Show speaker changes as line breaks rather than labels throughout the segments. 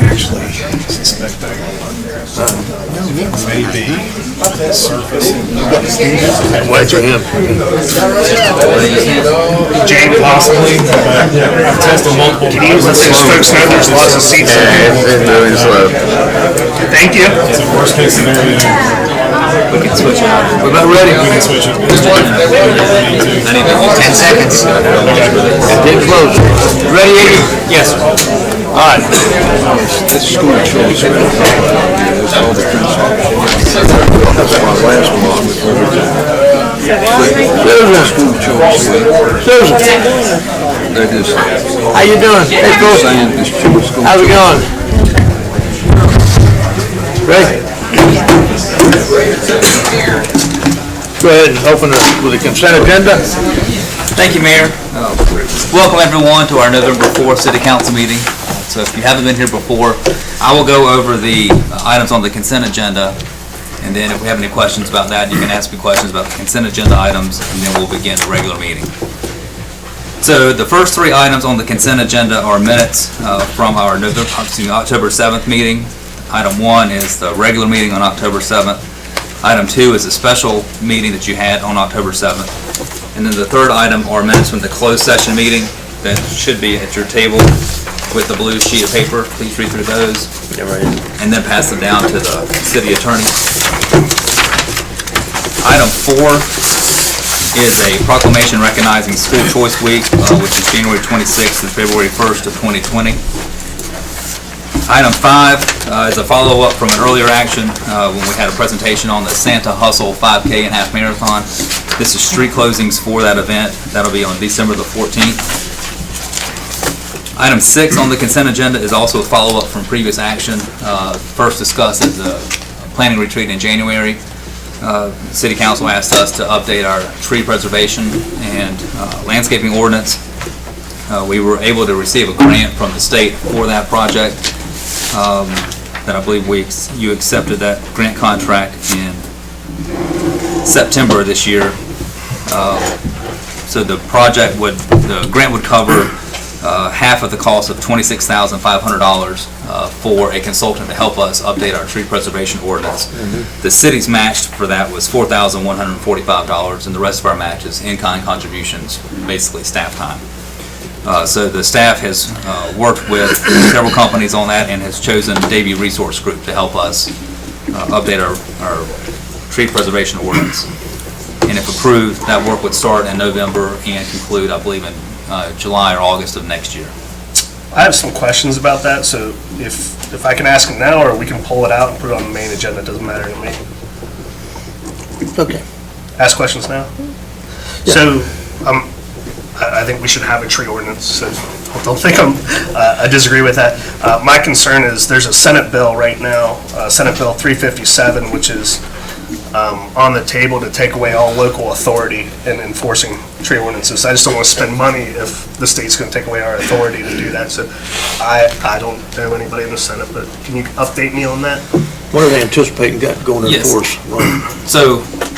Actually, suspect that maybe surface.
Why'd you him?
Jane possibly, but I've tested multiple times. Folks know there's lots of seats.
It's really slow.
Thank you. It's a worst case scenario.
We can switch it out. We're about ready.
We can switch it.
I need 10 seconds. Get close. Ready, Iggy? Yes. All right.
This school choice, right? There's all the principles. That's my last one before we go. School choice.
Susan.
They're just
How you doing? Hey, folks.
saying this choice school.
How's it going? Ready? Go ahead and open it with the consent agenda.
Thank you, Mayor. Welcome everyone to our November 4th City Council meeting. So if you haven't been here before, I will go over the items on the consent agenda, and then if we have any questions about that, you can ask me questions about the consent agenda items, and then we'll begin the regular meeting. So the first three items on the consent agenda are minutes from our October 7th meeting. Item 1 is the regular meeting on October 7th. Item 2 is a special meeting that you had on October 7th. And then the third item are minutes from the closed session meeting that should be at your table with the blue sheet of paper. Please read through those and then pass them down to the city attorney. Item 4 is a proclamation recognizing School Choice Week, which is January 26th and February 1st of 2020. Item 5 is a follow-up from an earlier action when we had a presentation on the Santa Hustle 5K and Half Marathon. This is street closings for that event. That'll be on December the 14th. Item 6 on the consent agenda is also a follow-up from previous action. First discussed is the planning retreat in January. City Council asked us to update our tree preservation and landscaping ordinance. We were able to receive a grant from the state for that project. That I believe you accepted that grant contract in September of this year. So the grant would cover half of the cost of $26,500 for a consultant to help us update our tree preservation ordinance. The city's match for that was $4,145, and the rest of our match is in-kind contributions, basically staff time. So the staff has worked with several companies on that and has chosen Davey Resource Group to help us update our tree preservation ordinance. And if approved, that work would start in November and conclude, I believe, in July or August of next year.
I have some questions about that, so if I can ask them now, or we can pull it out and put it on the main agenda, it doesn't matter to me.
Okay.
Ask questions now?
Yeah.
So, I think we should have a tree ordinance, so don't think I disagree with that. My concern is there's a Senate bill right now, Senate Bill 357, which is on the table to take away all local authority in enforcing tree ordinances. I just don't want to spend money if the state's going to take away our authority to do that. So I don't know anybody in the Senate, but can you update me on that?
What are they anticipating going in
Yes.
force?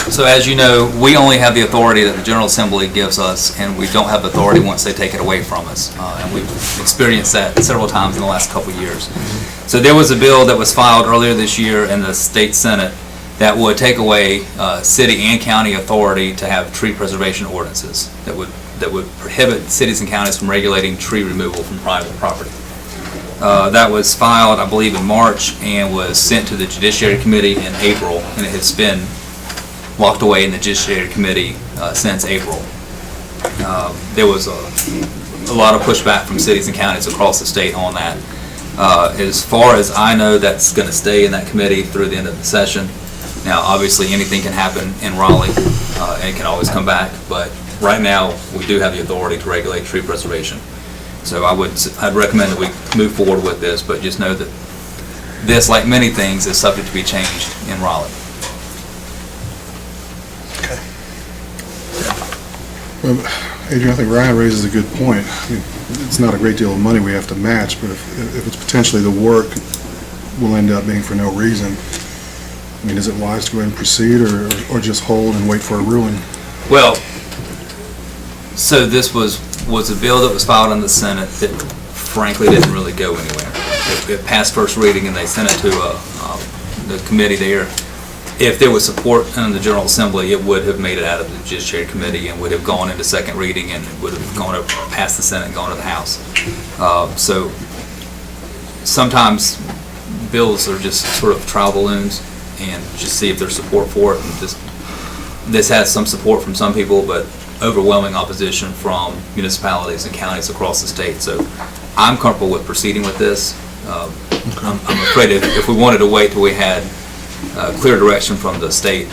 So as you know, we only have the authority that the General Assembly gives us, and we don't have authority once they take it away from us. And we've experienced that several times in the last couple of years. So there was a bill that was filed earlier this year in the state Senate that would take away city and county authority to have tree preservation ordinances that would prohibit cities and counties from regulating tree removal from private property. That was filed, I believe, in March and was sent to the Judiciary Committee in April, and it has been locked away in the Judiciary Committee since April. There was a lot of pushback from cities and counties across the state on that. As far as I know, that's going to stay in that committee through the end of the session. Now, obviously, anything can happen in Raleigh, and it can always come back, but right now, we do have the authority to regulate tree preservation. So I'd recommend that we move forward with this, but just know that this, like many things, is subject to be changed in Raleigh.
Okay.
Adrian, I think Ryan raises a good point. It's not a great deal of money we have to match, but if it's potentially the work will end up being for no reason, I mean, is it wise to go ahead and proceed or just hold and wait for a ruling?
Well, so this was was a bill that was filed in the Senate that frankly didn't really go anywhere. It passed first reading and they sent it to the committee there. If there was support in the General Assembly, it would have made it out of the Judiciary Committee and would have gone into second reading and it would have gone past the Senate and gone to the House. So sometimes bills are just sort of trial balloons and just see if there's support for it. And this has some support from some people, but overwhelming opposition from municipalities and counties across the state. So I'm comfortable with proceeding with this. I'm afraid if we wanted to wait till we had clear direction from the state,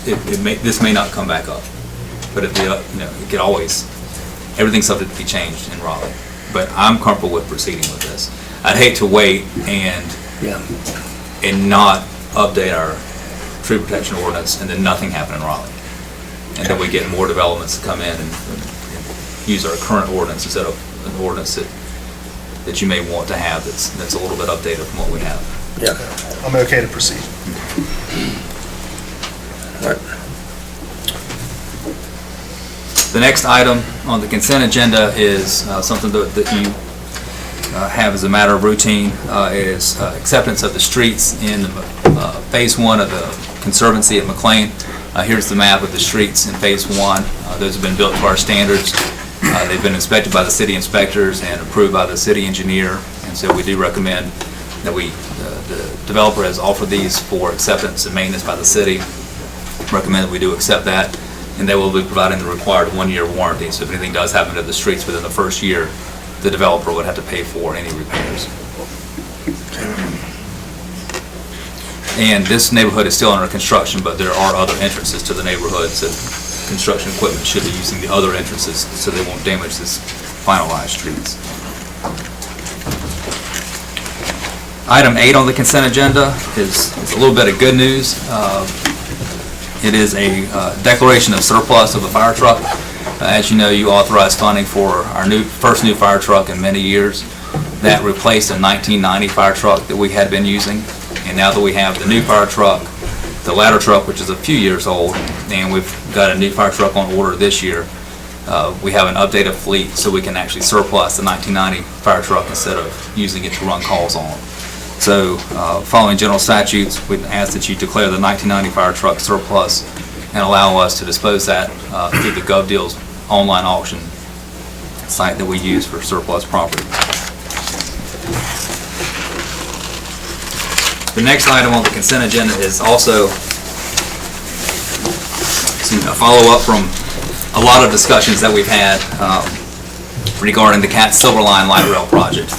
this may not come back up. But it could always, everything's subject to be changed in Raleigh. But I'm comfortable with proceeding with this. I'd hate to wait and not update our tree protection ordinance and then nothing happen in Raleigh. And then we get more developments to come in and use our current ordinance instead of an ordinance that you may want to have that's a little bit updated from what we have.
Yeah, I'm okay to proceed.
All right.
The next item on the consent agenda is something that you have as a matter of routine. It is acceptance of the streets in Phase 1 of the Conservancy at McLean. Here's the map of the streets in Phase 1. Those have been built to our standards. They've been inspected by the city inspectors and approved by the city engineer. And so we do recommend that the developer has offered these for acceptance and maintenance by the city. Recommend that we do accept that. And they will be providing the required 1-year warranty. So if anything does happen to the streets within the first year, the developer would have to pay for any repairs. And this neighborhood is still under construction, but there are other entrances to the neighborhoods that construction equipment should be using the other entrances so they won't damage this finalized streets. Item 8 on the consent agenda is a little bit of good news. It is a declaration of surplus of a fire truck. As you know, you authorized funding for our first new fire truck in many years. That replaced a 1990 fire truck that we had been using. And now that we have the new fire truck, the ladder truck, which is a few years old, and we've got a new fire truck on order this year, we have an updated fleet so we can actually surplus the 1990 fire truck instead of using it to run calls on. So following general statutes, we ask that you declare the 1990 fire truck surplus and allow us to dispose that through the GovDeals online auction site that we use for surplus property. The next item on the consent agenda is also a follow-up from a lot of discussions that we've had regarding the CATS Silver Line Light Rail project.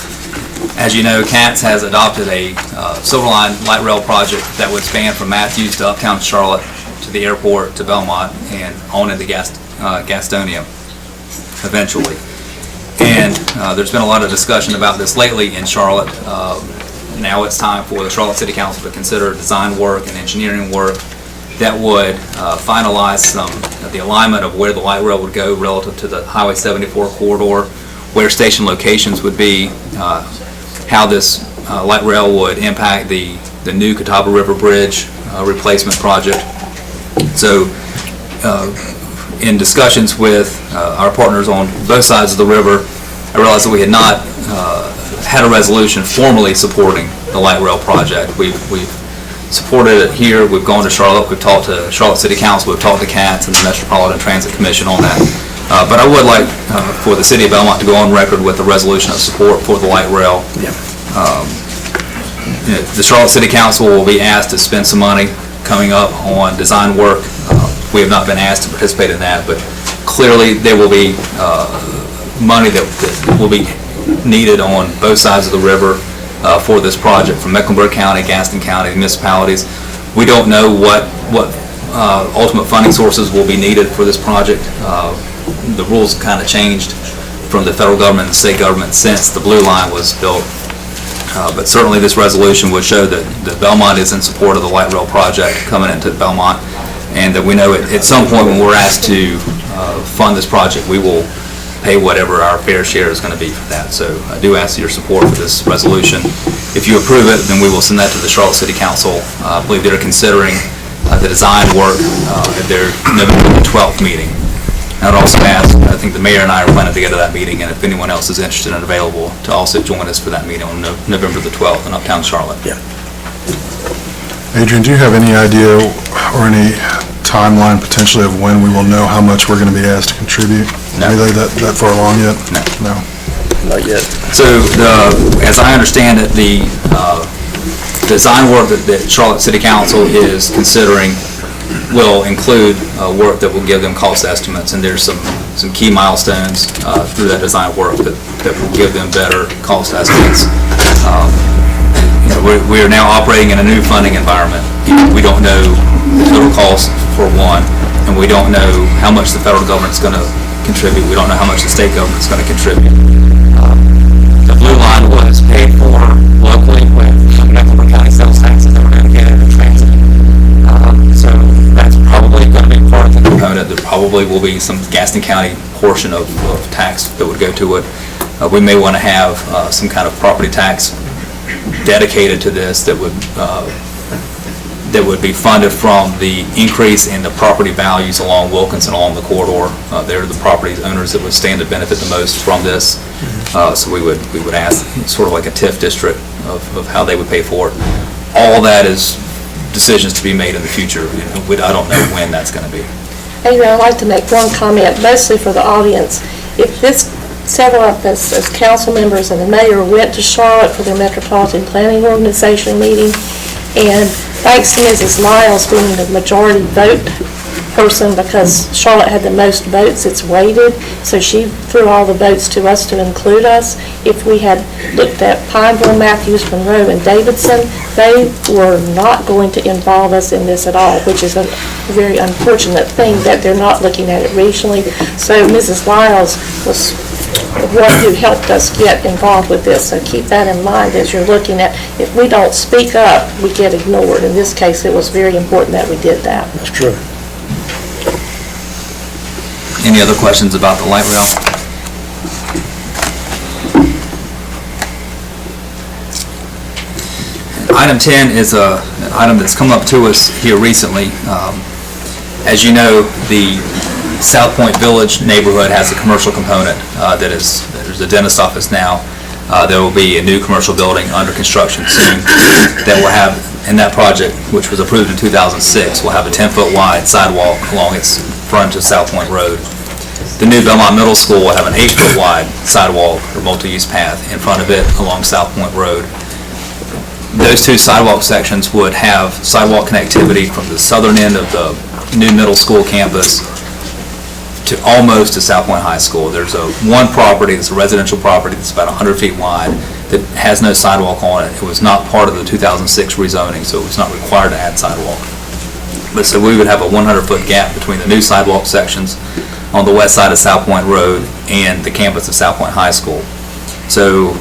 As you know, CATS has adopted a Silver Line Light Rail project that would span from Matthews to uptown Charlotte to the airport to Belmont and on into Gastonia eventually. And there's been a lot of discussion about this lately in Charlotte. Now it's time for the Charlotte City Council to consider design work and engineering work that would finalize the alignment of where the light rail would go relative to the Highway 74 corridor, where station locations would be, how this light rail would impact the new Catawba River Bridge replacement project. So in discussions with our partners on both sides of the river, I realized that we had not had a resolution formally supporting the light rail project. We've supported it here. We've gone to Charlotte. We've talked to Charlotte City Council. We've talked to CATS and the Metropolitan Transit Commission on that. But I would like for the City of Belmont to go on record with a resolution of support for the light rail. The Charlotte City Council will be asked to spend some money coming up on design work. We have not been asked to participate in that, but clearly there will be money that will be needed on both sides of the river for this project from Mecklenburg County, Gaston County, municipalities. We don't know what ultimate funding sources will be needed for this project. The rules kind of changed from the federal government and the state government since the Blue Line was built. But certainly this resolution would show that Belmont is in support of the light rail project coming into Belmont, and that we know at some point when we're asked to fund this project, we will pay whatever our fair share is going to be for that. So I do ask your support for this resolution. If you approve it, then we will send that to the Charlotte City Council. I believe they're considering the design work at their November 12th meeting. I would also ask, I think the mayor and I are planning to go to that meeting, and if anyone else is interested and available, to also join us for that meeting on November the 12th in Uptown Charlotte.
Yeah.
Adrian, do you have any idea or any timeline potentially of when we will know how much we're going to be asked to contribute?
No.
Are they that far along yet?
No.
No.
Not yet.
So, as I understand it, the design work that Charlotte City Council is considering will include work that will give them cost estimates, and there's some key milestones through that design work that will give them better cost estimates. We are now operating in a new funding environment. We don't know the total cost for one, and we don't know how much the federal government's going to contribute. We don't know how much the state government's going to contribute. The blue line was paid for locally with Mecklenburg County sales taxes that were going to get in the transit. So that's probably going to be part of the component. There probably will be some Gaston County portion of tax that would go to it. We may want to have some kind of property tax dedicated to this that would be funded from the increase in the property values along Wilkinson, along the corridor. They're the property owners that would stand to benefit the most from this. So we would ask, sort of like a TIF district, of how they would pay for it. All that is decisions to be made in the future. I don't know when that's going to be.
Adrian, I'd like to make one comment, mostly for the audience. If several of us as council members and the mayor went to Charlotte for their Metropolitan Planning Organization meeting, and thanks to Mrs. Lyles being the majority vote person, because Charlotte had the most votes, it's weighted, so she threw all the votes to us to include us. If we had looked at Pineville, Matthews, Monroe, and Davidson, they were not going to involve us in this at all, which is a very unfortunate thing that they're not looking at it regionally. So Mrs. Lyles was the one who helped us get involved with this, so keep that in mind as you're looking at, if we don't speak up, we get ignored. In this case, it was very important that we did that.
That's true.
Any other questions about the light rail? Item 10 is an item that's come up to us here recently. As you know, the South Point Village neighborhood has a commercial component there's a dentist office now. There will be a new commercial building under construction soon that will have, in that project, which was approved in 2006, will have a 10-foot wide sidewalk along its front of South Point Road. The new Belmont Middle School will have an 8-foot wide sidewalk or multi-use path in front of it along South Point Road. Those two sidewalk sections would have sidewalk connectivity from the southern end of the new middle school campus to almost to South Point High School. There's one property, it's a residential property that's about 100 feet wide that has no sidewalk on it. It was not part of the 2006 rezoning, so it was not required to add sidewalk. But so we would have a 100-foot gap between the new sidewalk sections on the west side of South Point Road and the campus of South Point High School. So,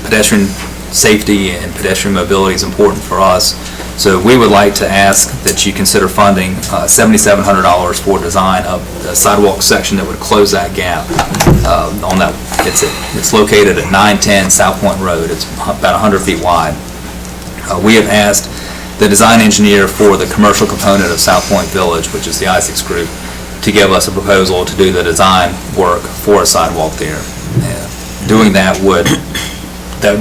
pedestrian safety and pedestrian mobility is important for us. So we would like to ask that you consider funding $7,700 for design of the sidewalk section that would close that gap on that. It's located at 910 South Point Road. It's about 100 feet wide. We have asked the design engineer for the commercial component of South Point Village, which is the Isaacs Group, to give us a proposal to do the design work for a sidewalk there. Doing that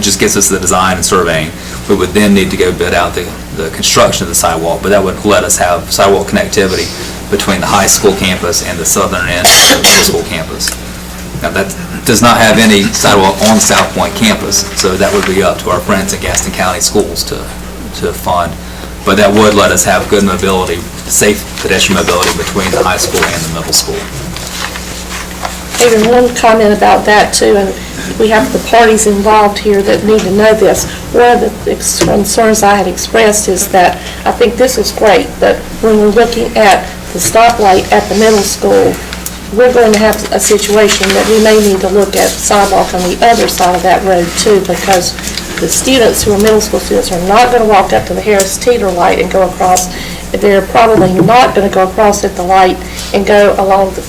just gets us the design and surveying. We would then need to go bid out the construction of the sidewalk, but that would let us have sidewalk connectivity between the high school campus and the southern end of the middle school campus. Now, that does not have any sidewalk on South Point campus, so that would be up to our friends at Gaston County Schools to fund. But that would let us have good mobility, safe pedestrian mobility between the high school and the middle school.
Even one comment about that too, and we have the parties involved here that need to know this. One of the concerns I had expressed is that I think this is great, but when we're looking at the stoplight at the middle school, we're going to have a situation that we may need to look at sidewalk on the other side of that road too, because the students who are middle school students are not going to walk up to the Harris Teeter light and go across. They're probably not going to go across at the light and go along the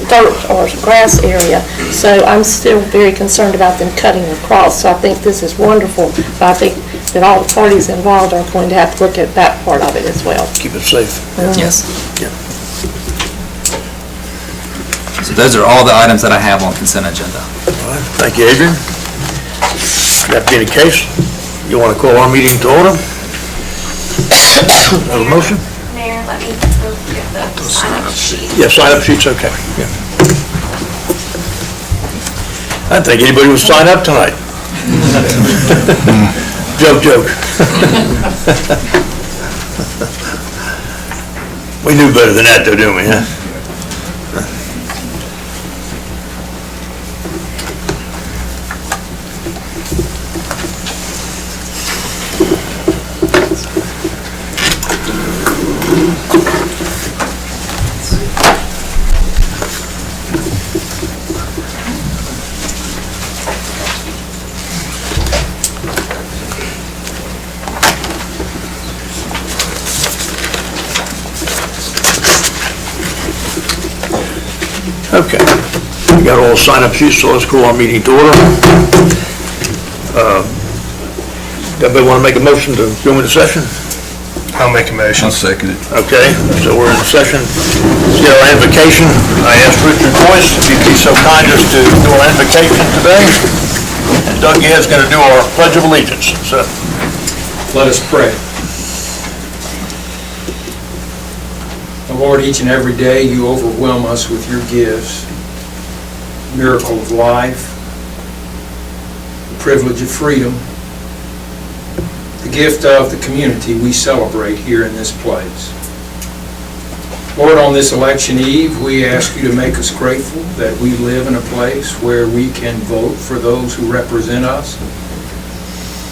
dirt or grass area. So I'm still very concerned about them cutting across. So I think this is wonderful, but I think that all the parties involved are going to have to look at that part of it as well.
Keep it safe.
Yes.
Yeah.
So So those are all the items that I have on consent agenda.
All right, thank you, Adrian. That being the case, you want to call our meeting to order? Have a motion?
Mayor, let me go get the sign-up sheet.
Yeah, sign-up sheet's okay. Yeah. I didn't think anybody would sign up tonight. Joke. We knew better than that, though, didn't we, huh? Okay, we got all sign-up sheets, so let's call our meeting to order. Everybody want to make a motion to go into session?
I'll make a motion.
I'll second it.
Okay, so we're in session. See our invocation. I asked Richard Boyce if he'd be so kind as to do our invocation today. And Doug is going to do our Pledge of Allegiance. So,
Let us pray. Lord, each and every day you overwhelm us with your gifts, miracle of life, the privilege of freedom, the gift of the community we celebrate here in this place. Lord, on this election eve, we ask you to make us grateful that we live in a place where we can vote for those who represent us.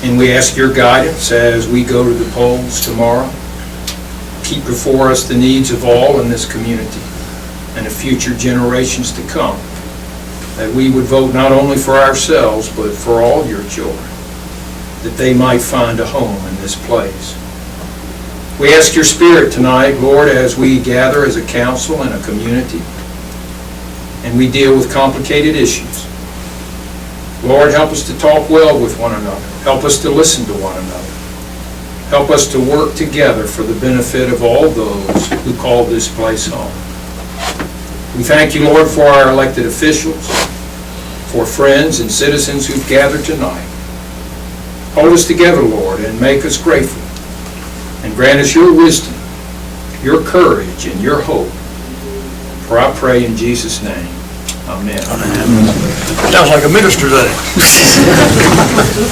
And we ask your guidance as we go to the polls tomorrow. Keep before us the needs of all in this community and of future generations to come, that we would vote not only for ourselves, but for all your children, that they might find a home in this place. We ask your Spirit tonight, Lord, as we gather as a council and a community, and we deal with complicated issues. Lord, help us to talk well with one another. Help us to listen to one another. Help us to work together for the benefit of all those who call this place home. We thank you, Lord, for our elected officials, for friends and citizens who've gathered tonight. Hold us together, Lord, and make us grateful. And grant us your wisdom, your courage, and your hope. For I pray in Jesus' name. Amen.
sounds like a minister, doesn't it?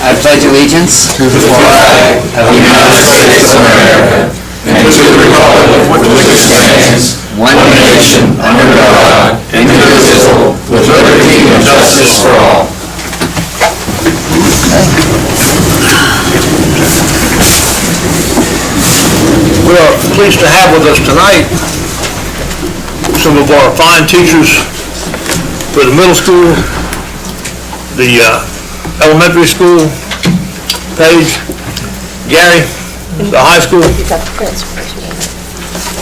I pledge allegiance to the flag of the United States of America and to the republic for which it stands, one nation, under God, indivisible, with liberty and justice for all.
We are pleased to have with us tonight some of our fine teachers for the middle school, the elementary school, Paige, Gary, the high school.
You got the principals.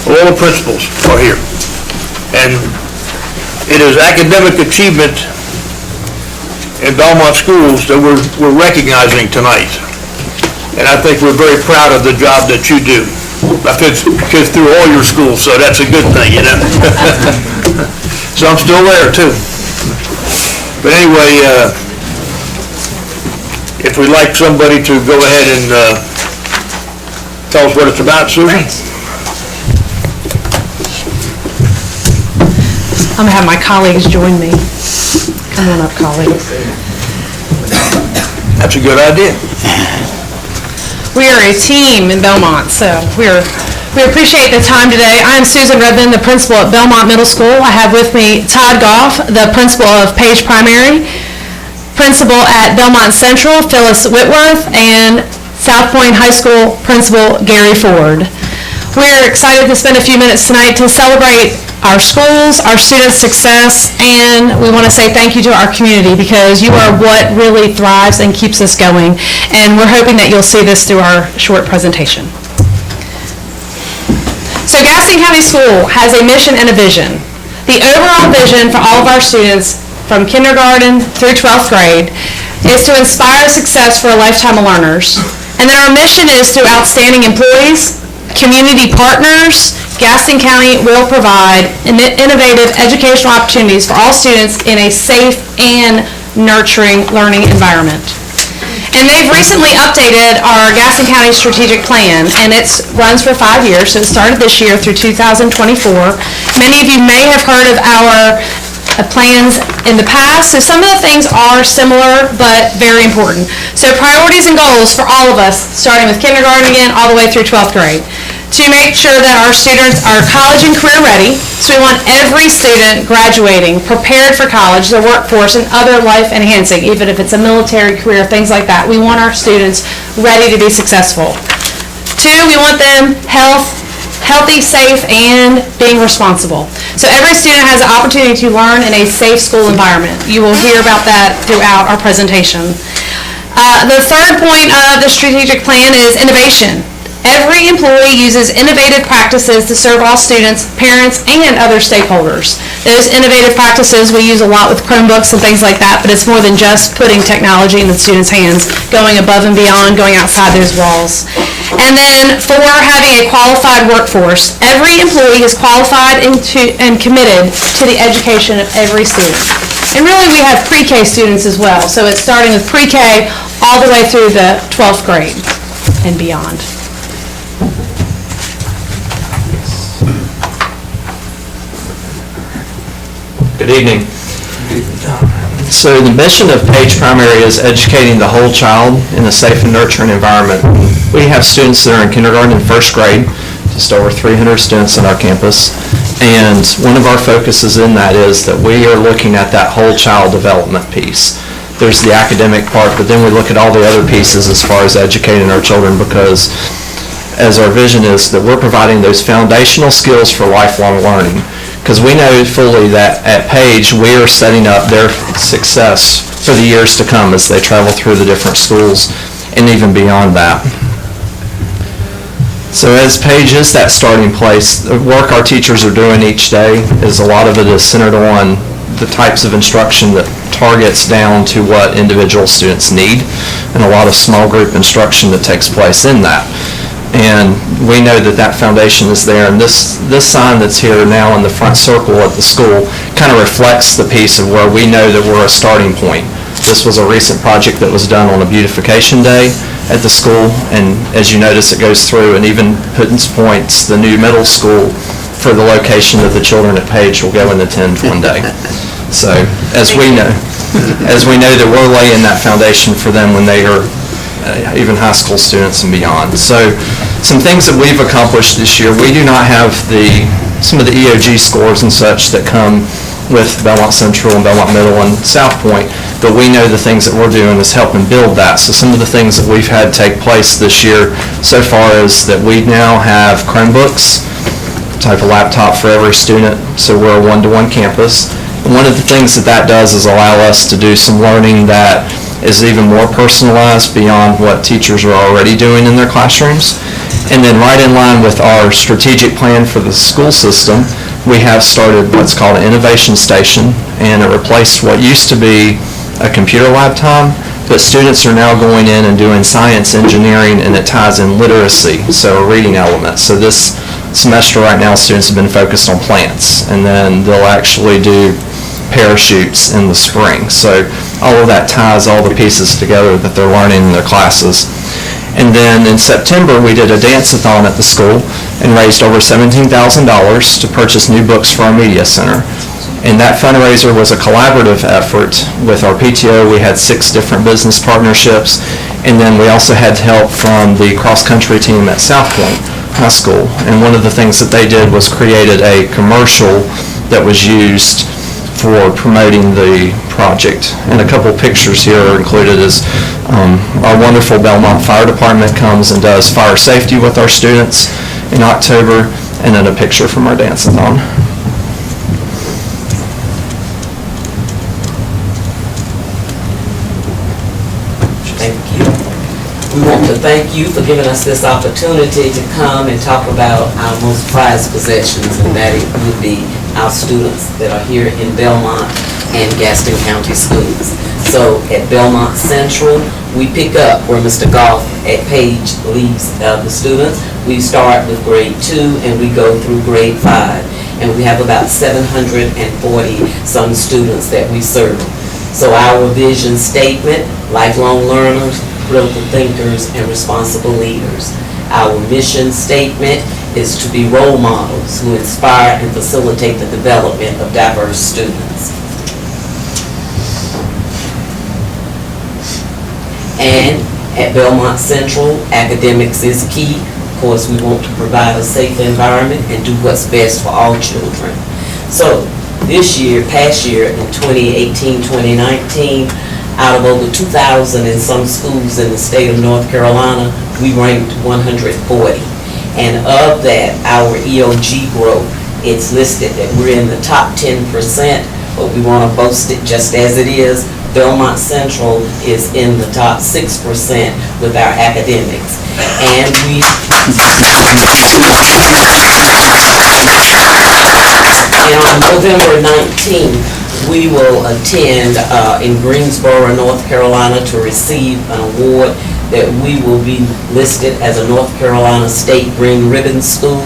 All the principals are here. And it is academic achievement in Belmont schools that we're recognizing tonight. And I think we're very proud of the job that you do. I've been through all your schools, so that's a good thing, you know. So I'm still there, too. But anyway, if we'd like somebody to go ahead and tell us what it's about, Susan?
I'm going to have my colleagues join me. Come on up, colleagues.
That's a good idea.
We are a team in Belmont, so we appreciate the time today. I'm Susan Redmond, the principal at Belmont Middle School. I have with me Todd Goff, the principal of Page Primary, principal at Belmont Central, Phyllis Whitworth, and South Point High School principal Gary Ford. We're excited to spend a few minutes tonight to celebrate our schools, our students' success, and we want to say thank you to our community because you are what really thrives and keeps us going. And we're hoping that you'll see this through our short presentation. So Gaston County School has a mission and a vision. The overall vision for all of our students from kindergarten through 12th grade is to inspire success for a lifetime of learners. And then our mission is through outstanding employees, community partners, Gaston County will provide innovative educational opportunities for all students in a safe and nurturing learning environment. And they've recently updated our Gaston County strategic plan, and it runs for 5 years, so it started this year through 2024. Many of you may have heard of our plans in the past, so some of the things are similar but very important. So priorities and goals for all of us, starting with kindergarten again, all the way through 12th grade. To make sure that our students are college and career ready, so we want every student graduating, prepared for college, the workforce, and other life enhancing, even if it's a military career, things like that. We want our students ready to be successful. 2, we want them healthy, safe, and being responsible. So every student has the opportunity to learn in a safe school environment. You will hear about that throughout our presentation. The third point of the strategic plan is innovation. Every employee uses innovative practices to serve all students, parents, and other stakeholders. Those innovative practices we use a lot with Chromebooks and things like that, but it's more than just putting technology in the students' hands, going above and beyond, going outside those walls. And then 4, having a qualified workforce. Every employee is qualified and committed to the education of every student. And really, we have pre-K students as well, so it's starting with pre-K all the way through the 12th grade and beyond.
Good evening. So the mission of Page Primary is educating the whole child in a safe and nurturing environment. We have students that are in kindergarten and first grade, just over 300 students on our campus. And one of our focuses in that is that we are looking at that whole child development piece. There's the academic part, but then we look at all the other pieces as far as educating our children, because as our vision is that we're providing those foundational skills for lifelong learning. Because we know fully that at Page, we are setting up their success for the years to come as they travel through the different schools and even beyond that. So as Page is that starting place, the work our teachers are doing each day is a lot of it is centered on the types of instruction that targets down to what individual students need, and a lot of small group instruction that takes place in that. And we know that that foundation is there, and this sign that's here now in the front circle at the school kind of reflects the piece of where we know that we're a starting point. This was a recent project that was done on a beautification day at the school, and as you notice, it goes through and even puts points the new middle school for the location of the children at Page will go and attend one day. So as we know that we're laying that foundation for them when they are even high school students and beyond. So some things that we've accomplished this year, we do not have some of the EOG scores and such that come with Belmont Central and Belmont Middle and South Point, but we know the things that we're doing is helping build that. So some of the things that we've had take place this year so far is that we now have Chromebooks, type of laptop for every student, so we're a one-to-one campus. And one of the things that does is allow us to do some learning that is even more personalized beyond what teachers are already doing in their classrooms. And then right in line with our strategic plan for the school system, we have started what's called an innovation station, and it replaced what used to be a computer lab time, but students are now going in and doing science, engineering, and it ties in literacy, so a reading element. So this semester right now, students have been focused on plants, and then they'll actually do parachutes in the spring. So all of that ties all the pieces together that they're learning in their classes. And then in September, we did a dance-a-thon at the school and raised over $17,000 to purchase new books for our media center. And that fundraiser was a collaborative effort with our PTO. We had 6 different business partnerships, and then we also had help from the cross-country team at South Point High School. And one of the things that they did was created a commercial that was used for promoting the project. And a couple pictures here are included as our wonderful Belmont Fire Department comes and does fire safety with our students in October, and then a picture from our dance-a-thon.
Thank you. We want to thank you for giving us this opportunity to come and talk about our most prized possessions, and that it would be our students that are here in Belmont and Gaston County schools. So So at Belmont Central, we pick up where Mr. Goff at Page leaves the students. We start with grade 2 and we go through grade 5. And we have about 740 some students that we serve. So our vision statement, lifelong learners, critical thinkers, and responsible leaders. Our mission statement is to be role models who inspire and facilitate the development of diverse students. And at Belmont Central, academics is key. Of course, we want to provide a safe environment and do what's best for all children. So this year, past year, in 2018, 2019, out of over 2,000 in some schools in the state of North Carolina, we ranked 140. And of that, our EOG growth, it's listed that we're in the top 10%, but we want to boast it just as it is. Belmont Central is in the top 6% with our academics. And on November 19th, we will attend in Greensboro, North Carolina to receive an award that we will be listed as a North Carolina State Green Ribbon School.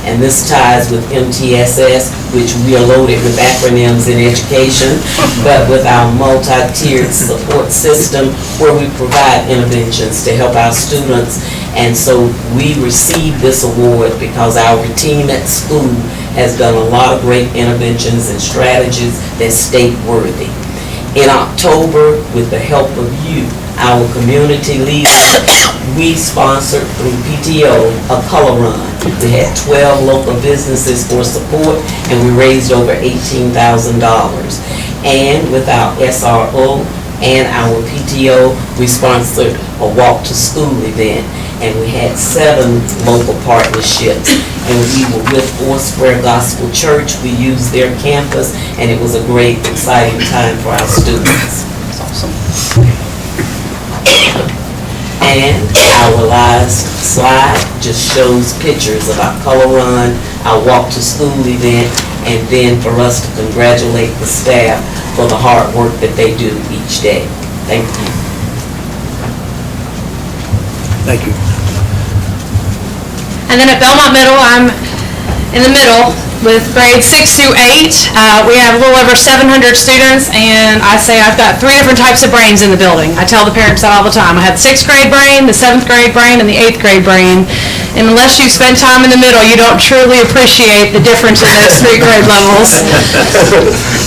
And this ties with MTSS, which we are loaded with acronyms in education, but with our multi-tiered support system where we provide interventions to help our students. And so we received this award because our team at school has done a lot of great interventions and strategies that's state-worthy. In October, with the help of you, our community leaders, we sponsored through PTO a color run. We had 12 local businesses for support and we raised over $18,000. And with our SRO and our PTO, we sponsored a walk to school event and we had 7 local partnerships. And we were with Foursquare Gospel Church. We used their campus and it was a great, exciting time for our students.
That's awesome.
And our last slide just shows pictures of our color run, our walk to school event, and then for us to congratulate the staff for the hard work that they do each day. Thank you.
Thank you.
And then at Belmont Middle, I'm in the middle with grades 6 through 8. We have a little over 700 students, and I say I've got 3 different types of brains in the building. I tell the parents that all the time. I have the 6th grade brain, the 7th grade brain, and the 8th grade brain. And unless you spend time in the middle, you don't truly appreciate the difference in those 3 grade levels.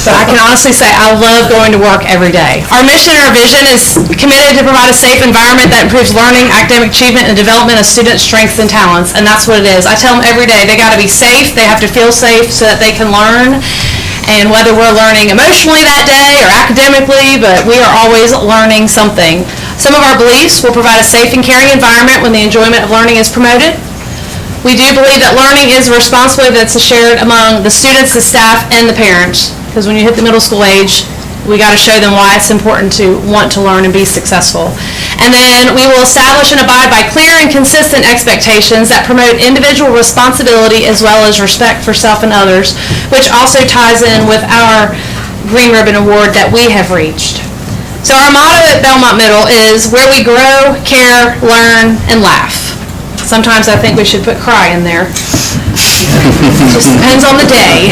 But I can honestly say I love going to work every day. Our mission and our vision is committed to provide a safe environment that improves learning, academic achievement, and development of students' strengths and talents. And that's what it is. I tell them every day they got to be safe. They have to feel safe so that they can learn. And whether we're learning emotionally that day or academically, but we are always learning something. Some of our beliefs will provide a safe and caring environment when the enjoyment of learning is promoted. We do believe that learning is a responsibility that's shared among the students, the staff, and the parents. Because when you hit the middle school age, we got to show them why it's important to want to learn and be successful. And then we will establish and abide by clear and consistent expectations that promote individual responsibility as well as respect for self and others, which also ties in with our Green Ribbon Award that we have reached. So our motto at Belmont Middle is where we grow, care, learn, and laugh. Sometimes I think we should put cry in there. It just depends on the day.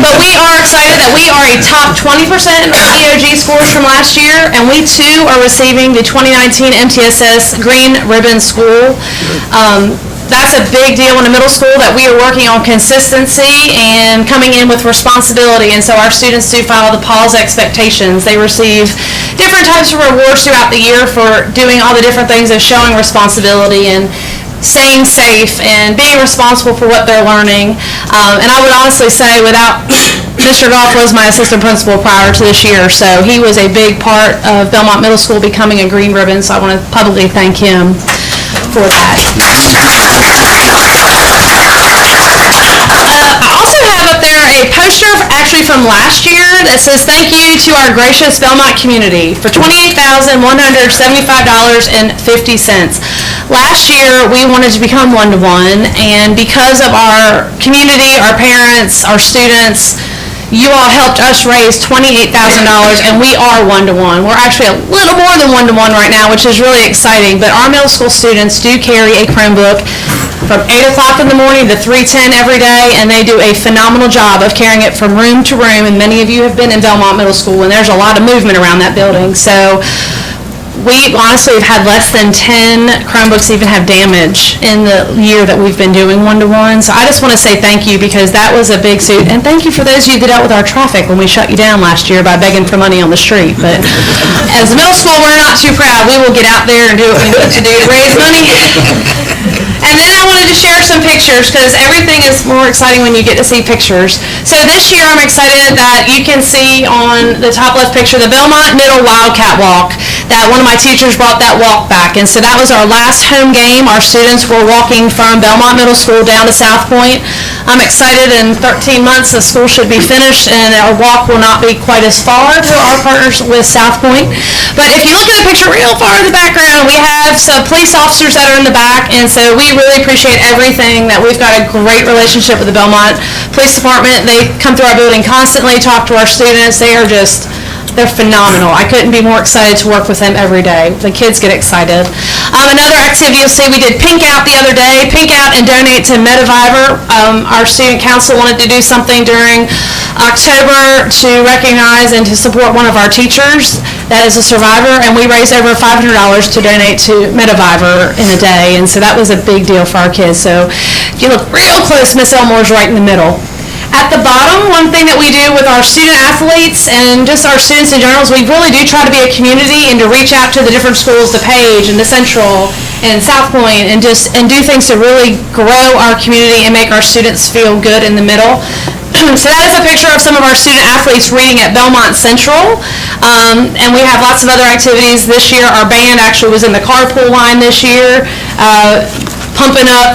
But we are excited that we are a top 20% in our EOG scores from last year, and we too are receiving the 2019 MTSS Green Ribbon School. That's a big deal in a middle school that we are working on consistency and coming in with responsibility, and so our students do follow the PAWS expectations. They receive different types of rewards throughout the year for doing all the different things of showing responsibility and staying safe and being responsible for what they're learning. And I would honestly say without, Mr. Goff was my assistant principal prior to this year, so he was a big part of Belmont Middle School becoming a green ribbon, so I want to publicly thank him for that. I also have up there a poster actually from last year that says thank you to our gracious Belmont community for $28,175.50. Last year, we wanted to become one-to-one, and because of our community, our parents, our students, you all helped us raise $28,000, and we are one-to-one. We're actually a little more than one-to-one right now, which is really exciting, but our middle school students do carry a Chromebook from 8 o'clock in the morning to 3:10 every day, and they do a phenomenal job of carrying it from room to room, and many of you have been in Belmont Middle School, and there's a lot of movement around that building. So we honestly have had less than 10 Chromebooks even have damage in the year that we've been doing one-to-one. So I just want to say thank you, because that was a big suit. And thank you for those of you that dealt with our traffic when we shut you down last year by begging for money on the street. But as a middle school, we're not too proud. We will get out there and do what we need to do to raise money. And then I wanted to share some pictures, because everything is more exciting when you get to see pictures. So this year, I'm excited that you can see on the top left picture the Belmont Middle Wildcat Walk, that one of my teachers brought that walk back. And so that was our last home game. Our students were walking from Belmont Middle School down to South Point. I'm excited. In 13 months, the school should be finished, and our walk will not be quite as far to our partners with South Point. But if you look at the picture real far in the background, we have some police officers that are in the back, and so we really appreciate everything. That we've got a great relationship with the Belmont Police Department. They come through our building constantly, talk to our students. They're phenomenal. I couldn't be more excited to work with them every day. The kids get excited. Another activity you'll see, we did Pink Out the other day. Pink Out and donate to MediViver. Our student council wanted to do something during October to recognize and to support one of our teachers that is a survivor, and we raised over $500 to donate to MediViver in a day, and so that was a big deal for our kids. So if you look real close, Miss Elmore's right in the middle. At the bottom, one thing that we do with our student athletes and just our students in general is we really do try to be a community and to reach out to the different schools, the Page and the Central and South Point, and do things to really grow our community and make our students feel good in the middle. So that is a picture of some of our student athletes reading at Belmont Central, and we have lots of other activities this year. Our band actually was in the carpool line this year, pumping up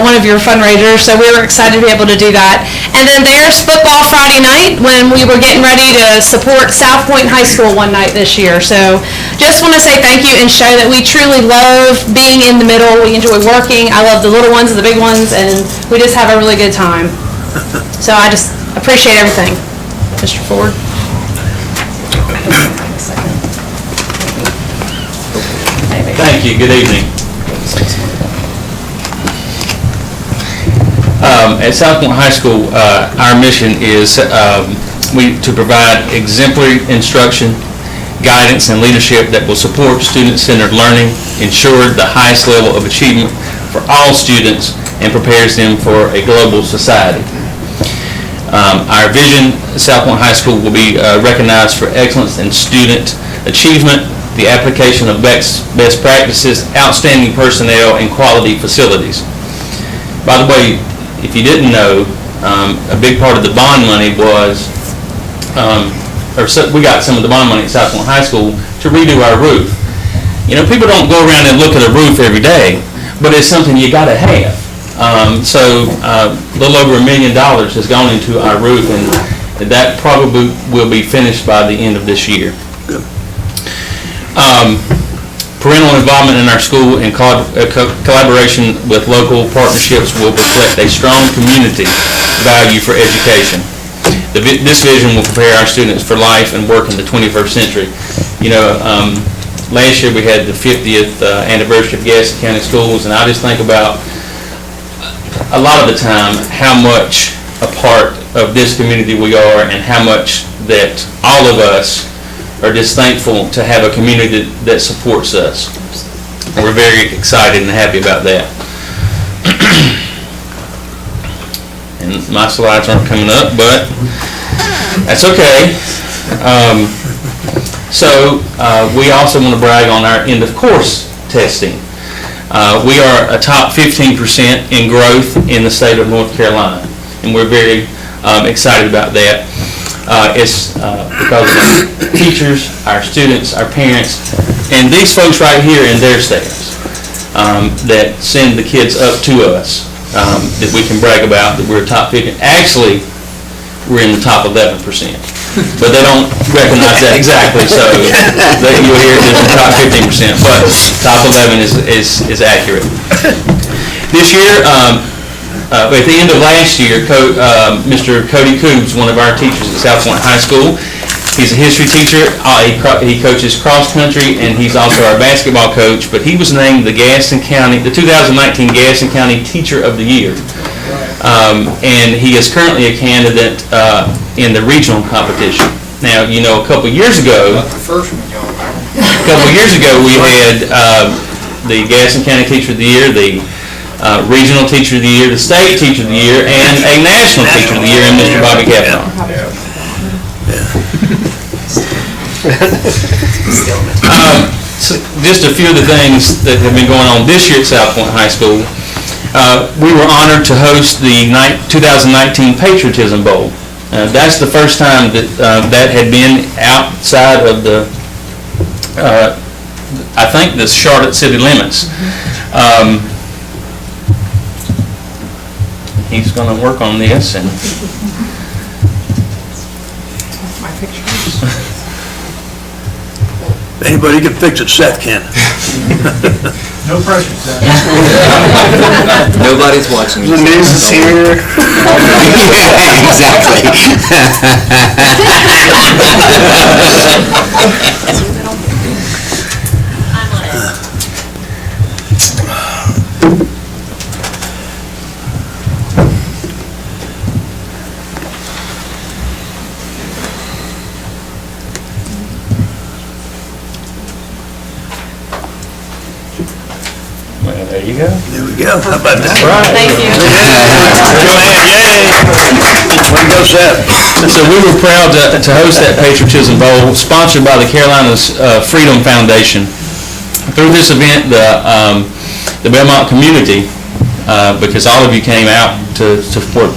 one of your fundraisers, so we were excited to be able to do that. And then there's football Friday night when we were getting ready to support South Point High School one night this year. So just want to say thank you and show that we truly love being in the middle. We enjoy working. I love the little ones and the big ones, and we just have a really good time. So I just appreciate everything. Mr. Ford?
Thank you. Good evening. At South Point High School, our mission is to provide exemplary instruction, guidance, and leadership that will support student-centered learning, ensure the highest level of achievement for all students, and prepares them for a global society. Our vision, South Point High School will be recognized for excellence in student achievement, the application of best practices, outstanding personnel, and quality facilities. By the way, if you didn't know, a big part of the bond money was, we got some of the bond money at South Point High School to redo our roof. You know, people don't go around and look at a roof every day, but it's something you got to have. So a little over $1 million has gone into our roof, and that probably will be finished by the end of this year. Parental involvement in our school and collaboration with local partnerships will reflect a strong community value for education. This vision will prepare our students for life and work in the 21st century. You know, last year we had the 50th anniversary of Gaston County Schools, and I just think about a lot of the time how much a part of this community we are, and how much that all of us are just thankful to have a community that supports us. And we're very excited and happy about that. And my slides aren't coming up, but that's okay. We also want to brag on our end of course testing. We are a top 15% in growth in the state of North Carolina, and we're very excited about that. It's because of our teachers, our students, our parents, and these folks right here in their staffs that send the kids up to us, that we can brag about that we're top 15. Actually, we're in the top 11%, but they don't recognize that exactly, so you'll hear it as the top 15%, but top 11 is accurate. This year, at the end of last year, Mr. Cody Coobs, one of our teachers at South Point High School, he's a history teacher, he coaches cross-country, and he's also our basketball coach, but he was named the 2019 Gaston County Teacher of the Year. And he is currently a candidate in the regional competition. Now, you know, a couple years ago, we had the Gaston County Teacher of the Year, the Regional Teacher of the Year, the State Teacher of the Year, and a National Teacher of the Year in Mr. Bobby Kavanaugh. So just a few of the things that have been going on this year at South Point High School. We were honored to host the 2019 Patriotism Bowl. That's the first time that that had been outside of the, I think, the Charlotte city limits. He's going to work on this and.
My pictures.
Anybody can fix it, Seth can.
No pressure, Seth.
Nobody's watching.
The news is here.
Well, there you go.
There we go. How about that?
Thank you.
Joanne, yay! Way to go, Seth.
So we were proud to host that Patriotism Bowl, sponsored by the Carolinas Freedom Foundation. Through this event, the Belmont community, because all of you came out to support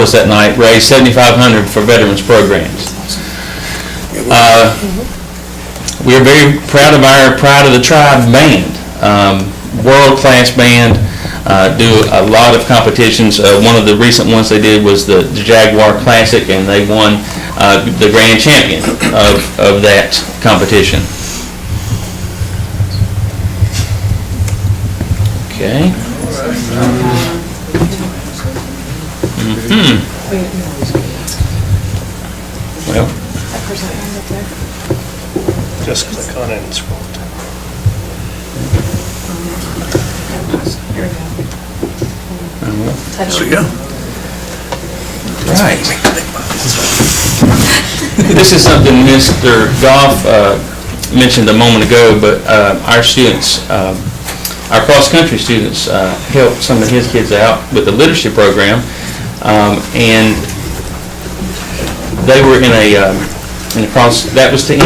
us that night, raised $7,500 for veterans programs. We are very proud of our Pride of the Tribe band. World-class band, do a lot of competitions. One of the recent ones they did was the Jaguar Classic, and they won the grand champion of that competition. Okay. Well,
Just click on it and scroll down.
There we go.
right. This is something Mr. Goff mentioned a moment ago, but our students, our cross-country students, helped some of his kids out with the literacy program, and they were in a cross. That was to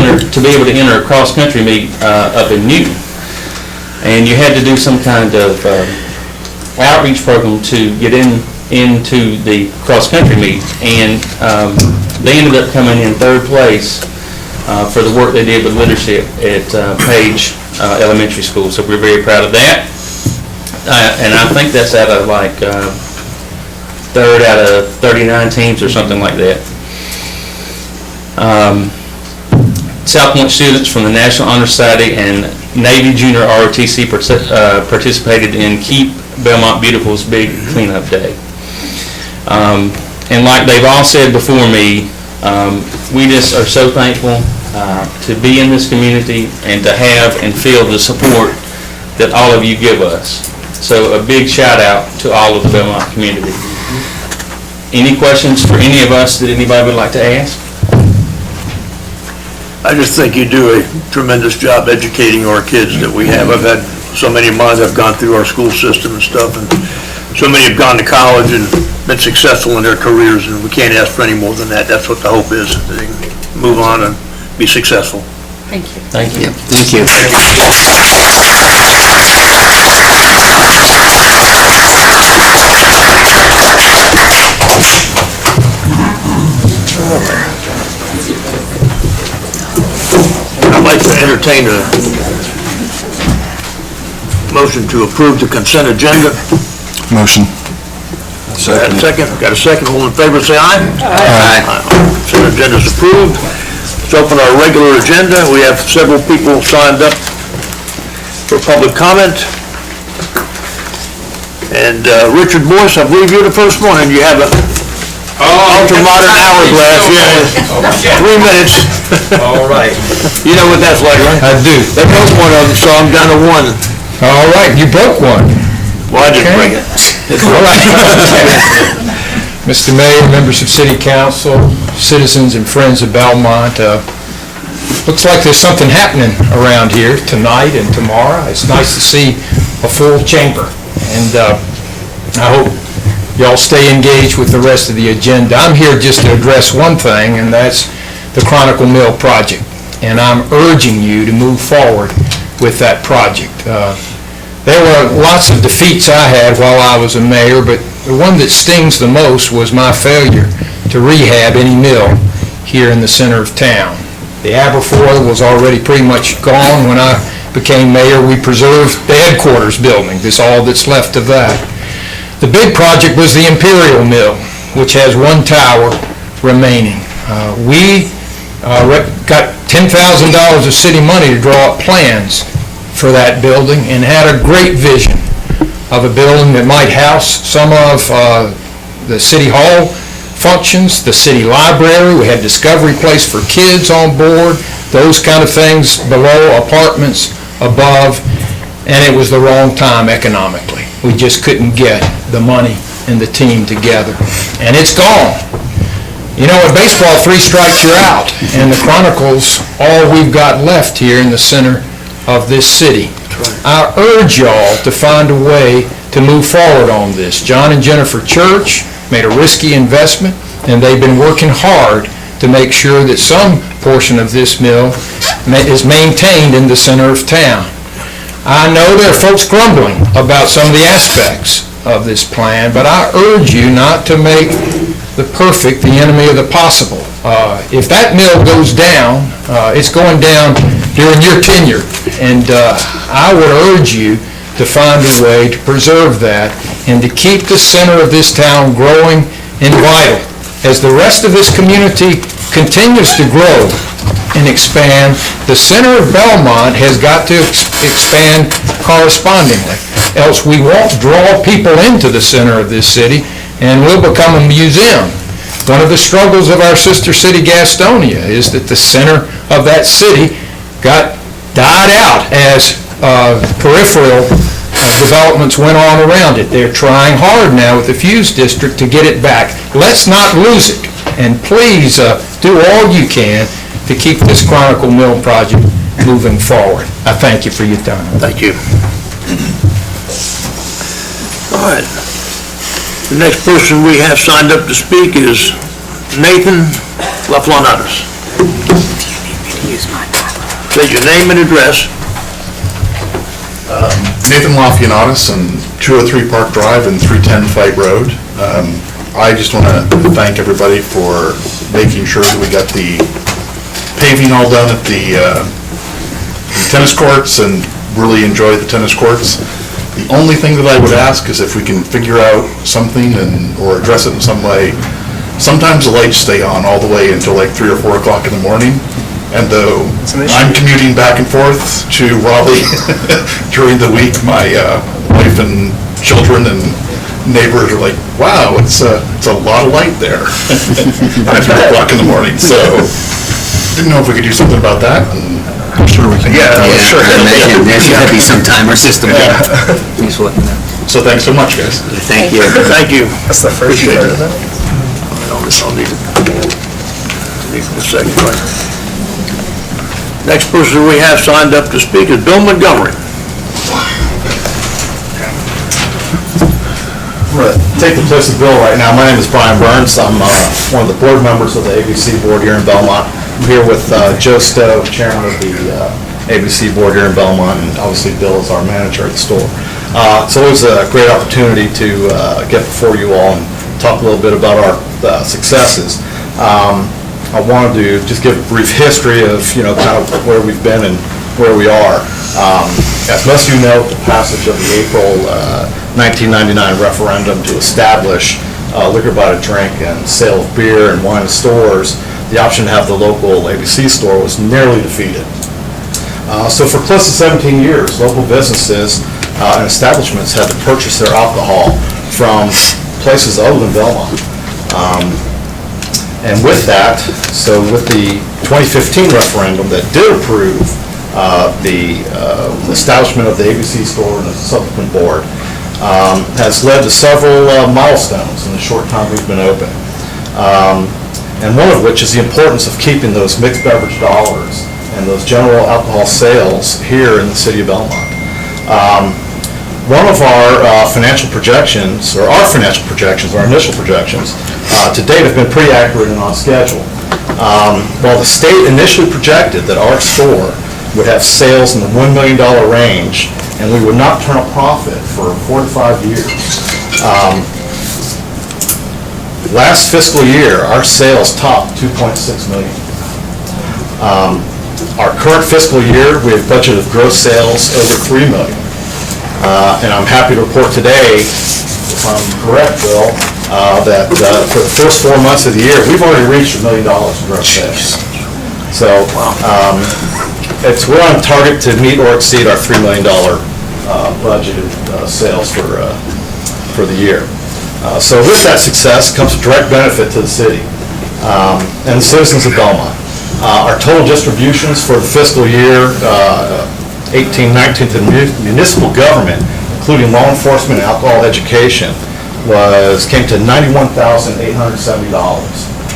be able to enter a cross-country meet up in Newton, and you had to do some kind of outreach program to get into the cross-country meet, and they ended up coming in third place for the work they did with literacy at Page Elementary School. So we're very proud of that. And I think that's out of like third out of 39 teams or something like that. South Point students from the National Honor Society and Navy Junior ROTC participated in Keep Belmont Beautiful's Big Cleanup Day. And like they've all said before me, we just are so thankful to be in this community and to have and feel the support that all of you give us. So a big shout out to all of the Belmont community. Any questions for any of us that anybody would like to ask?
I just think you do a tremendous job educating our kids that we have. I've had so many of mine that have gone through our school system and stuff, and so many have gone to college and been successful in their careers, and we can't ask for any more than that. That's what the hope is, that they can move on and be successful.
Thank you.
Thank you.
Thank you.
I'd like to entertain a motion to approve the consent agenda.
Motion.
Second. Got a second? All in favor, say aye.
Aye.
Consent agenda is approved. Let's open our regular agenda. We have several people signed up for public comment. And Richard Boyce, I believe you're the first one, and you have a ultra-modern hourglass, yeah. 3 minutes.
All right.
You know what that's like, right?
I do.
They broke one of them, so I'm down to one.
All right, you broke one.
Well, I didn't bring it.
All right. Mr. Mayor, members of City Council, citizens and friends of Belmont, looks like there's something happening around here tonight and tomorrow. It's nice to see a full chamber, and I hope y'all stay engaged with the rest of the agenda. I'm here just to address one thing, and that's the Chronicle Mill project, and I'm urging you to move forward with that project. There were lots of defeats I had while I was a mayor, but the one that stings the most was my failure to rehab any mill here in the center of town. The Aberfoyle was already pretty much gone when I became mayor. We preserved the headquarters building. That's all that's left of that. The big project was the Imperial Mill, which has one tower remaining. We got $10,000 of city money to draw up plans for that building and had a great vision of a building that might house some of the City Hall functions, the city library. We had Discovery Place for kids on board, those kind of things below, apartments above, and it was the wrong time economically. We just couldn't get the money and the team together, and it's gone. You know, in baseball, 3 strikes, you're out, and the Chronicle's all we've got left here in the center of this city. I urge y'all to find a way to move forward on this. John and Jennifer Church made a risky investment, and they've been working hard to make sure that some portion of this mill is maintained in the center of town. I know there are folks grumbling about some of the aspects of this plan, but I urge you not to make the perfect the enemy of the possible. If that mill goes down, it's going down during your tenure, and I would urge you to find a way to preserve that and to keep the center of this town growing and vital. As the rest of this community continues to grow and expand, the center of Belmont has got to expand correspondingly, else we won't draw people into the center of this city and we'll become a museum. One of the struggles of our sister city, Gastonia, is that the center of that city died out as peripheral developments went on around it. They're trying hard now with the Fuse District to get it back. Let's not lose it, and please do all you can to keep this Chronicle Mill project moving forward. I thank you for your time.
Thank you. All right. The next person we have signed up to speak is Nathan Laflanatus. State your name and address.
Nathan Laflanatus on 203 Park Drive and 310 Fight Road. I just want to thank everybody for making sure that we got the paving all done at the tennis courts and really enjoy the tennis courts. The only thing that I would ask is if we can figure out something or address it in some way. Sometimes the lights stay on all the way until like 3 or 4 o'clock in the morning. And though I'm commuting back and forth to Raleigh during the week, my wife and children and neighbors are like, wow, it's a lot of light there at 3 o'clock in the morning. So didn't know if we could do something about that.
I'm sure we can.
Yeah, sure. There should be some timer system. Thanks for letting me know.
So thanks so much, guys.
Thank you.
Thank you.
That's the first you heard of that?
I'll need it. Need a second, right? Next person we have signed up to speak is Bill Montgomery.
I'm going to take the place of Bill right now. My name is Brian Burns. I'm one of the board members of the ABC board here in Belmont. I'm here with Joe Stowe, chairman of the ABC board here in Belmont, and obviously Bill is our manager at the store. It's always a great opportunity to get before you all and talk a little bit about our successes. I wanted to just give a brief history of, kind of where we've been and where we are. As most of you know, the passage of the April 1999 referendum to establish liquor by the drink and sale of beer and wine in stores, the option to have the local ABC store was nearly defeated. So for close to 17 years, local businesses and establishments had to purchase their alcohol from places other than Belmont. And with that, so with the 2015 referendum that did approve the establishment of the ABC store and the subsequent board, has led to several milestones in the short time we've been open. And one of which is the importance of keeping those mixed beverage dollars and those general alcohol sales here in the city of Belmont. One of our financial projections, or our financial projections, our initial projections, to date have been pretty accurate and on schedule. While the state initially projected that our store would have sales in the $1 million range and we would not turn a profit for 4 to 5 years. Last fiscal year, our sales topped $2.6 million. Our current fiscal year, we have budgeted gross sales over $3 million. And I'm happy to report today, if I'm correct, Bill, that for the first 4 months of the year, we've already reached $1 million in gross sales. So we're on target to meet or exceed our $3 million budgeted sales for the year. So with that success comes a direct benefit to the city and the citizens of Belmont. Our total distributions for the fiscal year 18-19 to the municipal government, including law enforcement and alcohol education, came to $91,870.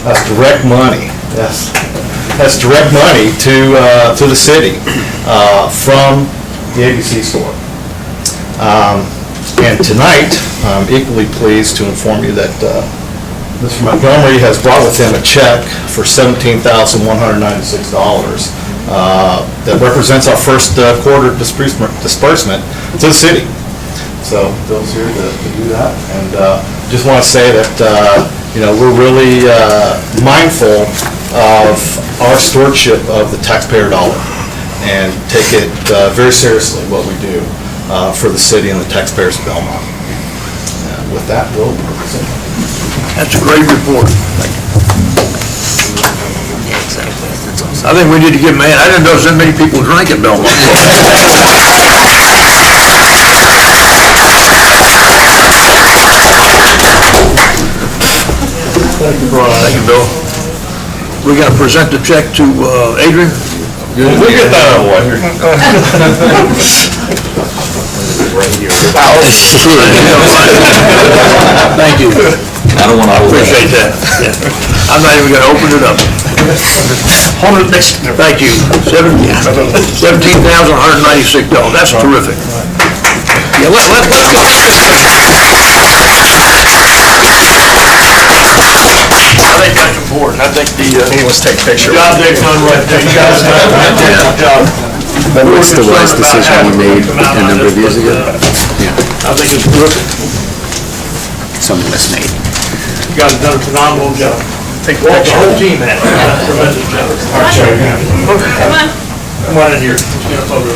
That's direct money. Yes, that's direct money to the city from the ABC store. And tonight, I'm equally pleased to inform you that Mr. Montgomery has brought with him a check for $17,196 that represents our first quarter disbursement to the city. So Bill's here to do that, and just want to say that we're really mindful of our stewardship of the taxpayer dollar and take it very seriously what we do for the city and the taxpayers of Belmont. And with that, Bill.
That's a great report. I think we need to give I didn't know so many people drink at Belmont. Thank you, Brian. Thank you, Bill. We got to present the check to Adrian.
We get that out of the way.
Thank you.
I don't want to
appreciate that. Yeah. I'm not even going to open it up. Thank you. $17,196. That's terrific. Yeah, let's go. I think that's important. I think
let's take a picture.
Job they've done right there. You guys have done a fantastic job.
That was the wise decision we made a number of years ago.
I think it's terrific.
Something that's made.
You guys have done a phenomenal job.
Take a
The
picture.
whole team had a tremendous job.
Come on.
Come on in here. Let's get a photo.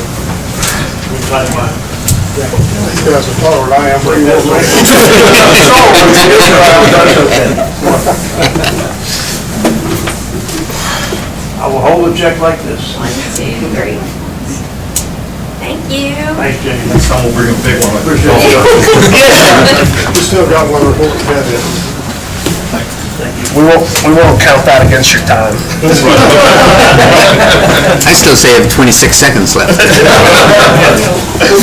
We'll try to find it.
As a follower, I am pretty well.
I will hold the check like this.
1, 2, 3. Thank you.
Thanks, Jamie.
Next time we'll bring a big one.
Appreciate it.
We still got one report to get in.
We won't count that against your time.
I still say I have 26 seconds left.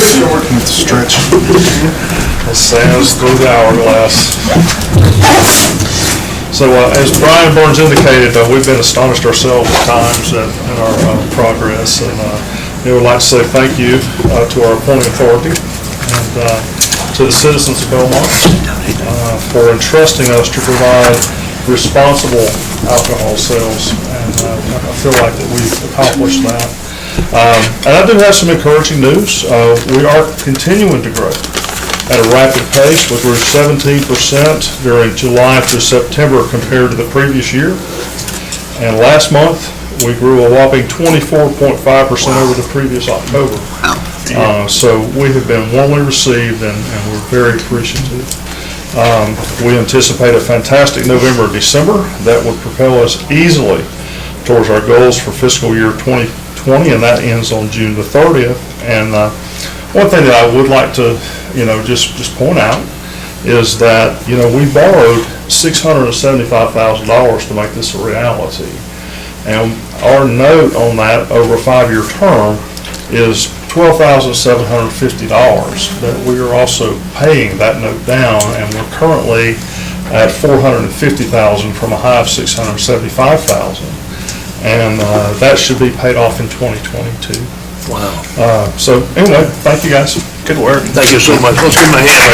Still working with the stretch.
Sands through the hourglass. So as Brian Burns indicated, we've been astonished ourselves at times at our progress, and we would like to say thank you to our appointing authority and to the citizens of Belmont for entrusting us to provide responsible alcohol sales, and I feel like that we've accomplished that. And I do have some encouraging news. We are continuing to grow at a rapid pace. We grew 17% during July through September compared to the previous year. And last month, we grew a whopping 24.5% over the previous October. So we have been warmly received, and we're very appreciative. We anticipate a fantastic November, December that would propel us easily towards our goals for fiscal year 2020, and that ends on June the 30th. And One thing that I would like to, just point out is that, we borrowed $675,000 to make this a reality. And our note on that over a 5-year term is $12,750 that we are also paying that note down, and we're currently at $450,000 from a high of $675,000. And that should be paid off in 2022.
Wow.
So anyway, thank you guys.
Good work. Thank you so much. Let's give him a hand.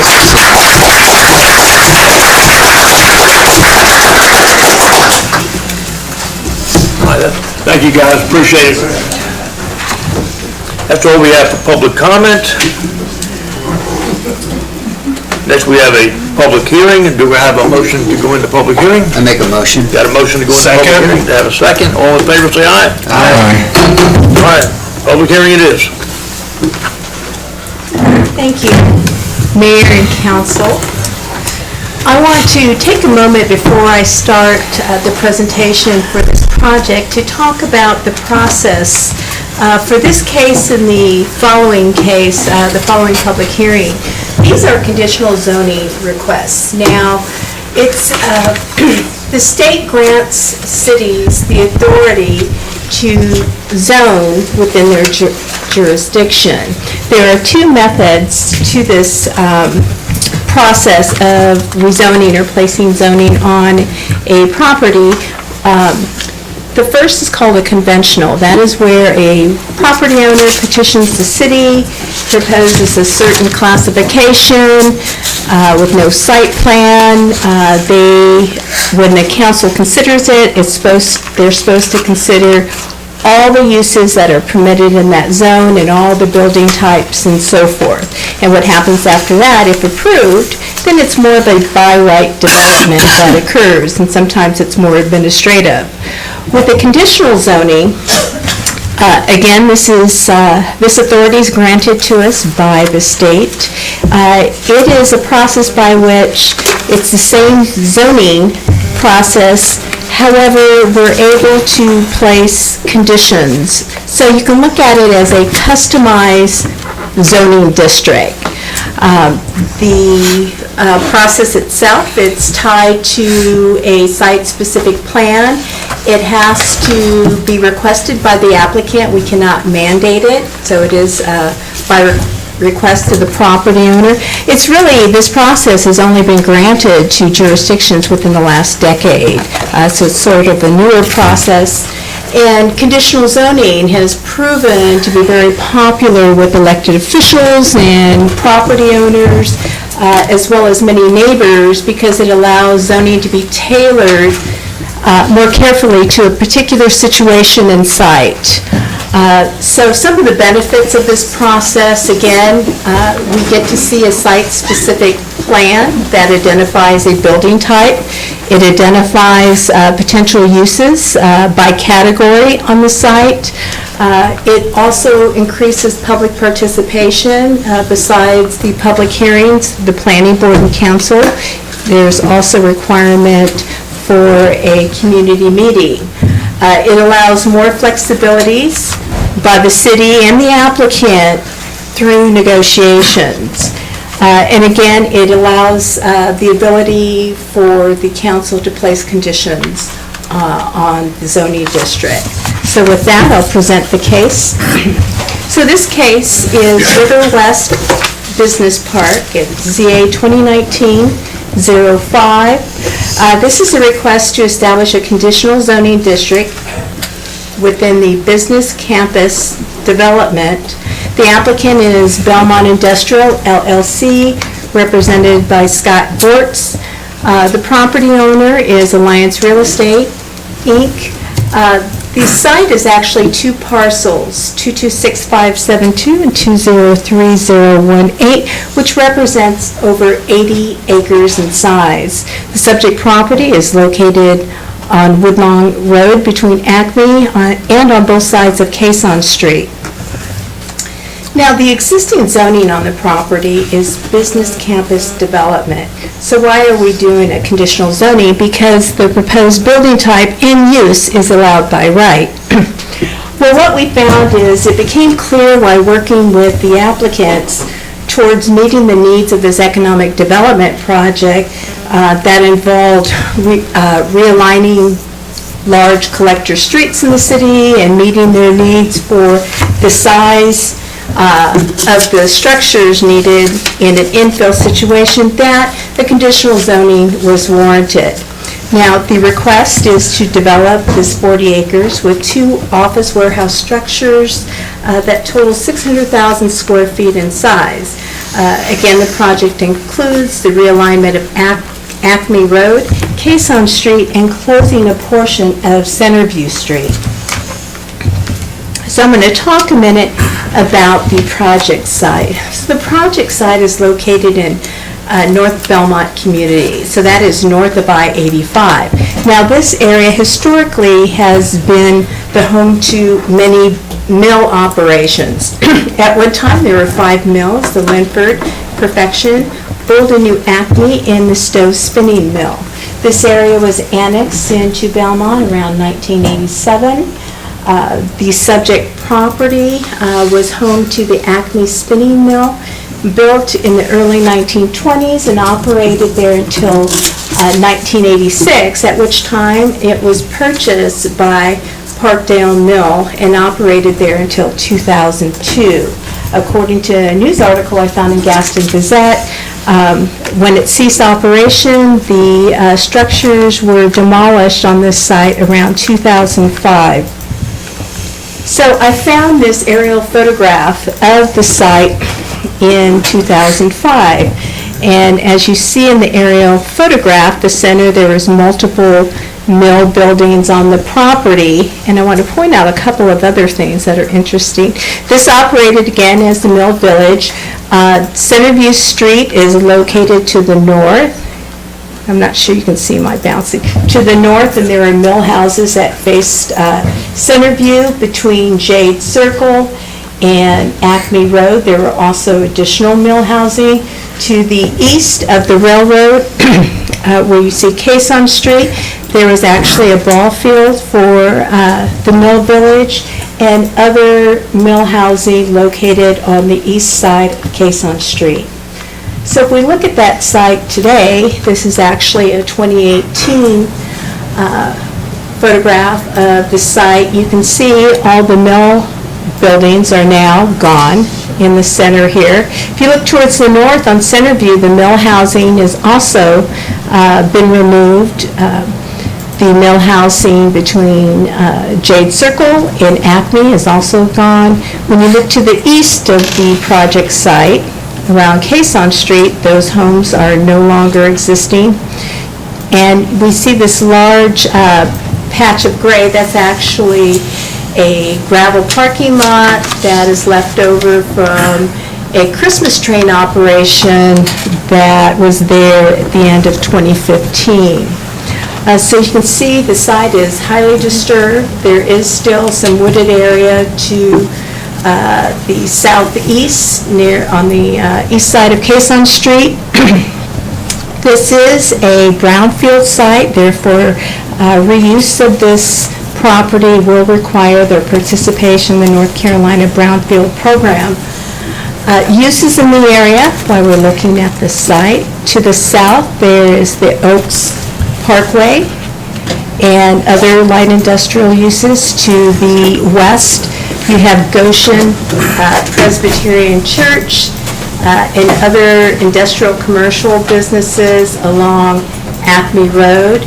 All right, thank you guys, appreciate it. That's all we have for public comment. Next, we have a public hearing. Do we have a motion to go into public hearing?
I make a motion.
Got a motion to go into public hearing? To have a second? All in favor, say aye.
Aye.
All right, public hearing it is.
Thank you, Mayor and Council. I want to take a moment before I start the presentation for this project to talk about the process for this case and the following case, the following public hearing. These are conditional zoning requests. Now, it's the state grants cities the authority to zone within their jurisdiction. There are two methods to this process of rezoning or placing zoning on a property. The first is called a conventional. That is where a property owner petitions the city, proposes a certain classification with no site plan. When the council considers it, they're supposed to consider all the uses that are permitted in that zone and all the building types and so forth. And what happens after that, if approved, then it's more of a by right development that occurs, and sometimes it's more administrative. With the conditional zoning, again, this authority is granted to us by the state. It is a process by which it's the same zoning process. However, we're able to place conditions. So you can look at it as a customized zoning district. The process itself, it's tied to a site-specific plan. It has to be requested by the applicant. We cannot mandate it, so it is by request of the property owner. It's really, this process has only been granted to jurisdictions within the last decade, so it's sort of a newer process. And conditional zoning has proven to be very popular with elected officials and property owners, as well as many neighbors, because it allows zoning to be tailored more carefully to a particular situation and site. So some of the benefits of this process, again, we get to see a site-specific plan that identifies a building type. It identifies potential uses by category on the site. It also increases public participation. Besides the public hearings, the planning board and council, there's also requirement for a community meeting. It allows more flexibilities by the city and the applicant through negotiations. And again, it allows the ability for the council to place conditions on the zoning district. So with that, I'll present the case. So this case is River West Business Park. It's ZA 2019-05. This is a request to establish a conditional zoning district within the business campus development. The applicant is Belmont Industrial LLC, represented by Scott Bortz. The property owner is Alliance Real Estate, Inc. The site is actually two parcels, 226572 and 203018, which represents over 80 acres in size. The subject property is located on Woodlawn Road between Acme and on both sides of Cason Street. Now, the existing zoning on the property is business campus development. So why are we doing a conditional zoning? Because the proposed building type in use is allowed by right.
Well, what we found is it became clear while working with the applicants towards meeting the needs of this economic development project that involved realigning large collector streets in the city and meeting their needs for the size of the structures needed in an infill situation, that the conditional zoning was warranted. Now, the request is to develop this 40 acres with 2 office warehouse structures that total 600,000 square feet in size. Again, the project includes the realignment of Acme Road, Caisson Street, and closing a portion of Centerview Street. So I'm going to talk a minute about the project site. So the project site is located in North Belmont community. So that is north of I-85. Now this area historically has been the home to many mill operations. At one time there were 5 mills, the Linford, Perfection, Old and New Acme, and the Stowe Spinning Mill. This area was annexed into Belmont around 1987. The subject property was home to the Acme Spinning Mill, built in the early 1920s and operated there until 1986, at which time it was purchased by Parkdale Mill and operated there until 2002. According to a news article I found in Gaston Gazette, when it ceased operation, the structures were demolished on this site around 2005. So I found this aerial photograph of the site in 2005. And as you see in the aerial photograph, the center, there was multiple mill buildings on the property. And I want to point out a couple of other things that are interesting. This operated again as the mill village. Centerview Street is located to the north. I'm not sure you can see my bouncing. To the north, and there are mill houses that faced Centerview. Between Jade Circle and Acme Road, there were also additional mill housing. To the east of the railroad, where you see Caisson Street, there was actually a ball field for the mill village and other mill housing located on the east side of Caisson Street. So if we look at that site today, this is actually a 2018 photograph of the site. You can see all the mill buildings are now gone in the center here. If you look towards the north on Centerview, the mill housing has also been removed. The mill housing between Jade Circle and Acme is also gone. When you look to the east of the project site, around Caisson Street, those homes are no longer existing. And we see this large patch of gray. That's actually a gravel parking lot that is left over from a Christmas train operation that was there at the end of 2015. So you can see the site is highly disturbed. There is still some wooded area to the southeast, on the east side of Caisson Street. This is a brownfield site, therefore reuse of this property will require their participation in the North Carolina Brownfield Program. Uses in the area while we're looking at the site. To the south, there is the Oaks Parkway and other light industrial uses. To the west, you have Goshen Presbyterian Church and other industrial commercial businesses along Acme Road.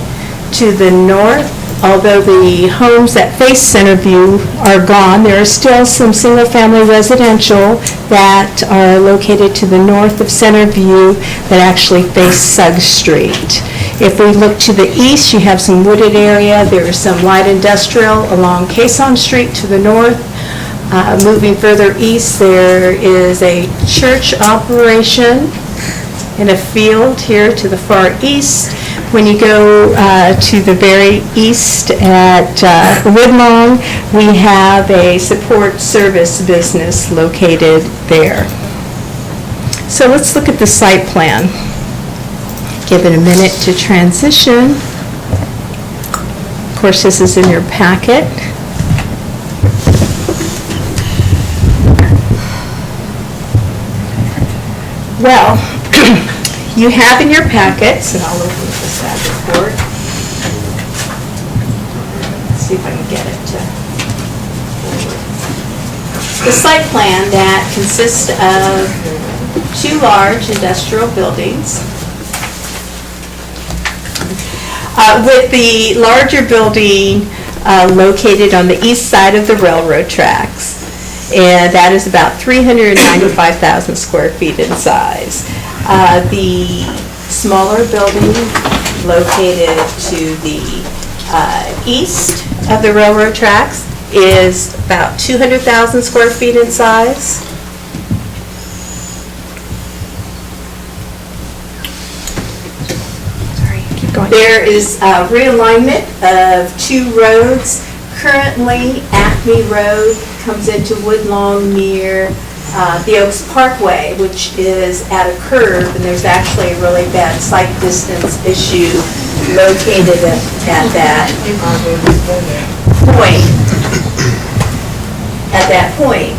To the north, although the homes that face Centerview are gone, there are still some single-family residential that are located to the north of Centerview that actually face Suggs Street. If we look to the east, you have some wooded area. There is some light industrial along Caisson Street to the north. Moving further east, there is a church operation in a field here to the far east. When you go to the very east at Woodlawn, we have a support service business located there. So let's look at the site plan. Give it a minute to transition. Of course, this is in your packet. Well, you have in your packets, and I'll open the staff report. Let's see if I can get it to forward. The site plan that consists of 2 large industrial buildings, with the larger building located on the east side of the railroad tracks, and that is about 395,000 square feet in size. The smaller building located to the east of the railroad tracks is about 200,000 square feet in size. There is a realignment of 2 roads. Currently, Acme Road comes into Woodlawn near the Oaks Parkway, which is at a curve, and there's actually a really bad sight distance issue located at that point. At that point.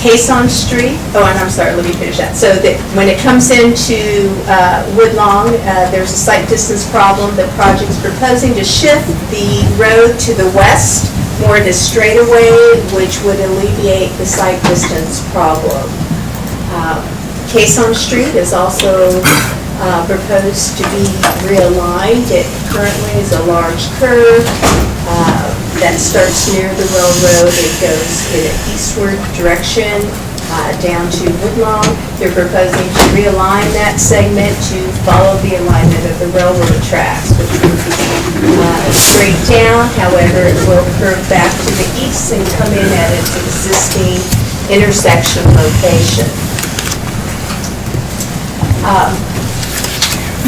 Caisson Street, oh, and I'm sorry, let me finish that. So that when it comes into Woodlawn, there's a sight distance problem. The project's proposing to shift the road to the west, more to straightaway, which would alleviate the sight distance problem. Caisson Street is also proposed to be realigned. It currently is a large curve that starts near the railroad. It goes in an eastward direction down to Woodlawn. They're proposing to realign that segment to follow the alignment of the railroad tracks, which would be straight down. However, it will curve back to the east and come in at its existing intersection location.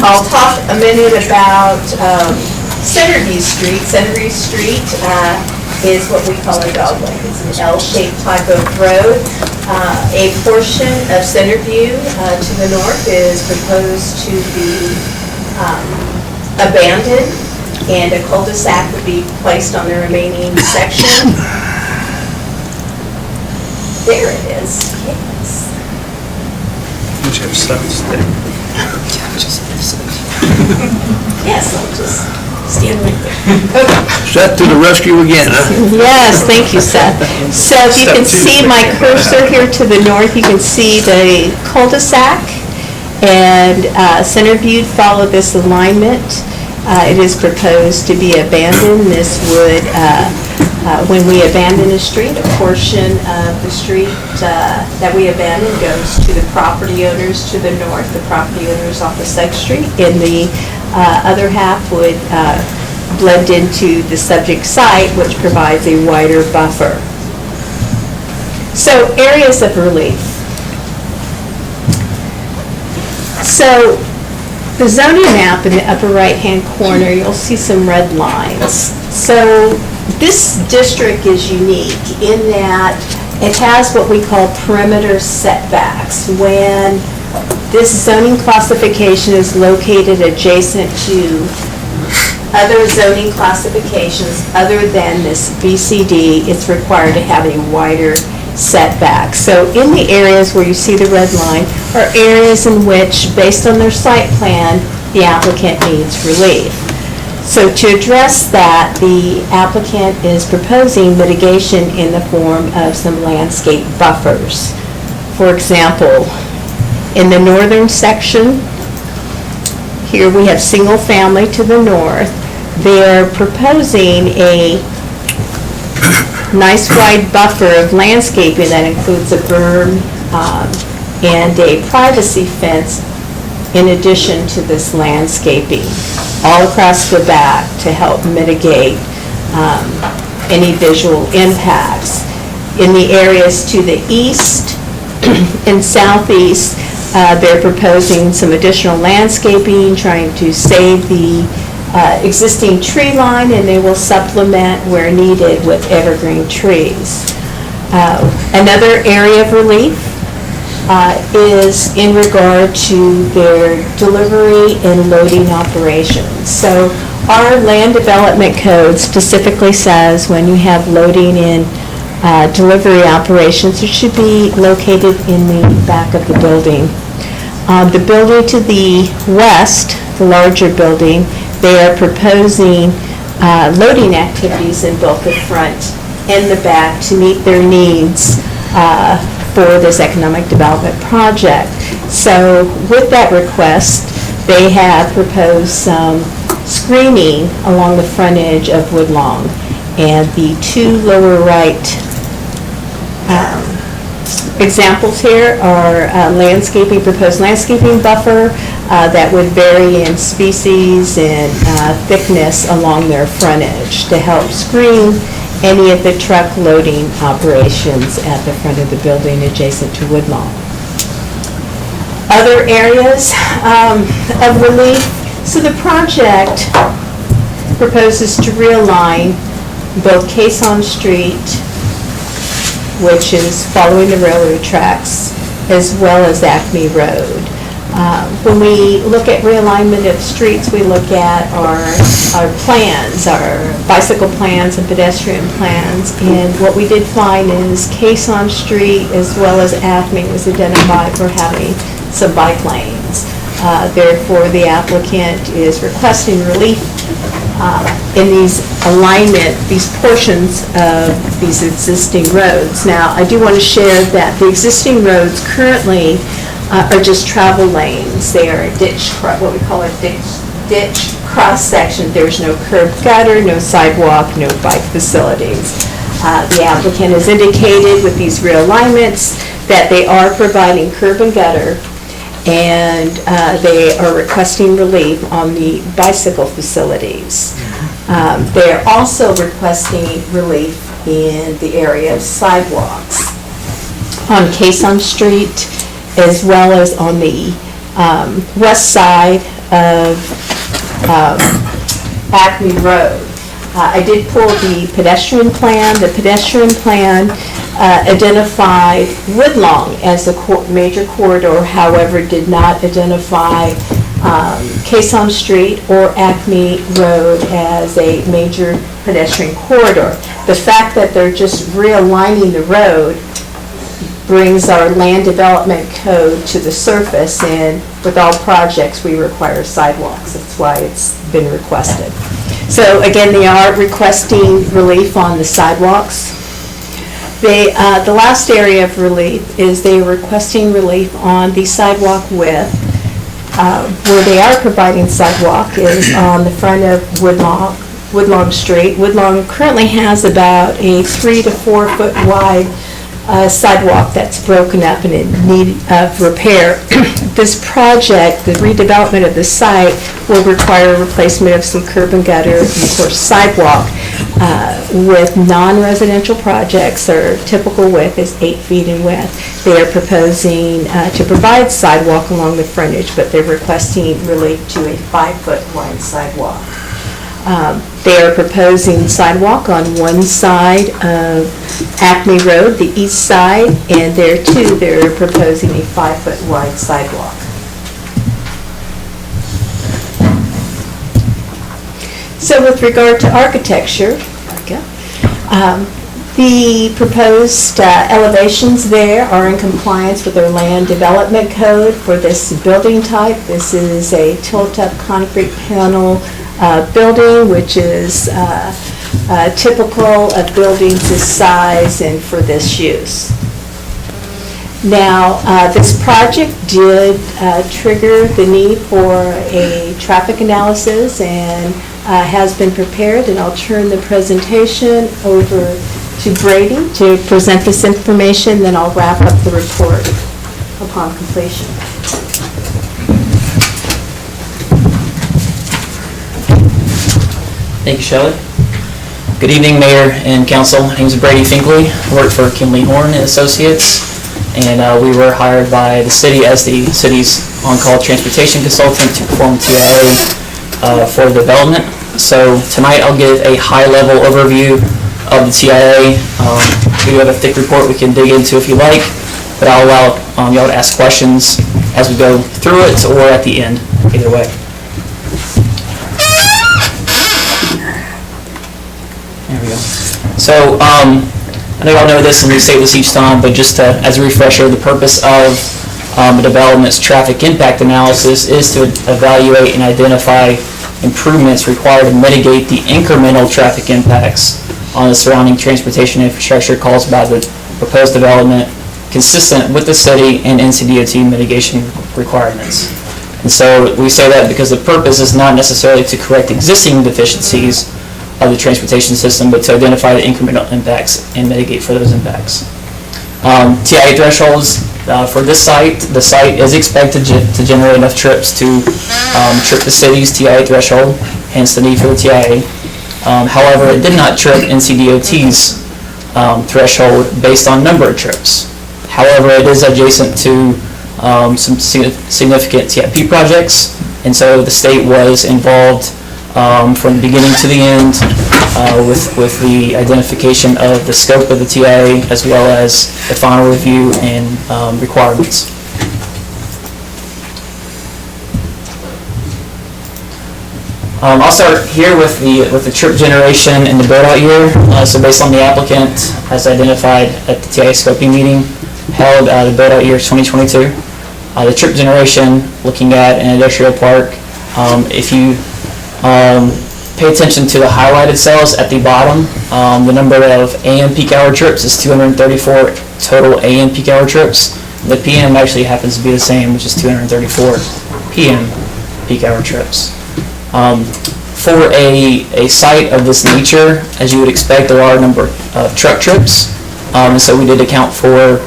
I'll talk a minute about Centerview Street. Centerview Street is what we call a dog leg. It's an L-shaped type of road. A portion of Centerview to the north is proposed to be abandoned, and a cul-de-sac would be placed on the remaining section. There it is. Yes.
Which have steps there.
Yes, I'll just stand right there. Okay.
Seth to the rescue again, huh?
Yes, thank you, Seth. So if you can see my cursor here to the north, you can see the cul-de-sac, and Centerview followed this alignment. It is proposed to be abandoned. This would, when we abandon a street, a portion of the street that we abandon goes to the property owners to the north, the property owners off of 6th Street, and the other half would blend into the subject site, which provides a wider buffer. So, areas of relief. So, the zoning map in the upper right-hand corner, you'll see some red lines. So, this district is unique in that it has what we call perimeter setbacks. When this zoning classification is located adjacent to other zoning classifications other than this BCD, it's required to have a wider setback. So in the areas where you see the red line are areas in which, based on their site plan, the applicant needs relief. So to address that, the applicant is proposing mitigation in the form of some landscape buffers. For example, in the northern section, here we have single family to the north. They're proposing a nice wide buffer of landscaping that includes a berm and a privacy fence in addition to this landscaping all across the back to help mitigate any visual impacts. In the areas to the east and southeast, they're proposing some additional landscaping, trying to save the existing tree line, and they will supplement where needed with evergreen trees. Another area of relief is in regard to their delivery and loading operations. So our land development code specifically says when you have loading and delivery operations, it should be located in the back of the building The building to the west, the larger building, they are proposing loading activities in both the front and the back to meet their needs for this economic development project. So with that request, they have proposed some screening along the frontage of Woodlawn. And the two lower right examples here are proposed landscaping buffer that would vary in species and thickness along their frontage to help screen any of the truck loading operations at the front of the building adjacent to Woodlawn. Other areas of relief. So the project proposes to realign both Caisson Street, which is following the railroad tracks, as well as Acme Road. When we look at realignment of streets, we look at our plans, our bicycle plans and pedestrian plans, and what we did find is Caisson Street as well as Acme was identified for having some bike lanes. Therefore, the applicant is requesting relief in these portions of these existing roads. Now, I do want to share that the existing roads currently are just travel lanes. They are what we call a ditch cross-section. There's no curb gutter, no sidewalk, no bike facilities. The applicant has indicated with these realignments that they are providing curb and gutter, and they are requesting relief on the bicycle facilities. They are also requesting relief in the area of sidewalks on Caisson Street, as well as on the west side of Acme Road. I did pull the pedestrian plan. The pedestrian plan identified Woodlawn as a major corridor, however, did not identify Caisson Street or Acme Road as a major pedestrian corridor. The fact that they're just realigning the road brings our land development code to the surface, and with all projects, we require sidewalks. That's why it's been requested. So again, they are requesting relief on the sidewalks. The last area of relief is they are requesting relief on the sidewalk width. Where they are providing sidewalk is on the front of Woodlawn Street. Woodlawn currently has about a 3 to 4 foot wide sidewalk that's broken up and in need of repair. This project, the redevelopment of the site, will require a replacement of some curb and gutter and of course sidewalk. With non-residential projects, their typical width is 8 feet in width. They are proposing to provide sidewalk along the frontage, but they're requesting relief to a 5 foot wide sidewalk. They are proposing sidewalk on one side of Acme Road, the east side, and there too they're proposing a 5 foot wide sidewalk. So with regard to architecture, the proposed elevations there are in compliance with our land development code for this building type. This is a tilt-up concrete panel building, which is typical of buildings this size and for this use. Now, this project did trigger the need for a traffic analysis and has been prepared, and I'll turn the presentation over to Brady to present this information, then I'll wrap up the report upon completion.
Thank you, Shelley. Good evening, Mayor and Council. My name is Brady Finkley. I work for Kinley Horn and Associates, and we were hired by the city as the city's on-call transportation consultant to perform TIA for the development. So tonight I'll give a high-level overview of the TIA. We do have a thick report we can dig into if you like, but I'll allow y'all to ask questions as we go through it or at the end, either way. There we go. So I know y'all know this and we say this each time, but just as a refresher, the purpose of development's traffic impact analysis is to evaluate and identify improvements required to mitigate the incremental traffic impacts on the surrounding transportation infrastructure caused by the proposed development, consistent with the city and NCDOT mitigation requirements. And so we say that because the purpose is not necessarily to correct existing deficiencies of the transportation system, but to identify the incremental impacts and mitigate for those impacts. TIA thresholds for this site, the site is expected to generate enough trips to trip the city's TIA threshold, hence the need for the TIA. However, it did not trip NCDOT's threshold based on number of trips. However, it is adjacent to some significant TIP projects, and so the state was involved from the beginning to the end with the identification of the scope of the TIA as well as the final review and requirements. I'll start here with the trip generation and the build-out year. So based on the applicant as identified at the TIA scoping meeting held, the build-out year is 2022. The trip generation, looking at an industrial park, if you pay attention to the highlighted cells at the bottom, the number of AM peak hour trips is 234 total AM peak hour trips. The PM actually happens to be the same, which is 234 PM peak hour trips. For a site of this nature, as you would expect, there are a number of truck trips, and so we did account for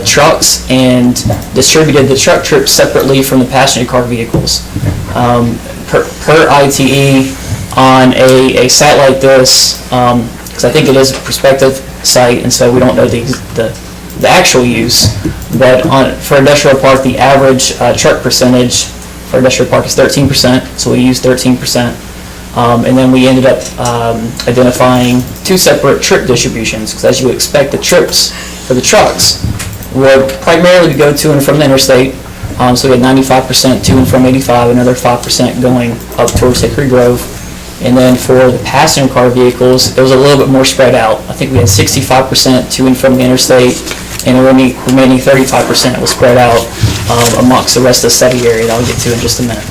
trucks and distributed the truck trips separately from the passenger car vehicles. Per ITE, on a site like this, because I think it is a prospective site, and so we don't know the actual use, but for industrial park, the average truck percentage for industrial park is 13%, so we used 13%. And then we ended up identifying two separate trip distributions, because as you would expect, the trips for the trucks would primarily go to and from the interstate. So we had 95% to and from 85, another 5% going up towards Hickory Grove. And then for the passenger car vehicles, it was a little bit more spread out. I think we had 65% to and from the interstate, and the remaining 35% was spread out amongst the rest of the study area that I'll get to in just a minute.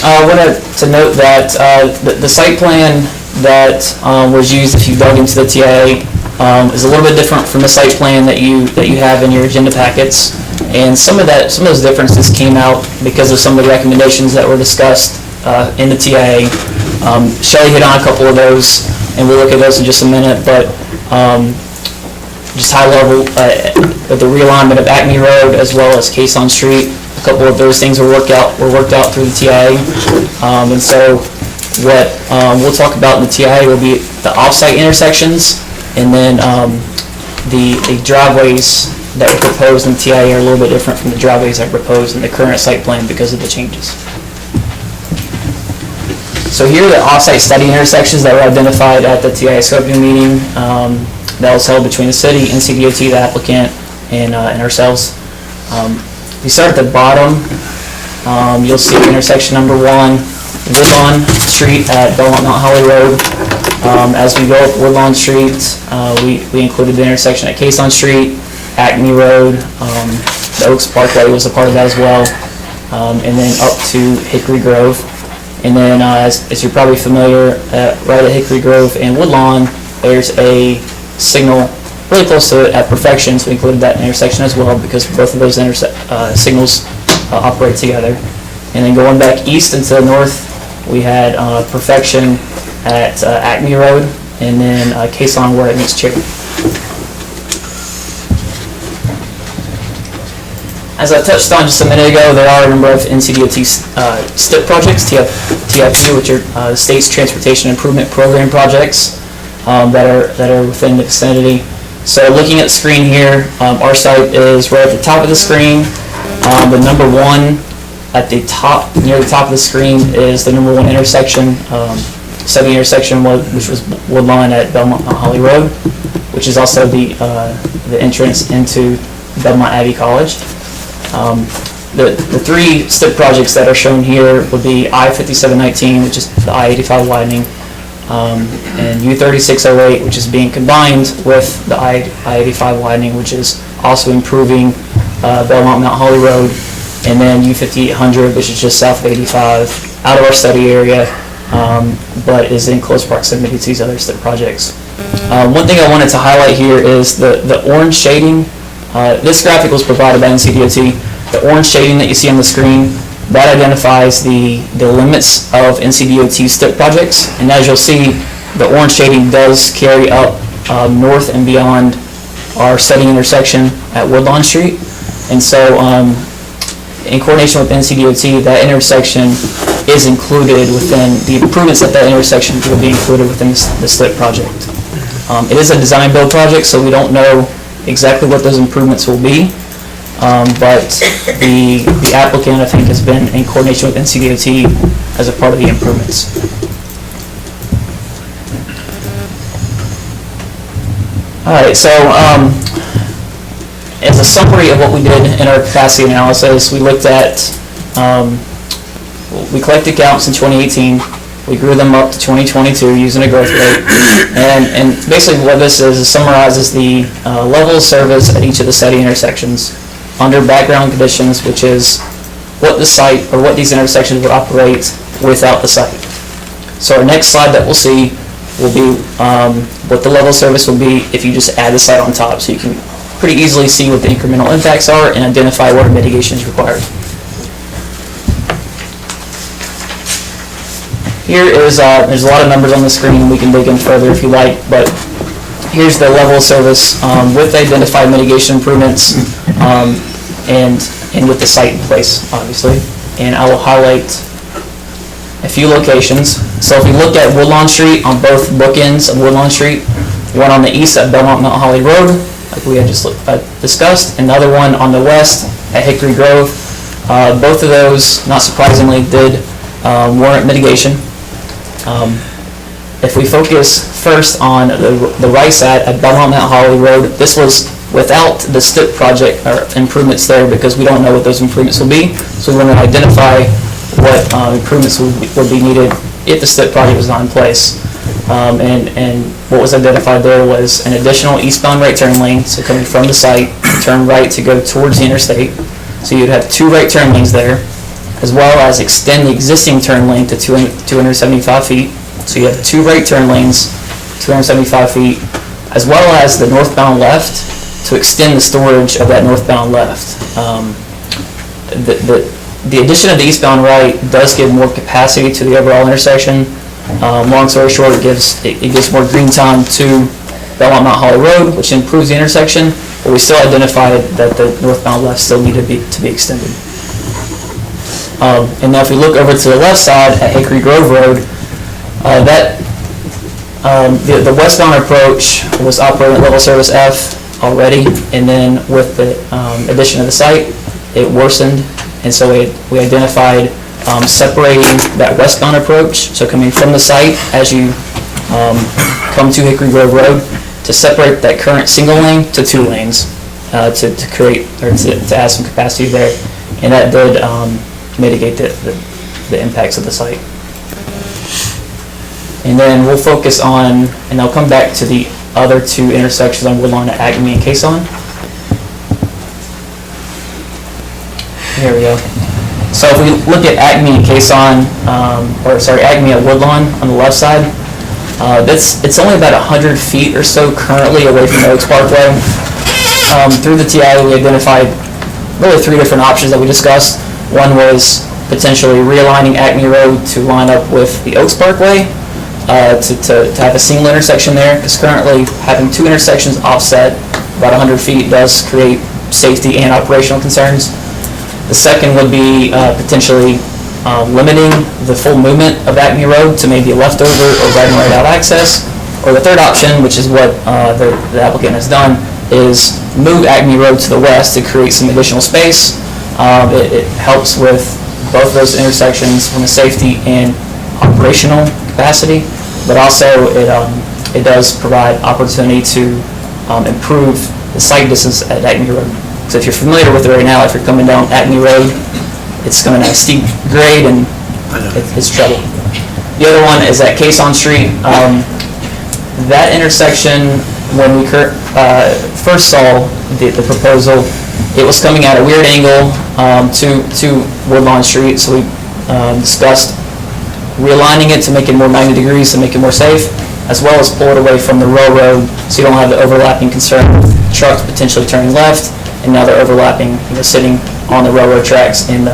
I wanted to note that the site plan that was used, if you dug into the TIA, is a little bit different from the site plan that you have in your agenda packets, and some of those differences came out because of some of the recommendations that were discussed in the TIA. Shelley hit on a couple of those, and we'll look at those in just a minute, but just high level, with the realignment of Acme Road as well as Caisson Street, a couple of those things were worked out through the TIA, and so what we'll talk about in the TIA will be the off-site intersections, and then the driveways that were proposed in the TIA are a little bit different from the driveways that were proposed in the current site plan because of the changes. So here are the off-site study intersections that were identified at the TIA scoping meeting that was held between the city, NCDOT, the applicant, and ourselves. If you start at the bottom, you'll see intersection number 1, Woodlawn Street at Belmont Mount Holly Road. As we go up Woodlawn Street, we included the intersection at Caisson Street, Acme Road, the Oaks Parkway was a part of that as well, and then up to Hickory Grove. And then as you're probably familiar, right at Hickory Grove and Woodlawn, there's a signal really close to it at Perfection, so we included that intersection as well because both of those signals operate together. And then going back east into the north, we had Perfection at Acme Road, and then Caisson where it meets Cherry. As I touched on just a minute ago, there are a number of NCDOT STIP projects, TIP, which are the State's Transportation Improvement Program projects that are within the vicinity. So looking at the screen here, our site is right at the top of the screen. The number 1 at the top, near the top of the screen, is the number 1 intersection, study intersection, which was Woodlawn at Belmont Mount Holly Road, which is also the entrance into Belmont Abbey College. The 3 STIP projects that are shown here would be I-5719, which is the I-85 widening, and U3608, which is being combined with the I-85 widening, which is also improving Belmont Mount Holly Road, and then U5800, which is just south of 85, out of our study area, but is in close proximity to these other projects. One thing I wanted to highlight here is the orange shading. This graphic was provided by NCDOT. The orange shading that you see on the screen, that identifies the limits of NCDOT STIP projects, and as you'll see, the orange shading does carry up north and beyond our study intersection at Woodlawn Street, and so in coordination with NCDOT, that intersection is included within, the improvements at that intersection will be included within the STIP project. It is a design build project, so we don't know exactly what those improvements will be. But the applicant, I think, has been in coordination with NCDOT as a part of the improvements. All right, so as a summary of what we did in our capacity analysis, we looked at, we collected counts in 2018, we grew them up to 2022 using a growth rate, and basically what this is, it summarizes the level of service at each of the study intersections under background conditions, which is what the site, or what these intersections would operate without the site. So our next slide that we'll see will be what the level of service will be if you just add the site on top, so you can pretty easily see what the incremental impacts are and identify what mitigation is required. Here is, there's a lot of numbers on the screen, we can dig in further if you like, but here's the level of service with identified mitigation improvements and with the site in place, obviously. And I will highlight a few locations. So if we look at Woodlawn Street, on both bookends of Woodlawn Street, one on the east at Belmont Mount Holly Road, like we had just discussed, another one on the west at Hickory Grove. Both of those, not surprisingly, did warrant mitigation. If we focus first on the right side at Belmont Mount Holly Road, this was without the STIP project or improvements there because we don't know what those improvements will be. So we want to identify what improvements would be needed if the STIP project was not in place. And what was identified there was an additional eastbound right turn lane, so coming from the site, turn right to go towards the interstate. So you'd have 2 right turn lanes there, as well as extend the existing turn lane to 275 feet. So you have 2 right turn lanes, 275 feet, as well as the northbound left to extend the storage of that northbound left. The addition of the eastbound right does give more capacity to the overall intersection. Long story short, it gives more green time to Belmont Mount Holly Road, which improves the intersection, but we still identified that the northbound left still needed to be extended. And now if we look over to the left side at Hickory Grove Road, the westbound approach was operating at level service F already, and then with the addition of the site, it worsened, and so we identified separating that westbound approach, so coming from the site as you come to Hickory Grove Road, to separate that current single lane to 2 lanes to create, or to add some capacity there, and that did mitigate the impacts of the site. And then we'll focus on, and I'll come back to the other 2 intersections on Woodlawn at Acme and Caisson. Here we go. So if we look at Acme and Caisson, Acme at Woodlawn on the left side, it's only about 100 feet or so currently away from the Oaks Parkway. Through the TI, we identified really 3 different options that we discussed. One was potentially realigning Acme Road to line up with the Oaks Parkway, to have a single intersection there, because currently having 2 intersections offset about 100 feet does create safety and operational concerns. The second would be potentially limiting the full movement of Acme Road to maybe a leftover or right out access. Or the third option, which is what the applicant has done, is move Acme Road to the west to create some additional space. It helps with both those intersections from a safety and operational capacity, but also it does provide opportunity to improve the sight distance at Acme Road. So if you're familiar with it right now, if you're coming down Acme Road, it's going to have a steep grade and it's trouble. The other one is at Cason Street. That intersection, when we first saw the proposal, it was coming at a weird angle to Woodlawn Street, so we discussed realigning it to make it more 90 degrees to make it more safe, as well as pull it away from the railroad so you don't have the overlapping concern of trucks potentially turning left, and now they're overlapping, sitting on the railroad tracks. And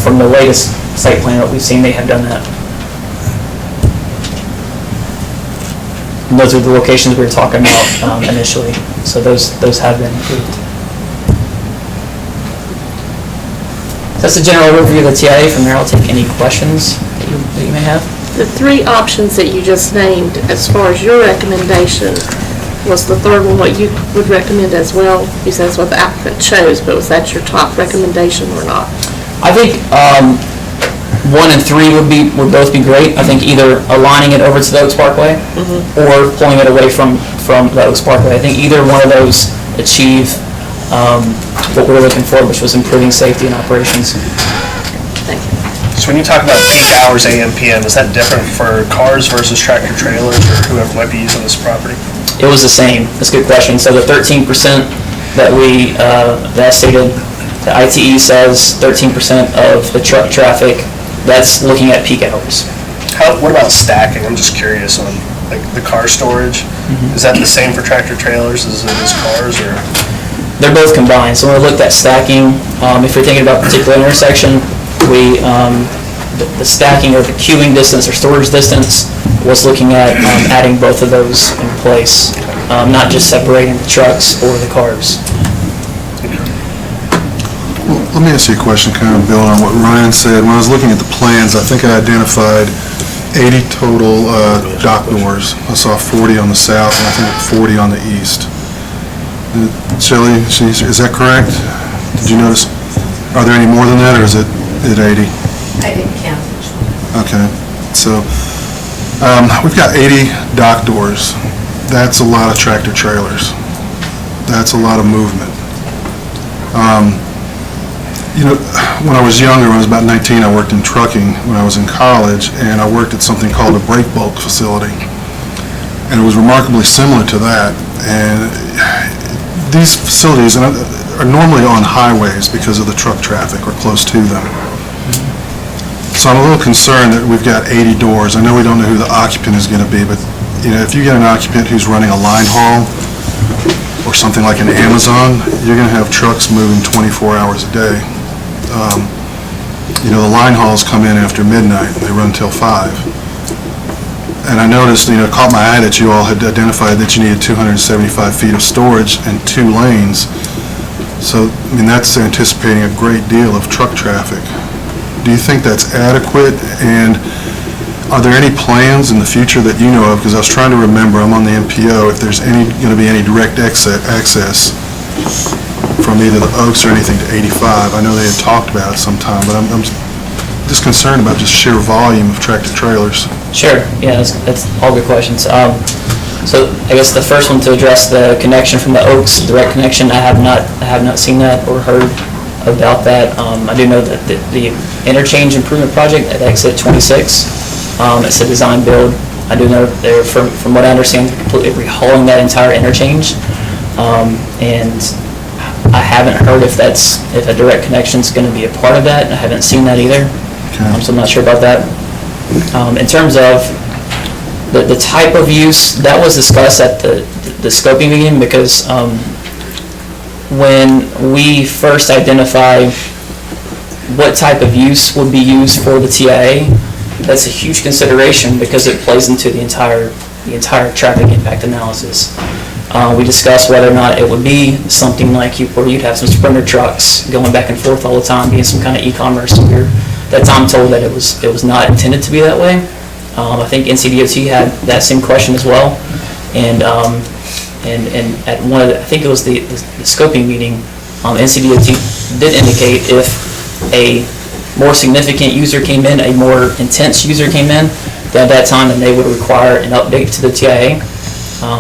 from the latest site plan that we've seen, they have done that. And those are the locations we were talking about initially, so those have been approved. That's the general overview of the TIA. From there, I'll take any questions that you may have.
The three options that you just named, as far as your recommendation, was the third one what you would recommend as well? You said that's what the applicant chose, but was that your top recommendation or not?
I think 1 and 3 would both be great. I think either aligning it over to the Oaks Parkway or pulling it away from the Oaks Parkway. I think either one of those achieve what we were looking for, which was improving safety and operations.
Thank you.
So when you talk about peak hours, AM, PM, is that different for cars versus tractor trailers or whoever might be using this property?
It was the same. That's a good question. So the 13% that we that stated, the ITE says 13% of the truck traffic. That's looking at peak hours.
What about stacking? I'm just curious on like the car storage. Is that the same for tractor trailers as it is cars, or?
They're both combined. So when we looked at stacking, if you're thinking about a particular intersection, we the stacking or the queuing distance or storage distance was looking at adding both of those in place, not just separating the trucks or the cars.
Well, let me ask you a question, kind of building on what Ryan said. When I was looking at the plans, I think I identified 80 total dock doors. I saw 40 on the south and I think 40 on the east. Shelley, is that correct? Did you notice, are there any more than that, or is it 80?
I didn't count.
Okay, so we've got 80 dock doors. That's a lot of tractor trailers. That's a lot of movement. When I was younger, when I was about 19, I worked in trucking when I was in college, and I worked at something called a break bulk facility. And it was remarkably similar to that. And these facilities are normally on highways because of the truck traffic or close to them. So I'm a little concerned that we've got 80 doors. I know we don't know who the occupant is going to be, but if you get an occupant who's running a line haul or something like an Amazon, you're going to have trucks moving 24 hours a day. The line hauls come in after midnight and they run till 5. And I noticed, it caught my eye that you all had identified that you needed 275 feet of storage and 2 lanes. So, that's anticipating a great deal of truck traffic. Do you think that's adequate? And are there any plans in the future that you know of? Because I was trying to remember, I'm on the MPO, if there's going to be any direct access from either the Oaks or anything to 85. I know they had talked about it sometime, but I'm just concerned about just sheer volume of tractor trailers.
Sure. Yeah, that's all good questions. So I guess the first one to address the connection from the Oaks, direct connection, I have not seen that or heard about that. I do know that the interchange improvement project at exit 26, it's a design build. I do know they're, from what I understand, they're completely rehauling that entire interchange. And I haven't heard if a direct connection is going to be a part of that. I haven't seen that either.
Okay.
So I'm not sure about that. In terms of the type of use, that was discussed at the scoping meeting, because when we first identified what type of use would be used for the TIA, that's a huge consideration because it plays into the entire traffic impact analysis. We discussed whether or not it would be something like where you'd have some Sprinter trucks going back and forth all the time, being some kind of e-commerce. That time told that it was not intended to be that way. I think NCDOT had that same question as well, and at one of I think it was the scoping meeting, NCDOT did indicate if a more significant user came in, a more intense user came in, then at that time then they would require an update to the TIA,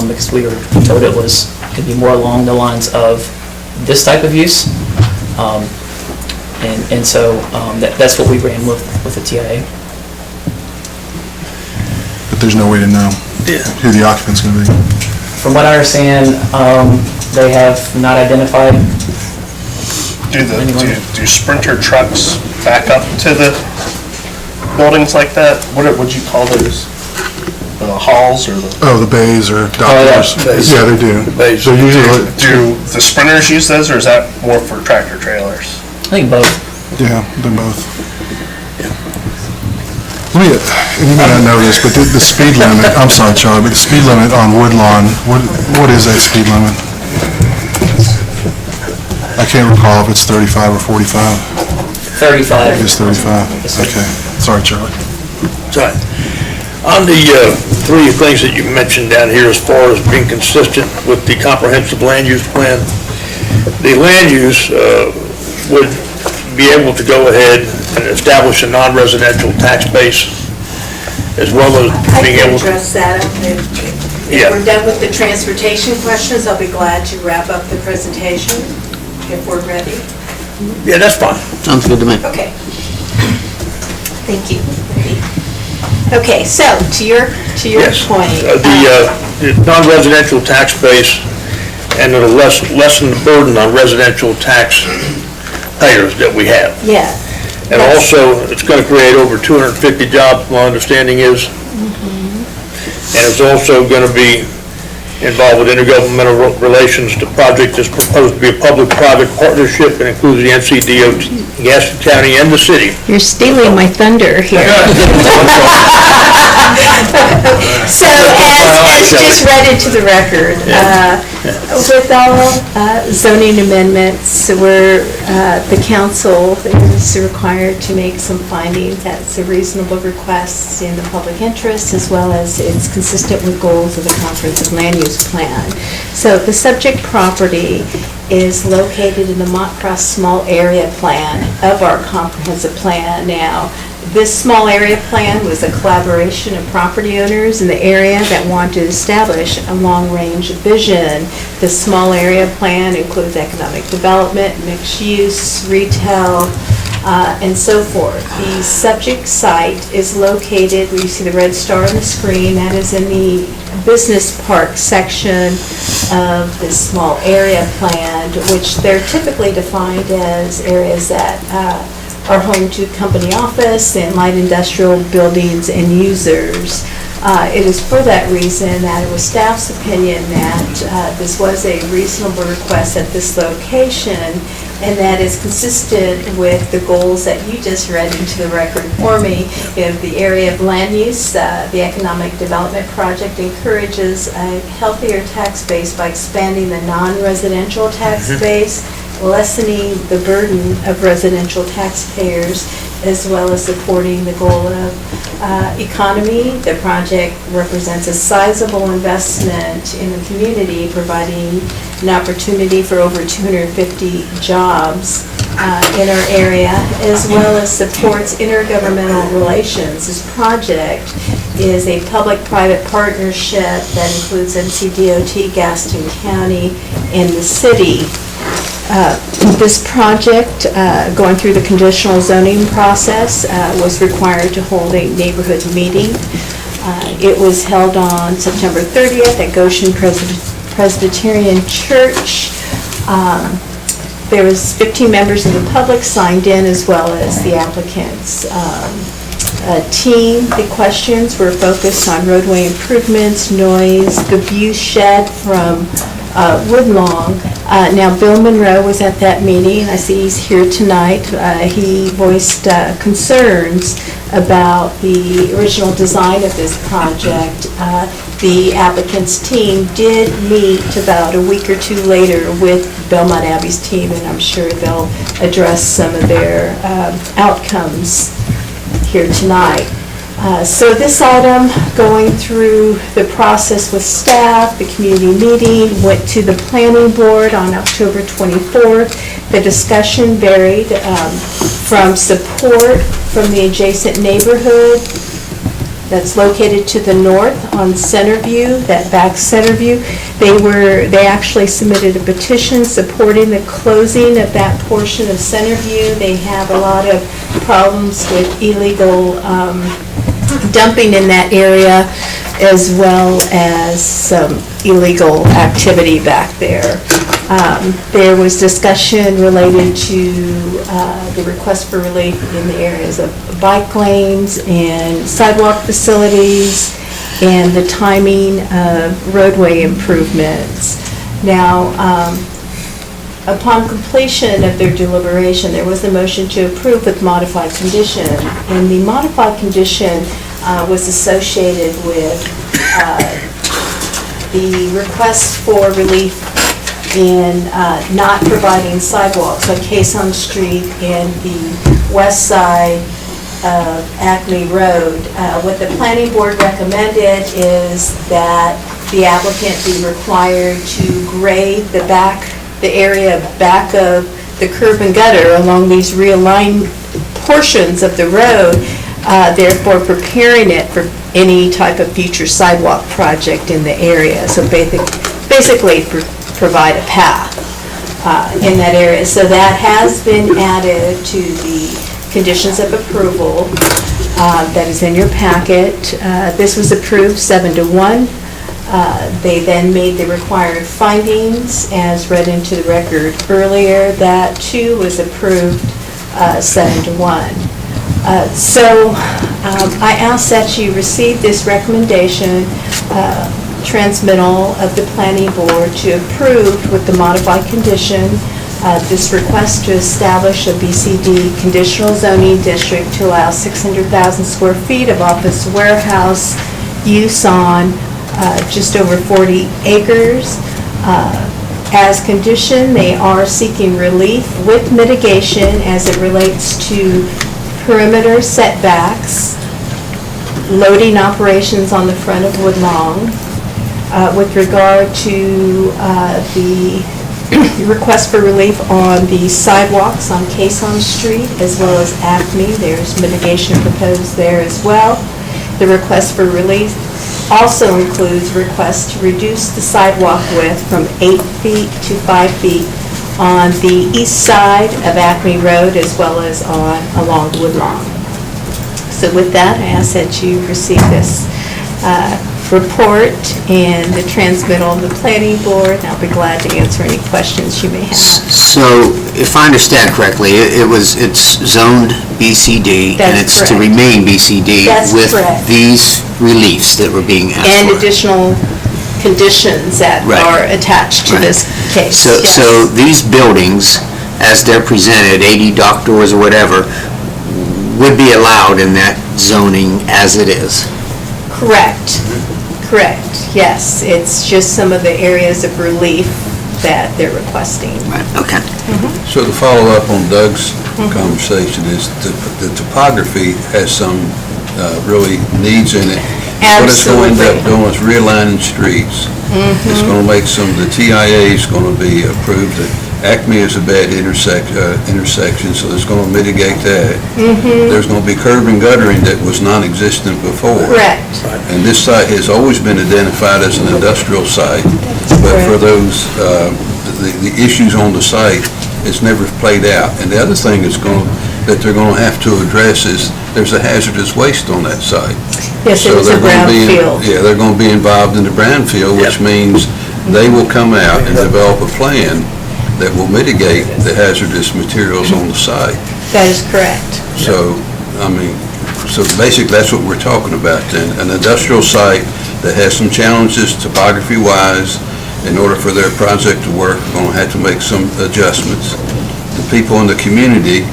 because we were told it could be more along the lines of this type of use. And so that's what we ran with the TIA.
there's no way to know who the occupant's going to be.
From what I understand, they have not identified.
Do Sprinter trucks back up to the buildings like that? What would you call those? The halls or the?
Oh, the bays or doctors.
bays.
Yeah, they do.
Bays.
So usually,
Do the Sprinters use those, or is that more for tractor trailers?
I think both.
yeah, they're both. Let me, and you may not know this, but the speed limit, I'm sorry, Charlie, but the speed limit on Woodlawn, what is that speed limit? I can't recall if it's 35 or 45.
35.
It's 35. Okay. Sorry, Charlie.
Sorry. On the three things that you mentioned down here as far as being consistent with the comprehensive land use plan, the land use would be able to go ahead and establish a non-residential tax base as well as being able to...
address that. If we're done with the transportation questions, I'll be glad to wrap up the presentation if we're ready.
Yeah, that's fine.
Sounds good to me.
Okay. Thank you. Okay, so to your
Yes.
point.
The non-residential tax base, and it'll lessen the burden on residential tax payers that we have.
Yeah.
And also, it's going to create over 250 jobs, my understanding is. And it's also going to be involved with intergovernmental relations. The project is proposed to be a public-private partnership and includes the NCDOT, Gaston County, and the city.
You're stealing my thunder here.
So as just read into the record, with all zoning amendments, where the council is required to make some findings that's a reasonable request in the public interest, as well as it's consistent with goals of the comprehensive land use plan. So the subject property is located in the Montcross Small Area Plan of our comprehensive plan. Now, this small area plan was a collaboration of property owners in the area that want to establish a long-range vision. The small area plan includes economic development, mixed use, retail, and so forth. The subject site is located, where you see the red star on the screen, that is in the business park section of this small area plan, which they're typically defined as areas that are home to company office and light industrial buildings and users. It is for that reason that it was staff's opinion that this was a reasonable request at this location, and that is consistent with the goals that you just read into the record for me. In the area of land use, the Economic Development Project encourages a healthier tax base by expanding the non-residential tax base, lessening the burden of residential taxpayers, as well as supporting the goal of economy. The project represents a sizable investment in the community, providing an opportunity for over 250 jobs in our area, as well as supports intergovernmental relations. This project is a public-private partnership that includes NCDOT, Gaston County, and the city. This project, going through the conditional zoning process, was required to hold a neighborhood meeting. It was held on September 30th at Goshen Presbyterian Church. There was 15 members of the public signed in, as well as the applicant's team. The questions were focused on roadway improvements, noise, the view shed from Woodlawn. Now, Bill Monroe was at that meeting. I see he's here tonight. He voiced concerns about the original design of this project. The applicant's team did meet about a week or two later with Belmont Abbey's team, and I'm sure they'll address some of their outcomes here tonight. So this item, going through the process with staff, the community meeting, went to the planning board on October 24th. The discussion varied from support from the adjacent neighborhood that's located to the north on Centerview, that back Centerview. They actually submitted a petition supporting the closing of that portion of Centerview. They have a lot of problems with illegal
dumping in that area, as well as some illegal activity back there. There was discussion related to the request for relief in the areas of bike lanes and sidewalk facilities, and the timing of roadway improvements. Now, upon completion of their deliberation, there was a motion to approve with modified condition, and the modified condition was associated with the request for relief in not providing sidewalks on Caisson Street and the west side of Acme Road. What the planning board recommended is that the applicant be required to grade the area back of the curb and gutter along these realigned portions of the road, therefore preparing it for any type of future sidewalk project in the area. So basically provide a path in that area. So that has been added to the conditions of approval that is in your packet. This was approved 7-1. They then made the required findings as read into the record earlier. That too was approved 7-1. So I ask that you receive this recommendation, transmittal of the planning board to approve with the modified condition this request to establish a BCD conditional zoning district to allow 600,000 square feet of office warehouse use on just over 40 acres. As condition, they are seeking relief with mitigation as it relates to perimeter setbacks, loading operations on the front of Woodlawn. With regard to the request for relief on the sidewalks on Caisson Street as well as Acme, there's mitigation proposed there as well. The request for relief also includes requests to reduce the sidewalk width from 8 feet to 5 feet on the east side of Acme Road as well as along Woodlawn. So with that, I ask that you receive this report and the transmittal of the planning board, and I'll be glad to answer any questions you may have.
So, if I understand correctly, it's zoned BCD, and
That's
it's to
correct.
remain BCD
That's
with
correct.
these reliefs that were being asked
And
for.
additional conditions that
Right.
are attached to
Right.
this case.
So,
yes.
so these buildings, as they're presented, 80 dock doors or whatever, would be allowed in that zoning as it is?
Correct, correct, yes. It's just some of the areas of relief that they're requesting.
Right, okay.
So to follow up on Doug's conversation, is the topography has some really needs in it. What it's going to end up doing is realigning streets. It's going to make the TIA is going to be approved. Acme is a bad intersection, so it's going to mitigate that. There's going to be curb and guttering that was non-existent before.
Correct.
And this site has always been identified as an industrial site, but for those, the issues on the site, it's never played out. And the other thing that they're going to have to address is there's a hazardous waste on that site.
Yes,
So
it's a
they're gonna be
brownfield.
Yeah, they're going to be involved in the brownfield, which means they will come out and develop a plan that will mitigate the hazardous materials on the site.
That is correct.
So, so basically, that's what we're talking about then. An industrial site that has some challenges topography-wise. In order for their project to work, we're going to have to make some adjustments. The people in the community,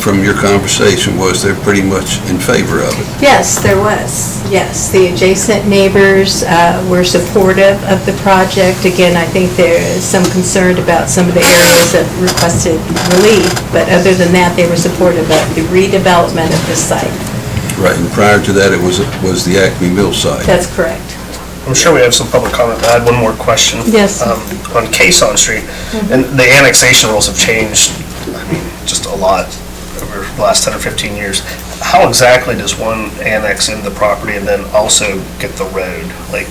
from your conversation, was they're pretty much in favor of it.
Yes, there was, yes. The adjacent neighbors were supportive of the project. Again, I think there is some concern about some of the areas that requested relief, but other than that, they were supportive of the redevelopment of this site.
Right, and prior to that, it was the Acme Mill site.
That's correct.
I'm sure we have some public comment, but I had one more question.
Yes.
On Caisson Street, and the annexation rules have changed, just a lot over the last 10 or 15 years. How exactly does one annex into the property and then also get the road? Like,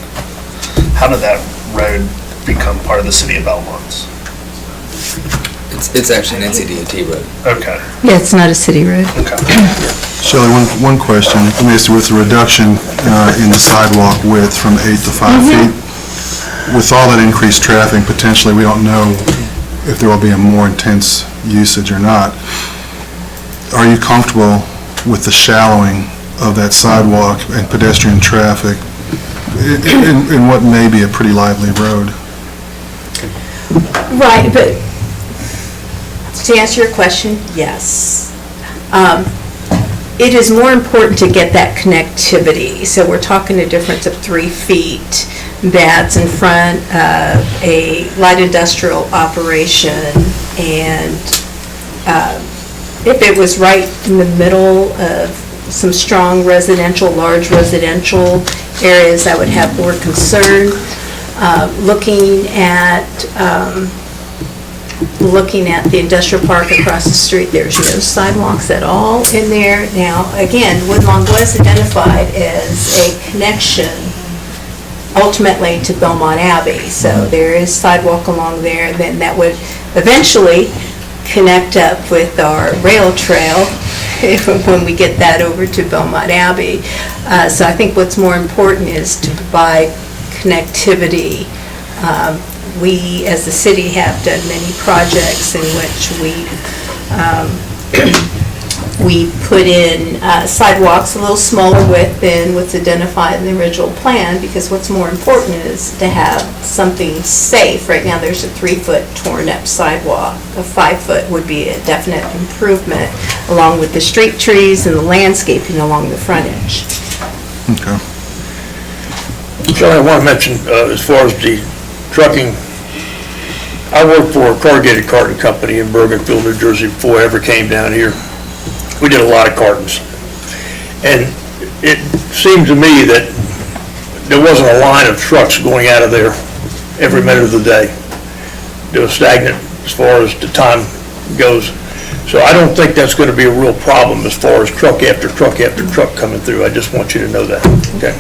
how did that road become part of the city of Belmont?
It's actually an NCDOT road.
Okay,
Yeah, it's not a city road.
okay.
Shelley, one question. I mean, it's with the reduction in the sidewalk width from 8 to 5 feet, with all that increased traffic, potentially, we don't know if there will be a more intense usage or not. Are you comfortable with the shallowing of that sidewalk and pedestrian traffic in what may be a pretty lively road?
Right, but to answer your question, yes. It is more important to get that connectivity. So we're talking a difference of 3 feet that's in front of a light industrial operation. And if it was right in the middle of some strong residential, large residential areas, I would have more concern. Looking at the industrial park across the street, there's no sidewalks at all in there. Now, again, Woodlawn was identified as a connection ultimately to Belmont Abbey. So there is sidewalk along there, then that would eventually connect up with our rail trail when we get that over to Belmont Abbey. So I think what's more important is to provide connectivity. We, as the city, have done many projects in which we put in sidewalks a little smaller width than what's identified in the original plan, because what's more important is to have something safe. Right now, there's a 3-foot torn-up sidewalk. A 5-foot would be a definite improvement, along with the street trees and the landscaping along the frontage.
Okay.
Shelley, I want to mention, as far as the trucking, I worked for a corrugated carton company in Bergenfield, New Jersey before I ever came down here. We did a lot of cartons. And it seemed to me that there wasn't a line of trucks going out of there every minute of the day. It was stagnant as far as the time goes. So I don't think that's going to be a real problem as far as truck after truck after truck coming through. I just want you to know that. Okay.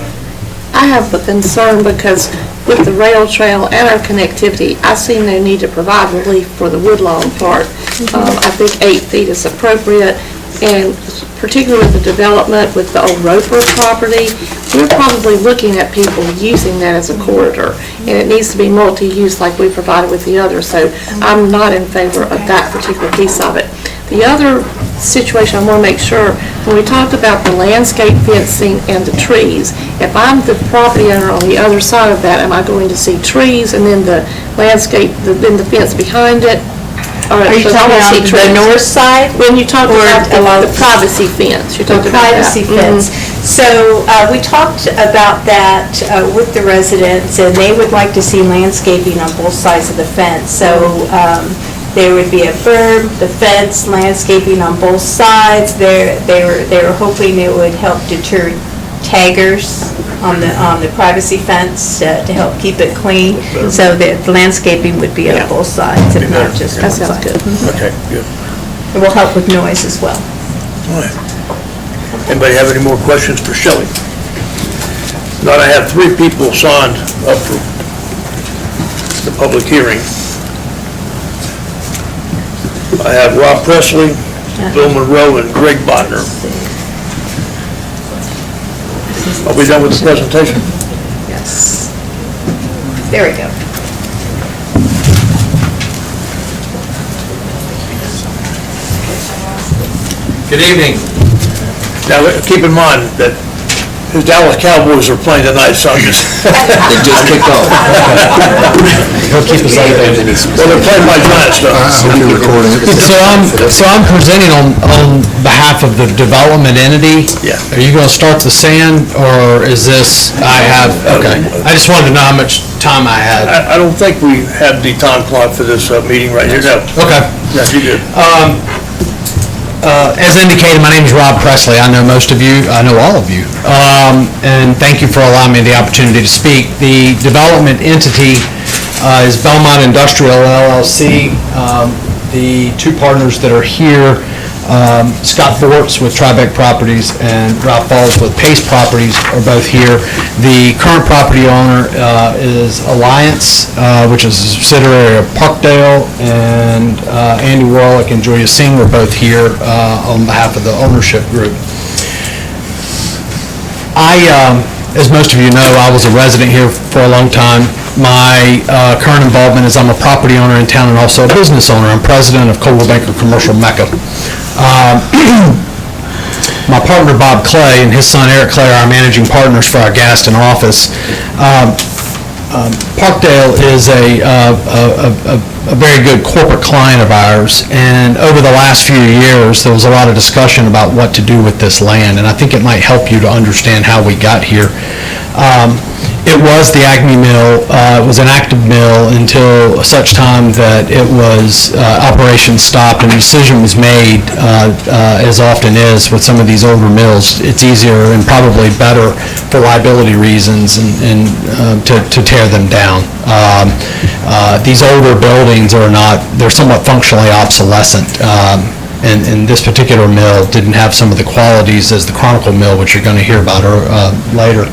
I have a concern because with the rail trail and our connectivity, I see no need to provide relief for the Woodlawn part. I think 8 feet is appropriate, and particularly with the development with the old Roper property, we're probably looking at people using that as a corridor, and it needs to be multi-use like we provided with the others, so I'm not in favor of that particular piece of it. The other situation, I want to make sure, when we talked about the landscape fencing and the trees, if I'm the property owner on the other side of that, am I going to see trees and then the landscape, then the fence behind it?
Are you talking about the north side?
When you talk about the privacy fence, you're talking about that.
Privacy fence. So we talked about that with the residents, and they would like to see landscaping on both sides of the fence. So there would be a berm, the fence, landscaping on both sides. They were hoping it would help deter taggers on the privacy fence to help keep it clean. So the landscaping would be on both sides and not just one side.
That sounds good.
Okay, good.
It will help with noise as well.
All right. Anybody have any more questions for Shelley? Not, I have 3 people signed up for the public hearing. I have Rob Presley, Bill Monroe, and Greg Bodner. Are we done with the presentation?
Yes. There we go.
Good evening.
Now, keep in mind that his Dallas Cowboys are playing tonight, so I'm just...
They just kicked off.
He'll keep us updated.
Well, they're playing my Giants, though.
I'll be recording it.
So I'm presenting on behalf of the development entity.
Yeah.
Are you going to start the sand, or is this, okay. I just wanted to know how much time I had.
I don't think we have the time clock for this meeting right here, no.
Okay.
Yes, you did.
As indicated, my name is Rob Presley. I know most of you, I know all of you. And thank you for allowing me the opportunity to speak. The development entity is Belmont Industrial LLC. The 2 partners that are here Scott Bortz with Tribeca Properties and Ralph Balls with Pace Properties are both here. The current property owner is Alliance, which is a subsidiary of Parkdale, and Andy Warlick and Julia Singh were both here on behalf of the ownership group. As most of you know, I was a resident here for a long time. My current involvement is I'm a property owner in town and also a business owner. I'm president of Coldwell Banker Commercial Mecca. My partner Bob Clay and his son Eric Clay are our managing partners for our Gaston office. Parkdale is a very good corporate client of ours, and over the last few years there was a lot of discussion about what to do with this land, and I think it might help you to understand how we got here. It was the Acme Mill. It was an active mill until such time that it was operations stopped and a decision was made, as often is with some of these older mills. It's easier and probably better for liability reasons and to tear them down. These older buildings they're somewhat functionally obsolescent. And this particular mill didn't have some of the qualities as the Chronicle Mill, which you're going to hear about later.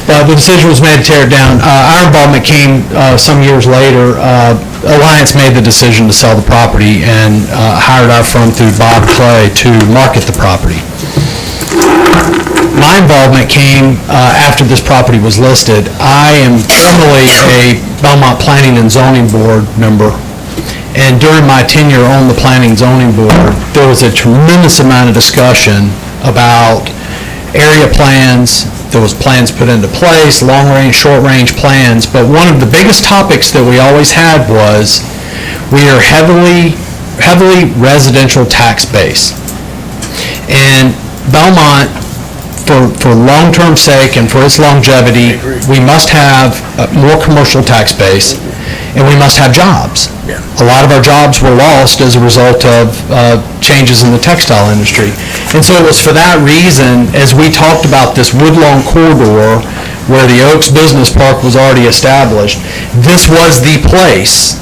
The decision was made to tear it down. Our involvement came some years later. Alliance made the decision to sell the property and hired our firm through Bob Clay to market the property. My involvement came after this property was listed. I am formerly a Belmont Planning and Zoning Board member, and during my tenure on the Planning and Zoning Board, there was a tremendous amount of discussion about area plans. There was plans put into place, long-range, short-range plans, but one of the biggest topics that we always had was we are heavily residential tax base. And Belmont, for long-term sake and for its longevity, we must have more commercial tax base, and we must have jobs. A lot of our jobs were lost as a result of changes in the textile industry. And so it was for that reason, as we talked about this Woodlawn corridor where the Oaks Business Park was already established, this was the place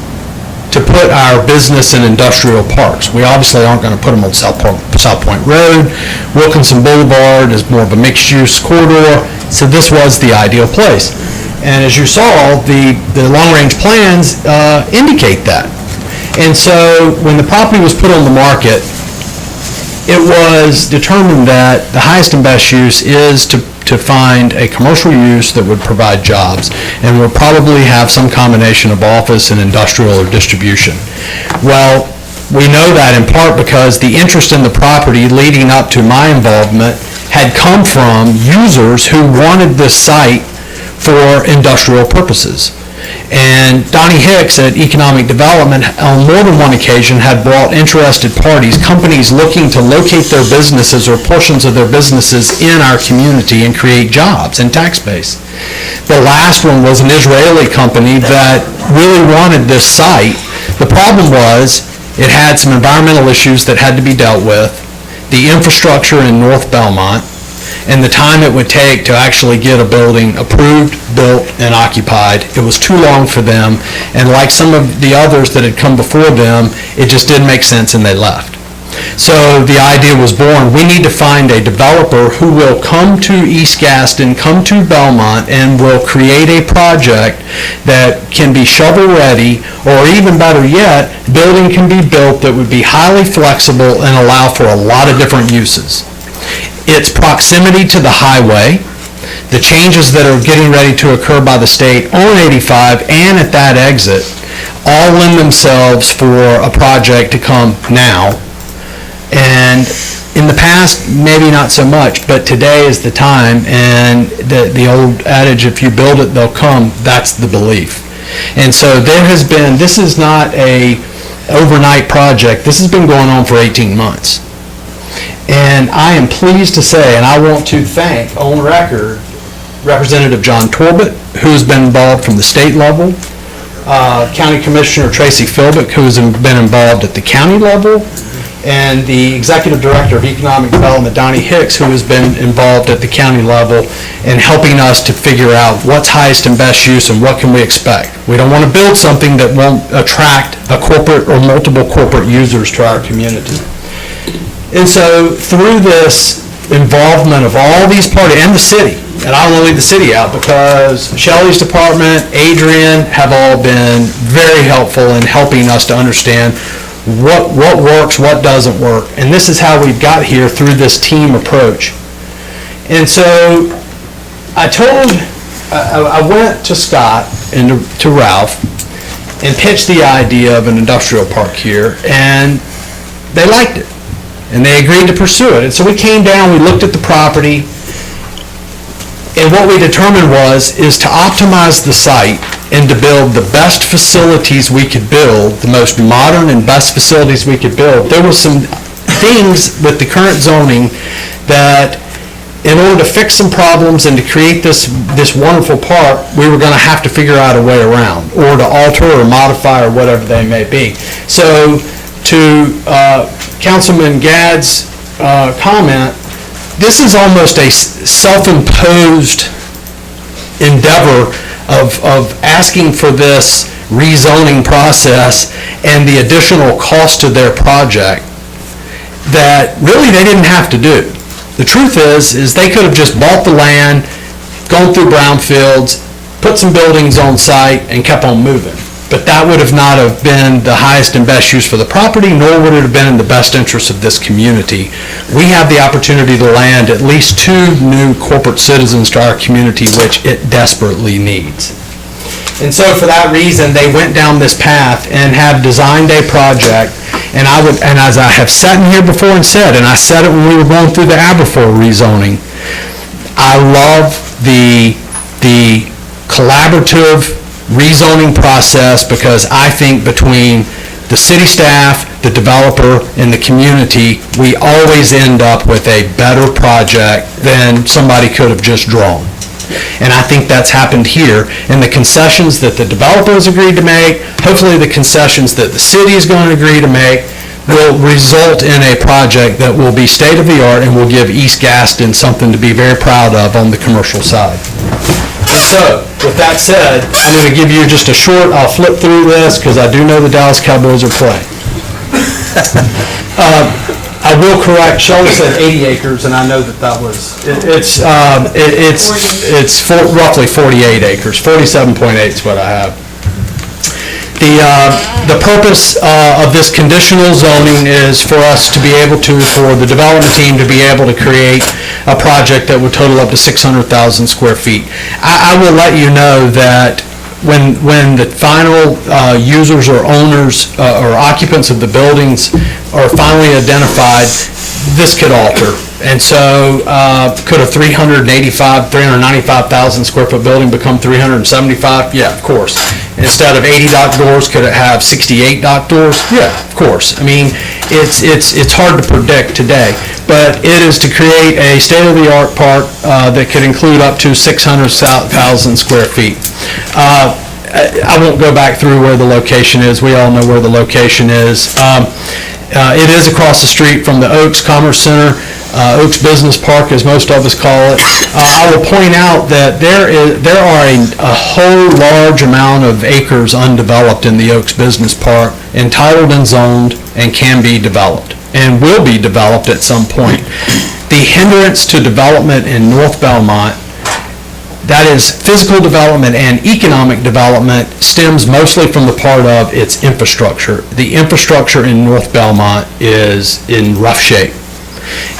to put our business and industrial parks. We obviously aren't going to put them on South Point Road. Wilkinson Boulevard is more of a mixed-use corridor, so this was the ideal place. And as you saw, the long-range plans indicate that. And so when the property was put on the market, it was determined that the highest and best use is to find a commercial use that would provide jobs and would probably have some combination of office and industrial or distribution. Well, we know that in part because the interest in the property leading up to my involvement had come from users who wanted this site for industrial purposes. And Donnie Hicks at Economic Development on more than one occasion had brought interested parties, companies looking to locate their businesses or portions of their businesses in our community and create jobs and tax base. The last one was an Israeli company that really wanted this site. The problem was it had some environmental issues that had to be dealt with, the infrastructure in North Belmont, and the time it would take to actually get a building approved, built, and occupied. It was too long for them, and like some of the others that had come before them, it just didn't make sense and they left. So the idea was born, we need to find a developer who will come to East Gaston, come to Belmont, and will create a project that can be shovel-ready, or even better yet, building can be built that would be highly flexible and allow for a lot of different uses. Its proximity to the highway, the changes that are getting ready to occur by the state on 85 and at that exit, all lend themselves for a project to come now. And in the past, maybe not so much, but today is the time, and the old adage, if you build it, they'll come, that's the belief. And so there has been, this is not a overnight project, this has been going on for 18 months. And I am pleased to say, and I want to thank, on record, Representative John Torbett, who's been involved from the state level, County Commissioner Tracy Philbick, who's been involved at the county level, and the Executive Director of Economic Development, Donnie Hicks, who has been involved at the county level in helping us to figure out what's highest and best use and what can we expect. We don't want to build something that won't attract a corporate or multiple corporate users to our community. And so through this involvement of all these parties, and the city, and I don't want to leave the city out because Shelley's department, Adrian, have all been very helpful in helping us to understand what works, what doesn't work. And this is how we've got here through this team approach. And so I went to Scott and to Ralph and pitched the idea of an industrial park here, and they liked it. And they agreed to pursue it. And so we came down, we looked at the property, and what we determined is to optimize the site and to build the best facilities we could build, the most modern and best facilities we could build. There were some things with the current zoning that, in order to fix some problems and to create this wonderful park, we were going to have to figure out a way around, or to alter or modify or whatever they may be. So to Councilman Gadd's comment, this is almost a self-imposed endeavor of asking for this rezoning process and the additional cost to their project that really they didn't have to do. The truth is they could have just bought the land, gone through brownfields, put some buildings on site, and kept on moving. But that would have not have been the highest and best use for the property, nor would it have been in the best interest of this community. We have the opportunity to land at least 2 new corporate citizens to our community, which it desperately needs. And so for that reason, they went down this path and have designed a project. And as I have sat in here before and said, and I said it when we were going through the Aberfoyle rezoning, I love the collaborative rezoning process, because I think between the city staff, the developer, and the community, we always end up with a better project than somebody could have just drawn. And I think that's happened here. And the concessions that the developer has agreed to make, hopefully the concessions that the city is going to agree to make, will result in a project that will be state-of-the-art and will give East Gaston something to be very proud of on the commercial side. So, with that said, I'm going to give you just a short, I'll flip through this because I do know the Dallas Cowboys are playing. I will correct, Shelley said 80 acres, and I know that was, it's roughly 48 acres, 47.8 is what I have. The purpose of this conditional zoning is for us to be able to, for the development team to be able to create a project that would total up to 600,000 square feet. I will let you know that when the final users or owners or occupants of the buildings are finally identified, this could alter. And so could a 395,000 square foot building become 375? Yeah, of course. Instead of 80 dock doors, could it have 68 dock doors? Yeah, of course. I mean, it's hard to predict today, but it is to create a state-of-the-art park that could include up to 600,000 square feet. I won't go back through where the location is. We all know where the location is. It is across the street from the Oaks Commerce Center, Oaks Business Park, as most of us call it. I will point out that there are a whole large amount of acres undeveloped in the Oaks Business Park, entitled and zoned, and can be developed, and will be developed at some point. The hindrance to development in North Belmont, that is physical development and economic development, stems mostly from the part of its infrastructure. The infrastructure in North Belmont is in rough shape.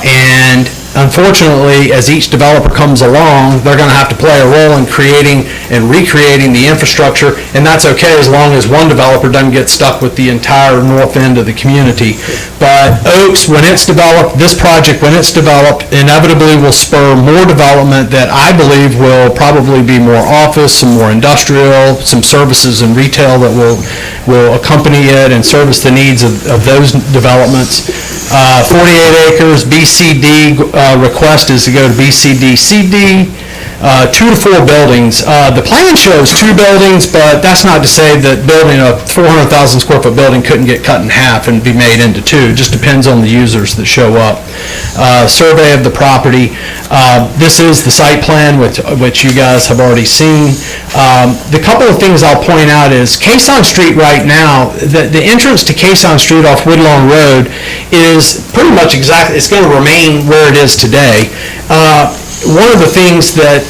And unfortunately, as each developer comes along, they're going to have to play a role in creating and recreating the infrastructure, and that's okay as long as one developer doesn't get stuck with the entire north end of the community. But Oaks, when it's developed, this project, when it's developed, inevitably will spur more development that I believe will probably be more office, some more industrial, some services and retail that will accompany it and service the needs of those developments. 48 acres, BCD request is to go to BCD-CD. 2 to 4 buildings. The plan shows 2 buildings, but that's not to say that building a 400,000 square foot building couldn't get cut in half and be made into 2. It just depends on the users that show up. Survey of the property. This is the site plan, which you guys have already seen. The couple of things I'll point out is Caisson Street right now, the entrance to Caisson Street off Woodlawn Road is pretty much exactly, it's going to remain where it is today. One of the things that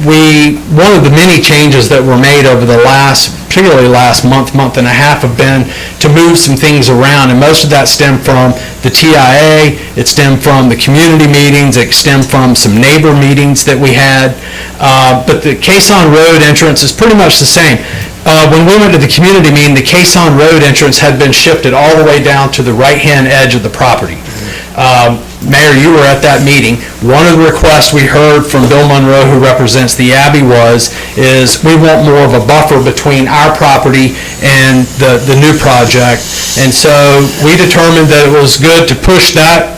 one of the many changes that were made over the particularly last month and a half, have been to move some things around, and most of that stemmed from the TIA, it stemmed from the community meetings, it stemmed from some neighbor meetings that we had, but the Caisson Road entrance is pretty much the same. When we went to the community meeting, the Caisson Road entrance had been shifted all the way down to the right-hand edge of the property. Mayor, you were at that meeting. One of the requests we heard from Bill Monroe, who represents the Abbey, is we want more of a buffer between our property and the new project. And so we determined that it was good to push that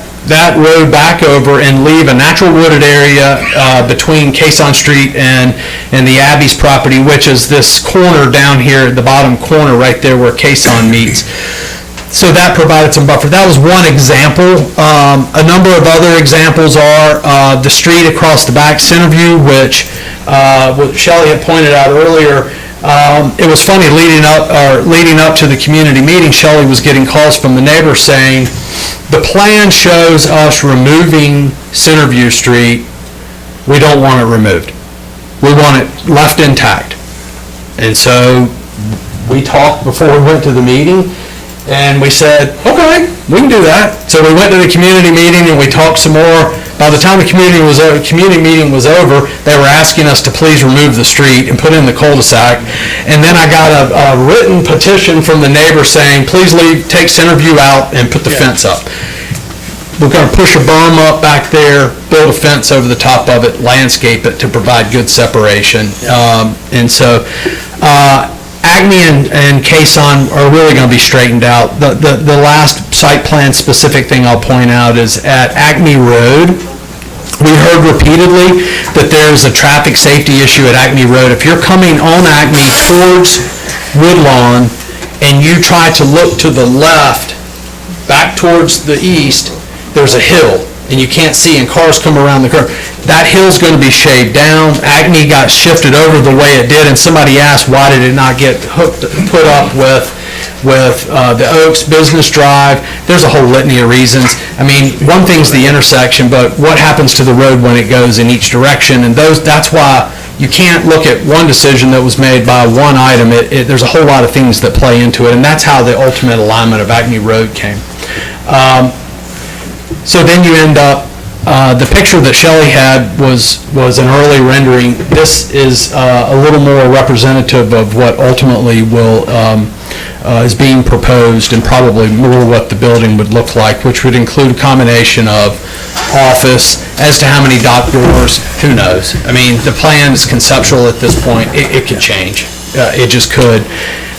road back over and leave a natural wooded area between Caisson Street and the Abbey's property, which is this corner down here, the bottom corner right there where Caisson meets. So that provided some buffer. That was one example. A number of other examples are the street across the back, Centerview, which Shelley had pointed out earlier. It was funny, leading up to the community meeting, Shelley was getting calls from the neighbors saying, the plan shows us removing Centerview Street. We don't want it removed. We want it left intact. And so we talked before we went to the meeting, and we said, okay, we can do that. So we went to the community meeting and we talked some more. By the time the community meeting was over, they were asking us to please remove the street and put in the cul-de-sac. And then I got a written petition from the neighbor saying, please take Centerview out and put the fence up. We're going to push a berm up back there, build a fence over the top of it, landscape it to provide good separation. And so Acme and Caisson are really going to be straightened out. The last site plan specific thing I'll point out is at Acme Road. We heard repeatedly that there's a traffic safety issue at Acme Road. If you're coming on Acme towards Woodlawn and you try to look to the left, back towards the east, there's a hill and you can't see, and cars come around the curve. That hill's going to be shaved down. Acme got shifted over the way it did, and somebody asked why did it not get put up with the Oaks Business Drive. There's a whole litany of reasons. I mean, one thing's the intersection, but what happens to the road when it goes in each direction? And that's why you can't look at one decision that was made by one item. There's a whole lot of things that play into it, and that's how the ultimate alignment of Acme Road came. So then you end up, the picture that Shelley had was an early rendering. This is a little more representative of what ultimately is being proposed, and probably more what the building would look like, which would include a combination of office. As to how many dock doors, who knows? I mean, the plan is conceptual at this point. It could change. It just could.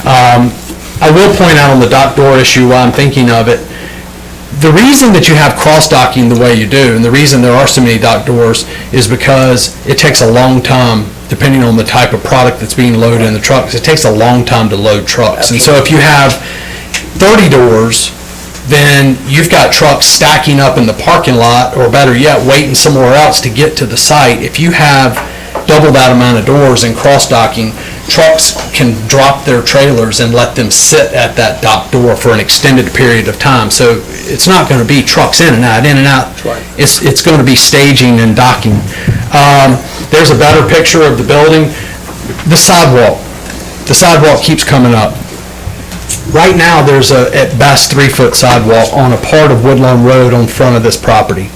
I will point out on the dock door issue, while I'm thinking of it, the reason that you have cross-docking the way you do, and the reason there are so many dock doors, is because it takes a long time, depending on the type of product that's being loaded in the trucks, it takes a long time to load trucks. And so if you have 30 doors, then you've got trucks stacking up in the parking lot, or better yet, waiting somewhere else to get to the site. If you have double that amount of doors and cross-docking, trucks can drop their trailers and let them sit at that dock door for an extended period of time. So it's not going to be trucks in and out, in and out.
That's right.
It's going to be staging and docking. There's a better picture of the building. The sidewalk. The sidewalk keeps coming up. Right now, there's at best 3-foot sidewalk on a part of Woodlawn Road on front of this property.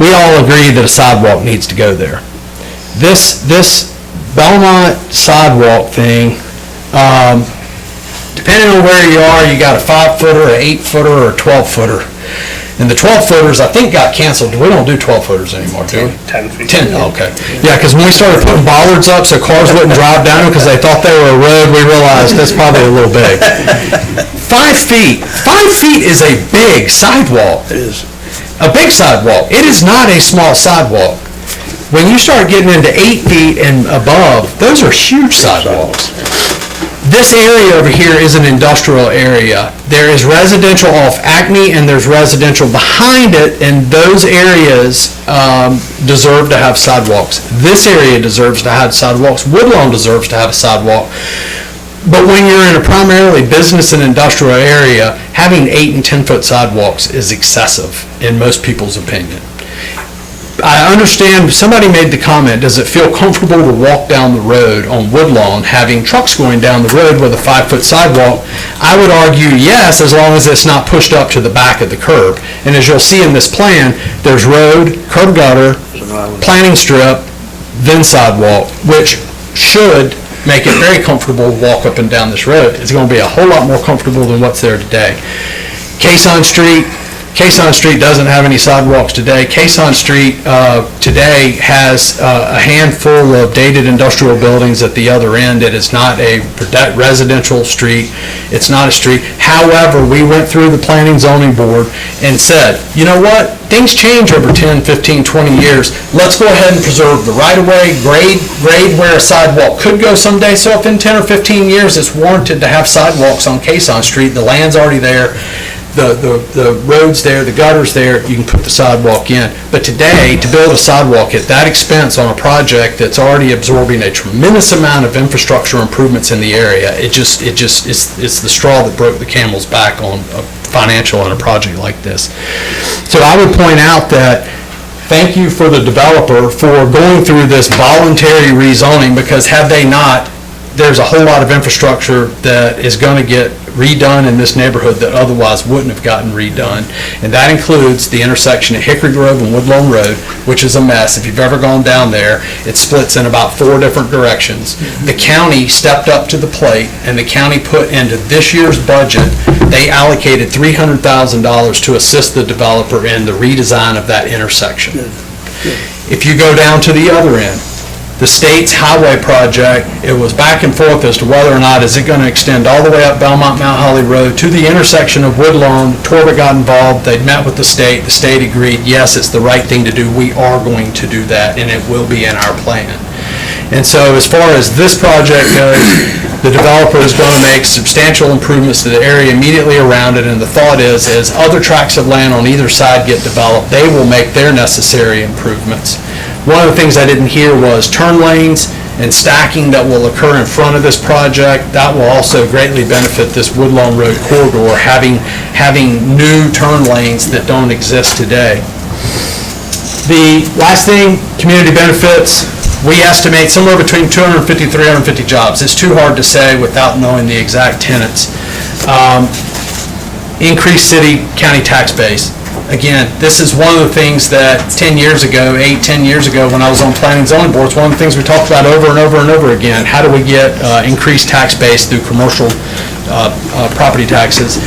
We all agree that a sidewalk needs to go there. This Belmont sidewalk thing, depending on where you are, you got a 5-footer, an 8-footer, or a 12-footer. And the 12-footers, I think, got canceled. We don't do 12-footers anymore, do we?
10 feet.
10, okay. Yeah, because when we started putting bollards up so cars wouldn't drive down them because they thought they were a road, we realized that's probably a little big. 5 feet. 5 feet is a big sidewalk.
It is.
A big sidewalk. It is not a small sidewalk. When you start getting into 8 feet and above, those are huge sidewalks. This area over here is an industrial area. There is residential off Acme, and there's residential behind it, and those areas deserve to have sidewalks. This area deserves to have sidewalks. Woodlawn deserves to have a sidewalk. But when you're in a primarily business and industrial area, having 8 and 10-foot sidewalks is excessive, in most people's opinion. I understand, somebody made the comment, does it feel comfortable to walk down the road on Woodlawn having trucks going down the road with a 5-foot sidewalk? I would argue yes, as long as it's not pushed up to the back of the curb. And as you'll see in this plan, there's road, curb gutter, planting strip, then sidewalk, which should make it very comfortable to walk up and down this road. It's going to be a whole lot more comfortable than what's there today. Caisson Street doesn't have any sidewalks today. Caisson Street today has a handful of dated industrial buildings at the other end. It is not a residential street. It's not a street. However, we went through the Planning Zoning Board and said, you know what? Things change over 10, 15, 20 years. Let's go ahead and preserve the right-of-way, grade where a sidewalk could go someday. So if in 10 or 15 years it's warranted to have sidewalks on Caisson Street, the land's already there, the road's there, the gutter's there, you can put the sidewalk in. But today, to build a sidewalk at that expense on a project that's already absorbing a tremendous amount of infrastructure improvements in the area, it's the straw that broke the camel's back on a financial on a project like this. So I would point out that thank you for the developer for going through this voluntary rezoning, because had they not, there's a whole lot of infrastructure that is going to get redone in this neighborhood that otherwise wouldn't have gotten redone. And that includes the intersection at Hickory Grove and Woodlawn Road, which is a mess. If you've ever gone down there, it splits in about 4 different directions. The county stepped up to the plate, and the county put into this year's budget, they allocated $300,000 to assist the developer in the redesign of that intersection. If you go down to the other end, the state's highway project, it was back and forth as to whether or not is it going to extend all the way up Belmont, Mount Holly Road to the intersection of Woodlawn. Torba got involved, they met with the state agreed, yes, it's the right thing to do, we are going to do that, and it will be in our plan. And so as far as this project goes, the developer is going to make substantial improvements to the area immediately around it, and the thought is, as other tracts of land on either side get developed, they will make their necessary improvements. One of the things I didn't hear was turn lanes and stacking that will occur in front of this project. That will also greatly benefit this Woodlawn Road corridor, having new turn lanes that don't exist today. The last thing, community benefits. We estimate somewhere between 250 and 350 jobs. It's too hard to say without knowing the exact tenants. Increased city, county tax base. Again, this is one of the things that 10 years ago, 10 years ago, when I was on Planning and Zoning Board, it's one of the things we talked about over and over and over again. How do we get increased tax base through commercial property taxes?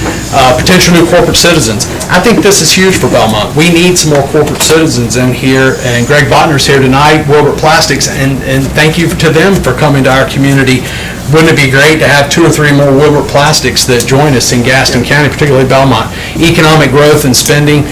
Potential new corporate citizens. I think this is huge for Belmont. We need some more corporate citizens in here, and Greg Botner's here tonight, Wilbert Plastics, and thank you to them for coming to our community. Wouldn't it be great to have 2 or 3 more Wilbert Plastics that join us in Gaston County, particularly Belmont? Economic growth and spending,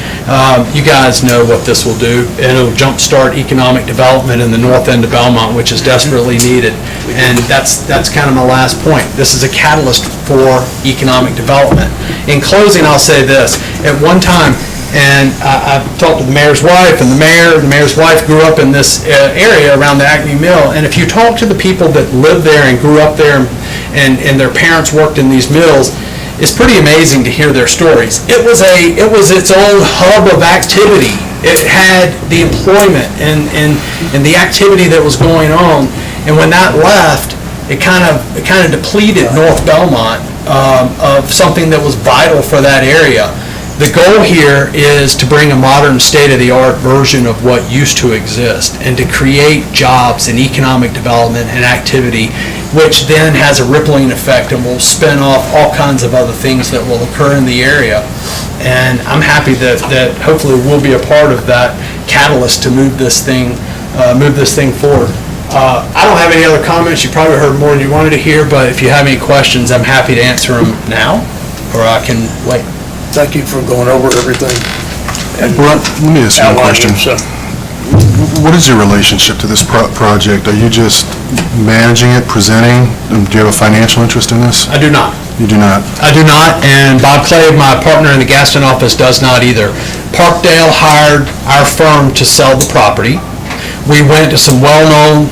you guys know what this will do. It'll jumpstart economic development in the north end of Belmont, which is desperately needed. And that's kind of my last point. This is a catalyst for economic development. In closing, I'll say this. At one time, and I've talked to the mayor's wife, and the mayor's wife grew up in this area around the Acme Mill, and if you talk to the people that lived there and grew up there and their parents worked in these mills, it's pretty amazing to hear their stories. It was its own hub of activity. It had the employment and the activity that was going on, and when that left, it kind of depleted North Belmont of something that was vital for that area. The goal here is to bring a modern, state-of-the-art version of what used to exist and to create jobs and economic development and activity, which then has a rippling effect and will spin off all kinds of other things that will occur in the area. And I'm happy that hopefully we'll be a part of that catalyst to move this thing forward. I don't have any other comments. You probably heard more than you wanted to hear, but if you have any questions, I'm happy to answer them now, or I can wait.
Thank you for going over everything.
Let me ask you a question. What is your relationship to this project? Are you just managing it, presenting? Do you have a financial interest in this?
I do not.
You do not?
I do not, and Bob Clay, my partner in the Gaston office, does not either. Parkdale hired our firm to sell the property. We went to some well-known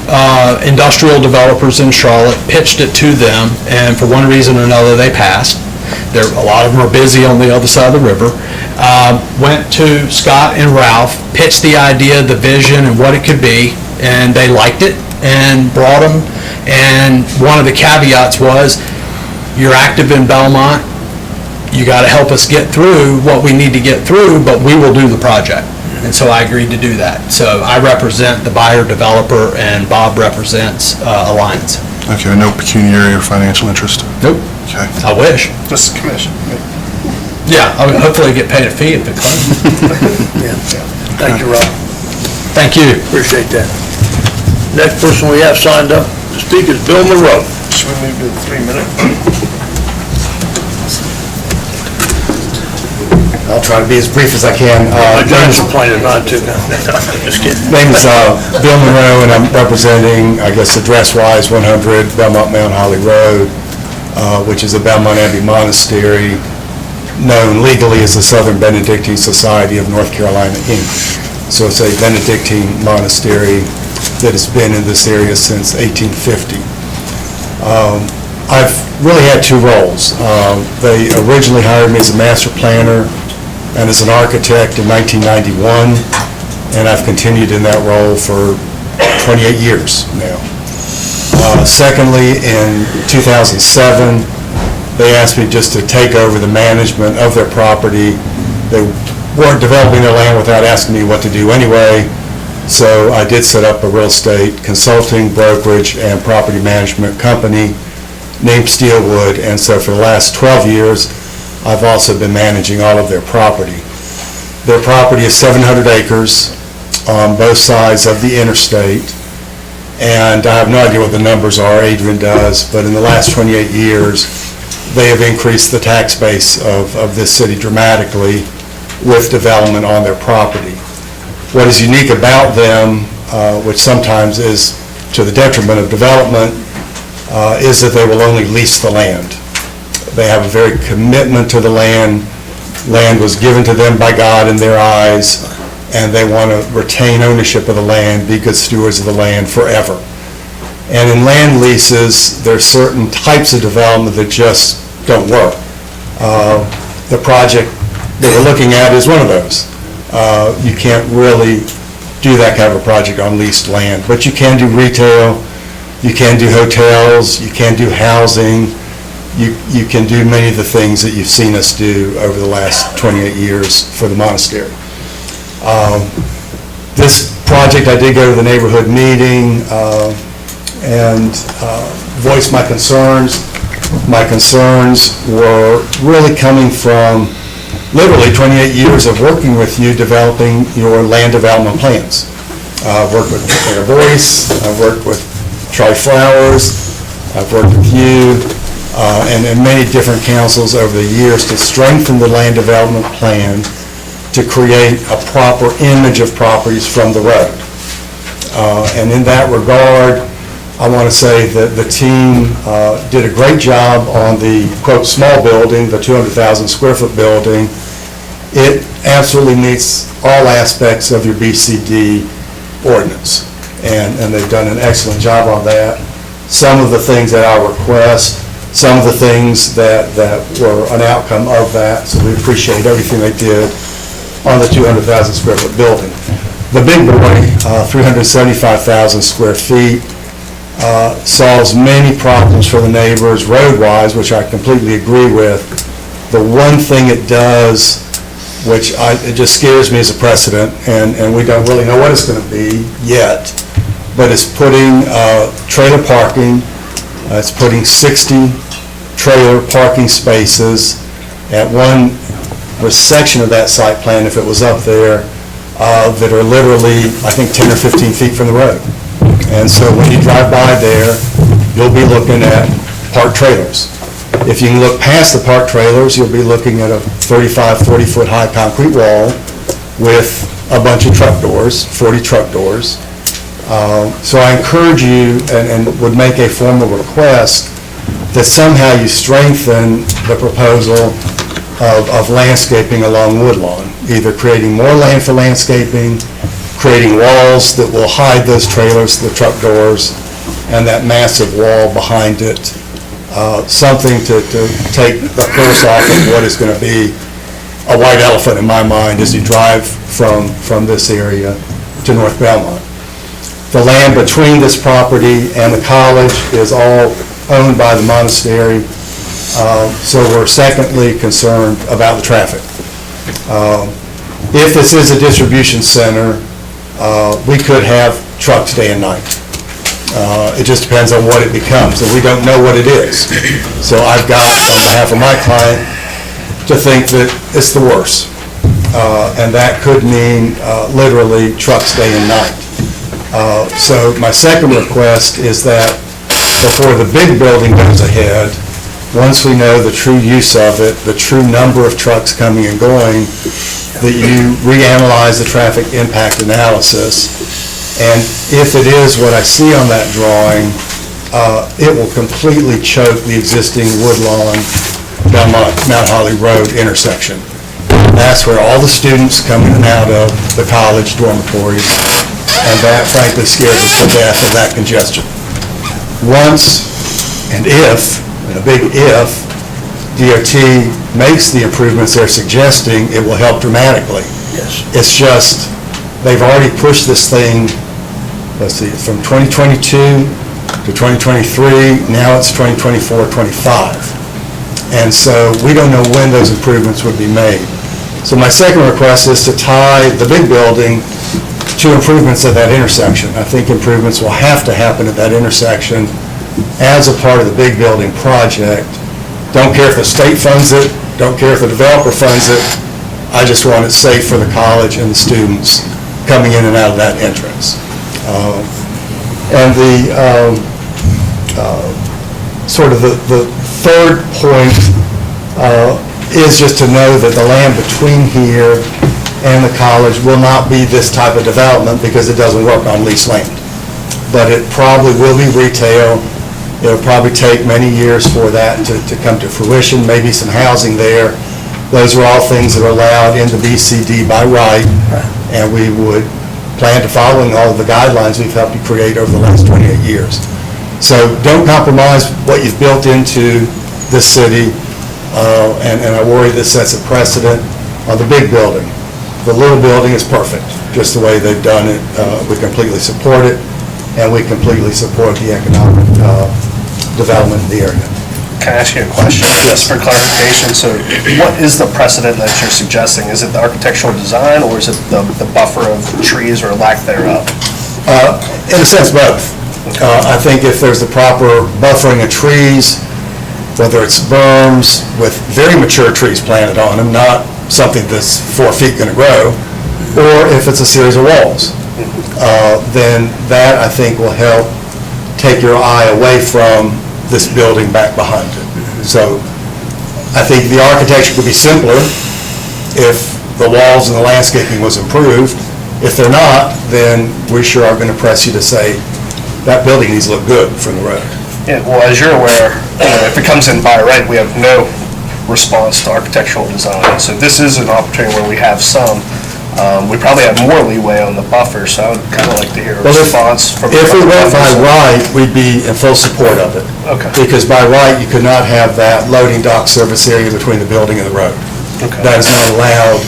industrial developers in Charlotte, pitched it to them, and for one reason or another, they passed. A lot of them are busy on the other side of the river. Went to Scott and Ralph, pitched the idea, the vision, and what it could be, and they liked it and brought them. And one of the caveats was, you're active in Belmont, you got to help us get through what we need to get through, but we will do the project. And so I agreed to do that. So I represent the buyer developer, and Bob represents Alliance.
Okay, no pecuniary or financial interest?
Nope.
Okay.
I wish.
Just commission.
Yeah, I mean, hopefully get paid a fee if it closes.
Yeah. Thank you, Rob.
Thank you.
Appreciate that. Next person we have signed up to speak is Bill Monroe.
Should we move to the 3-minute?
I'll try to be as brief as I can.
John's complaining not to. Just kidding.
Name is Bill Monroe, and I'm representing, I guess, address-wise, 100 Belmont Mount Holly Road, which is a Belmont Abbey monastery, known legally as the Southern Benedictine Society of North Carolina, Inc. So it's a Benedictine monastery that has been in this area since 1850. I've really had two roles. They originally hired me as a master planner and as an architect in 1991, and I've continued in that role for 28 years now. Secondly, in 2007, they asked me just to take over the management of their property. They weren't developing their land without asking me what to do anyway, so I did set up a real estate consulting, brokerage, and property management company named Steelwood, and so for the last 12 years, I've also been managing all of their property. Their property is 700 acres on both sides of the interstate, and I have no idea what the numbers are, Adrian does, but in the last 28 years, they have increased the tax base of this city dramatically with development on their property. What is unique about them, which sometimes is to the detriment of development, is that they will only lease the land. They have a very commitment to the land. Land was given to them by God in their eyes, and they want to retain ownership of the land, be good stewards of the land forever. And in land leases, there are certain types of development that just don't work. The project that we're looking at is one of those. You can't really do that kind of a project on leased land, but you can do retail, you can do hotels, you can do housing, you can do many of the things that you've seen us do over the last 28 years for the monastery. This project, I did go to the neighborhood meeting and voice my concerns. My concerns were really coming from literally 28 years of working with you, developing your land development plans. I've worked with Mayor Boyce, I've worked with Charlie Flowers, I've worked with you, and many different councils over the years to strengthen the land development plan to create a proper image of properties from the road. And in that regard, I want to say that the team did a great job on the, quote, small building, the 200,000 square foot building. It absolutely meets all aspects of your BCD ordinance, and they've done an excellent job on that. Some of the things at our request, some of the things that were an outcome of that, so we appreciate everything they did on the 200,000 square foot building. The big boy, 375,000 square feet, solves many problems for the neighbors road-wise, which I completely agree with. The one thing it does, which it just scares me as a precedent, and we don't really know what it's going to be yet, but it's putting trailer parking, it's putting 60 trailer parking spaces at one section of that site plan, if it was up there, that are literally, I think, 10 or 15 feet from the road. And so when you drive by there, you'll be looking at parked trailers. If you can look past the parked trailers, you'll be looking at a 35, 40-foot high concrete wall with
a bunch of truck doors, 40 truck doors. So I encourage you and would make a formal request that somehow you strengthen the proposal of landscaping along Woodlawn, either creating more land for landscaping, creating walls that will hide those trailers, the truck doors, and that massive wall behind it, something to take the curse off of what is going to be a white elephant in my mind as you drive from this area to North Belmont. The land between this property and the college is all owned by the monastery, so we're secondly concerned about the traffic. If this is a distribution center, we could have trucks day and night. It just depends on what it becomes, and we don't know what it is. So I've got, on behalf of my client, to think that it's the worst. And that could mean literally trucks day and night. So my second request is that before the big building goes ahead, once we know the true use of it, the true number of trucks coming and going, that you reanalyze the traffic impact analysis. And if it is what I see on that drawing, it will completely choke the existing Woodlawn, Belmont, Mount Holly Road intersection. That's where all the students come in and out of the college dormitories, and that frankly scares us to death of that congestion. Once, and if, and a big if, DOT makes the improvements they're suggesting, it will help dramatically.
Yes.
It's just, they've already pushed this thing, let's see, from 2022 to 2023, now it's 2024, 25. And so we don't know when those improvements would be made. So my second request is to tie the big building to improvements at that intersection. I think improvements will have to happen at that intersection as a part of the big building project. Don't care if the state funds it, don't care if the developer funds it, I just want it safe for the college and the students coming in and out of that entrance. And the sort of the third point is just to know that the land between here and the college will not be this type of development because it doesn't work on leased land. But it probably will be retail. It'll probably take many years for that to come to fruition, maybe some housing there. Those are all things that are allowed in the BCD by right, and we would plan to following all of the guidelines we've helped you create over the last 28 years. So don't compromise what you've built into this city, and I worry this sets a precedent on the big building. The little building is perfect, just the way they've done it. We completely support it, and we completely support the economic development in the area.
Can I ask you a question?
Yes.
For clarification, so what is the precedent that you're suggesting? Is it the architectural design, or is it the buffer of trees or lack thereof?
In a sense, both. I think if there's the proper buffering of trees, whether it's berms with very mature trees planted on them, not something that's 4 feet going to grow, or if it's a series of walls, then that, I think, will help take your eye away from this building back behind it. So I think the architecture could be simpler if the walls and the landscaping was improved. If they're not, then we sure are going to press you to say, that building needs to look good from the road.
Yeah, well, as you're aware, if it comes in by right, we have no response to architectural design. So this is an opportunity where we have some. We probably have more leeway on the buffer, so I would kind of like to hear a response from...
If we went by right, we'd be in full support of it.
Okay.
Because by right, you could not have that loading dock service area between the building and the road.
Okay.
That is not allowed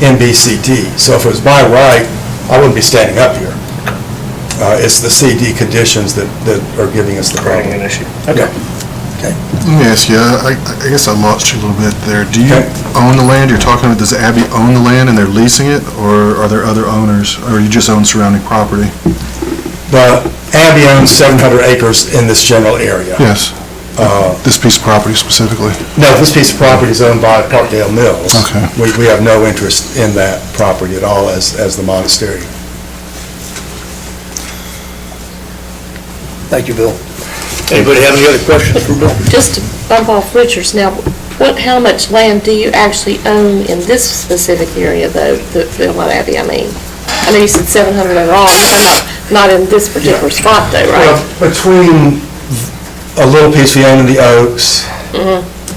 in BCD. So if it was by right, I wouldn't be standing up here. It's the CD conditions that are giving us the problem.
Creating an issue.
Okay.
Let me ask you, I guess I lost you a little bit there. Do you own the land? You're talking about, does Abbey own the land and they're leasing it, or are there other owners, or you just own surrounding property?
The Abbey owns 700 acres in this general area.
Yes. This piece of property specifically?
No, this piece of property is owned by Parkdale Mills.
Okay.
We have no interest in that property at all as the monastery.
Thank you, Bill. Anybody have any other questions for Bill?
Just to bump off Richards, now, How much land do you actually own in this specific area, though, the Belmont Abbey, I mean? I know you said 700 overall, not in this particular spot, though, right?
Well, between a little piece we own in the Oaks,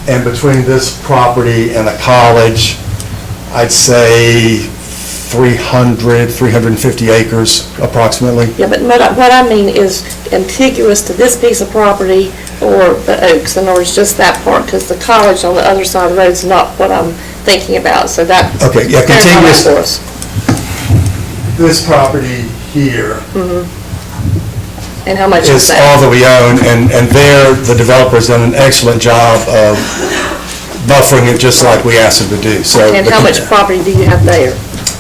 and between this property and the college, I'd say 350 acres approximately.
Yeah, but what I mean is contiguous to this piece of property or the Oaks, in other words, just that part, because the college on the other side of the road is not what I'm thinking about, so that.
Okay, yeah,
clarify that
contiguous.
for us.
This property here
And how much is
is all
that?
that we own, and there, the developer's done an excellent job of buffering it just like we asked him to do, so.
And how much property do you have there?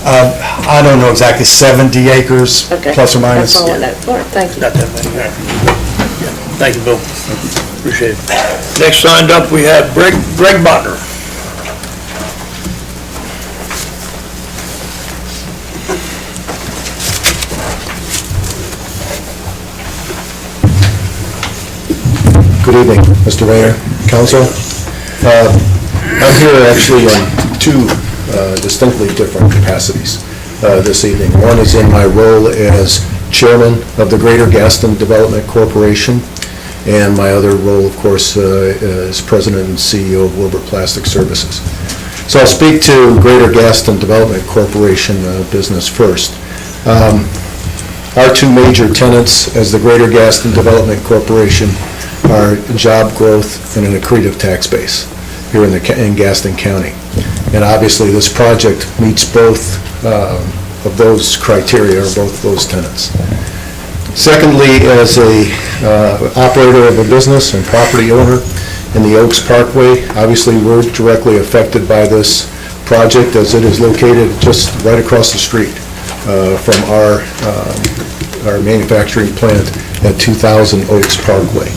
I don't know exactly, 70 acres,
Okay.
plus or minus.
That's all I know. All right, thank you.
Not that many. Thank you, Bill. Appreciate it. Next signed up, we have Greg Butler.
Good evening, Mr. Mayor, Council. I'm here actually in two distinctly different capacities this evening. One is in my role as Chairman of the Greater Gaston Development Corporation, and my other role, of course, is President and CEO of Wilbur Plastic Services. So I'll speak to Greater Gaston Development Corporation business first. Our two major tenants as the Greater Gaston Development Corporation are job growth and an accretive tax base here in Gaston County. And obviously, this project meets both of those criteria, or both of those tenants. Secondly, as a operator of a business and property owner in the Oaks Parkway, obviously, we're directly affected by this project as it is located just right across the street from our manufacturing plant at 2000 Oaks Parkway.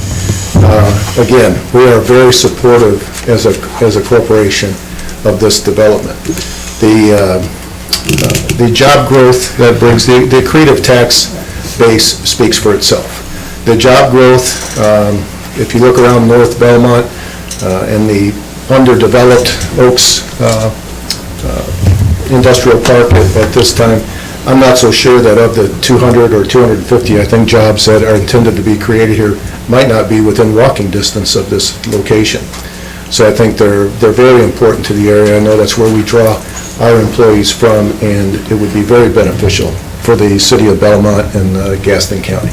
Again, we are very supportive as a corporation of this development. The job growth that brings, the accretive tax base speaks for itself. The job growth, if you look around North Belmont and the underdeveloped Oaks Industrial Park at this time, I'm not so sure that of the 200 or 250, I think, jobs that are intended to be created here might not be within walking distance of this location. So I think they're very important to the area. I know that's where we draw our employees from, and it would be very beneficial for the city of Belmont and Gaston County.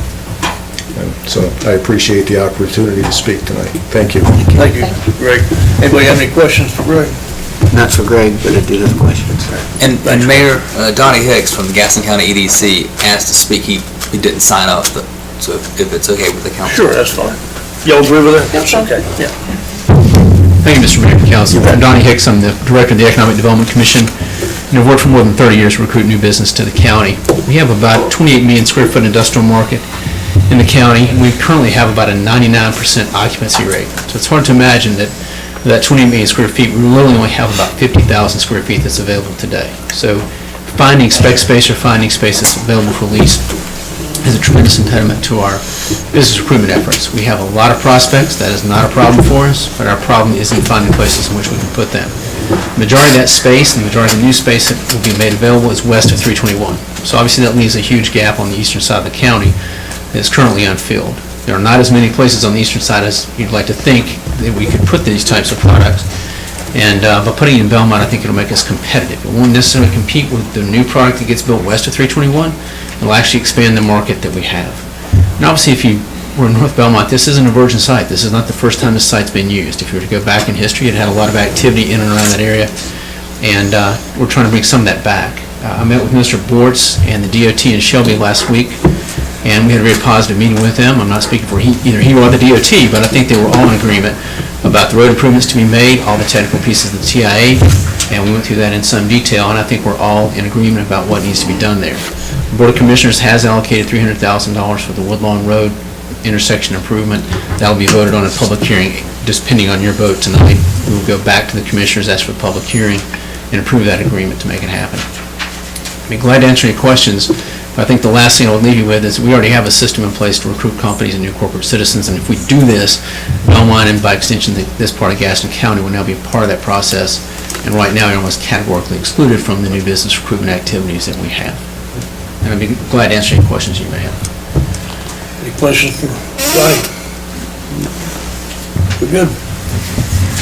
And so I appreciate the opportunity to speak tonight. Thank you.
Thank you, Greg. Anybody have any questions for Greg?
Not for Greg, but I do have questions.
And Mayor Donnie Hicks from the Gaston County EDC asked to speak. He didn't sign up, but so if it's okay with the council.
Sure, that's fine. Y'all agree with that?
That's fine.
Okay, yeah.
Thank you, Mr. Mayor and Council. I'm Donnie Hicks. I'm the Director of the Economic Development Commission, and I've worked for more than 30 years to recruit new business to the county. We have about 28 million square foot industrial market in the county, and we currently have about a 99% occupancy rate. So it's hard to imagine that 20 million square feet, we literally only have about 50,000 square feet that's available today. So finding spec space or finding space that's available for lease is a tremendous impediment to our business recruitment efforts. We have a lot of prospects. That is not a problem for us, but our problem is in finding places in which we can put them. The majority of that space, and the majority of the new space that will be made available is west of 321. So obviously that leaves a huge gap on the eastern side of the county that's currently unfilled. There are not as many places on the eastern side as you'd like to think that we could put these types of products. And by putting it in Belmont, I think it'll make us competitive. It won't necessarily compete with the new product that gets built west of 321. It'll actually expand the market that we have. And obviously, if you were in North Belmont, this isn't a virgin site. This is not the first time this site's been used. If you were to go back in history, it had a lot of activity in and around that area. And we're trying to bring some of that back. I met with Mr. Bortz and the DOT in Shelby last week, and we had a very positive meeting with them. I'm not speaking for either he or the DOT, but I think they were all in agreement about the road improvements to be made, all the technical pieces of the TIA, and we went through that in some detail, and I think we're all in agreement about what needs to be done there. The Board of Commissioners has allocated $300,000 for the Woodlawn Road intersection improvement. That will be voted on in public hearing, just pending on your vote tonight. We will go back to the Commissioners, ask for a public hearing, and approve that agreement to make it happen. I'd be glad to answer any questions.
I think the last thing I'll leave you with is we already have a system in place to recruit companies and new corporate citizens, and if we do this, Belmont and by extension this part of Gaston County will now be a part of that process, and right now you're almost categorically excluded from the new business recruitment activities that we have. And I'd be glad to answer any questions you may have.
Any questions for Donnie? We're good?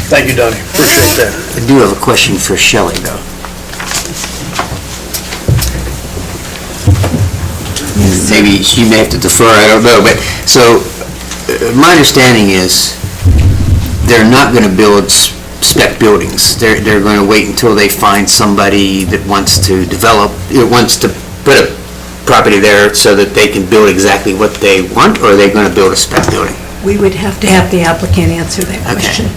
Thank you, Donnie, appreciate that.
I do have a question for Shelley, though. Maybe she may have to defer, I don't know, but, so, my understanding is they're not going to build spec buildings. They're going to wait until they find somebody that wants to develop, wants to put a property there so that they can build exactly what they want, or are they going to build a spec building?
We would have to have the applicant answer that question.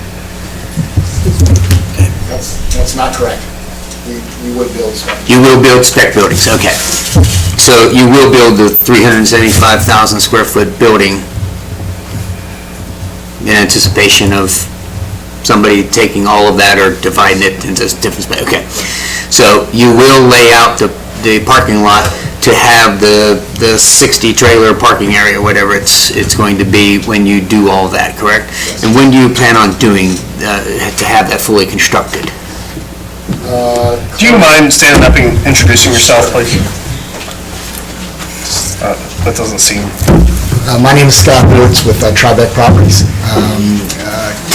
That's not correct. We would build spec.
You will build spec buildings, okay. So you will build the 375,000 square foot building in anticipation of somebody taking all of that or dividing it into different space, okay. So you will lay out the parking lot to have the 60 trailer parking area, whatever it's going to be when you do all that, correct? Yes. And when do you plan on doing, to have that fully constructed?
Do you mind standing up and introducing yourself, please? That doesn't seem...
My name is Scott Woods with Tribeca Properties.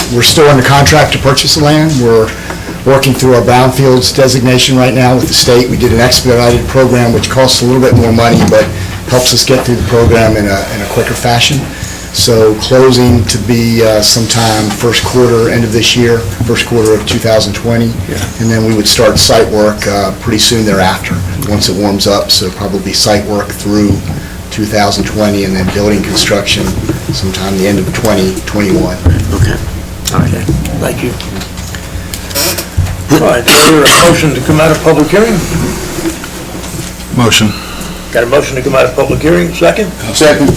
We're still under contract to purchase the land. We're working through our brownfields designation right now with the state. We did an expedited program which costs a little bit more money but helps us get through the program in a quicker fashion. So closing to be sometime first quarter, end of this year, first quarter of 2020. And then we would start site work pretty soon thereafter, once it warms up. So probably site work through 2020 and then building construction sometime the end of 2021.
Okay. All right.
Thank you. All right, is there a motion to come out of public hearing?
Motion.
Got a motion to come out of public hearing, second?
Second.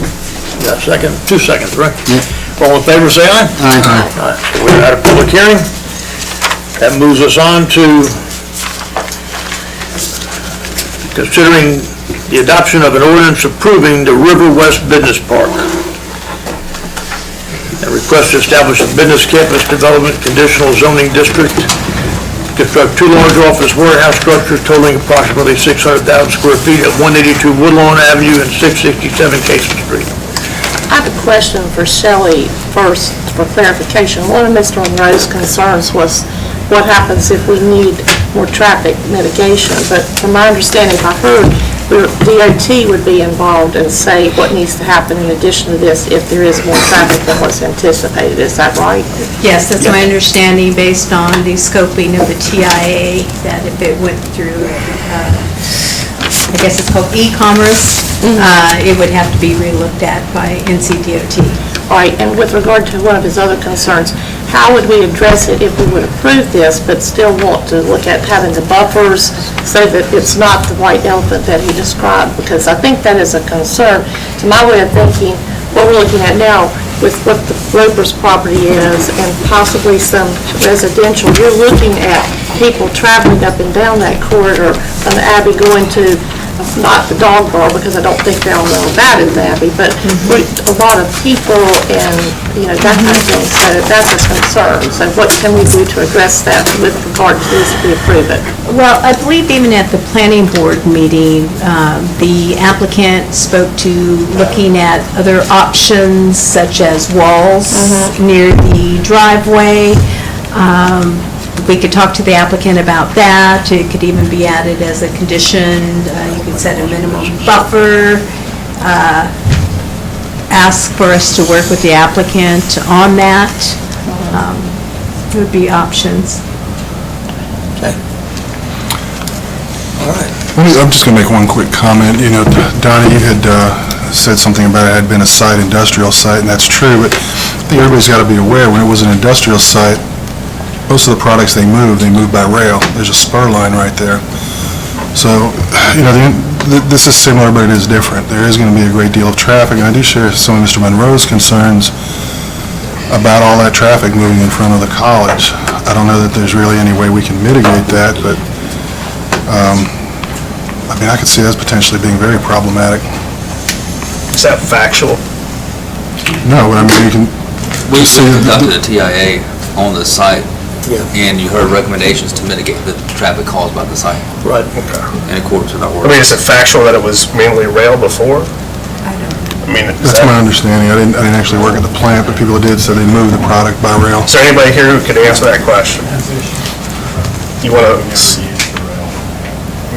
Got a second, 2 seconds, right?
Yeah.
All in favor, say aye.
Aye.
Aye. So we're out of public hearing. That moves us on to considering the adoption of an ordinance approving the River West Business Park. A request to establish a business campus development conditional zoning district, construct 2 large office warehouse structures totaling approximately 600,000 square feet at 182 Woodlawn Avenue and 667 Casement Street.
I have a question for Shelley first for clarification. One of Mr. Monroe's concerns was what happens if we need more traffic mitigation, but from my understanding, if I heard, DOT would be involved and say what needs to happen in addition to this if there is more traffic than what's anticipated. Is that right?
Yes, that's my understanding based on the scoping of the TIA, that if it went through, I guess it's called e-commerce, it would have to be relooked at by NCDOT.
All right, and with regard to one of his other concerns, how would we address it if we would approve this but still want to look at having the buffers so that it's not the white elephant that he described? Because I think that is a concern. To my way of thinking, what we're looking at now with what the Roper's property is and possibly some residential, you're looking at people traveling up and down that corridor from the Abbey going to, not the dog bar, because I don't think they all know about it, the Abbey, but a lot of people and, that kind of thing. So that's a concern. So what can we do to address that with regard to this if we approve it?
Well, I believe even at the planning board meeting, the applicant spoke to looking at other options such as walls near the driveway. We could talk to the applicant about that. It could even be added as a condition. You could set a minimum buffer, ask for us to work with the applicant on that. There would be options.
Okay. All right.
I'm just going to make one quick comment. Donnie, you had said something about it had been a industrial site, and that's true, but I think everybody's got to be aware when it was an industrial site, most of the products they move by rail. There's a spur line right there. So, this is similar, but it is different. There is going to be a great deal of traffic, and I do share some of Mr. Monroe's concerns about all that traffic moving in front of the college. I don't know that there's really any way we can mitigate that, but I mean, I could see that as potentially being very problematic.
Is that factual?
No, but I mean, you can,
We
See,
conducted a TIA on the site,
Yeah.
and you heard recommendations to mitigate the traffic caused by the site
Right.
in accordance with our
I
ordinance.
mean, is it factual that it was mainly rail before? I mean, is
that's my
that,
understanding. I didn't actually work at the plant, but people that did said they moved the product by rail.
is there anybody here who could answer that question? You want to,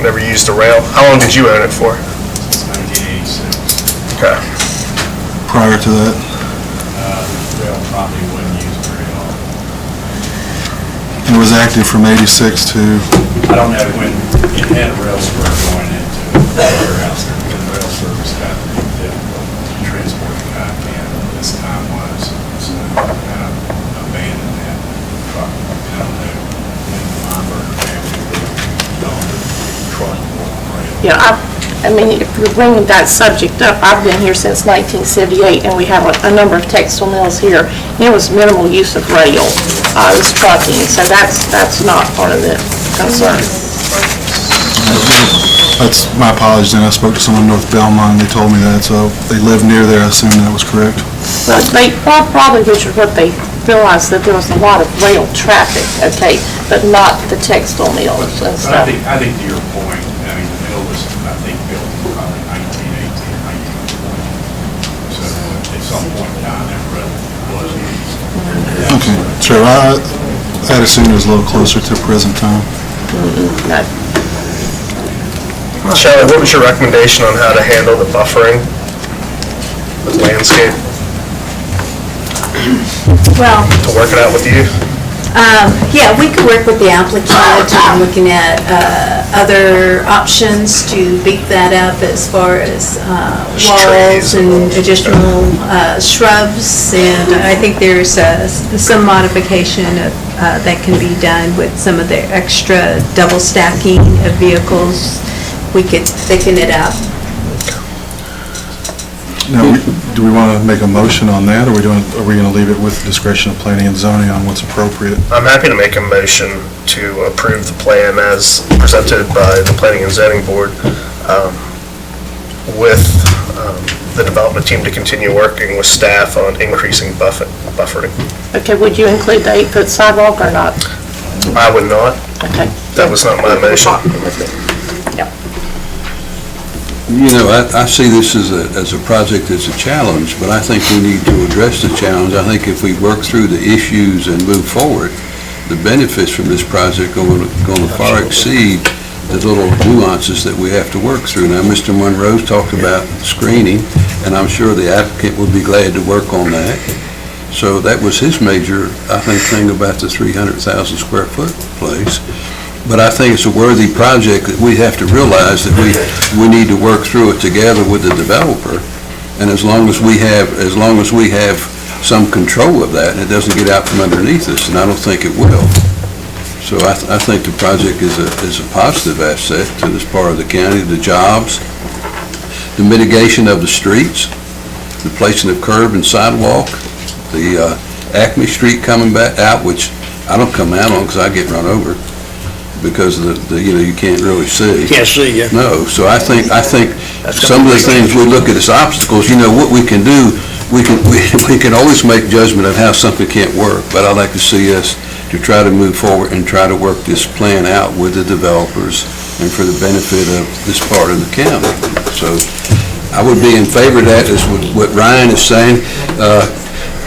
never used a rail? How long did you own it for?
1986.
Okay.
Prior to that,
Rail probably wouldn't use it very often.
it was active from 86 to,
I don't know when it had a rail spur going into the warehouse, because the rail service got pretty difficult to transport the content this time was, so kind of abandoned that truck. I don't know when the Weinberg family would own the truck or rail.
Yeah, I mean, if you're bringing that subject up, I've been here since 1978, and we have a number of textile mills here. And it was minimal use of rail, it was trucking, so that's not part of the concern.
that's my apologies, and I spoke to someone in North Belmont, and they told me that, so they live near there, I assume that was correct.
But they, probably, Richard, what they realized that there was a lot of rail traffic, okay, but not the textile mills and
But
stuff.
I think to your point, I mean, the mill was, I think, built in probably 1918, 1920. So at some point in time, that road was used.
Okay, sure, I'd assume it was a little closer to present time.
No.
Shelley, what was your recommendation on how to handle the buffering with landscape,
Well,
to work it out with you?
yeah, we could work with the applicant on looking at other options to beef that up as far as walls
Trees.
and additional shrubs, and I think there's some modification that can be done with some of the extra double stacking of vehicles. We could thicken it up.
Now, do we want to make a motion on that, or are we going to leave it with discretion of planning and zoning on what's appropriate?
I'm happy to make a motion to approve the plan as presented by the Planning and Zoning Board with the development team to continue working with staff on increasing buffering.
Okay, would you include the 8-foot sidewalk or not?
I would not.
Okay.
That was not my motion.
Yep.
You know, I see this as a project that's a challenge, but I think we need to address the challenge. I think if we work through the issues and move forward, the benefits from this project are going to far exceed the little nuances that we have to work through. Now, Mr. Monroe's talked about screening, and I'm sure the applicant would be glad to work on that. So that was his major, I think, thing about the 300,000 square foot place. But I think it's a worthy project that we have to realize that we need to work through it together with the developer. And as long as we have some control of that, and it doesn't get out from underneath us, and I don't think it will. So I think the project is a positive asset to this part of the county, the jobs, the mitigation of the streets, the placing of curb and sidewalk, the Acme Street coming back out, which I don't come out on because I get run over, because of the you can't really see.
Can't see, yeah.
No, so I think some of the things we look at as obstacles, what we can do, we can always make judgment of how something can't work, but I'd like to see us to try to move forward and try to work this plan out with the developers and for the benefit of this part of the county. So I would be in favor of that, is what Ryan is saying.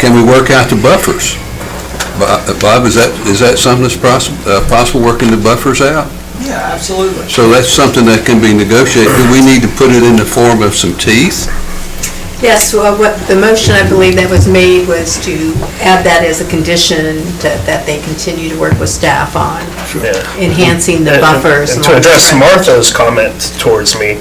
Can we work out the buffers? Bob, is that something that's possible, working the buffers out?
Yeah, absolutely.
So that's something that can be negotiated. Do we need to put it in the form of some teeth?
Yes, well, what the motion, I believe, that was made was to add that as a condition that they continue to work with staff on enhancing the buffers.
And to address Martha's comment towards me,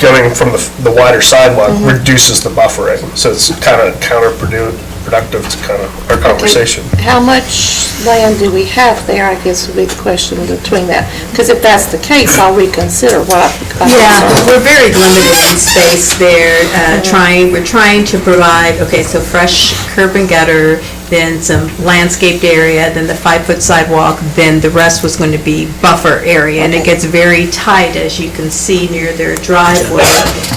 going from the wider sidewalk reduces the buffering, so it's kind of counterproductive to kind of our conversation.
How much land do we have there, I guess would be the question between that. Because if that's the case, I'll reconsider what I think about
Yeah,
that.
we're very limited in space there, we're trying to provide, so fresh curb and gutter then some landscaped area, then the 5-foot sidewalk, then the rest was going to be buffer area. And it gets very tight, as you can see near their driveway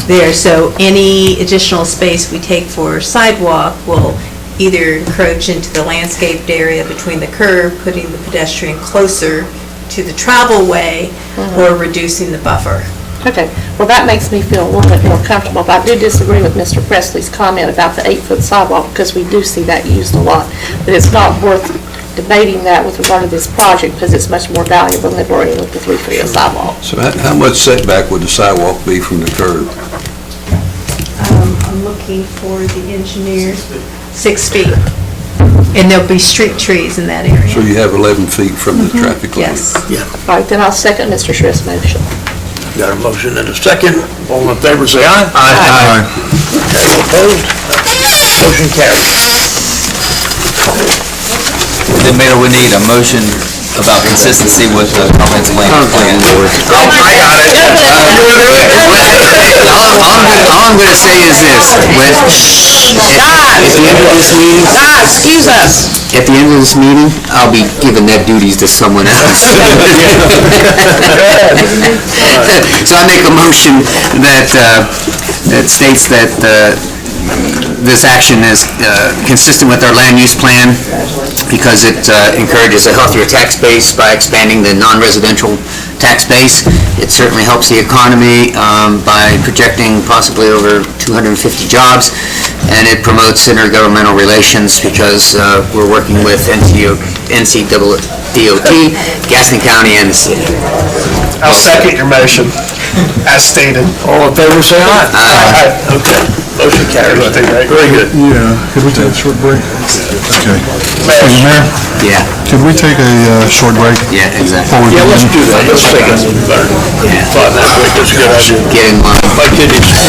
there. So any additional space we take for sidewalk will either encroach into the landscaped area between the curb, putting the pedestrian closer to the travel way, or reducing the buffer.
Okay, well, that makes me feel a little bit more comfortable, but I do disagree with Mr. Presley's comment about the 8-foot sidewalk, because we do see that used a lot. But it's not worth debating that with regard to this project, because it's much more valuable than worrying with the 3-foot sidewalk.
So how much setback would the sidewalk be from the curb?
I'm looking for the engineer, 6 feet. And there'll be street trees in that area.
So you have 11 feet from the traffic light?
Yes.
All right, then I'll second Mr. Schrift's motion.
Got a motion and a second. All in favor, say aye.
Aye.
Opposed? Motion carries.
Then, Mayor, we need a motion about consistency with the comprehensive land plan.
All I'm gonna say is this, at the end of this meeting... excuse us! At the end of this meeting, I'll be giving that duties to someone else. So I make a motion that states that this action is consistent with our land use plan because it encourages a healthier tax base by expanding the non-residential tax base. It certainly helps the economy by projecting possibly over 250 jobs, and it promotes intergovernmental relations because we're working with NCDOT, Gaston County, and the city.
I'll second your motion, as stated.
All in favor, say aye.
Aye.
Okay, motion carries. Very good.
Yeah, could we take a short break? Okay. Mayor,
Yeah,
could we take a short break?
yeah, exactly.
Before we
Yeah, let's
begin?
do that. Let's take it better. Fun that way, that's a good idea.
Get in line.
My kidneys.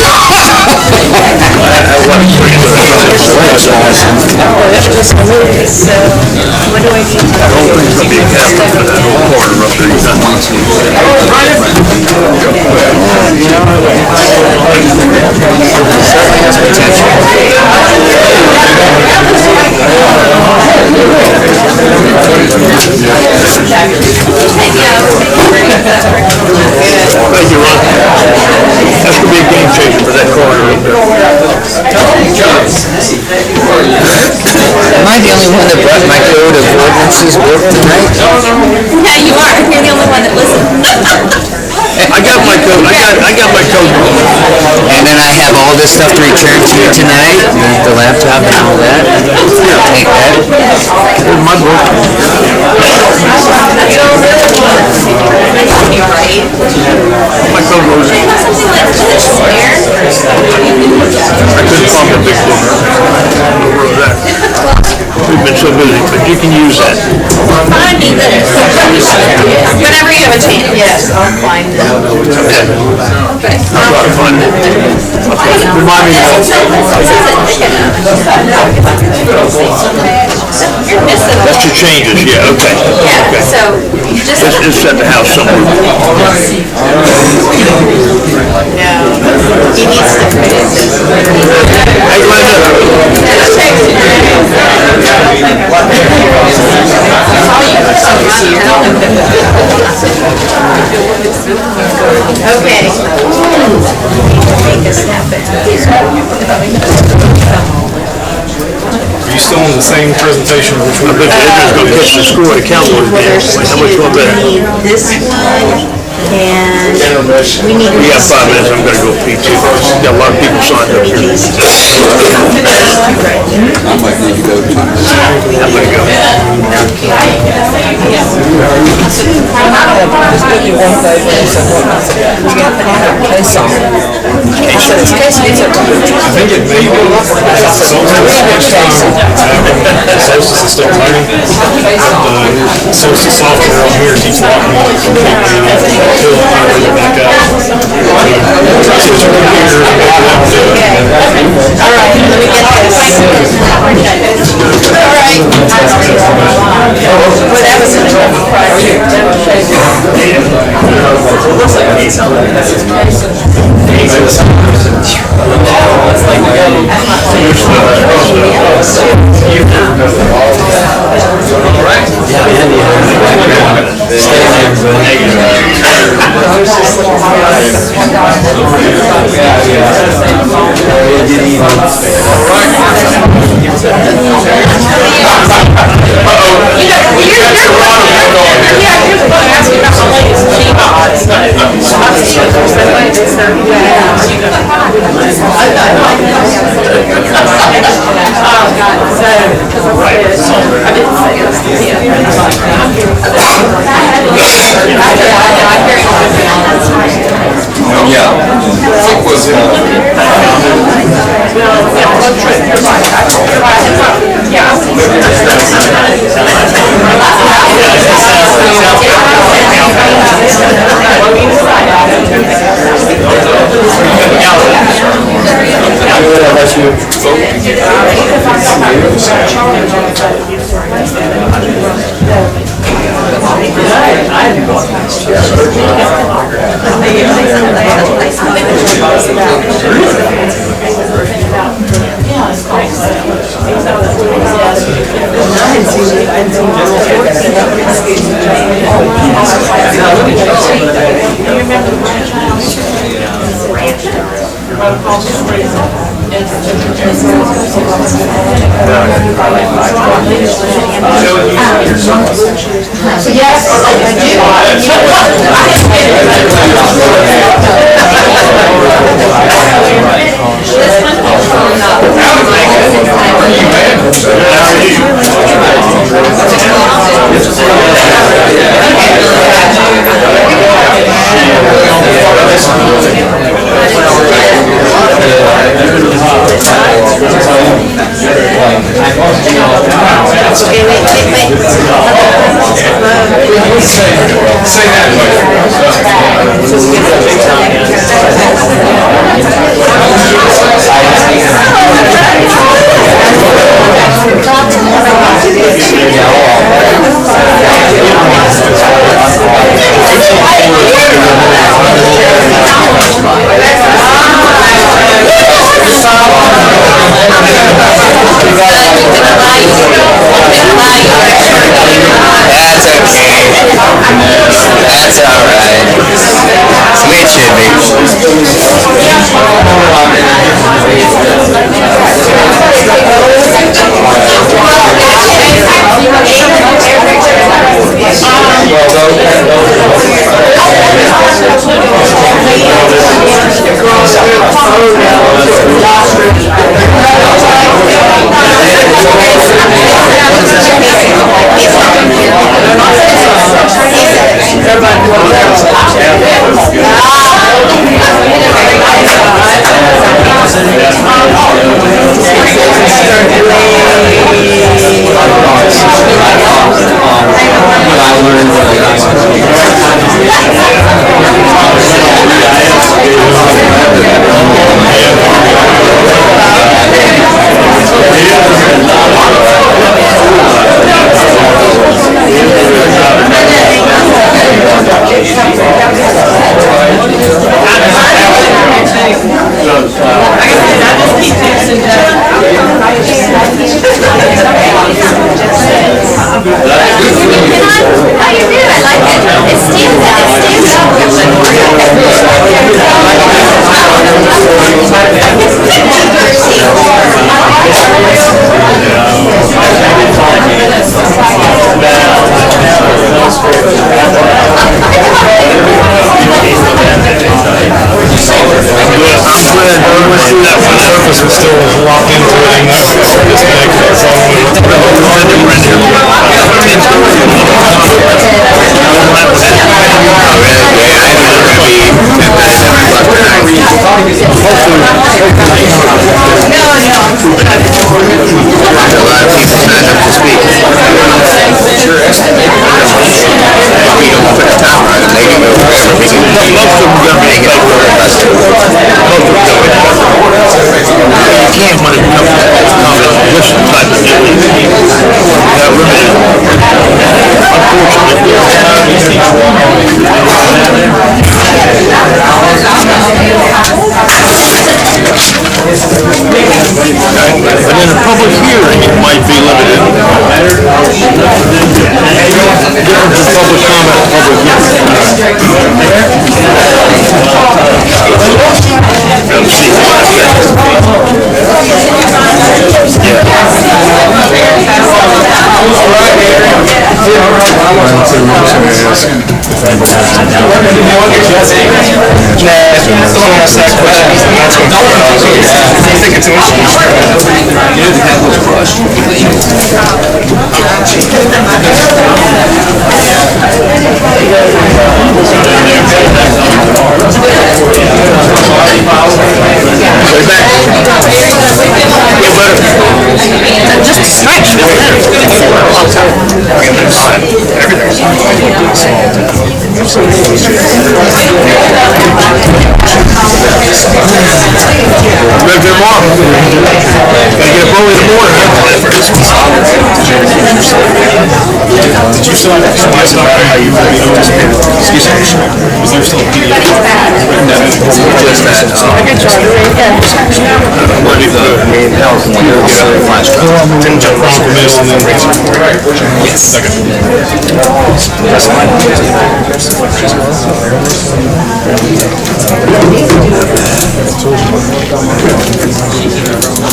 So what do I need to do?
Thank you, Ron. That's gonna be a game changer for that corridor up there.
Am I the only one that brought my code of ordinances work tonight?
Yeah, you are. You're the only one that listened.
I got my code, I got my code.
And then I have all this stuff to return to you tonight, the laptop and all that. Take that.
My book. My code was, I couldn't find a big book. Over that. We've been so busy, but you can use that.
Find me this. Whenever you have a chance.
Yes, I'll find it.
I'll try to find it. Remind me.
You're missing.
That's your changes, yeah, okay.
Yeah, so you just.
It's at the house somewhere.
No, he needs to finish this.
Hey, Glenda.
Okay. Make us happen.
Are you still in the same presentation which we
I bet Edgar's gonna catch the screw at the Cowboys game. How much will that?
We need this one, and we need.
We got 5 minutes, I'm gonna go pee too. Got a lot of people signed up here.
I might need to go too.
I'm gonna go.
Social is still learning. Social software on here keeps locking up completely until I back up.
All right, let me get this. All right. Well, that was a trouble project.
Looks like he's
You're still- Yeah.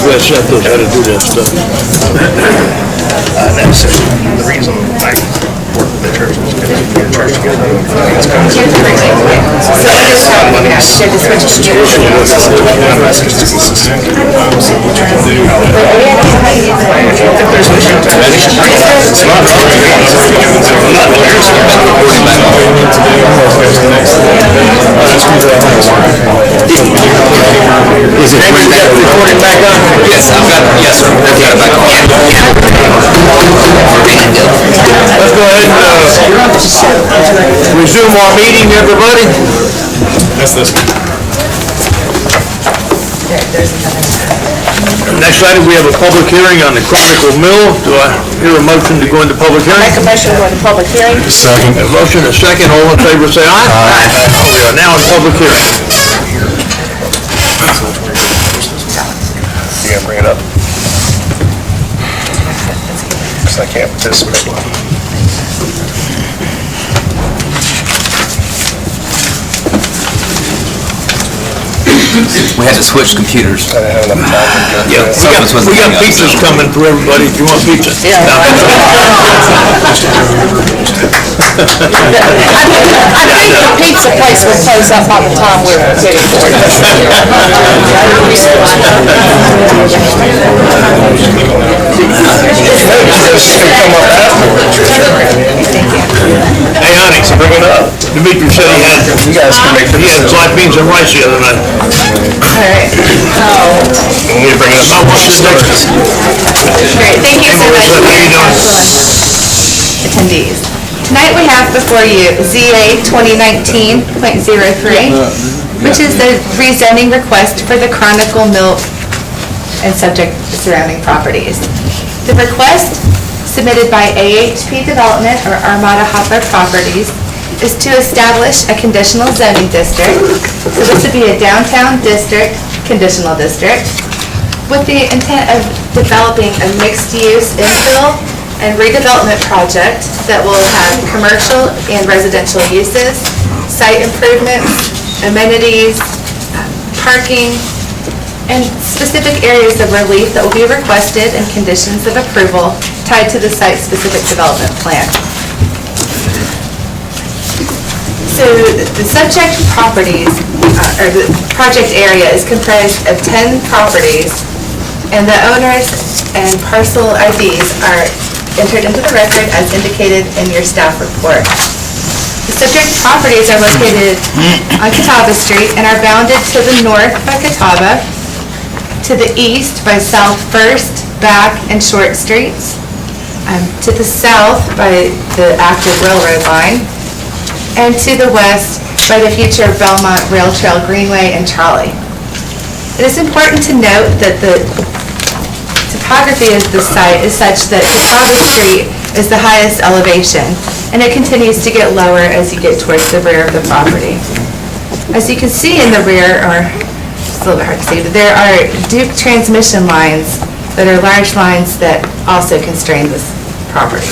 Yes, I thought how to do that stuff.
That's the reason I work with the church is because we get a church together. It's kind of
Is it recording back on?
Yes, I've got it, yes, sir. I've got it back on.
Let's go ahead and resume our meeting, everybody.
That's this.
Next item, we have a public hearing on the Chronicle Mill. Do I hear a motion to go into public hearing?
Make a motion to go into public hearing.
Second. A motion, a second, all in favor, say aye. Aye. We are now in public hearing.
You gonna bring it up? Because I can't participate.
We had to switch computers.
I didn't have enough time.
Yeah, we got pizzas coming for everybody. Do you want pizza?
Yeah. I think the pizza place will close up by the time we're ready for it.
Hey, honey, so bring it up. Demetrius said
You guys can make
he had
this.
black beans and rice the other night.
Alright.
You need to bring it up.
What's the next?
Great, thank you so much.
How you doing?
Attendees. Tonight we have before you ZA 2019.03, which is the rezoning request for the Chronicle Milk and subject surrounding properties. The request submitted by AHP Development or Armada Hopper Properties is to establish a conditional zoning district. So this would be a downtown district, conditional district, with the intent of developing a mixed-use infill and redevelopment project that will have commercial and residential uses, site improvements, amenities, parking, and specific areas of relief that will be requested and conditions of approval tied to the site-specific development plan. So the subject properties, or the project area is comprised of 10 properties, and the owners and parcel IDs are entered into the record as indicated in your staff report. The subject properties are located on Catawba Street and are bounded to the north by Catawba, to the east by South First, Back, and Short Streets, to the south by the active railroad line, and to the west by the future Belmont Rail Trail Greenway and Trolley. It is important to note that the topography of the site is such that Catawba Street is the highest elevation, and it continues to get lower as you get towards the rear of the property. As you can see in the rear, or it's a little bit hard to see, but there are Duke transmission lines that are large lines that also constrain this property.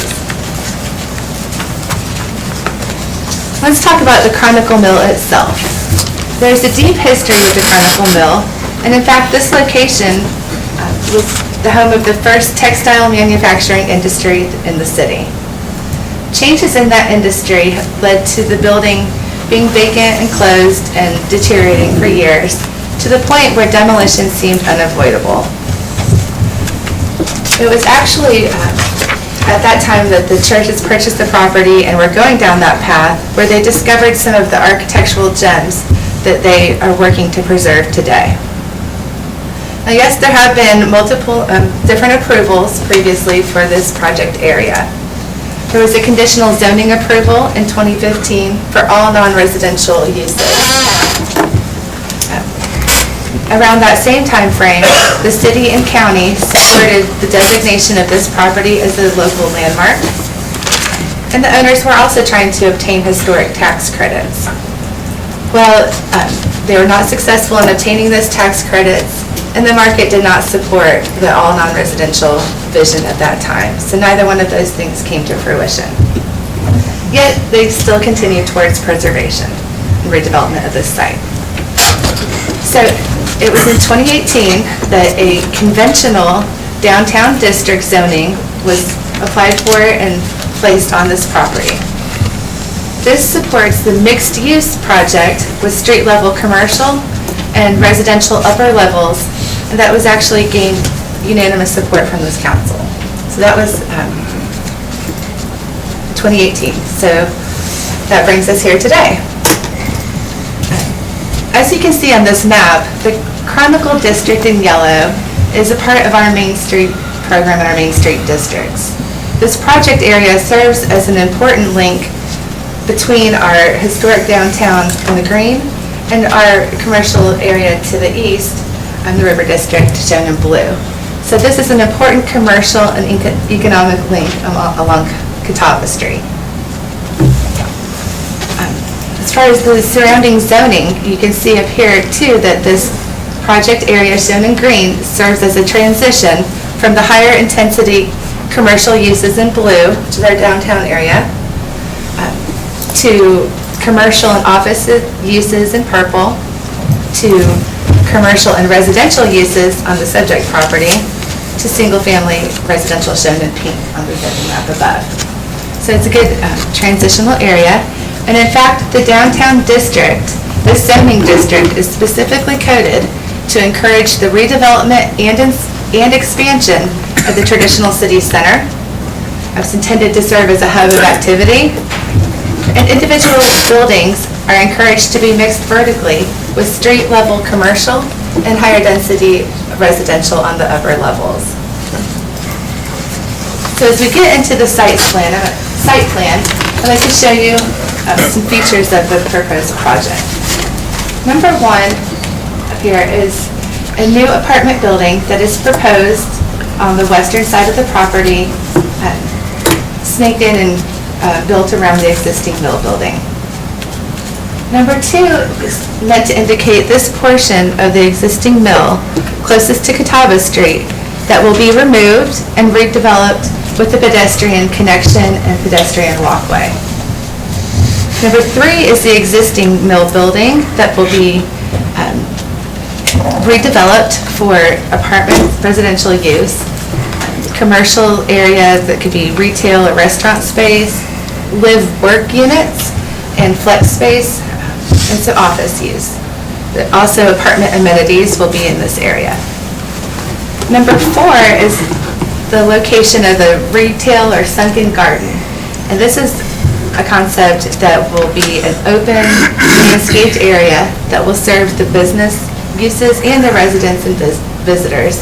Let's talk about the Chronicle Mill itself. There's a deep history with the Chronicle Mill, and in fact, this location was the home of the first textile manufacturing industry in the city. Changes in that industry led to the building being vacant and closed and deteriorating for years, to the point where demolition seemed unavoidable. It was actually at that time that the churches purchased the property and were going down that path where they discovered some of the architectural gems that they are working to preserve today. Now, yes, there have been multiple different approvals previously for this project area. There was a conditional zoning approval in 2015 for all non-residential uses. Around that same time frame, the city and county supported the designation of this property as a local landmark, and the owners were also trying to obtain historic tax credits. Well, they were not successful in obtaining those tax credits, and the market did not support the all non-residential vision at that time, so neither one of those things came to fruition. Yet, they still continued towards preservation and redevelopment of this site. So, it was in 2018 that a conventional downtown district zoning was applied for and placed on this property. This supports the mixed-use project with street-level commercial and residential upper levels, and that was actually gained unanimous support from this council. So that was 2018. So that brings us here today. As you can see on this map, the Chronicle District in yellow is a part of our Main Street program and our Main Street districts. This project area serves as an important link between our historic downtown in the green and our commercial area to the east, the River District shown in blue. So this is an important commercial and economic link along Catawba Street. As far as the surrounding zoning, you can see up here too that this project area shown in green serves as a transition from the higher intensity commercial uses in blue, which is our downtown area, to commercial and office uses in purple, to commercial and residential uses on the subject property, to single-family residential shown in pink on the map above. So it's a good transitional area. And in fact, the downtown district, this zoning district, is specifically coded to encourage the redevelopment and expansion of the traditional city center. It's intended to serve as a hub of activity. And individual buildings are encouraged to be mixed vertically with street-level commercial and higher density residential on the upper levels. So as we get into the site plan, I'd like to show you some features of the proposed project. Number one up here is a new apartment building that is proposed on the western side of the property, snaked in and built around the existing mill building. Number two is meant to indicate this portion of the existing mill closest to Catawba Street that will be removed and redeveloped with a pedestrian connection and pedestrian walkway. Number three is the existing mill building that will be redeveloped for apartment residential use, commercial areas that could be retail or restaurant space, live-work units, and flex space, and some office use. Also, apartment amenities will be in this area. Number four is the location of the retail or sunken garden. And this is a concept that will be an open, landscaped area that will serve the business uses and the residents and visitors.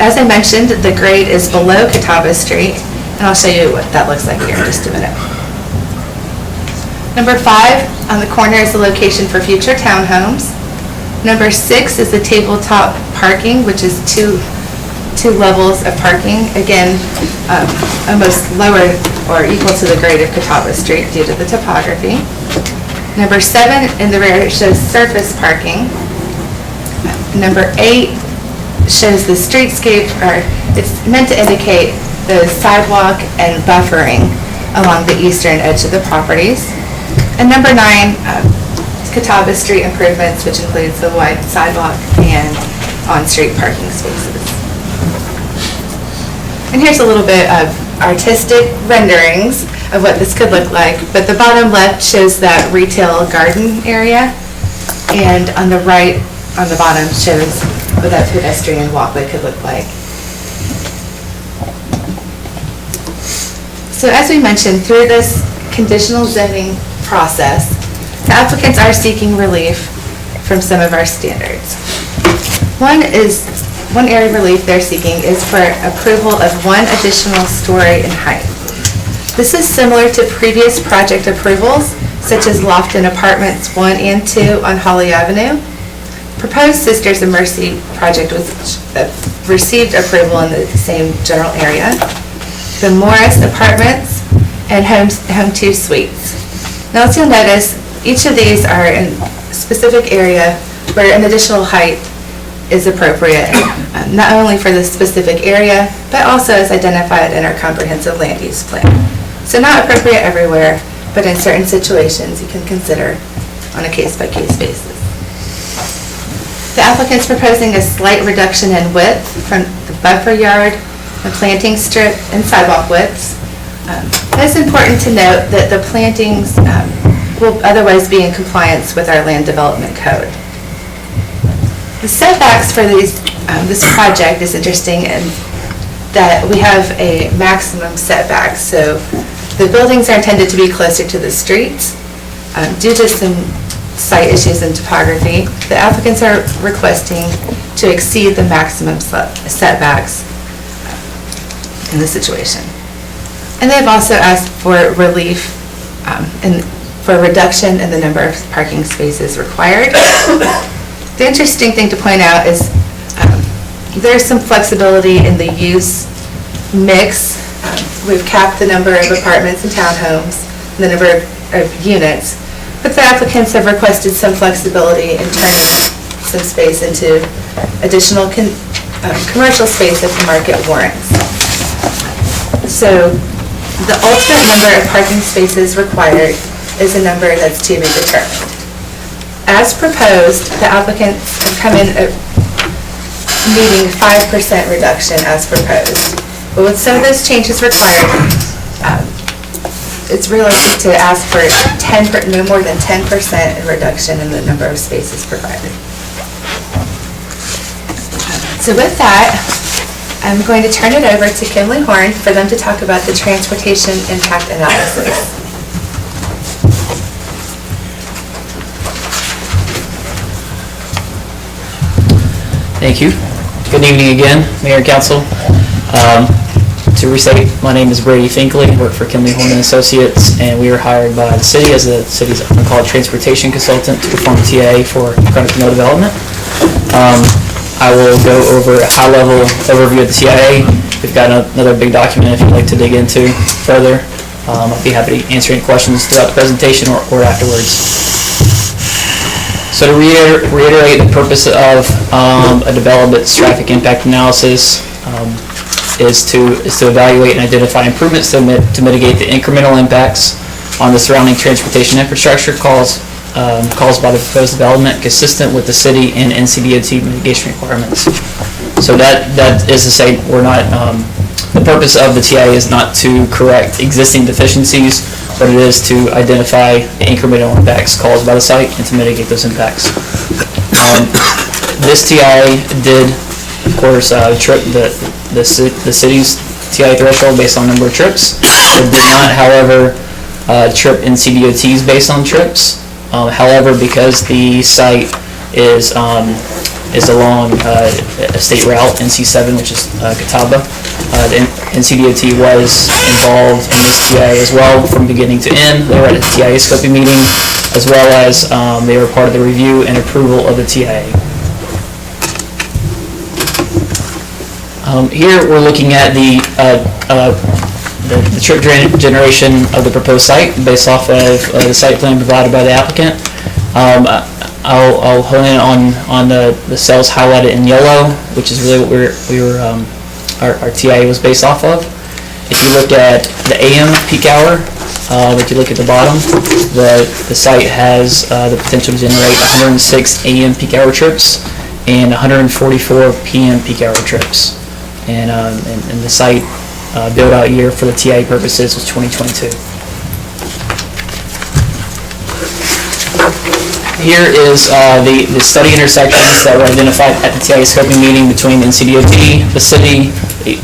As I mentioned, the grade is below Catawba Street, and I'll show you what that looks like here in just a minute. Number five, on the corner is the location for future townhomes. Number six is the tabletop parking, which is two levels of parking, again, almost lower or equal to the grade of Catawba Street due to the topography. Number seven, in the rear, it shows surface parking. Number eight shows the streetscape, or it's meant to indicate the sidewalk and buffering along the eastern edge of the properties. And number nine, Catawba Street improvements, which includes the wide sidewalk and on-street parking spaces. And here's a little bit of artistic renderings of what this could look like, but the bottom left shows that retail garden area, and on the right, on the bottom, shows what that pedestrian walkway could look like. So as we mentioned, through this conditional zoning process, the applicants are seeking relief from some of our standards. One area of relief they're seeking is for approval of one additional story in height. This is similar to previous project approvals, such as Lofton Apartments 1 and 2 on Holly Avenue. Proposed Sisters of Mercy project was received approval in the same general area. The Morris Apartments and Home 2 Suites. Now, as you'll notice, each of these are in a specific area where an additional height is appropriate, not only for the specific area, but also as identified in our comprehensive land use plan. So not appropriate everywhere, but in certain situations you can consider on a case-by-case basis. The applicant's proposing a slight reduction in width from the buffer yard, the planting strip, and sidewalk widths. It's important to note that the plantings will otherwise be in compliance with our land development code. The setbacks for this project is interesting in that we have a maximum setback. So the buildings are intended to be closer to the streets. Due to some site issues and topography, the applicants are requesting to exceed the maximum setbacks in this situation. And they've also asked for relief for a reduction in the number of parking spaces required. The interesting thing to point out is there's some flexibility in the use mix. We've capped the number of apartments and townhomes, the number of units, but the applicants have requested some flexibility in turning some space into additional commercial space if the market warrants. So the ultimate number of parking spaces required is a number that's to be determined. As proposed, the applicants have come in meeting 5% reduction as proposed. But with some of those changes required, it's realistic to ask for no more than 10% reduction in the number of spaces provided. So with that, I'm going to turn it over to Kimley Horn for them to talk about the transportation impact analysis.
Thank you. Good evening again, Mayor and Council. To restate, my name is Brady Finkley, I work for Kimley Horn & Associates, and we are hired by the city as the city's on-call transportation consultant to perform TA for economic development. I will go over a high-level overview of the TIA. We've got another big document if you'd like to dig into further. I'll be happy to answer any questions throughout the presentation or afterwards. So to reiterate, the purpose of a development's traffic impact analysis is to evaluate and identify improvements to mitigate the incremental impacts on the surrounding transportation infrastructure caused by the proposed development, consistent with the city and NCDOT mitigation requirements. So that is to say, we're not, the purpose of the TIA is not to correct existing deficiencies, but it is to identify the incremental impacts caused by the site and to mitigate those impacts. This TIA did, of course, trip the city's TIA threshold based on number of trips. It did not, however, trip NCDOT's based on trips. However, because the site is along a state route, NC7, which is Catawba, the NCDOT was involved in this TIA as well from beginning to end. They were at a TIA scoping meeting, as well as they were part of the review and approval of the TIA. Here we're looking at the trip generation of the proposed site based off of the site plan provided by the applicant. I'll hone in on the cells highlighted in yellow, which is really what our TIA was based off of. If you look at the AM peak hour, if you look at the bottom, the site has the potential to generate 106 AM peak hour trips and 144 PM peak hour trips. And the site build-out year for the TIA purposes was 2022. Here is the study intersections that were identified at the TIA scoping meeting between NCDOT, the city,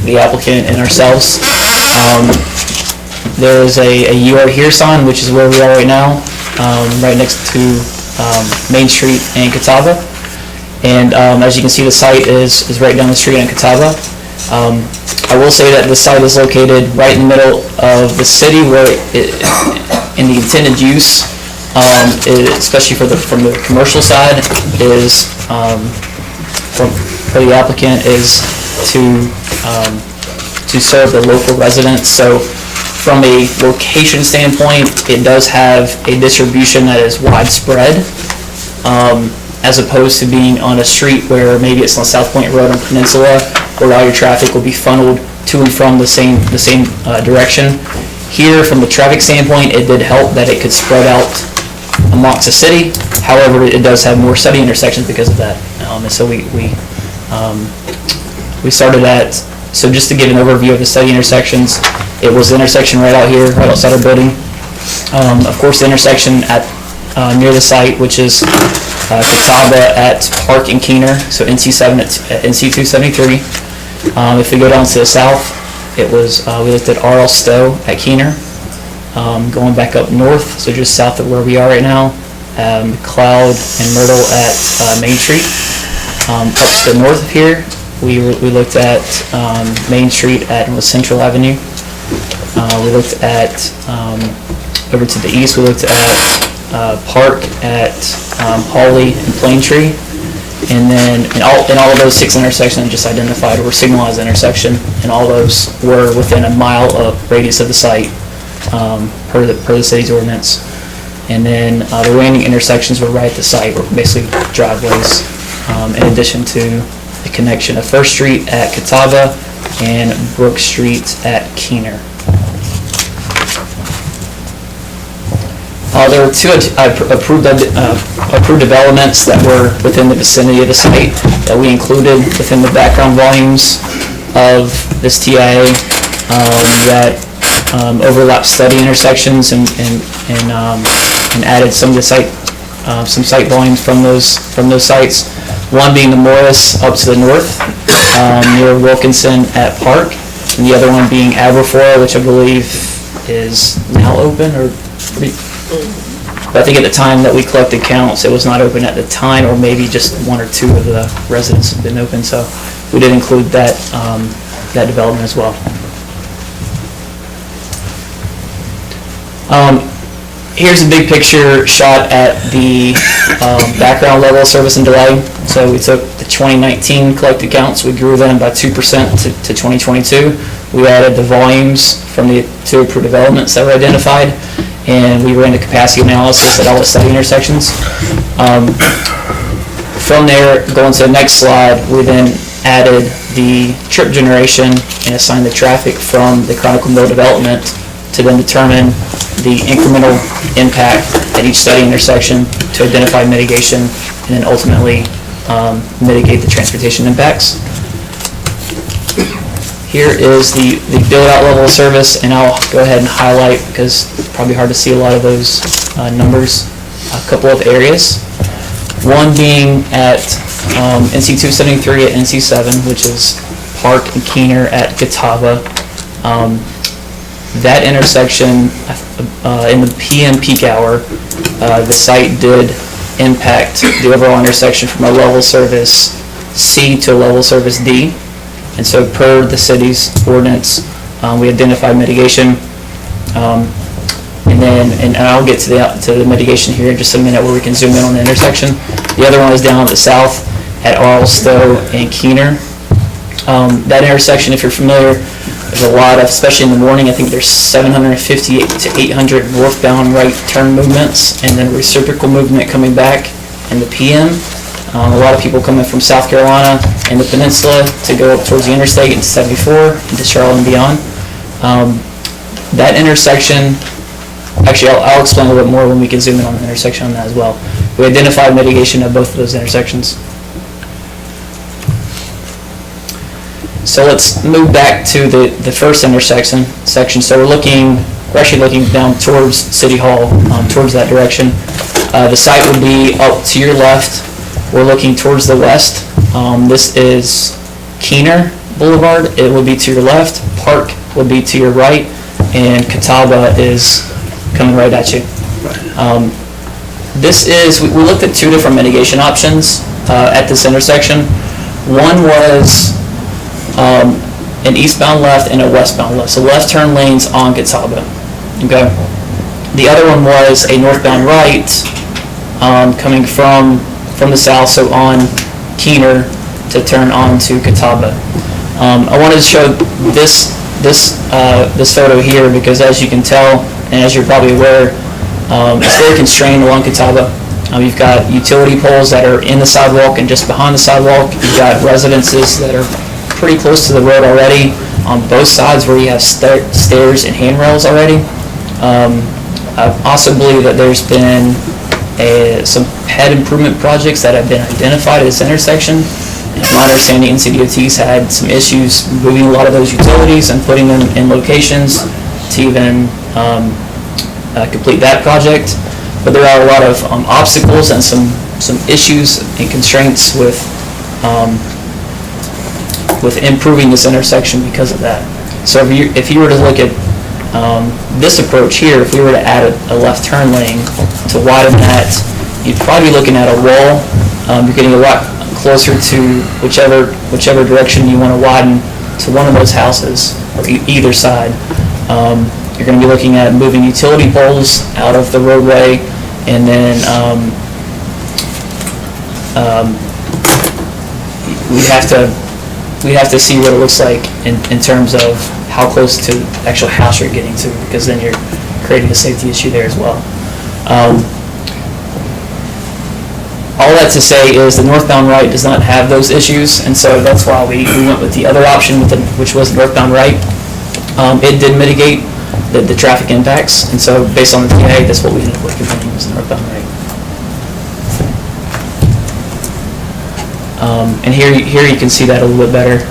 the applicant, and ourselves. There is a "You Are Here" sign, which is where we are right now, right next to Main Street and Catawba. And as you can see, the site is right down the street on Catawba. I will say that the site is located right in the middle of the city, where in the intended use, especially from the commercial side, is for the applicant is to serve the local residents. So from a location standpoint, it does have a distribution that is widespread, as opposed to being on a street where maybe it's on South Point Road on Peninsula, where all your traffic will be funneled to and from the same direction. Here, from the traffic standpoint, it did help that it could spread out amongst the city. However, it does have more study intersections because of that. And so we started at, so just to give an overview of the study intersections, it was the intersection right out here, right outside our building. Of course, the intersection at near the site, which is Catawba at Park and Keener, so NC7 at NC273. If we go down to the south, it was, we looked at R.L. Stowe at Keener. Going back up north, so just south of where we are right now, Cloud and Myrtle at Main Street. Up to the north of here, we looked at Main Street at North Central Avenue. We looked at, over to the east, we looked at Park at Hawley and Plaintree. And then in all of those 6 intersections I just identified were signalized intersection, and all those were within a mile of radius of the site, per the city's ordinance. And then the remaining intersections were right at the site, were basically driveways, in addition to the connection of First Street at Catawba and Brook Street at Keener. There were 2 approved developments that were within the vicinity of the site that we included within the background volumes of this TIA that overlap study intersections and added some of the site volumes from those sites. One being the Morris up to the north near Wilkinson at Park, and the other one being Aberfoyle, which I believe is now open or pretty. But I think at the time that we collected counts, it was not open at the time, or maybe just 1 or 2 of the residents had been open. So we did include that development as well. Here's a big picture shot at the background level of service and delay. So we took the 2019 collected counts, we grew them by 2% to 2022. We added the volumes from the 2 approved developments that were identified, and we ran the capacity analysis at all the study intersections. From there, going to the next slide, we then added the trip generation and assigned the traffic from the Chronicle Mill development to then determine the incremental impact at each study intersection to identify mitigation and then ultimately mitigate the transportation impacts. Here is the build-out level of service, and I'll go ahead and highlight, because it's probably hard to see a lot of those numbers, a couple of areas. One being at NC273 at NC7, which is Park and Keener at Catawba. That intersection, in the PM peak hour, the site did impact the overall intersection from a level service C to a level service D. And so per the city's ordinance, we identified mitigation. And I'll get to the mitigation here in just a minute, where we can zoom in on the intersection. The other one is down at the south at R.L. Stowe and Keener. That intersection, if you're familiar, there's a lot of, especially in the morning, I think there's 750 to 800 northbound right turn movements, and then reciprocal movement coming back in the PM. A lot of people coming from South Carolina and the Peninsula to go up towards the interstate into 74, into Charlotte and beyond. That intersection, actually I'll explain a little bit more when we can zoom in on the intersection on that as well. We identified mitigation of both of those intersections. So let's move back to the first section. So we're actually looking down towards City Hall, towards that direction. The site would be up to your left. We're looking towards the west. This is Keener Boulevard. It would be to your left. Park would be to your right. And Catawba is coming right at you. We looked at two different mitigation options at this intersection. One was an eastbound left and a westbound left, so left turn lanes on Catawba. Okay. The other one was a northbound right coming from the south, so on Keener to turn on to Catawba. I wanted to show this photo here because, as you can tell, and as you're probably aware, it's very constrained along Catawba. You've got utility poles that are in the sidewalk and just behind the sidewalk. You've got residences that are pretty close to the road already on both sides where you have stairs and handrails already. I also believe that there's been some ped improvement projects that have been identified at this intersection. My understanding, NCDOT's had some issues moving a lot of those utilities and putting them in locations to even complete that project. But there are a lot of obstacles and some issues and constraints with improving this intersection because of that. So if you were to look at this approach here, if we were to add a left turn lane to widen that, you'd probably be looking at a wall. You're getting a lot closer to whichever direction you want to widen to one of those houses or either side. You're going to be looking at moving utility poles out of the roadway, and then we have to see what it looks like in terms of how close to the actual house you're getting to, because then you're creating a safety issue there as well. All that to say is the northbound right does not have those issues, and so that's why we went with the other option, which was northbound right. It did mitigate the traffic impacts, and so based on the TA, that's what we ended up recommending was the northbound right. And here you can see that a little bit better.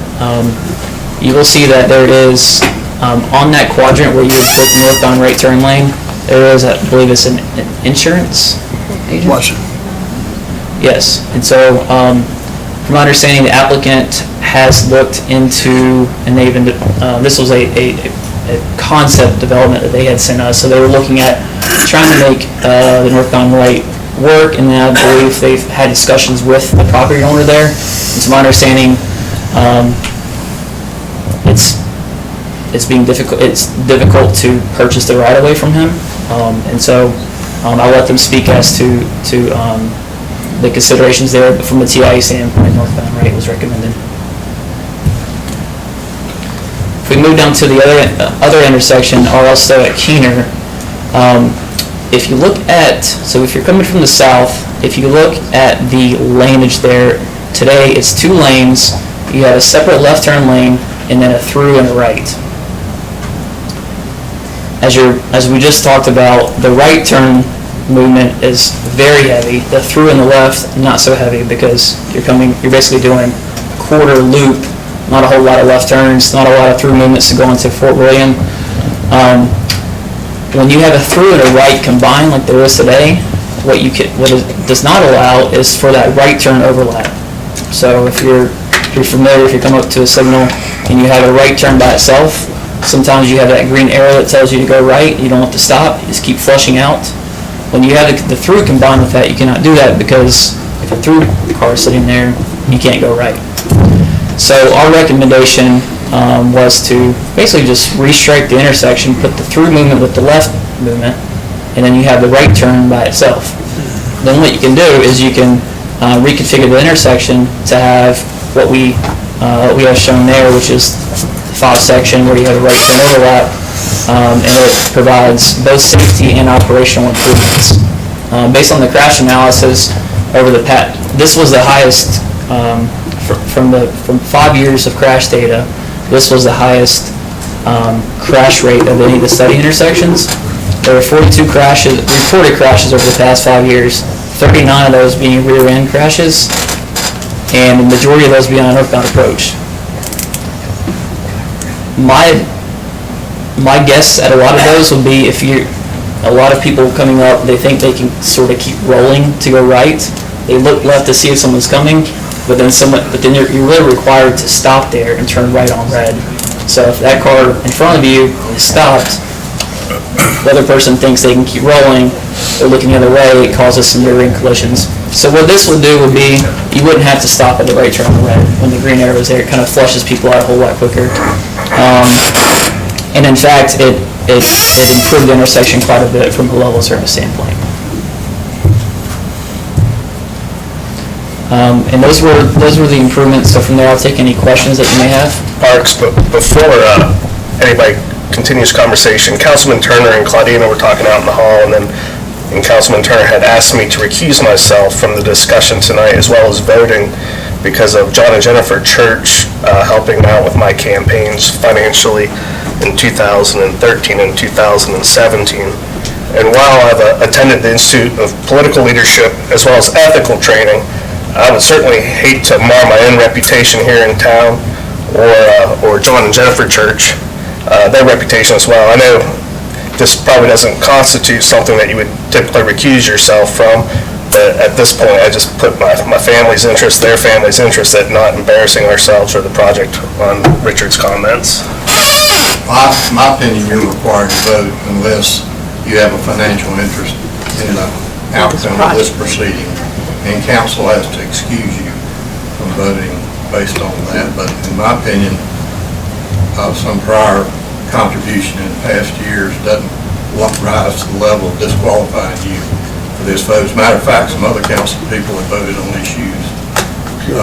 You will see that there is, on that quadrant where you would put the northbound right turn lane, there is, I believe it's an insurance agent? Yes, and so from my understanding, the applicant has looked into, and they've been, this was a concept development that they had sent us, so they were looking at trying to make the northbound right work, and then I believe they've had discussions with the property owner there. And to my understanding, it's difficult to purchase the right of way from him, and so I'll let them speak as to the considerations there, but from the TIA standpoint, northbound right was recommended. If we move down to the other intersection, or also at Keener, if you look at, so if you're coming from the south, if you look at the laneage there, today it's 2 lanes, you have a separate left turn lane, and then a through and a right. As we just talked about, the right turn movement is very heavy. The through and the left, not so heavy, because you're basically doing a quarter loop, not a whole lot of left turns, not a lot of through movements to go into Fort William. When you have a through and a right combined like there is today, what it does not allow is for that right turn overlap. So if you're familiar, if you come up to a signal and you have a right turn by itself, sometimes you have that green arrow that tells you to go right, you don't have to stop, you just keep flushing out. When you have the through combined with that, you cannot do that, because if a through car is sitting there, you can't go right. So our recommendation was to basically just restripe the intersection, put the through movement with the left movement, and then you have the right turn by itself. Then what you can do is you can reconfigure the intersection to have what we have shown there, which is the 5 section where you have a right turn overlap, and it provides both safety and operational improvements. Based on the crash analysis over this was the highest from 5 years of crash data. This was the highest crash rate of any of the study intersections. There were 42 reported crashes over the past 5 years, 39 of those being rear-end crashes, and the majority of those being on a northbound approach. My guess at a lot of those would be a lot of people coming up, they think they can sort of keep rolling to go right. They look left to see if someone's coming, but then you're really required to stop there and turn right on red. So if that car in front of you is stopped, the other person thinks they can keep rolling, they're looking the other way, it causes some rear-end collisions. So what this would do would be, you wouldn't have to stop at the right turn on red. When the green arrow is there, it kind of flushes people out a whole lot quicker. And in fact, it improved the intersection quite a bit from a level service standpoint. And those were the improvements. So from there, I'll take any questions that you may have.
Parks, but before anybody continues conversation, Councilman Turner and Claudina were talking out in the hall, and Councilman Turner had asked me to recuse myself from the discussion tonight as well as voting because of John and Jennifer Church helping out with my campaigns financially in 2013 and 2017. And while I've attended the Institute of Political Leadership as well as ethical training, I would certainly hate to mar my own reputation here in town or John and Jennifer Church, their reputation as well. I know this probably doesn't constitute something that you would typically recuse yourself from, but at this point I just put my family's interest, their family's interest at not embarrassing ourselves or the project on Richard's comments.
My opinion, you're required to vote unless you have a financial interest in the outcome of this proceeding. And council has to excuse you from voting based on that. But in my opinion, some prior contribution in past years doesn't rise to the level of disqualifying you for this vote. As a matter of fact, some other council people have voted on issues, in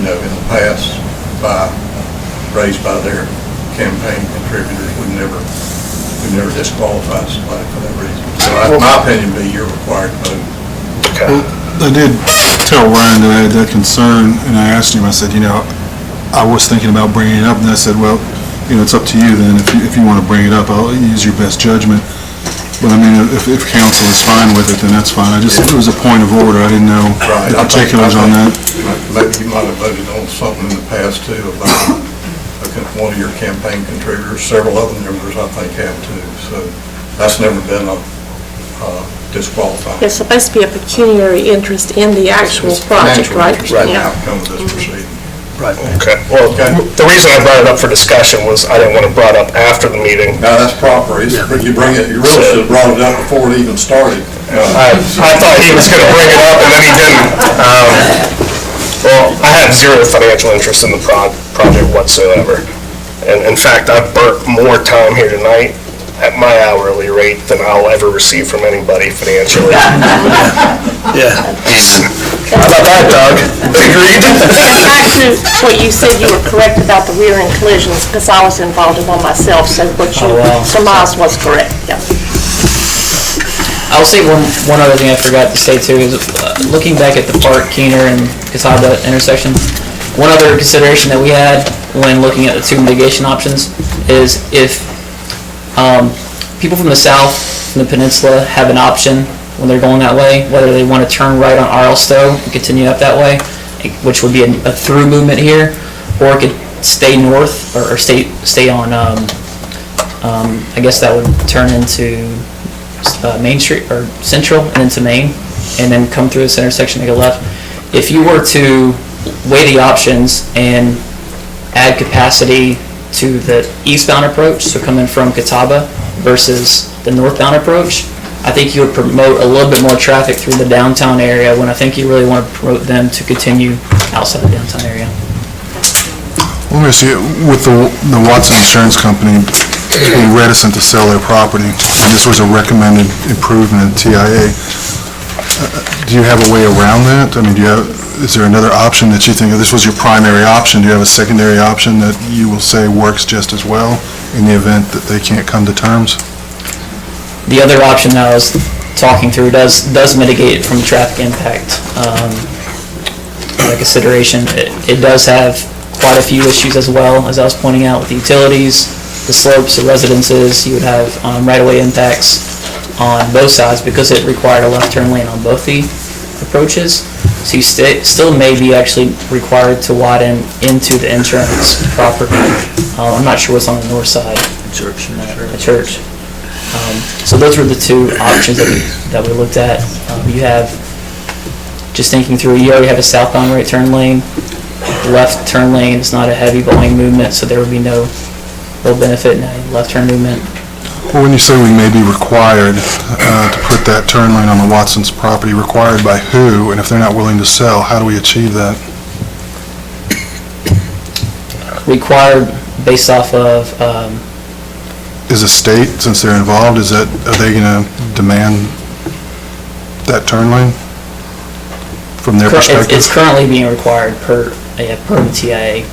the past raised by their campaign contributors. We've never disqualified somebody for that reason. So in my opinion, you're required to vote.
Okay.
Well, I did tell Ryan that I had that concern, and I asked him, I said, I was thinking about bringing it up, and I said, well, it's up to you then. If you want to bring it up, I'll use your best judgment. But I mean, if council is fine with it, then that's fine. It was a point of order. I didn't know the particulars on that.
Maybe you might have voted on something in the past too about one of your campaign contributors. Several other members, I think, have too. So that's never been a disqualifying.
It's supposed to be a pecuniary interest in the actual project, right?
Right. Outcome of this proceeding.
Right. Okay. Well, the reason I brought it up for discussion was I didn't want to brought up after the meeting.
No, that's proper. You really should have brought it up before it even started.
I thought he was going to bring it up, and then he didn't. Well, I have zero financial interest in the project whatsoever. And in fact, I've burnt more time here tonight at my hourly rate than I'll ever receive from anybody financially. Yeah. How about that, Doug? Agreed?
Back to what you said, you were correct about the rear-end collisions, because I was involved in one myself, so what you surmised was correct. Yeah.
I'll say one other thing I forgot to say too is looking back at the Park, Keener, and Casada intersection, one other consideration that we had when looking at the two mitigation options is if people from the south, from the peninsula, have an option when they're going that way, whether they want to turn right on R.L. Stowe and continue up that way, which would be a through movement here, or it could stay north or stay on, I guess that would turn into Main Street or Central and into Main, and then come through this intersection, make a left. If you were to weigh the options and add capacity to the eastbound approach, so coming from Catawba versus the northbound approach, I think you would promote a little bit more traffic through the downtown area when I think you really want to promote them to continue outside the downtown area.
Let me see, with the Watson Insurance Company being reticent to sell their property, and this was a recommended improvement in TIA, do you have a way around that? I mean, is there another option that you think, if this was your primary option, do you have a secondary option that you will say works just as well in the event that they can't come to terms?
The other option that I was talking through does mitigate from traffic impact consideration. It does have quite a few issues as well, as I was pointing out, with the utilities, the slopes, the residences. You would have right-of-way impacts on both sides because it required a left turn lane on both the approaches. So you still may be actually required to widen into the insurance property. I'm not sure what's on the north side. The church. So those were the two options that we looked at. You have, just thinking through, you already have a southbound right turn lane. The left turn lane is not a heavy volume movement, so there would be no real benefit in a left turn movement.
Well, when you say we may be required to put that turn lane on the Watson's property, required by who? And if they're not willing to sell, how do we achieve that?
Required based off of,
Is the state, since they're involved, are they going to demand that turn lane from their perspective?
it's currently being required per the TIA.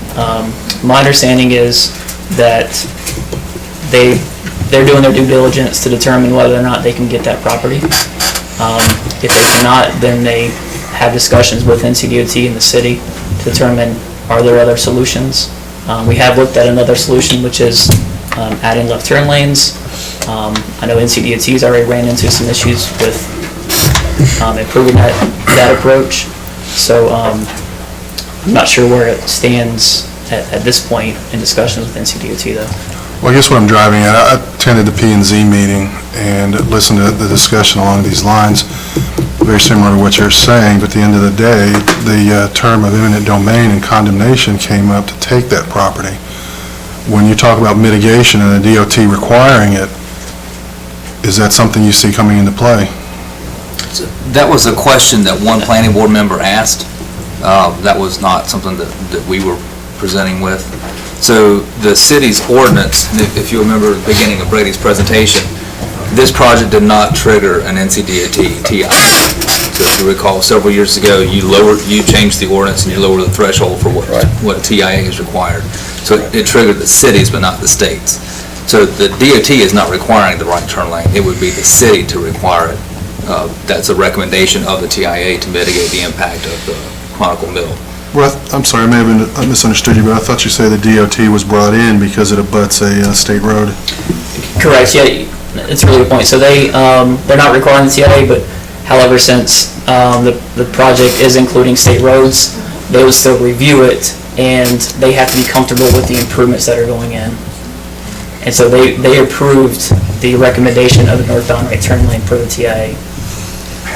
My understanding is that they're doing their due diligence to determine whether or not they can get that property. If they cannot, then they have discussions with NCDOT and the city to determine, are there other solutions? We have looked at another solution, which is adding left turn lanes. I know NCDOT has already ran into some issues with improving that approach. So I'm not sure where it stands at this point in discussions with NCDOT, though.
Well, I guess what I'm driving at, I attended the P&Z meeting and listened to the discussion along these lines, very similar to what you're saying, but at the end of the day, the term of eminent domain and condemnation came up to take that property. When you talk about mitigation and the DOT requiring it, is that something you see coming into play?
That was a question that one planning board member asked. That was not something that we were presenting with. So the city's ordinance, if you remember the beginning of Brady's presentation, this project did not trigger an NCDOT TIA. So if you recall, several years ago, you changed the ordinance and you lowered the threshold for what a TIA is required. So it triggered the cities, but not the states. So the DOT is not requiring the right turn lane. It would be the city to require it. That's a recommendation of the TIA to mitigate the impact of the Chronicle Mill.
Well, I'm sorry, I may have misunderstood you, but I thought you said the DOT was brought in because it abuts a state road.
Correct, yeah, it's a really good point. So they're not requiring the TIA, but however, since the project is including state roads, they would still review it, and they have to be comfortable with the improvements that are going in. And so they approved the recommendation of the northbound right turn lane per the TIA.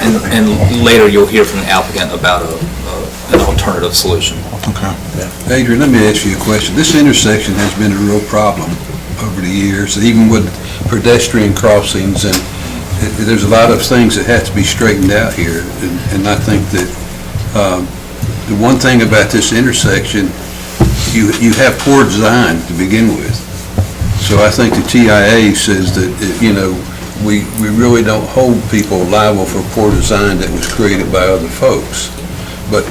And later you'll hear from the applicant about an alternative solution.
Okay.
Adrian, let me ask you a question. This intersection has been a real problem over the years, even with pedestrian crossings, and there's a lot of things that have to be straightened out here. And I think that the one thing about this intersection, you have poor design to begin with. So I think the TIA says that, we really don't hold people liable for poor design that was created by other folks. But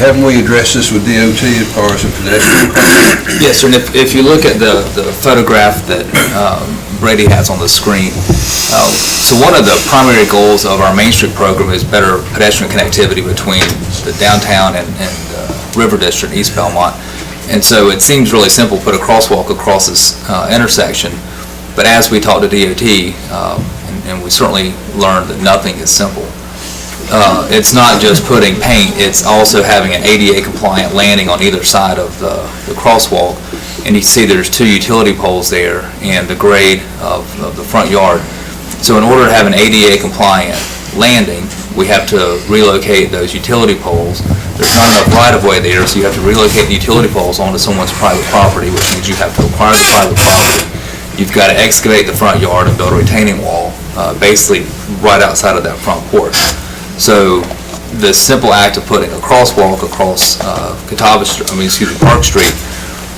haven't we addressed this with DOT as far as the pedestrian crossing?
Yes, sir, and if you look at the photograph that Brady has on the screen, so one of the primary goals of our Main Street program is better pedestrian connectivity between the downtown and River District, East Belmont. And so it seems really simple, put a crosswalk across this intersection. But as we talk to DOT, and we certainly learned that nothing is simple, it's not just putting paint, it's also having an ADA compliant landing on either side of the crosswalk. And you see there's 2 utility poles there and the grade of the front yard. So in order to have an ADA compliant landing, we have to relocate those utility poles. There's not enough right-of-way there, so you have to relocate the utility poles onto someone's private property, which means you have to acquire the private property. You've got to excavate the front yard and build a retaining wall, basically right outside of that front porch. So the simple act of putting a crosswalk across Park Street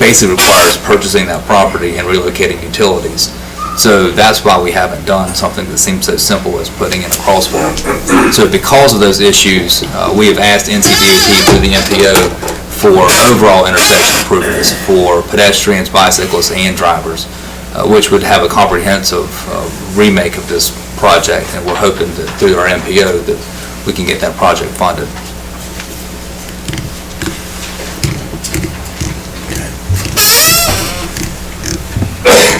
basically requires purchasing that property and relocating utilities. So that's why we haven't done something that seems so simple as putting in a crosswalk. So because of those issues, we have asked NCDOT through the MPO for overall intersection improvements for pedestrians, bicyclists, and drivers, which would have a comprehensive remake of this project, and we're hoping that through our MPO that we can get that project funded.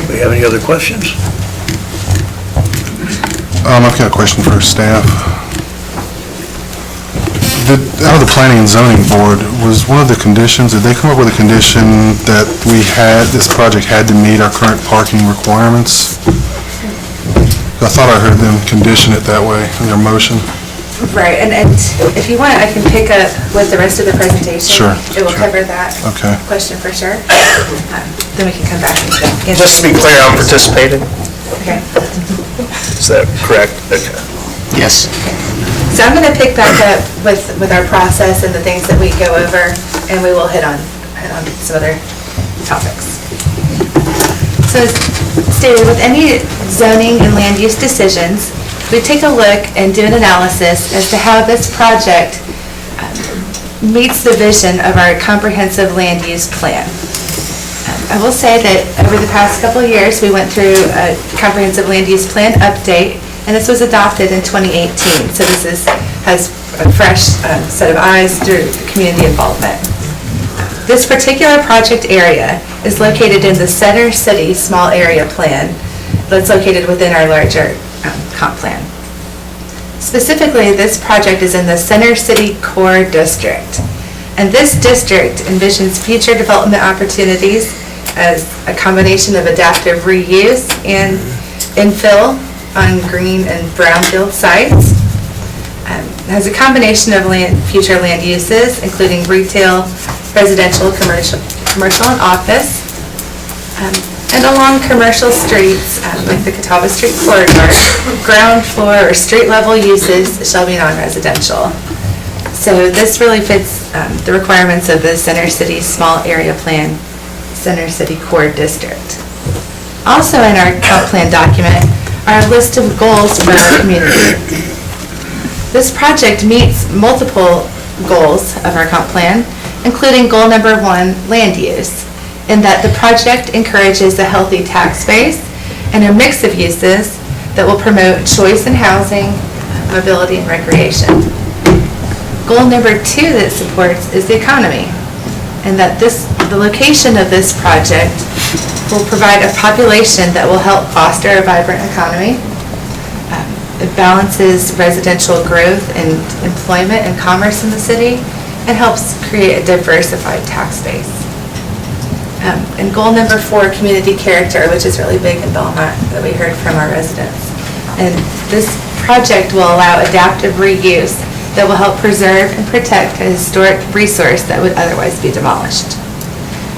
Do we have any other questions?
I've got a question for staff. Out of the Planning and Zoning Board, was one of the conditions, did they come up with a condition that this project had to meet our current parking requirements? I thought I heard them condition it that way in their motion.
Right, and if you want, I can pick up with the rest of the presentation.
Sure.
It will cover that
Okay.
question for sure. Then we can come back and answer.
Just to be clear, I'm participating.
Okay.
Is that correct? Okay.
Yes.
So I'm going to pick back up with our process and the things that we go over, and we will hit on some other topics. So as stated, with any zoning and land use decisions, we take a look and do an analysis as to how this project meets the vision of our comprehensive land use plan. I will say that over the past couple of years, we went through a comprehensive land use plan update, and this was adopted in 2018. So this has a fresh set of eyes through community involvement. This particular project area is located in the Center City Small Area Plan that's located within our larger comp plan. Specifically, this project is in the Center City Core District. And this district envisions future development opportunities as a combination of adaptive reuse and infill on green and brownfield sites. It has a combination of future land uses, including retail, residential, commercial, and office. And along commercial streets, like the Catawba Street corridor, ground floor or street level uses shall be non-residential. So this really fits the requirements of the Center City Small Area Plan, Center City Core District. Also in our comp plan document are a list of goals for our community. This project meets multiple goals of our comp plan, including goal number 1, land use, in that the project encourages a healthy tax base and a mix of uses that will promote choice in housing, mobility, and recreation. Goal number 2 that it supports is the economy, and that the location of this project will provide a population that will help foster a vibrant economy. It balances residential growth and employment and commerce in the city and helps create a diversified tax base. And goal number 4, community character, which is really big in Belmont that we heard from our residents. And this project will allow adaptive reuse that will help preserve and protect a historic resource that would otherwise be demolished.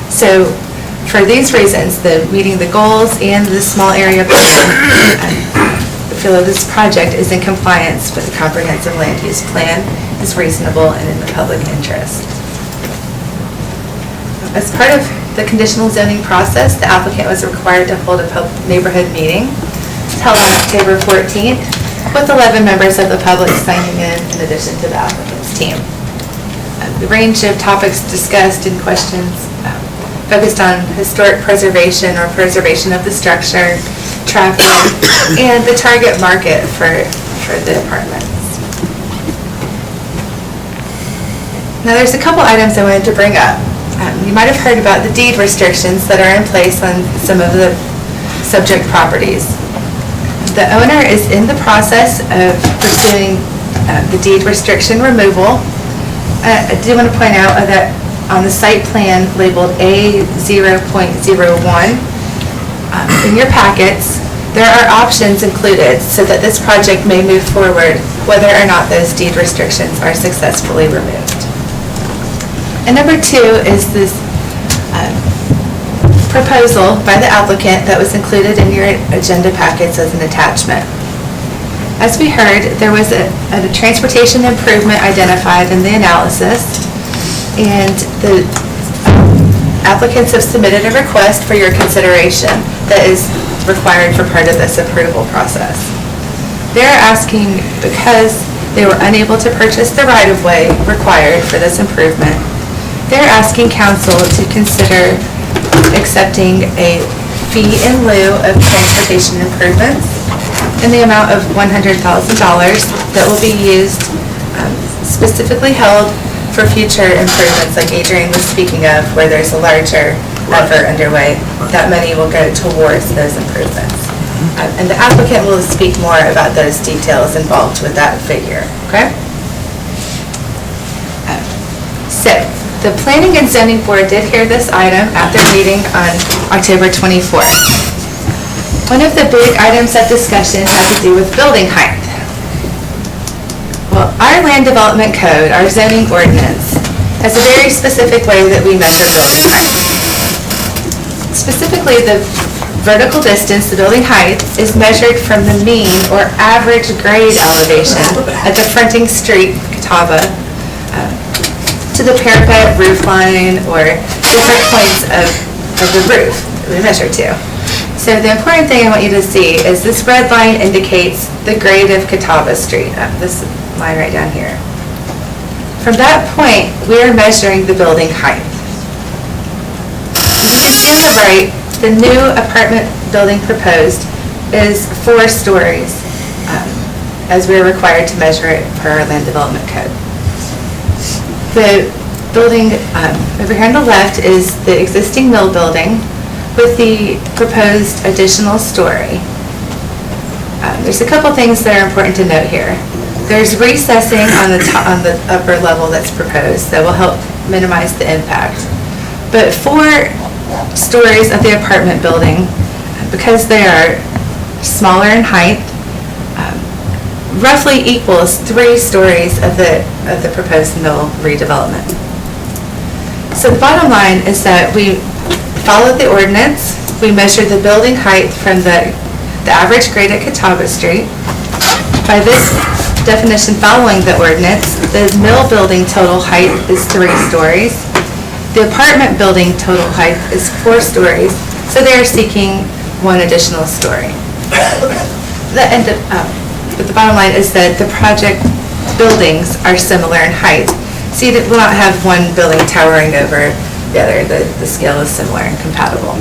So for these reasons, meeting the goals and the small area plan, I feel that this project is in compliance with the comprehensive land use plan, is reasonable and in the public interest. As part of the conditional zoning process, the applicant was required to hold a neighborhood meeting. It's held on October 14th with 11 members of the public signing in addition to the applicant's team. The range of topics discussed and questions focused on historic preservation or preservation of the structure, traffic, and the target market for the apartments. Now there's a couple items I wanted to bring up. You might have heard about the deed restrictions that are in place on some of the subject properties. The owner is in the process of pursuing the deed restriction removal. I do want to point out that on the site plan labeled A0.01, in your packets, there are options included so that this project may move forward whether or not those deed restrictions are successfully removed. And number 2 is this proposal by the applicant that was included in your agenda packets as an attachment. As we heard, there was a transportation improvement identified in the analysis, and the applicants have submitted a request for your consideration that is required for part of this approval process. They're asking, because they were unable to purchase the right-of-way required for this improvement, they're asking council to consider accepting a fee in lieu of transportation improvements in the amount of $100,000 that will be used, specifically held for future improvements like Adrian was speaking of, where there's a larger effort underway. That money will go towards those improvements. And the applicant will speak more about those details involved with that figure, okay? The Planning and Zoning Board did hear this item at their meeting on October 24th. One of the big items of discussion had to do with building height. Well, our land development code, our zoning ordinance, has a very specific way that we measure building height. Specifically, the vertical distance, the building height, is measured from the mean or average grade elevation at the fronting street, Catawba, to the parapet, roof line, or different points of the roof that we measure to. So the important thing I want you to see is this red line indicates the grade of Catawba Street, this line right down here. From that point, we are measuring the building height. As you can see on the right, the new apartment building proposed is 4 stories, as we are required to measure it per our land development code. The building over here on the left is the existing mill building with the proposed additional story. There's a couple things that are important to note here. There's recessing on the upper level that's proposed that will help minimize the impact. But 4 stories of the apartment building, because they are smaller in height, roughly equals 3 stories of the proposed mill redevelopment. So the bottom line is that we followed the ordinance. We measured the building height from the average grade at Catawba Street. By this definition following the ordinance, the mill building total height is 3 stories. The apartment building total height is 4 stories, so they are seeking 1 additional story. But the bottom line is that the project buildings are similar in height. So you will not have one building towering over the other. The scale is similar and compatible.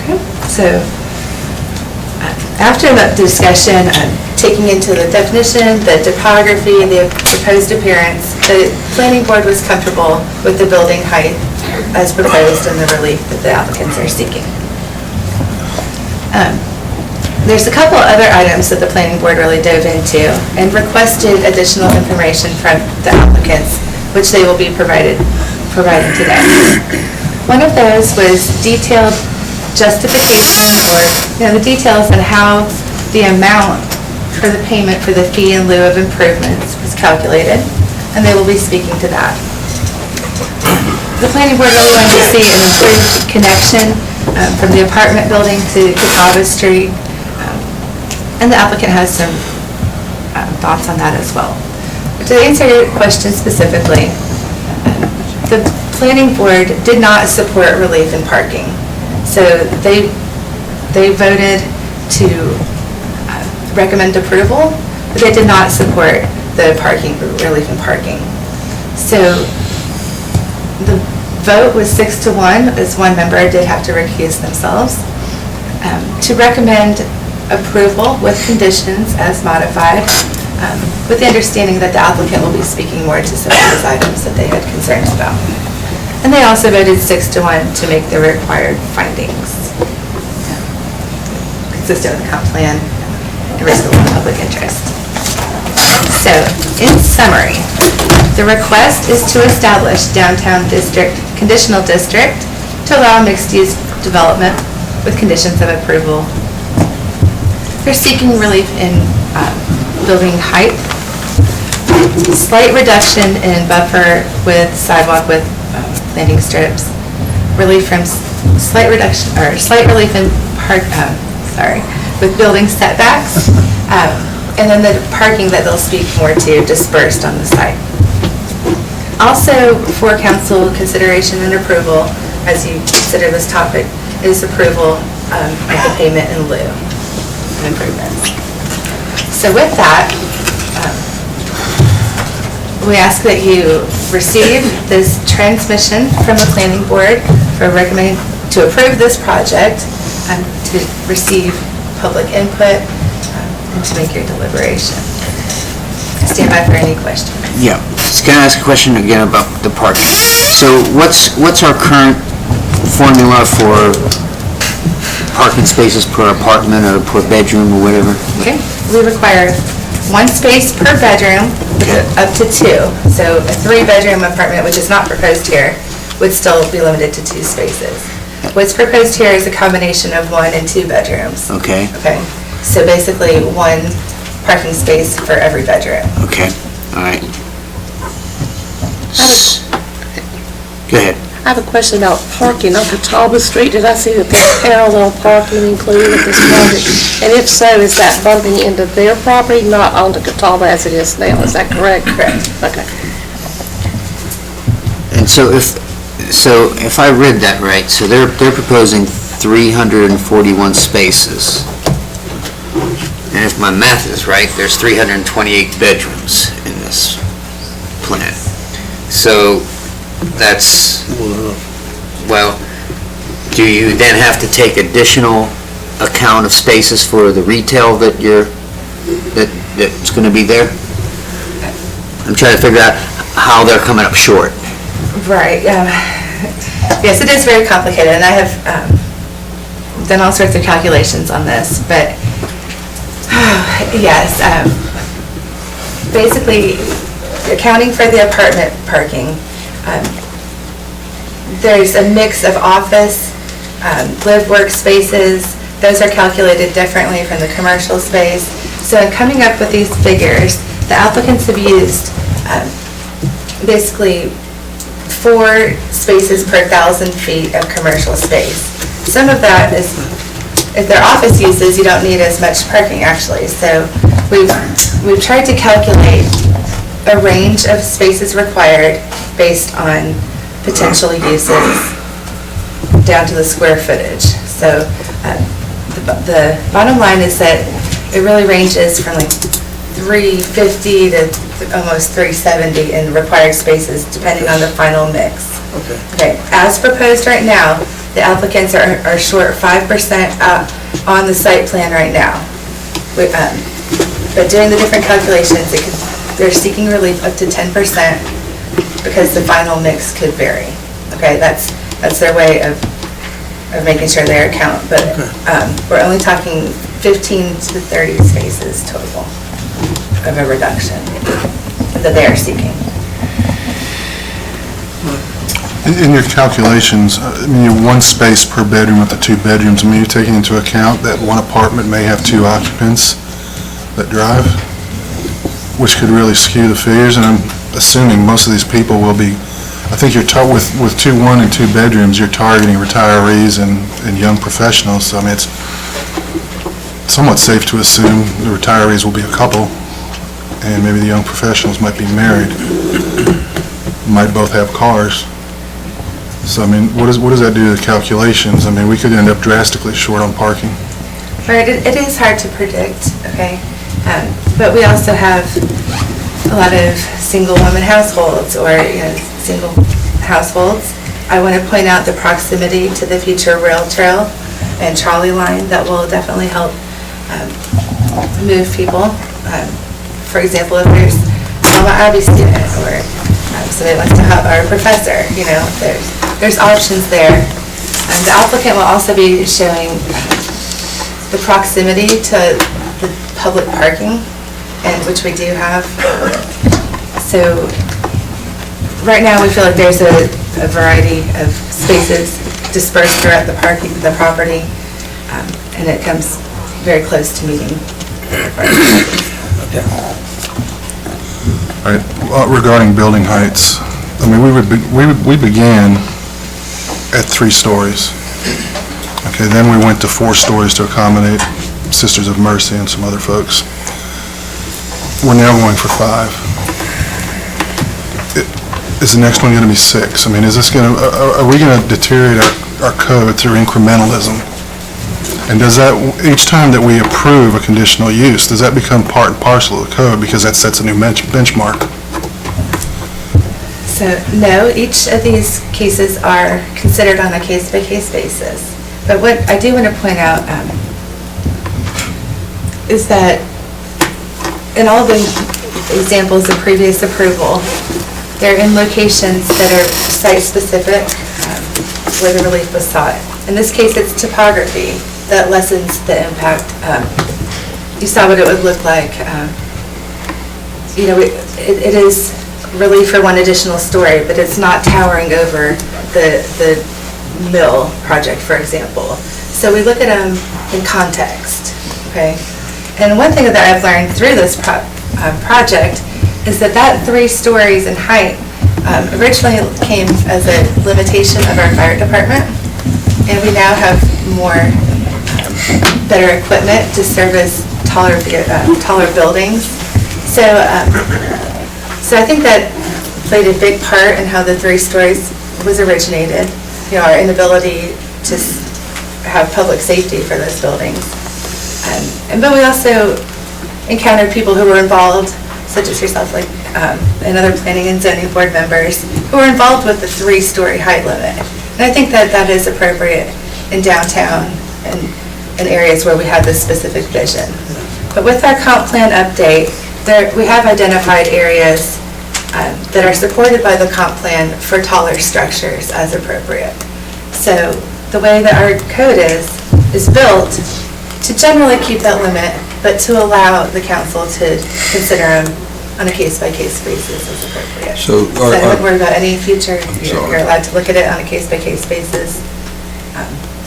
Okay. So after that discussion, taking into the definition, the topography, the proposed appearance, the planning board was comfortable with the building height as proposed and the relief that the applicants are seeking. There's a couple other items that the planning board really dove into and requested additional information from the applicants, which they will be providing today. One of those was detailed justification, or the details on how the amount for the payment for the fee in lieu of improvements was calculated, and they will be speaking to that. The planning board really wanted to see an improved connection from the apartment building to Catawba Street, and the applicant has some thoughts on that as well. But to answer your question specifically, the planning board did not support relief in parking. So they voted to recommend approval, but they did not support the relief in parking. So the vote was 6-1, as one member did have to recuse themselves, to recommend approval with conditions as modified, with the understanding that the applicant will be speaking more to some of those items that they had concerns about. And they also voted 6-1 to make the required findings consistent with the comp plan and reasonable in the public interest. So, in summary, the request is to establish downtown district, conditional district, to allow mixed-use development with conditions of approval. They're seeking relief in building height, slight reduction in buffer with sidewalk with landing strips, relief from slight relief in with building setbacks, and then the parking that they'll speak more to dispersed on the site. Also, for council consideration and approval, as you consider this topic, is approval of the payment in lieu of improvements. So with that, we ask that you receive this transmission from the planning board for recommending to approve this project and to receive public input and to make your deliberation. Stand by for any questions.
Yeah, can I ask a question again about the parking? So what's our current formula for parking spaces per apartment or per bedroom or whatever?
Okay, we require 1 space per bedroom with up to 2. So a 3-bedroom apartment, which is not proposed here, would still be limited to 2 spaces. What's proposed here is a combination of 1 and 2 bedrooms.
Okay,
Okay, so basically 1 parking space for every bedroom.
okay, all right. Go ahead.
I have a question about parking on Catawba Street. Did I see that there's parallel parking included with this project? And if so, is that bumping into their property, not onto Catawba as it is now? Is that correct?
Correct.
Okay.
And so if I read that right, so they're proposing 341 spaces. And if my math is right, there's 328 bedrooms in this plan. So that's, well, do you then have to take additional account of spaces for the retail that that's going to be there? I'm trying to figure out how they're coming up short.
Right, yes, it is very complicated, and I have done all sorts of calculations on this, but yes, basically, accounting for the apartment parking, there's a mix of office, live workspaces. Those are calculated differently from the commercial space. So in coming up with these figures, the applicants have used basically 4 spaces per 1,000 feet of commercial space. Some of that is, if they're office uses, you don't need as much parking actually. So we've tried to calculate a range of spaces required based on potential uses down to the square footage. So the bottom line is that it really ranges from like 350 to almost 370 in required spaces, depending on the final mix. Okay. As proposed right now, the applicants are short 5% on the site plan right now. But doing the different calculations, they're seeking relief up to 10% because the final mix could vary. Okay, that's their way of making sure they account. But we're only talking 15 to 30 spaces total of a reduction that they are seeking.
In your calculations, I mean, you're 1 space per bedroom with the 2 bedrooms. I mean, you're taking into account that one apartment may have 2 occupants that drive, which could really skew the figures, and I'm assuming most of these people will be, I think you're, with 2 1 and 2 bedrooms, you're targeting retirees and young professionals, so I mean, it's somewhat safe to assume the retirees will be a couple, and maybe the young professionals might be married, might both have cars. So, I mean, what does that do to the calculations? I mean, we could end up drastically short on parking.
Right, it is hard to predict, okay? But we also have a lot of single woman households or single households. I want to point out the proximity to the future rail trail and trolley line that will definitely help move people. For example, if there's Mama Abby student or somebody wants to have our professor, there's options there. And the applicant will also be showing the proximity to the public parking, and which we do have. So right now we feel like there's a variety of spaces dispersed throughout the property, and it comes very close to meeting.
All right, regarding building heights, I mean, we began at 3 stories. Okay, then we went to 4 stories to accommodate Sisters of Mercy and some other folks. We're now going for 5. Is the next one going to be 6? I mean, is this going to, are we going to deteriorate our code through incrementalism? And does that, each time that we approve a conditional use, does that become part and parcel of the code because that sets a new benchmark?
So, no, each of these cases are considered on a case-by-case basis. But what I do want to point out is that in all the examples of previous approval, they're in locations that are site-specific where the relief was sought. In this case, it's topography that lessens the impact. You saw what it would look like it is relief for one additional story, but it's not towering over the mill project, for example. So we look at them in context, okay? And one thing that I've learned through this project is that 3 stories in height originally came as a limitation of our fire department, and we now have better equipment to service taller buildings. So I think that played a big part in how the 3 stories was originated. Our inability to have public safety for those buildings. But we also encountered people who were involved, such as yourself, and other planning and zoning board members, who were involved with the 3-story height limit. And I think that is appropriate in downtown and in areas where we have this specific vision. But with our comp plan update, we have identified areas that are supported by the comp plan for taller structures as appropriate. So the way that our code is built to generally keep that limit, but to allow the council to consider them on a case-by-case basis as appropriate.
So
I wouldn't worry about any future. You're allowed to look at it on a case-by-case basis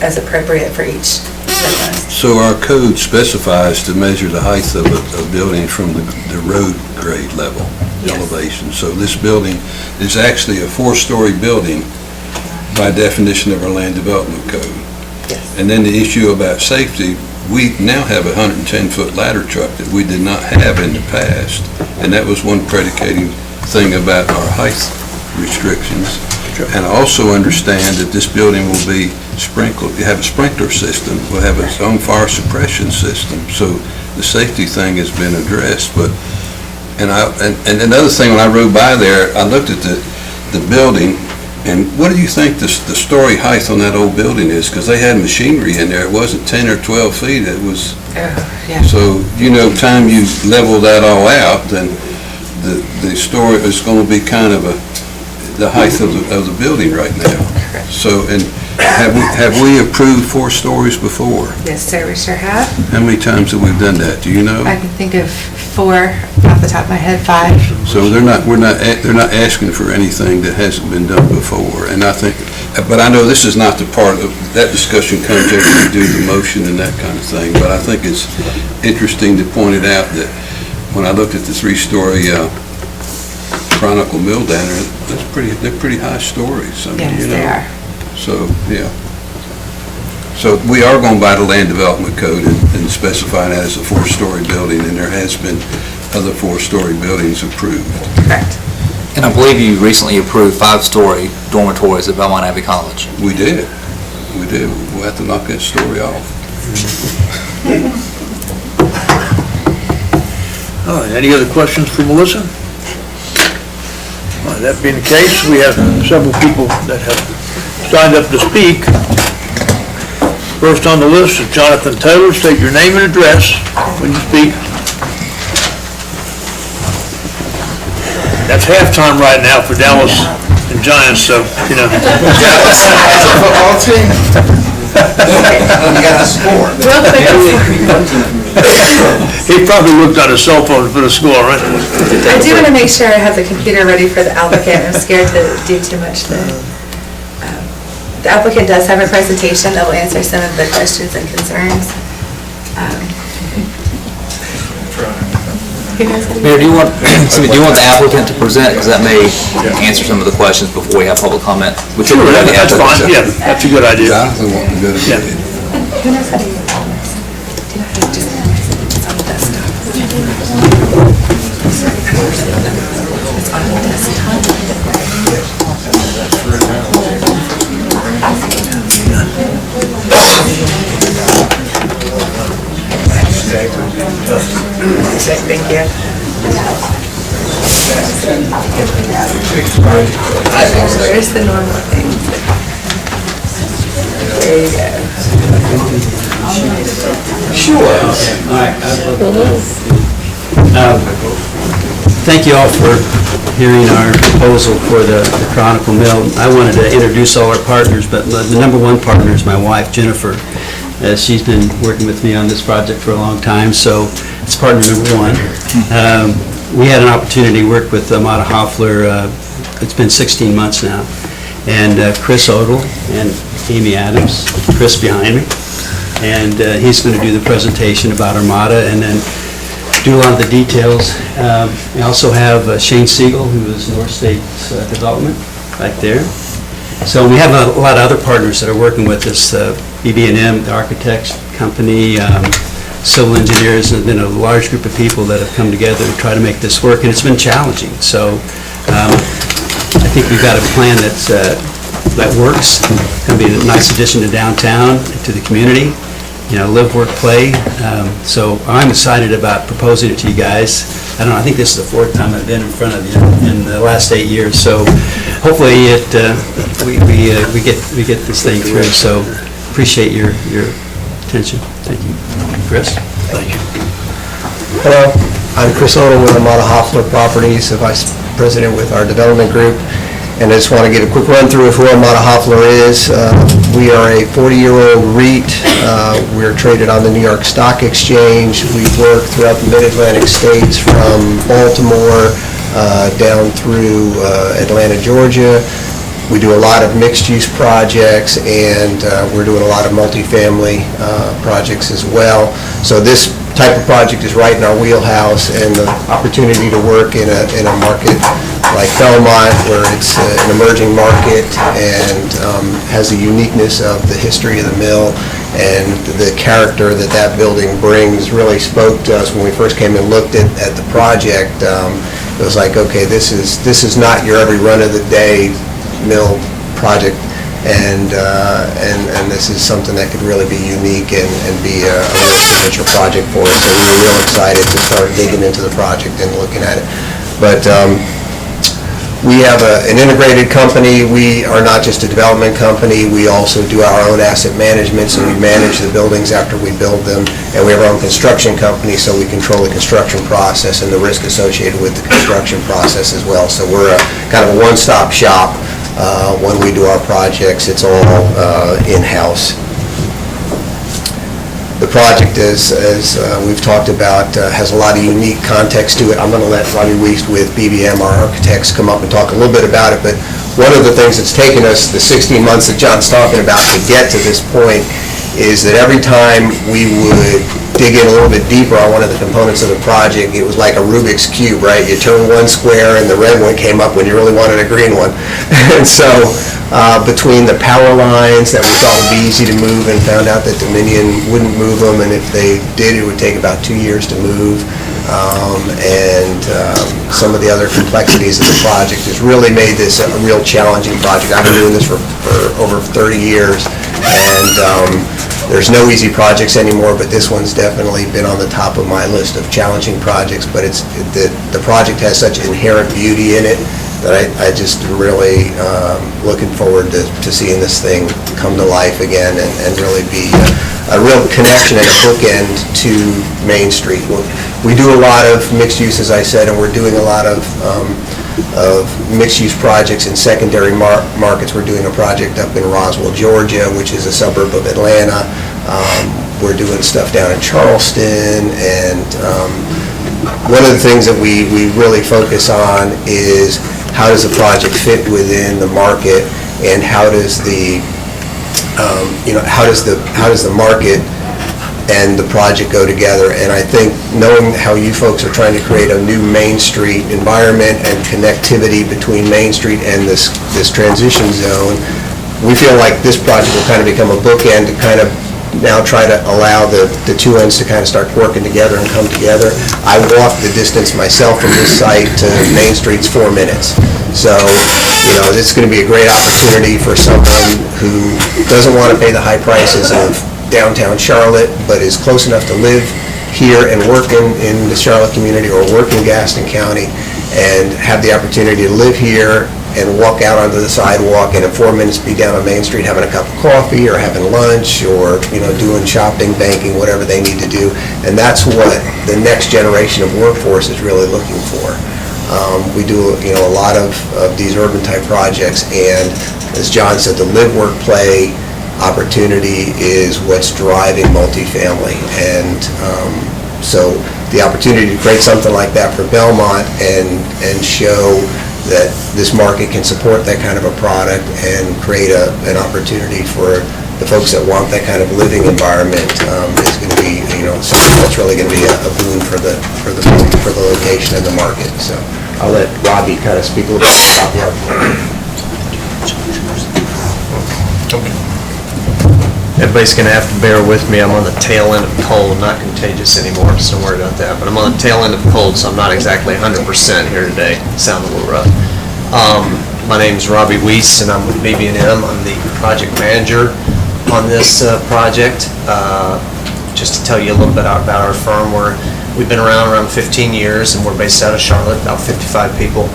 as appropriate for each business.
So our code specifies to measure the height of a building from the road grade level, elevation. So this building is actually a 4-story building by definition of our land development code.
Yes.
And then the issue about safety, we now have a 110-foot ladder truck that we did not have in the past. And that was one predicating thing about our height restrictions. And I also understand that this building will be sprinkled, you have a sprinkler system, will have its own fire suppression system. So the safety thing has been addressed. And another thing, when I rode by there, I looked at the building, and what do you think the story height on that old building is? Because they had machinery in there. It wasn't 10 or 12 feet. It was, so, time you level that all out, then the story is going to be kind of the height of the building right now.
Correct.
So, and have we approved 4 stories before?
Yes, sir, we sure have.
How many times have we done that? Do you know?
I can think of 4 off the top of my head, 5.
So they're not asking for anything that hasn't been done before. And I think, but I know this is not the part of, that discussion comes after we do the motion and that kind of thing. But I think it's interesting to point it out that when I looked at the 3-story Chronicle Mill down there, they're pretty high stories. I mean,
Yes, they are.
So, yeah. So we are going by the land development code and specifying that as a 4-story building, and there has been other 4-story buildings approved.
Correct.
And I believe you recently approved 5-story dormitories at Belmont Abbey College.
We did. We'll have to knock that story off.
All right, any other questions for Melissa? All right, that being the case, we have several people that have signed up to speak. First on the list is Jonathan Taylor. State your name and address when you speak. That's halftime right now for Dallas and Giants, so,
Dallas has a football team. You got a score.
Real quick,
he probably looked on his cell phone for the score, right?
I do want to make sure I have the computer ready for the applicant. I'm scared to do too much. The applicant does have a presentation that will answer some of the questions and concerns.
Mayor, do you want the applicant to present, because that may answer some of the questions before we have public comment? We
Sure,
typically have the
that's
applicant.
fine, yeah, that's a good idea.
Jonathan wanted to go to
Yeah.
bed.
Who knows how to use all this? Do you know how to just it's on the desktop? It's on the desktop. Thank you. Where's the normal thing? There you go.
Thank you all for hearing our proposal for the Chronicle Mill. I wanted to introduce all our partners, but the number one partner is my wife, Jennifer. She's been working with me on this project for a long time, so it's partner number one.
we had an opportunity to work with Mata Hoffler, it's been 16 months now, and Chris Odell and Amy Adams, Chris behind me, and he's going to do the presentation about Armada and then do a lot of the details. We also have Shane Siegel, who is North State's Development, right there. So we have a lot of other partners that are working with us, BB&M, the architects company, civil engineers, and then a large group of people that have come together to try to make this work, and it's been challenging. So I think we've got a plan that works. It's going to be a nice addition to downtown, to the community, live, work, play. So I'm excited about proposing it to you guys. I don't know, I think this is the 4th time I've been in front of you in the last 8 years. So hopefully we get this thing through. So appreciate your attention. Thank you. Chris?
Thank you.
Hello, I'm Chris Odell with Armada Hoffler Properties, the Vice President with our development group. And I just want to give a quick run through of who Armada Hoffler is. We are a 40-year-old REIT. We're traded on the New York Stock Exchange. We work throughout the Mid-Atlantic states from Baltimore down through Atlanta, Georgia. We do a lot of mixed-use projects, and we're doing a lot of multifamily projects as well. So this type of project is right in our wheelhouse, and the opportunity to work in a market like Belmont, where it's an emerging market and has the uniqueness of the history of the mill and the character that building brings, really spoke to us when we first came and looked at the project. It was like, okay, this is not your every run-of-the-day mill project, and this is something that could really be unique and be a real signature project for us. So we were real excited to start digging into the project and looking at it. But we have an integrated company. We are not just a development company. We also do our own asset management, so we manage the buildings after we build them. And we have our own construction company, so we control the construction process and the risk associated with the construction process as well. So we're kind of a one-stop shop. When we do our projects, it's all in-house. The project, as we've talked about, has a lot of unique context to it. I'm going to let Robbie Wiest with BBM, our architects, come up and talk a little bit about it. But one of the things that's taken us the 16 months that John's talking about to get to this point is that every time we would dig in a little bit deeper on one of the components of the project, it was like a Rubik's Cube, right? You turn one square and the red one came up when you really wanted a green one. And so between the power lines that we thought would be easy to move and found out that Dominion wouldn't move them, and if they did, it would take about 2 years to move. Some of the other complexities of the project has really made this a real challenging project. I've been doing this for over 30 years, and there's no easy projects anymore, but this one's definitely been on the top of my list of challenging projects. But the project has such inherent beauty in it that I just really looking forward to seeing this thing come to life again and really be a real connection and a bookend to Main Street. We do a lot of mixed use, as I said, and we're doing a lot of mixed-use projects in secondary markets. We're doing a project up in Roswell, Georgia, which is a suburb of Atlanta. We're doing stuff down in Charleston, and one of the things that we really focus on is how does the project fit within the market, and how does the market and the project go together. And I think knowing how you folks are trying to create a new Main Street environment and connectivity between Main Street and this transition zone, we feel like this project will kind of become a bookend to kind of now try to allow the two ends to kind of start working together and come together. I walked the distance myself from this site to Main Street's 4 minutes. So, this is going to be a great opportunity for someone who doesn't want to pay the high prices of downtown Charlotte, but is close enough to live here and work in the Charlotte community or work in Gaston County, and have the opportunity to live here and walk out onto the sidewalk and in 4 minutes be down on Main Street having a cup of coffee or having lunch or doing shopping, banking, whatever they need to do. And that's what the next generation of workforce is really looking for. We do a lot of these urban type projects, and as John said, the live, work, play opportunity is what's driving multifamily. And
So the opportunity to create something like that for Belmont and show that this market can support that kind of a product and create an opportunity for the folks that want that kind of living environment is going to be, something that's really going to be a boon for the location and the market. So I'll let Robbie kind of speak a little bit about the argument.
Everybody's going to have to bear with me. I'm on the tail end of cold, not contagious anymore, so don't worry about that. But I'm on the tail end of cold, so I'm not exactly 100% here today. Sound a little rough. My name's Robbie Weiss, and I'm with BB&M. I'm the project manager on this project. Just to tell you a little bit about our firm, we've been around 15 years, and we're based out of Charlotte, about 55 people.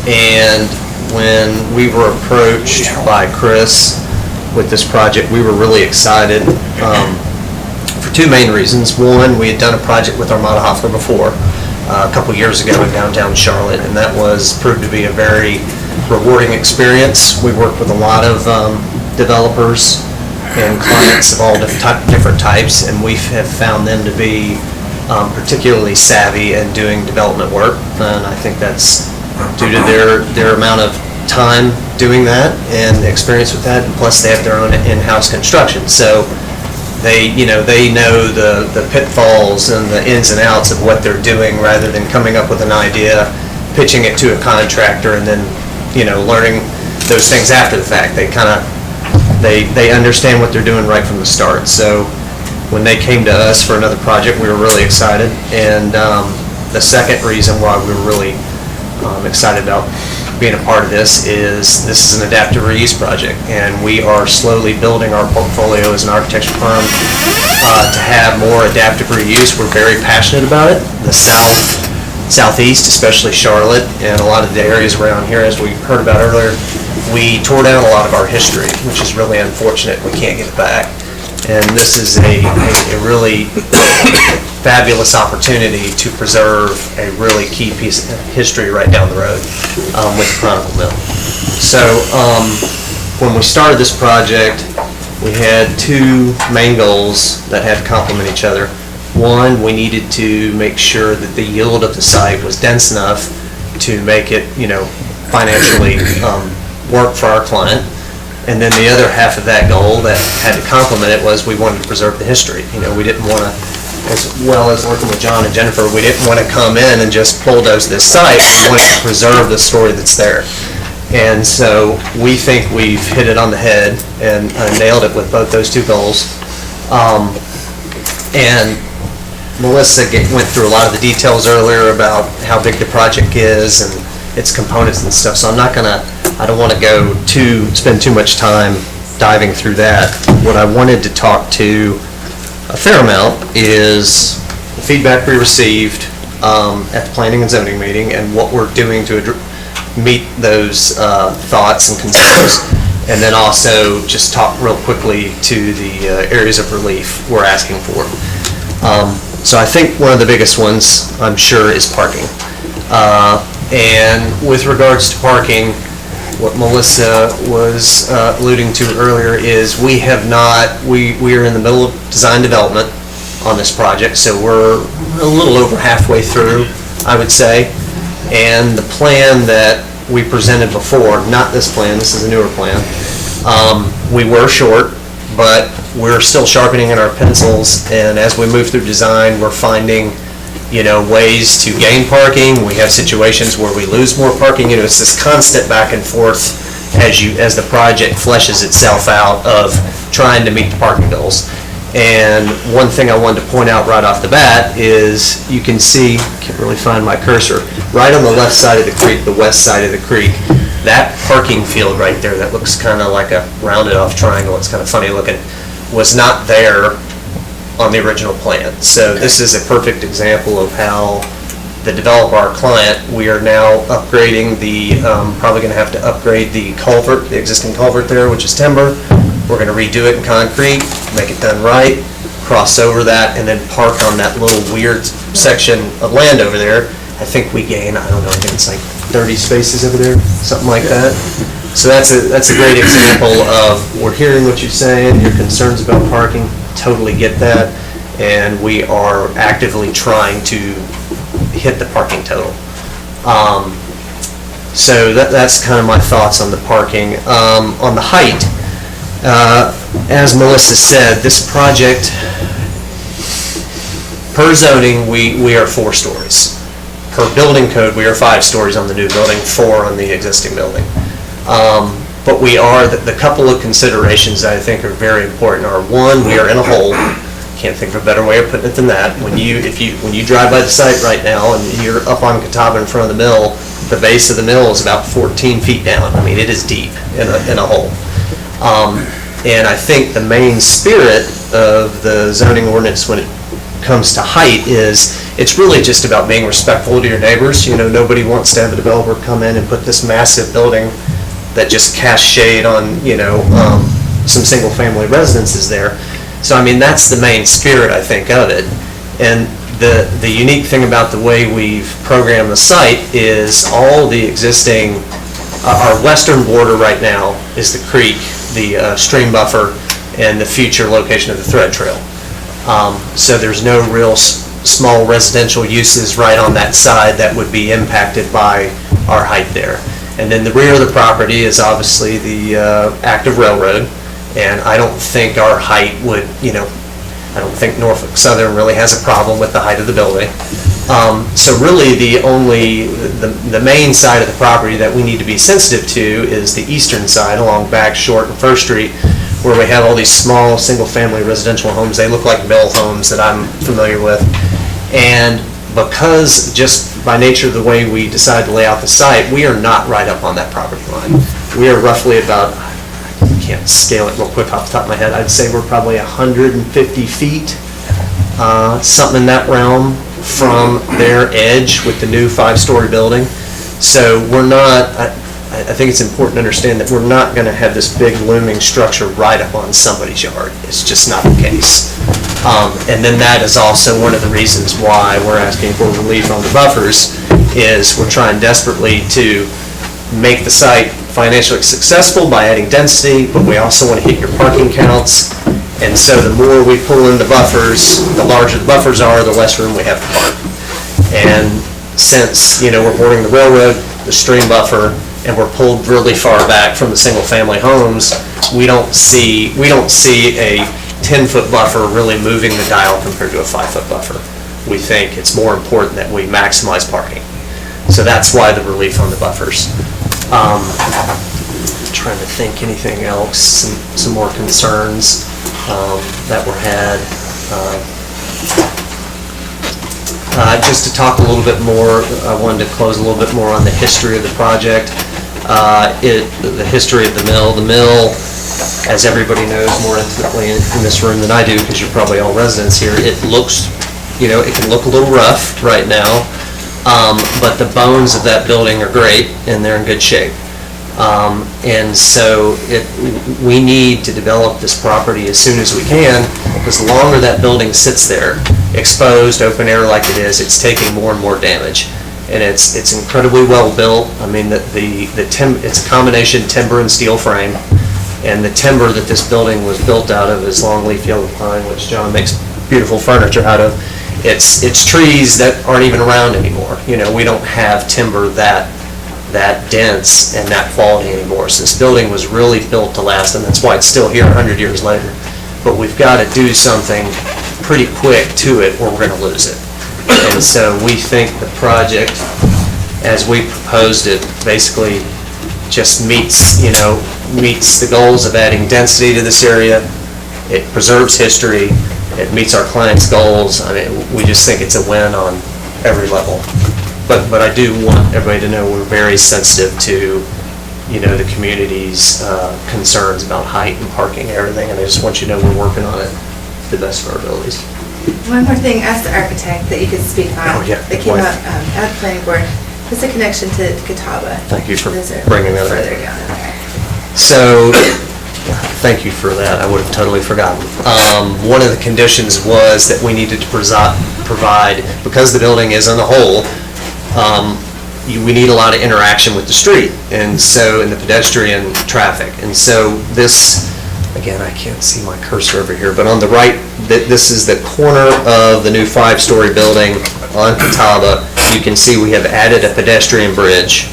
And when we were approached by Chris with this project, we were really excited for two main reasons. One, we had done a project with Armada Hoffler before, a couple years ago in downtown Charlotte, and that proved to be a very rewarding experience. We worked with a lot of developers and clients of all different types, and we have found them to be particularly savvy in doing development work, and I think that's due to their amount of time doing that and experience with that, and plus they have their own in-house construction, so they know the pitfalls and the ins and outs of what they're doing rather than coming up with an idea, pitching it to a contractor, and then learning those things after the fact. They understand what they're doing right from the start. So when they came to us for another project, we were really excited, and the second reason why we were really excited about being a part of this is an adaptive reuse project, and we are slowly building our portfolio as an architecture firm to have more adaptive reuse. We're very passionate about it. The southeast, especially Charlotte, and a lot of the areas around here, as we heard about earlier, we tore down a lot of our history, which is really unfortunate. We can't get it back. And this is a really fabulous opportunity to preserve a really key piece of history right down the road with the Chronicle Mill. So when we started this project, we had two main goals that had to complement each other. One, we needed to make sure that the yield of the site was dense enough to make it, financially work for our client. And then the other half of that goal that had to complement it was we wanted to preserve the history. We didn't want to, as well as working with John and Jennifer, we didn't want to come in and just bulldoze this site. We wanted to preserve the story that's there. And so we think we've hit it on the head and nailed it with both those two goals. And Melissa went through a lot of the details earlier about how big the project is and its components and stuff, so I don't want to spend too much time diving through that. What I wanted to talk to a fair amount is the feedback we received at the Planning and Zoning meeting and what we're doing to meet those thoughts and concerns, and then also just talk real quickly to the areas of relief we're asking for. So I think one of the biggest ones, I'm sure, is parking. And with regards to parking, what Melissa was alluding to earlier is we are in the middle of design development on this project, so we're a little over halfway through, I would say. And the plan that we presented before, not this plan, this is a newer plan, we were short, but we're still sharpening in our pencils, and as we move through design, we're finding ways to gain parking. We have situations where we lose more parking. It's this constant back and forth as the project fleshes itself out of trying to meet the parking goals. And one thing I wanted to point out right off the bat is you can see, can't really find my cursor, right on the left side of the creek, the west side of the creek, that parking field right there that looks kind of like a rounded off triangle, it's kind of funny looking, was not there on the original plan. So this is a perfect example of how the developer, our client, we are now upgrading probably going to have to upgrade the culvert, the existing culvert there, which is timber. We're going to redo it in concrete, make it done right, cross over that, and then park on that little weird section of land over there. I think we gain, I don't know, I think it's like 30 spaces over there, something like that. So that's a great example of, we're hearing what you're saying, your concerns about parking, totally get that.
and we are actively trying to hit the parking total. So that's kind of my thoughts on the parking. On the height, as Melissa said, this project, per zoning, we are 4 stories. Per building code, we are 5 stories on the new building, 4 on the existing building. But we are, the couple of considerations that I think are very important are, one, we are in a hole. Can't think of a better way of putting it than that. When you drive by the site right now and you're up on Catawba in front of the mill, the base of the mill is about 14 feet down. I mean, it is deep in a hole. And I think the main spirit of the zoning ordinance when it comes to height is it's really just about being respectful to your neighbors. You know, nobody wants to have a developer come in and put this massive building that just casts shade on, some single-family residences there. So, I mean, that's the main spirit, I think, of it. And the unique thing about the way we've programmed the site is all the existing, our western border right now is the creek, the stream buffer, and the future location of the thread trail. So there's no real small residential uses right on that side that would be impacted by our height there. And then the rear of the property is obviously the active railroad, and I don't think our height would, I don't think Norfolk Southern really has a problem with the height of the building. So really the main side of the property that we need to be sensitive to is the eastern side along Back, Short, and First Street, where we have all these small single-family residential homes. They look like mill homes that I'm familiar with. And because just by nature of the way we decide to lay out the site, we are not right up on that property line. We are roughly about, I can't scale it real quick off the top of my head, I'd say we're probably 150 feet, something in that realm, from their edge with the new 5-story building. So we're not, I think it's important to understand that we're not going to have this big looming structure right up on somebody's yard. It's just not the case. And then that is also one of the reasons why we're asking for relief on the buffers, is we're trying desperately to make the site financially successful by adding density, but we also want to hit your parking counts. And so the more we pull in the buffers, the larger the buffers are, the less room we have to park. And since, we're boarding the railroad, the stream buffer, and we're pulled really far back from the single-family homes, we don't see a 10-foot buffer really moving the dial compared to a 5-foot buffer. We think it's more important that we maximize parking. So that's why the relief on the buffers. Trying to think anything else, some more concerns that were had. Just to talk a little bit more, I wanted to close a little bit more on the history of the project. The history of the mill. The mill, as everybody knows more intimately in this room than I do, because you're probably all residents here, it looks, it can look a little rough right now, but the bones of that building are great and they're in good shape. And so we need to develop this property as soon as we can, because the longer that building sits there, exposed, open air like it is, it's taking more and more damage. And it's incredibly well built. I mean, it's a combination timber and steel frame, and the timber that this building was built out of is longleaf yellow pine, which John makes beautiful furniture out of. It's trees that aren't even around anymore. We don't have timber that dense and that quality anymore. So this building was really built to last, and that's why it's still here 100 years later. But we've got to do something pretty quick to it, or we're going to lose it. And so we think the project, as we proposed it, basically just meets the goals of adding density to this area. It preserves history. It meets our clients' goals. I mean, we just think it's a win on every level. But I do want everybody to know we're very sensitive to, the community's concerns about height and parking and everything, and I just want you to know we're working on it to the best of our abilities.
One more thing, as the architect, that you could speak on.
Oh, yeah.
That came up at the planning board. What's the connection to Catawba?
Thank you for
Those are
bringing that up.
further down in there.
So, thank you for that. I would have totally forgotten. One of the conditions was that we needed to provide, because the building is in a hole, we need a lot of interaction with the street, and so in the pedestrian traffic. And so this
again, I can't see my cursor over here, but on the right, this is the corner of the new 5-story building on Catawba. You can see we have added a pedestrian bridge,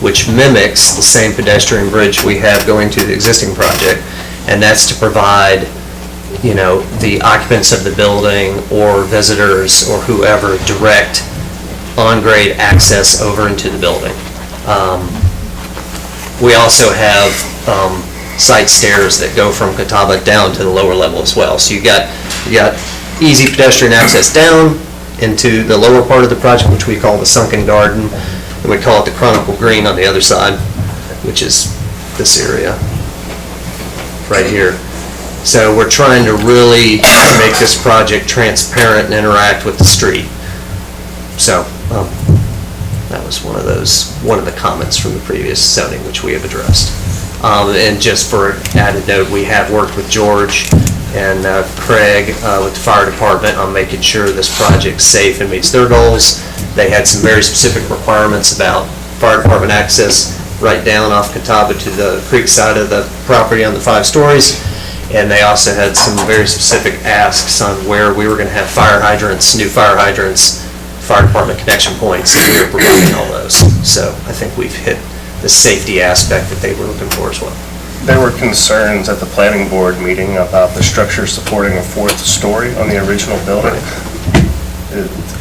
which mimics the same pedestrian bridge we have going to the existing project, and that's to provide, you know, the occupants of the building or visitors or whoever direct on-grade access over into the building. We also have site stairs that go from Catawba down to the lower level as well. So you got easy pedestrian access down into the lower part of the project, which we call the sunken garden, and we call it the Chronicle Green on the other side, which is this area right here. So we're trying to really make this project transparent and interact with the street. So that was one of the comments from the previous zoning, which we have addressed. And just for added note, we have worked with George and Craig with the fire department on making sure this project's safe and meets their goals. They had some very specific requirements about fire department access right down off Catawba to the creek side of the property on the 5 stories. And they also had some very specific asks on where we were going to have fire hydrants, new fire hydrants, fire department connection points, and we were providing all those. So I think we've hit the safety aspect that they were looking for as well.
There were concerns at the planning board meeting about the structure supporting a 4th story on the original building.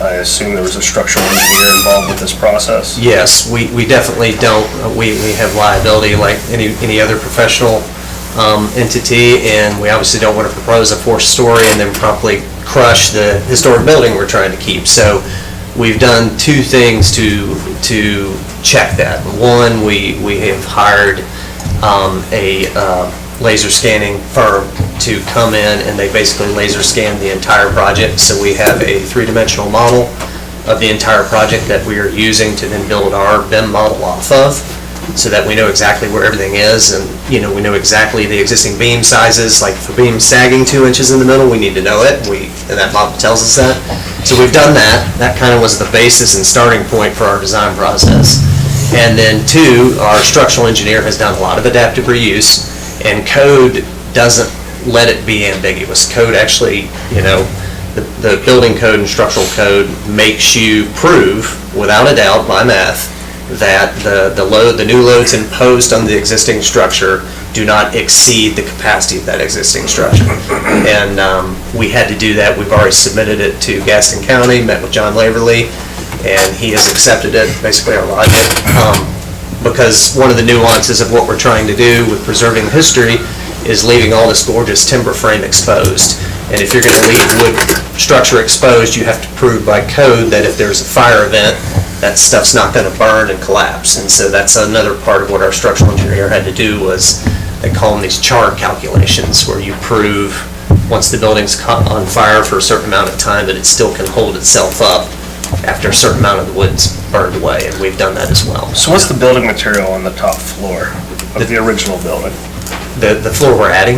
I assume there was a structural engineer involved with this process?
Yes, we definitely don't. We have liability like any other professional entity, and we obviously don't want to propose a 4th story and then promptly crush the historic building we're trying to keep. So we've done 2 things to check that. One, we have hired a laser scanning firm to come in, and they basically laser scan the entire project. So we have a 3-dimensional model of the entire project that we are using to then build our BIM model off of, so that we know exactly where everything is, and we know exactly the existing beam sizes. Like if a beam's sagging 2 inches in the middle, we need to know it, and that model tells us that. So we've done that. That kind of was the basis and starting point for our design process. And then 2, our structural engineer has done a lot of adaptive reuse, and code doesn't let it be ambiguous. Code actually, the building code and structural code makes you prove, without a doubt, by math, that the new loads imposed on the existing structure do not exceed the capacity of that existing structure. And we had to do that. We've already submitted it to Gaston County, met with John Laverly, and he has accepted it, basically our logic, because one of the nuances of what we're trying to do with preserving history is leaving all this gorgeous timber frame exposed. And if you're going to leave wood structure exposed, you have to prove by code that if there's a fire event, that stuff's not going to burn and collapse. And so that's another part of what our structural engineer had to do, was they call them these char calculations, where you prove once the building's caught on fire for a certain amount of time that it still can hold itself up after a certain amount of the wood's burned away, and we've done that as well.
So what's the building material on the top floor of the original building?
The floor we're adding?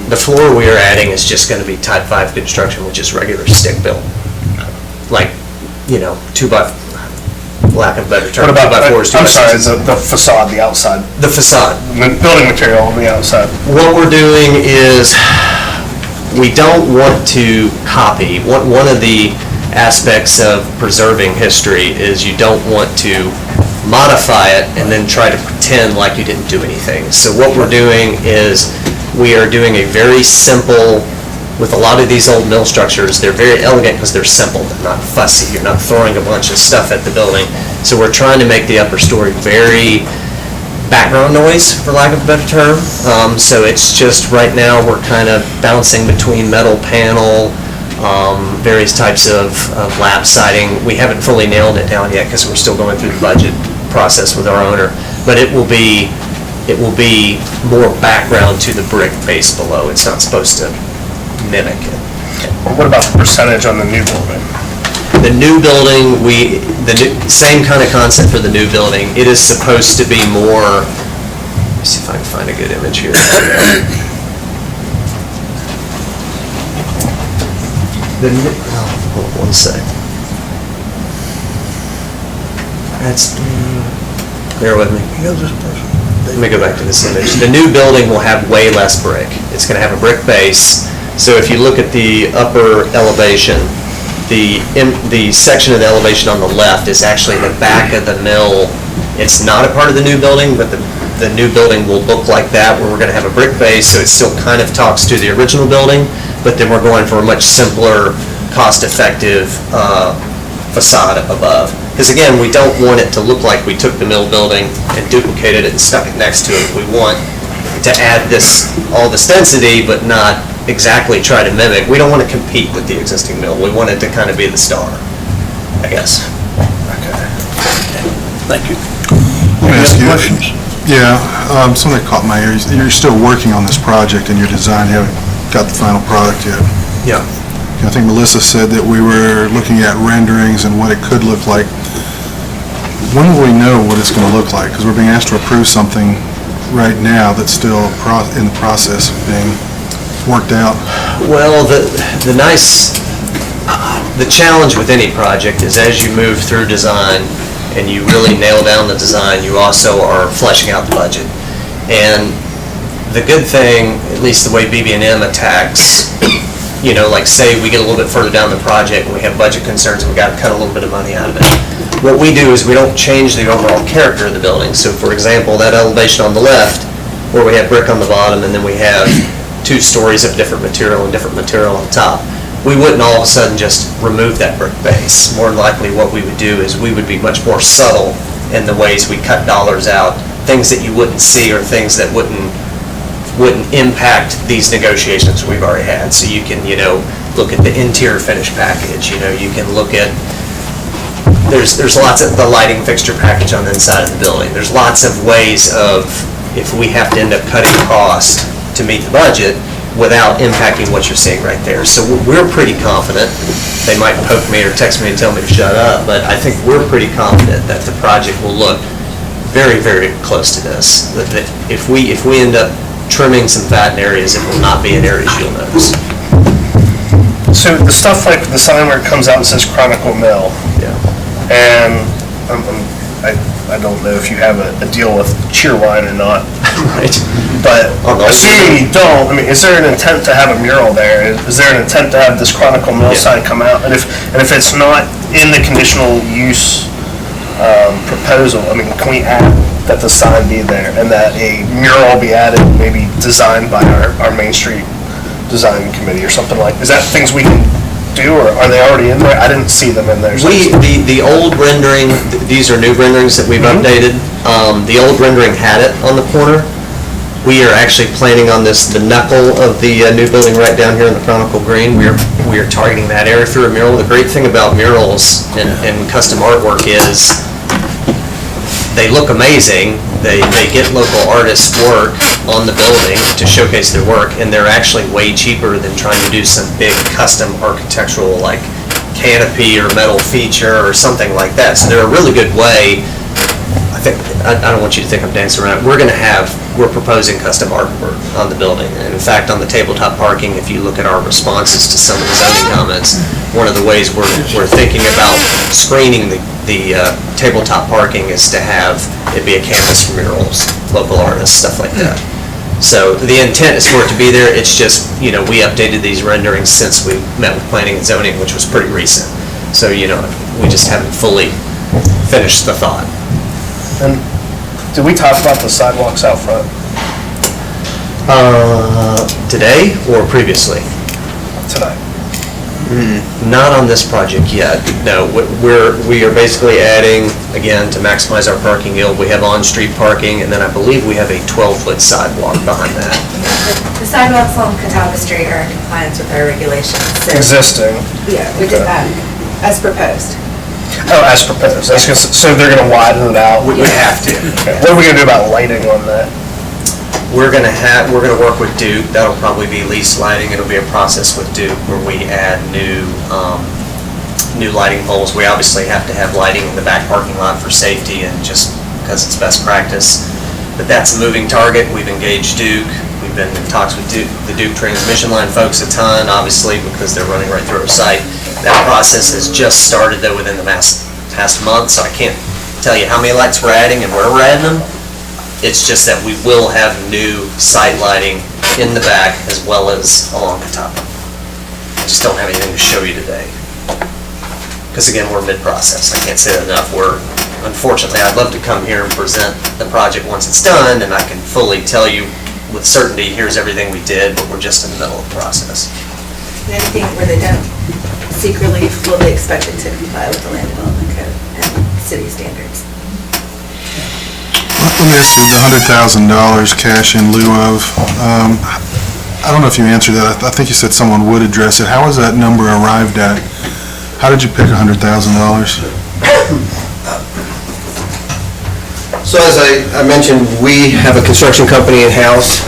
The floor we are adding is just going to be type 5 construction, which is regular stick built. Like, 2 by, lack of a better term,
What about,
2 by 4s, 2 by 6s.
I'm sorry, the facade, the outside,
The facade.
the building material on the outside?
What we're doing is, we don't want to copy. One of the aspects of preserving history is you don't want to modify it and then try to pretend like you didn't do anything. So what we're doing is, we are doing a very simple, with a lot of these old mill structures, they're very elegant because they're simple, they're not fussy, you're not throwing a bunch of stuff at the building. So we're trying to make the upper story very background noise, for lack of a better term. So it's just, right now, we're kind of bouncing between metal panel, various types of lap siding. We haven't fully nailed it down yet because we're still going through the budget process with our owner, but it will be more background to the brick base below. It's not supposed to mimic it.
What about the percentage on the new building?
The new building, same kind of concept for the new building. It is supposed to be more, let me see if I can find a good image here. Hold on one sec. Bear with me. let me go back to this image. The new building will have way less brick. It's going to have a brick base. So if you look at the upper elevation, the section of the elevation on the left is actually the back of the mill. It's not a part of the new building, but the new building will look like that, where we're going to have a brick base, so it still kind of talks to the original building, but then we're going for a much simpler, cost-effective facade above. Because again, we don't want it to look like we took the mill building and duplicated it and stuck it next to it. We want to add all this density, but not exactly try to mimic. We don't want to compete with the existing mill. We want it to kind of be the star, I guess.
Okay. Thank you.
Let me ask you.
Questions?
Yeah, something that caught my ear. You're still working on this project and your design, you haven't got the final product yet.
Yeah.
I think Melissa said that we were looking at renderings and what it could look like. When will we know what it's going to look like? Because we're being asked to approve something right now that's still in the process of being worked out.
Well, the challenge with any project is as you move through design and you really nail down the design, you also are fleshing out the budget. And the good thing, at least the way BB&M attacks, like say we get a little bit further down the project and we have budget concerns and we got to cut a little bit of money out of it. What we do is we don't change the overall character of the building. So for example, that elevation on the left, where we have brick on the bottom and then we have 2 stories of different material and different material on top, we wouldn't all of a sudden just remove that brick base. More than likely what we would do is we would be much more subtle in the ways we cut dollars out, things that you wouldn't see or things that wouldn't impact these negotiations we've already had. So you can, look at the interior finish package, you can look at, there's lots of the lighting fixture package on the inside of the building. There's lots of ways of, if we have to end up cutting cost to meet the budget without impacting what you're seeing right there. So we're pretty confident. They might poke me or text me and tell me to shut up, but I think we're pretty confident that the project will look very, very close to this. That if we end up trimming some fat in areas, it will not be in areas you'll notice.
So the stuff like the sign where it comes out and says Chronicle Mill,
Yeah.
and I don't know if you have a deal with Cheerwine or not,
Right.
but
Oh, no.
assuming you don't, is there an intent to have a mural there? Is there an intent to have this Chronicle Mill
Yeah.
sign come out? And if it's not in the conditional use proposal, can we add that the sign be there and that a mural be added, maybe designed by our Main Street Design Committee or something like? Is that things we can do, or are they already in there? I didn't see them in there. So
The old rendering, these are new renderings that we've updated. The old rendering had it on the corner. We are actually planning on the knuckle of the new building right down here in the Chronicle Green. We are targeting that area through a mural. The great thing about murals and custom artwork is they look amazing. They get local artists' work on the building to showcase their work, and they're actually way cheaper than trying to do some big custom architectural like canopy or metal feature or something like that. So they're a really good way. I don't want you to think I'm dancing around. We're proposing custom artwork on the building. And in fact, on the tabletop parking, if you look at our responses to some of the zoning comments, one of the ways we're thinking about screening the tabletop parking is to have it be a canvas for murals, local artists, stuff like that. So the intent is for it to be there. It's just, we updated these renderings since we met with planning and zoning, which was pretty recent. So, we just haven't fully finished the thought.
And did we talk about the sidewalks out front
Today or previously?
tonight?
Not on this project yet, no. We are basically adding, again, to maximize our parking yield, we have on-street parking, and then I believe we have a 12-foot sidewalk behind that.
The sidewalks along Catawba Street are in compliance with our regulations. So,
Existing.
yeah, we did that as proposed.
Oh, as proposed. So they're going to widen it out?
We have to.
Okay. What are we going to do about lighting on that?
We're gonna work with Duke. That'll probably be lease lighting. It'll be a process with Duke where we add new lighting poles. We obviously have to have lighting in the back parking lot for safety and just because it's best practice. But that's a moving target. We've engaged Duke. We've been in talks with the Duke transmission line folks a ton, obviously, because they're running right through our site. That process has just started though within the past month, so I can't tell you how many lights we're adding and where we're adding them.
It's just that we will have new site lighting in the back as well as along the top. I just don't have anything to show you today. Because again, we're mid-process. I can't say that enough. Unfortunately, I'd love to come here and present the project once it's done, and I can fully tell you with certainty, here's everything we did, but we're just in the middle of the process.
And anything where they don't seek relief, will be expected to comply with the land development code and city standards.
Let me ask you the $100,000 cash in lieu of, I don't know if you answered that. I think you said someone would address it. How was that number arrived at? How did you pick $100,000?
So as I mentioned, we have a construction company in-house,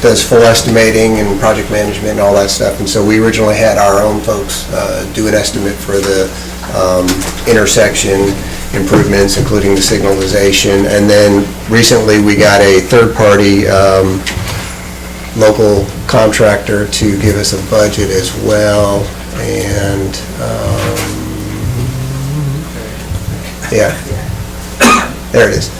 does full estimating and project management and all that stuff. And so we originally had our own folks do an estimate for the intersection improvements, including the signalization. And then recently we got a third-party local contractor to give us a budget as well. And yeah, there it is.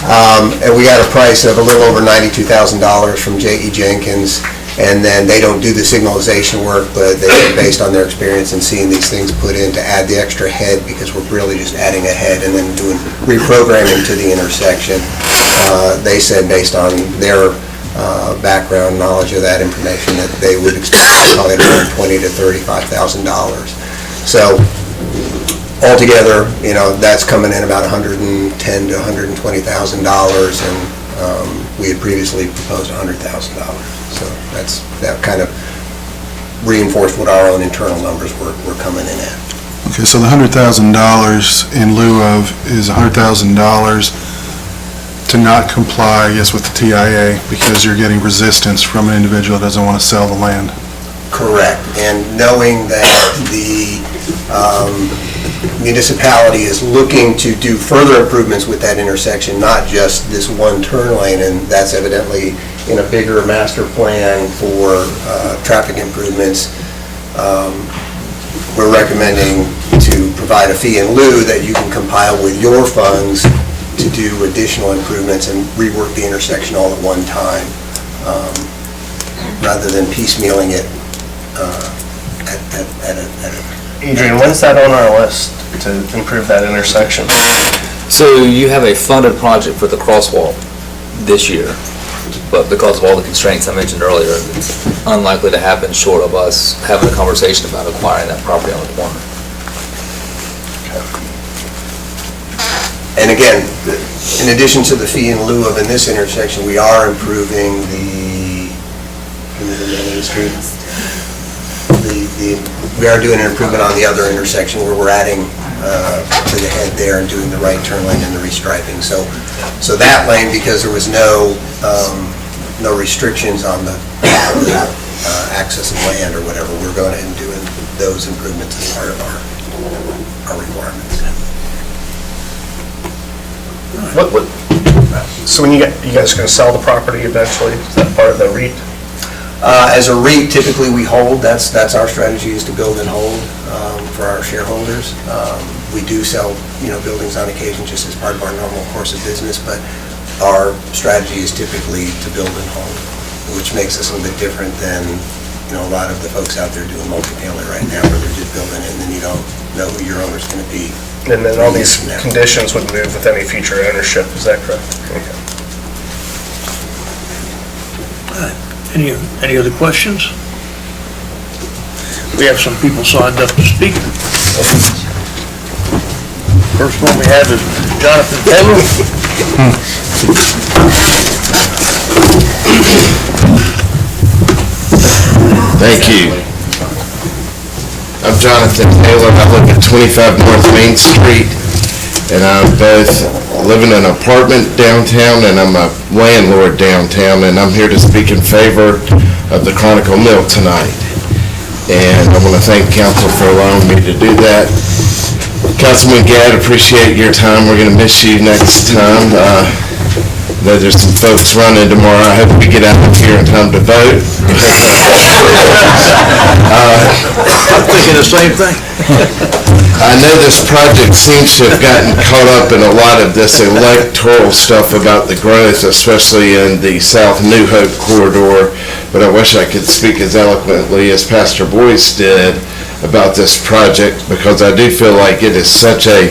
And we got a price of a little over $92,000 from J.E. Jenkins. And then they don't do the signalization work, but they, based on their experience in seeing these things put in, to add the extra head, because we're really just adding a head and then doing reprogramming to the intersection. They said, based on their background knowledge of that information, that they would expect probably around $20,000 to $35,000. So altogether, that's coming in about $110,000 to $120,000, and we had previously proposed $100,000. So that kind of reinforced what our own internal numbers were coming in at.
Okay, so the $100,000 in lieu of is $100,000 to not comply, I guess, with the TIA because you're getting resistance from an individual that doesn't want to sell the land.
Correct, and knowing that the municipality is looking to do further improvements with that intersection, not just this one turn lane, and that's evidently in a bigger master plan for traffic improvements. We're recommending to provide a fee in lieu that you can compile with your funds to do additional improvements and rework the intersection all at one time, rather than piecemealing it
Adrian, when's that on our list to improve that intersection?
So you have a funded project for the crosswalk this year, but because of all the constraints I mentioned earlier, it's unlikely to happen short of us having a conversation about acquiring that property on the corner.
And again, in addition to the fee in lieu of in this intersection, we are improving we are doing an improvement on the other intersection where we're adding to the head there and doing the right turn lane and the restriping. So that lane, because there was no restrictions on the access of land or whatever, we're going ahead and doing those improvements as part of our requirements.
So when you guys are going to sell the property eventually, is that part of the REIT?
As a REIT, typically we hold. That's our strategy, is to build and hold for our shareholders. We do sell, buildings on occasion just as part of our normal course of business, but our strategy is typically to build and hold, which makes us a little bit different than a lot of the folks out there doing multifamily right now, where they're just building it and then you don't know who your owner's going to be.
And then all these conditions would move with any future ownership, is that correct? Okay.
Any other questions? We have some people signed up to speak. First one we have is Jonathan Taylor.
Thank you. I'm Jonathan Taylor. I live at 25 North Main Street, and I'm both living in an apartment downtown and I'm a landlord downtown, and I'm here to speak in favor of the Chronicle Mill tonight. And I want to thank council for allowing me to do that. Councilman Gadd, appreciate your time. We're going to miss you next time. There's some folks running tomorrow. I hope we get out of here in time to vote.
I'm thinking the same thing.
I know this project seems to have gotten caught up in a lot of this electoral stuff about the growth, especially in the South New Hope corridor, but I wish I could speak as eloquently as Pastor Boyce did about this project, because I do feel like it is such a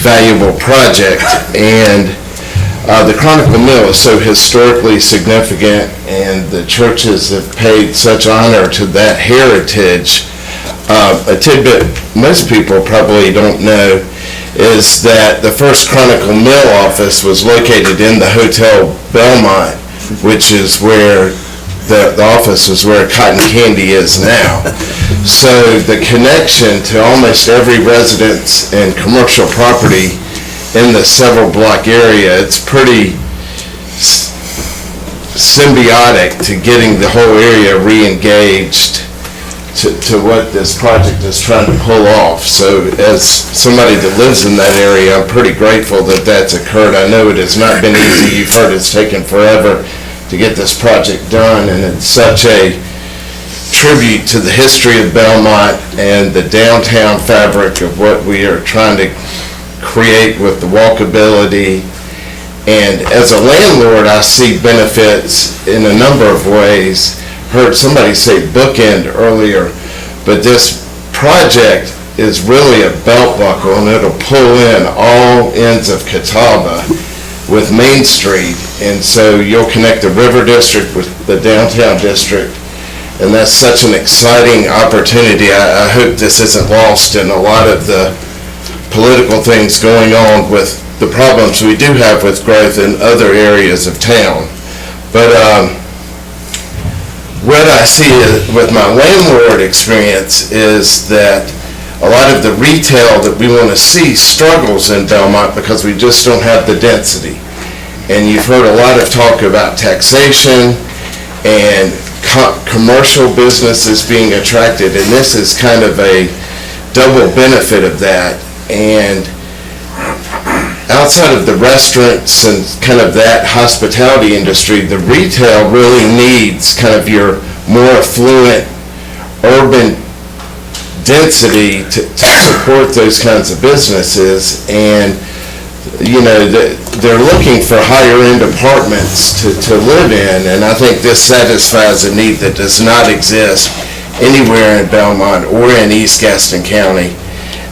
valuable project. And the Chronicle Mill is so historically significant, and the churches have paid such honor to that heritage. A tidbit most people probably don't know is that the first Chronicle Mill office was located in the Hotel Belmont, which is where the office was where Cotton Candy is now. So the connection to almost every residence and commercial property in the several block area, it's pretty symbiotic to getting the whole area re-engaged to what this project is trying to pull off. So as somebody that lives in that area, I'm pretty grateful that that's occurred. I know it has not been easy. You've heard it's taken forever to get this project done, and it's such a tribute to the history of Belmont and the downtown fabric of what we are trying to create with the walkability. And as a landlord, I see benefits in a number of ways. Heard somebody say bookend earlier, but this project is really a belt buckle, and it'll pull in all ends of Catawba with Main Street, and so you'll connect the River District with the downtown district, and that's such an exciting opportunity. I hope this isn't lost in a lot of the political things going on with the problems we do have with growth in other areas of town. But what I see with my landlord experience is that a lot of the retail that we want to see struggles in Belmont because we just don't have the density. And you've heard a lot of talk about taxation and commercial businesses being attracted, and this is kind of a double benefit of that. And outside of the restaurants and kind of that hospitality industry, the retail really needs kind of your more affluent urban density to support those kinds of businesses. And you know, they're looking for higher end apartments to live in, and I think this satisfies a need that does not exist anywhere in Belmont or in East Gaston County.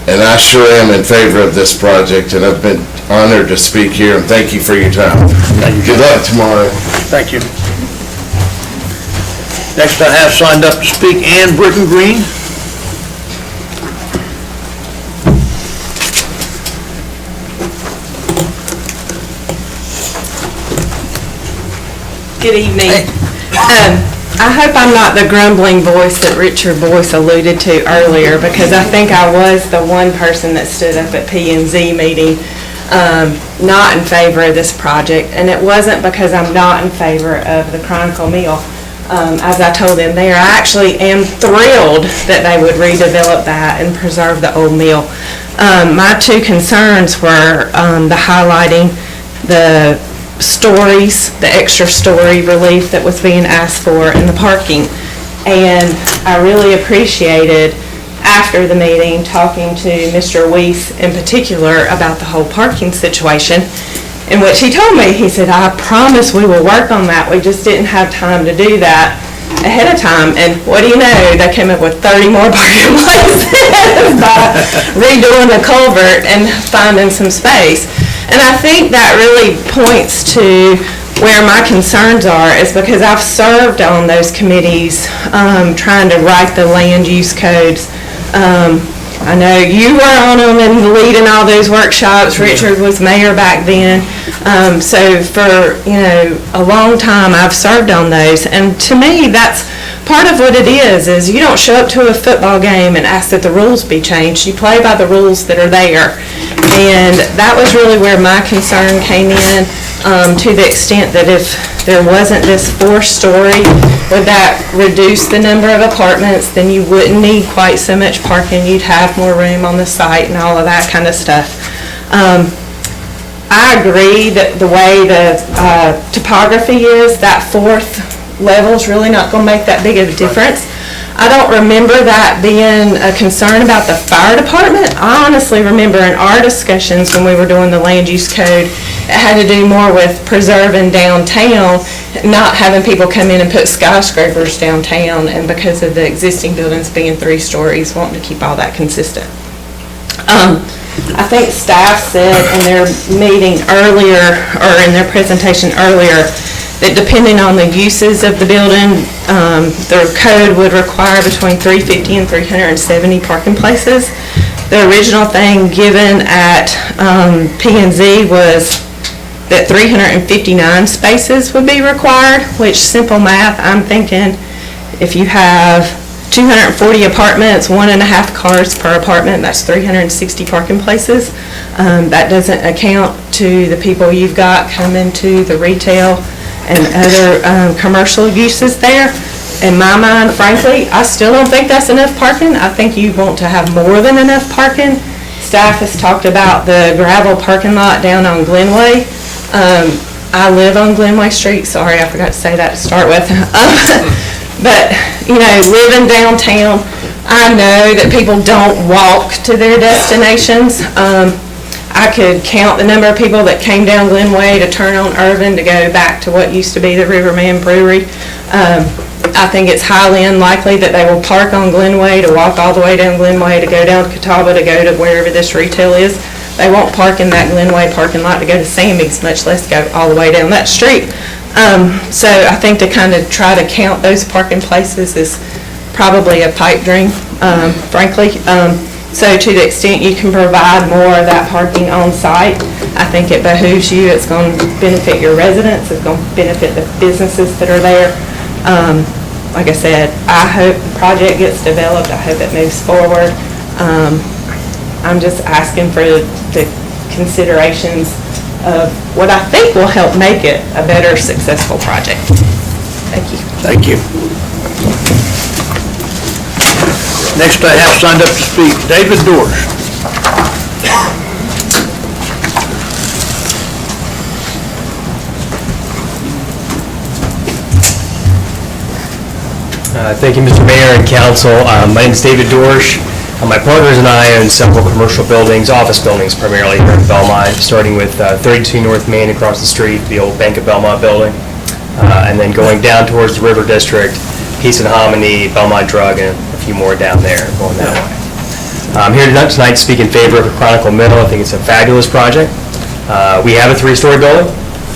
And I sure am in favor of this project, and I've been honored to speak here, and thank you for your time.
Thank you.
Good luck tomorrow.
Thank you. Next I have signed up to speak Ann Britton Green.
Good evening. I hope I'm not the grumbling voice that Richard Boyce alluded to earlier, because I think I was the one person that stood up at P&Z meeting not in favor of this project, and it wasn't because I'm not in favor of the Chronicle Mill. As I told them there, I actually am thrilled that they would redevelop that and preserve the old mill. My two concerns were the highlighting the stories, the extra story relief that was being asked for, and the parking. And I really appreciated, after the meeting, talking to Mr. Weiss in particular about the whole parking situation, in which he told me, he said, I promise we will work on that. We just didn't have time to do that ahead of time. And what do you know? They came up with 30 more parking places by redoing the culvert and finding some space. And I think that really points to where my concerns are, is because I've served on those committees trying to write the land use codes. I know you were on them and leading all those workshops. Richard was mayor back then. So for, you know, a long time I've served on those. And to me, that's part of what it is you don't show up to a football game and ask that the rules be changed. You play by the rules that are there. And that was really where my concern came in, to the extent that if there wasn't this 4-story, would that reduce the number of apartments? Then you wouldn't need quite so much parking. You'd have more room on the site and all of that kind of stuff. I agree that the way the topography is, that 4th level is really not going to make that big of a difference.
I don't remember that being a concern about the fire department. I honestly remember in our discussions when we were doing the land use code, it had to do more with preserving downtown, not having people come in and put skyscrapers downtown, and because of the existing buildings being 3 stories, wanting to keep all that consistent. I think staff said in their meeting earlier, or in their presentation earlier, that depending on the uses of the building, their code would require between 350 and 370 parking places. The original thing given at P&Z was that 359 spaces would be required, which simple math, I'm thinking if you have 240 apartments, 1.5 cars per apartment, that's 360 parking places. That doesn't account to the people you've got coming to the retail and other commercial uses there. In my mind, frankly, I still don't think that's enough parking. I think you want to have more than enough parking. Staff has talked about the gravel parking lot down on Glenway. I live on Glenway Street. Sorry, I forgot to say that to start with. But, you know, living downtown, I know that people don't walk to their destinations. I could count the number of people that came down Glenway to turn on Irvin to go back to what used to be the Riverman Brewery. I think it's highly unlikely that they will park on Glenway to walk all the way down Glenway to go down to Catawba to go to wherever this retail is. They won't park in that Glenway parking lot to go to Sammy's, much less go all the way down that street. So I think to kind of try to count those parking places is probably a pipe dream, frankly. So to the extent you can provide more of that parking on site, I think it behooves you. It's going to benefit your residents. It's going to benefit the businesses that are there. Like I said, I hope the project gets developed. I hope it moves forward. I'm just asking for the considerations of what I think will help make it a better, successful project. Thank you.
Thank you. Next I have signed up to speak, David Dorsch.
Thank you, Mr. Mayor and Council. My name is David Dorsch. My partners and I own several commercial buildings, office buildings primarily here in Belmont, starting with 32 North Main across the street, the old Bank of Belmont building, and then going down towards the River District, Peace and Hominy, Belmont Drug, and a few more down there going that way. I'm here tonight to speak in favor of Chronicle Middle. I think it's a fabulous project. We have a 3-story building,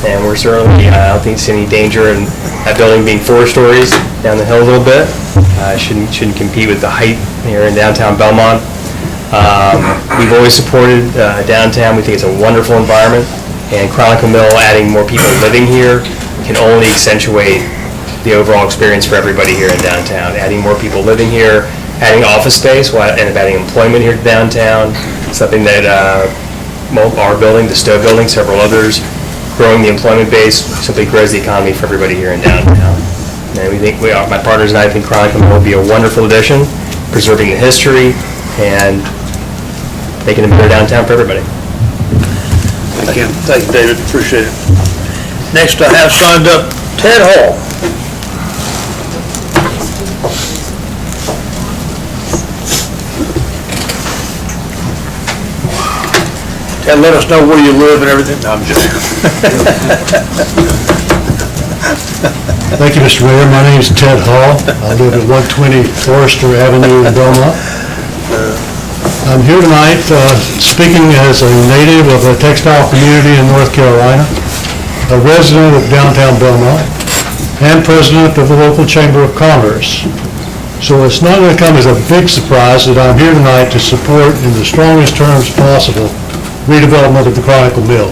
and we're certainly, I don't think it's any danger in that building being 4 stories down the hill a little bit. Shouldn't compete with the height here in downtown Belmont. We've always supported downtown. We think it's a wonderful environment, and Chronicle Mill, adding more people living here, can only accentuate the overall experience for everybody here in downtown. Adding more people living here, adding office space, and adding employment here to downtown, something that our building, the Stowe building, several others, growing the employment base simply grows the economy for everybody here in downtown. And we think my partners and I think Chronicle will be a wonderful addition, preserving the history and making it a better downtown for everybody.
Thank you. Thank you, David. Appreciate it. Next I have signed up Ted Hall. Ted, let us know where you live and everything. No, I'm just
Thank you, Mr. Mayor. My name is Ted Hall. I live at 120 Forester Avenue in Belmont. I'm here tonight speaking as a native of a textile community in North Carolina, a resident of downtown Belmont, and president of the local Chamber of Commerce. So it's not going to come as a big surprise that I'm here tonight to support, in the strongest terms possible, redevelopment of the Chronicle Mill.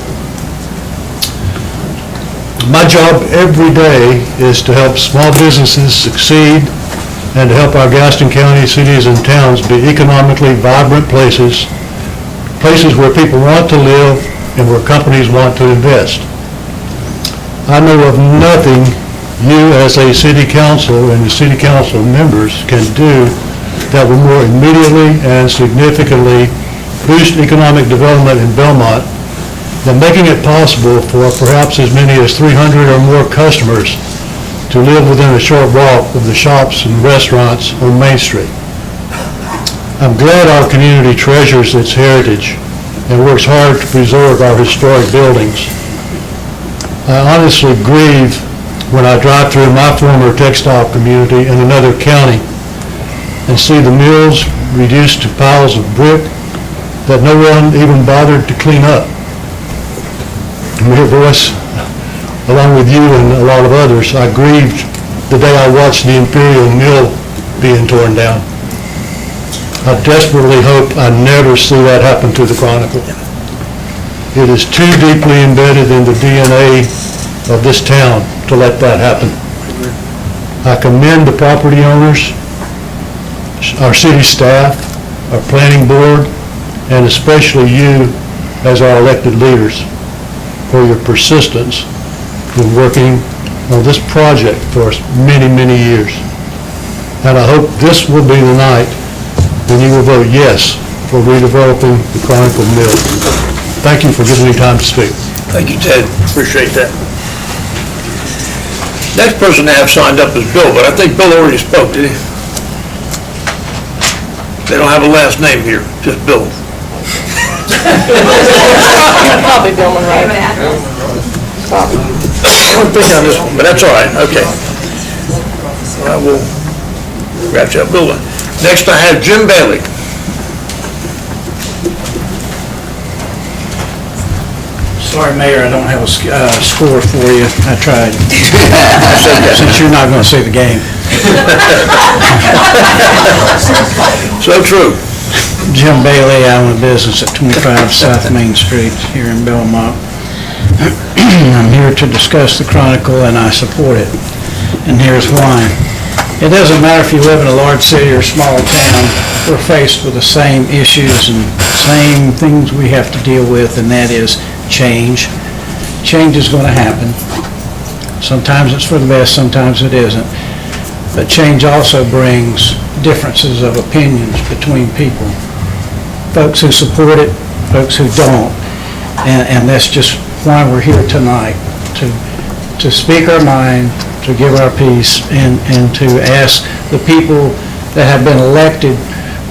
My job every day is to help small businesses succeed and to help our Gaston County cities and towns be economically vibrant places where people want to live and where companies want to invest. I know of nothing you as a city council and the city council members can do that will more immediately and significantly boost economic development in Belmont than making it possible for perhaps as many as 300 or more customers
to live within a short walk of the shops and restaurants on Main Street. I'm glad our community treasures its heritage and works hard to preserve our historic buildings. I honestly grieve when I drive through my former textile community in another county and see the mills reduced to piles of brick that no one even bothered to clean up. Mayor Boyce, along with you and a lot of others, I grieved the day I watched the Imperial Mill being torn down. I desperately hope I never see that happen to the Chronicle. It is too deeply embedded in the DNA of this town to let that happen. I commend the property owners, our city staff, our planning board, and especially you as our elected leaders for your persistence in working on this project for many, many years. And I hope this will be the night when you will vote yes for redeveloping the Chronicle Mill. Thank you for giving me time to speak.
Thank you, Ted. Appreciate that. Next person I have signed up is Bill, but I think Bill already spoke, did he? They don't have a last name here, just Bill.
Probably Bill Monroe.
I don't think on this one, but that's all right, okay. I will scratch that Bill one. Next I have Jim Bailey.
Sorry, Mayor, I don't have a score for you. I tried. Since you're not going to see the game.
So true.
Jim Bailey, I own a business at 25 South Main Street here in Belmont. I'm here to discuss the Chronicle, and I support it. And here's why. It doesn't matter if you live in a large city or small town, we're faced with the same issues and same things we have to deal with, and that is change. Change is going to happen. Sometimes it's for the best, sometimes it isn't. But change also brings differences of opinions between people. Folks who support it, folks who don't. And that's just why we're here tonight, to speak our mind, to give our piece, and to ask the people that have been elected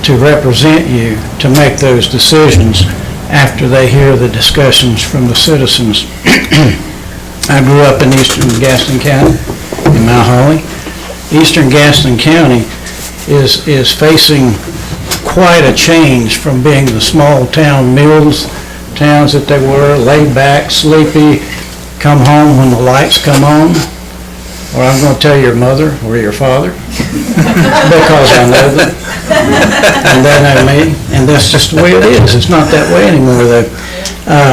to represent you to make those decisions after they hear the discussions from the citizens. I grew up in eastern Gaston County, in Mount Holly. Eastern Gaston County is facing quite a change from being the small town mills towns that they were, laid back, sleepy, come home when the lights come on, or I'm going to tell your mother or your father, because I know them, and they know me, and that's just the way it is. It's not that way anymore, though.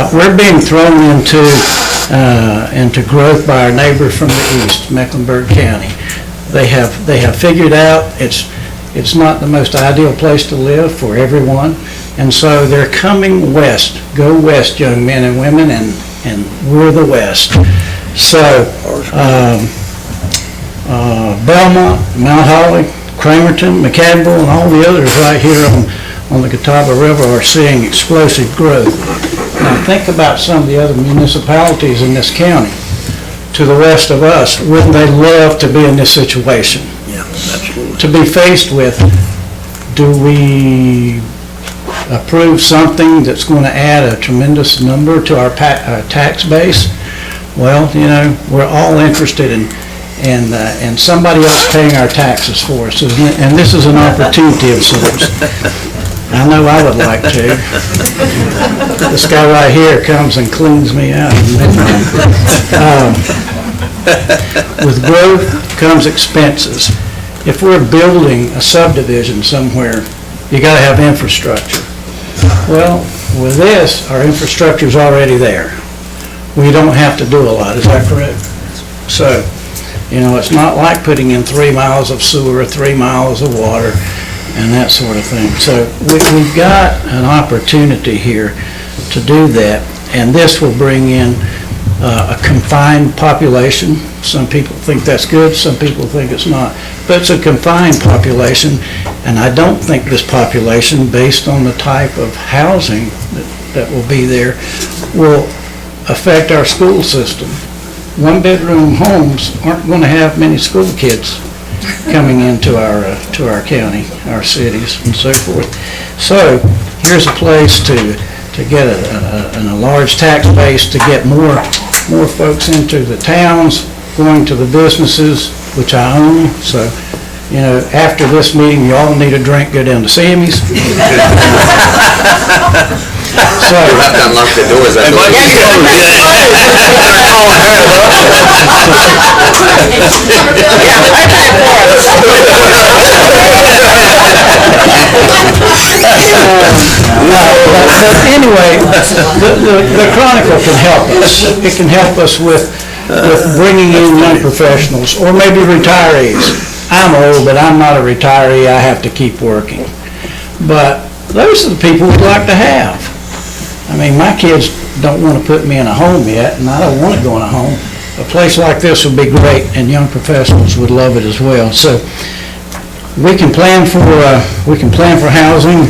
We're being thrown into growth by our neighbor from the east, Mecklenburg County. They have figured out it's not the most ideal place to live for everyone, and so they're coming west. Go west, young men and women, and we're the West. So, Belmont, Mount Holly, Cramerton, McCadville, and all the others right here on the Catawba River are seeing explosive growth. Now think about some of the other municipalities in this county to the west of us. Wouldn't they love to be in this situation?
Yeah, absolutely.
To be faced with, do we approve something that's going to add a tremendous number to our tax base? Well, you know, we're all interested in somebody else paying our taxes for us, and this is an opportunity of sorts. I know I would like to. This guy right here comes and cleans me out. With growth comes expenses. If we're building a subdivision somewhere, you got to have infrastructure. Well, with this, our infrastructure's already there. We don't have to do a lot, is that correct? So, you know, it's not like putting in 3 miles of sewer, 3 miles of water, and that sort of thing. So we've got an opportunity here to do that, and this will bring in a confined population. Some people think that's good, some people think it's not. But it's a confined population, and I don't think this population, based on the type of housing that will be there, will affect our school system. one-bedroom homes aren't going to have many school kids coming into our county, our cities, and so forth. So here's a place to get a large tax base, to get more folks into the towns, going to the businesses, which I own. So, after this meeting, you all need a drink, go down to Sammy's. So,
You'll have to unlock the doors. I believe.
Anyway, the Chronicle can help us. It can help us with bringing in young professionals, or maybe retirees. I'm old, but I'm not a retiree. I have to keep working. But those are the people we'd like to have. I mean, my kids don't want to put me in a home yet, and I don't want to go in a home. A place like this would be great, and young professionals would love it as well. So we can plan for housing,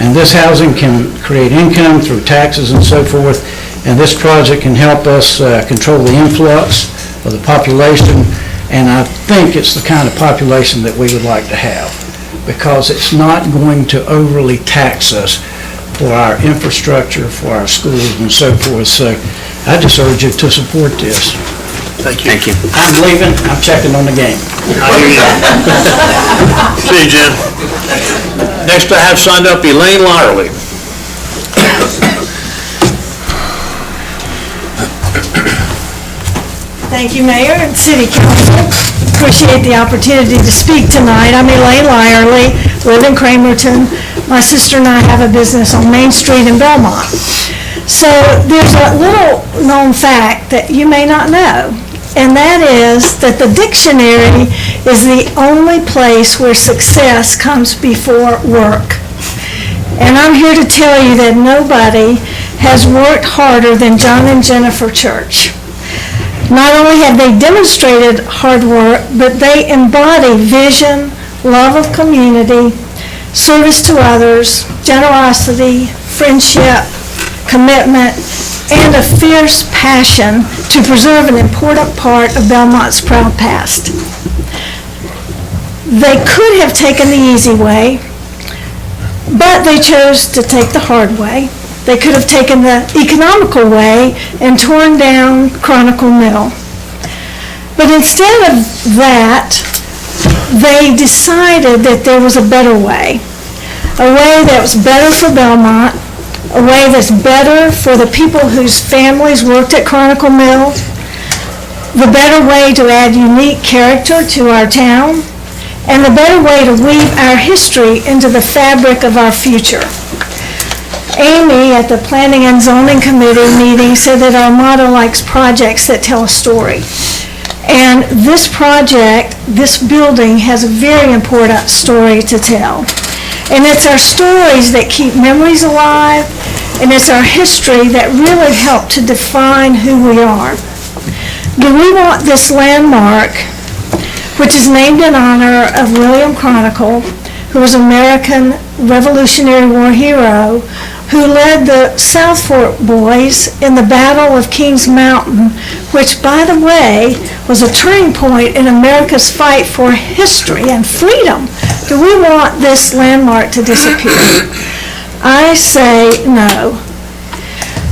and this housing can create income through taxes and so forth. And this project can help us control the influx of the population. And I think it's the kind of population that we would like to have, because it's not going to overly tax us for our infrastructure, for our schools and so forth. So I just urge you to support this.
Thank you.
Thank you.
I'm leaving, I'm checking on the game.
I hear you. See you, Jim. Next I have signed up Elaine Lyerly.
Thank you, Mayor and City Council. Appreciate the opportunity to speak tonight. I'm Elaine Lyerly, live in Cramerton. My sister and I have a business on Main Street in Belmont. So there's a little known fact that you may not know, and that is that the dictionary is the only place where success comes before work. And I'm here to tell you that nobody has worked harder than John and Jennifer Church. Not only have they demonstrated hard work, but they embody vision, love of community, service to others, generosity, friendship, commitment, and a fierce passion to preserve an important part of Belmont's proud past. They could have taken the easy way, but they chose to take the hard way. They could have taken the economical way and torn down Chronicle Mill. But instead of that, they decided that there was a better way that was better for Belmont, a way that's better for the people whose families worked at Chronicle Mill, the better way to add unique character to our town, and the better way to weave our history into the fabric of our future. Amy at the Planning and Zoning Committee meeting said that our motto likes projects that tell a story. And this project, this building, has a very important story to tell. And it's our stories that keep memories alive, and it's our history that really help to define who we are. Do we want this landmark, which is named in honor of William Chronicle, who was an American Revolutionary War hero, who led the South Fork Boys in the Battle of Kings Mountain, which, by the way, was a turning point in America's fight for history and freedom. Do we want this landmark to disappear? I say no.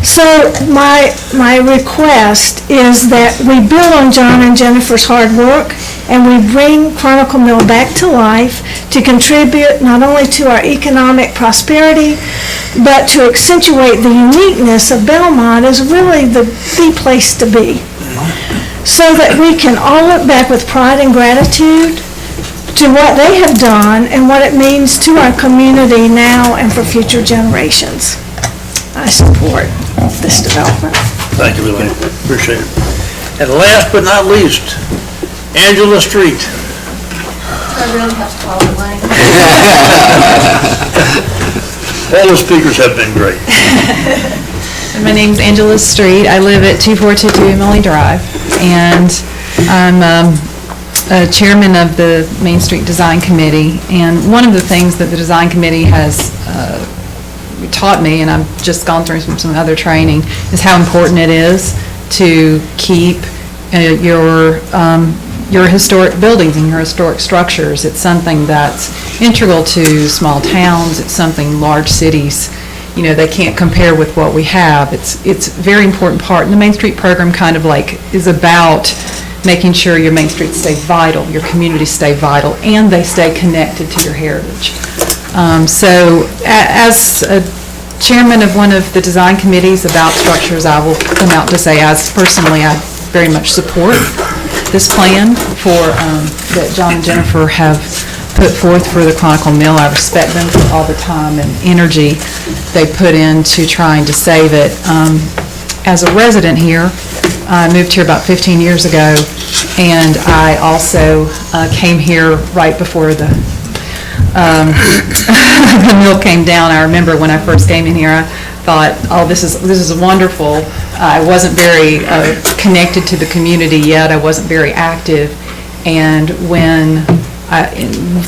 So my request is that we build on John and Jennifer's hard work, and we bring Chronicle Mill back to life to contribute not only to our economic prosperity, but to accentuate the uniqueness of Belmont as really the place to be, so that we can all look back with pride and gratitude to what they have done and what it means to our community now and for future generations. I support this development.
Thank you, Elaine. Appreciate it. And last but not least, Angela Street.
I really have to call it Elaine.
All the speakers have been great.
My name's Angela Street. I live at 2422 Emily Drive, and I'm a chairman of the Main Street Design Committee. And one of the things that the Design Committee has taught me, and I've just gone through some other training, is how important it is to keep
your historic buildings and your historic structures. It's something that's integral to small towns. It's something large cities, they can't compare with what we have. It's a very important part. And the Main Street program kind of is about making sure your Main Streets stay vital, your communities stay vital, and they stay connected to your heritage. So as a chairman of one of the design committees about structures, I will come out to say, personally, I very much support this plan that John and Jennifer have put forth for the Chronicle Mill. I respect them for all the time and energy they put into trying to save it. As a resident here, I moved here about 15 years ago, and I also came here right before the the mill came down. I remember when I first came in here, I thought, oh, this is wonderful. I wasn't very connected to the community yet. I wasn't very active. And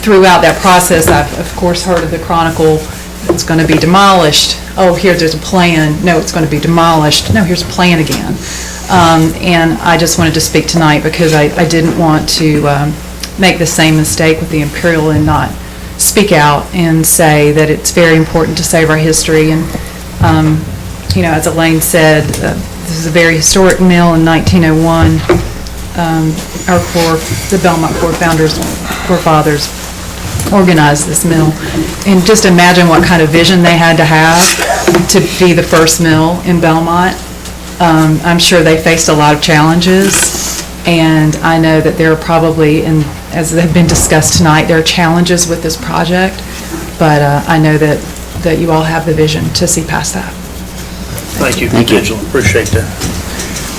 throughout that process, I've of course heard of the Chronicle. It's going to be demolished. Oh, there's a plan. No, it's going to be demolished. No, here's a plan again. And I just wanted to speak tonight because I didn't want to make the same mistake with the Imperial and not speak out and say that it's very important to save our history. And as Elaine said, this is a very historic mill. In 1901, the Belmont forefathers organized this mill. And just imagine what kind of vision they had to have to be the first mill in Belmont. I'm sure they faced a lot of challenges, and I know that there are probably, and as have been discussed tonight, there are challenges with this project, but I know that you all have the vision to see past that.
Thank you, Angela. Appreciate that.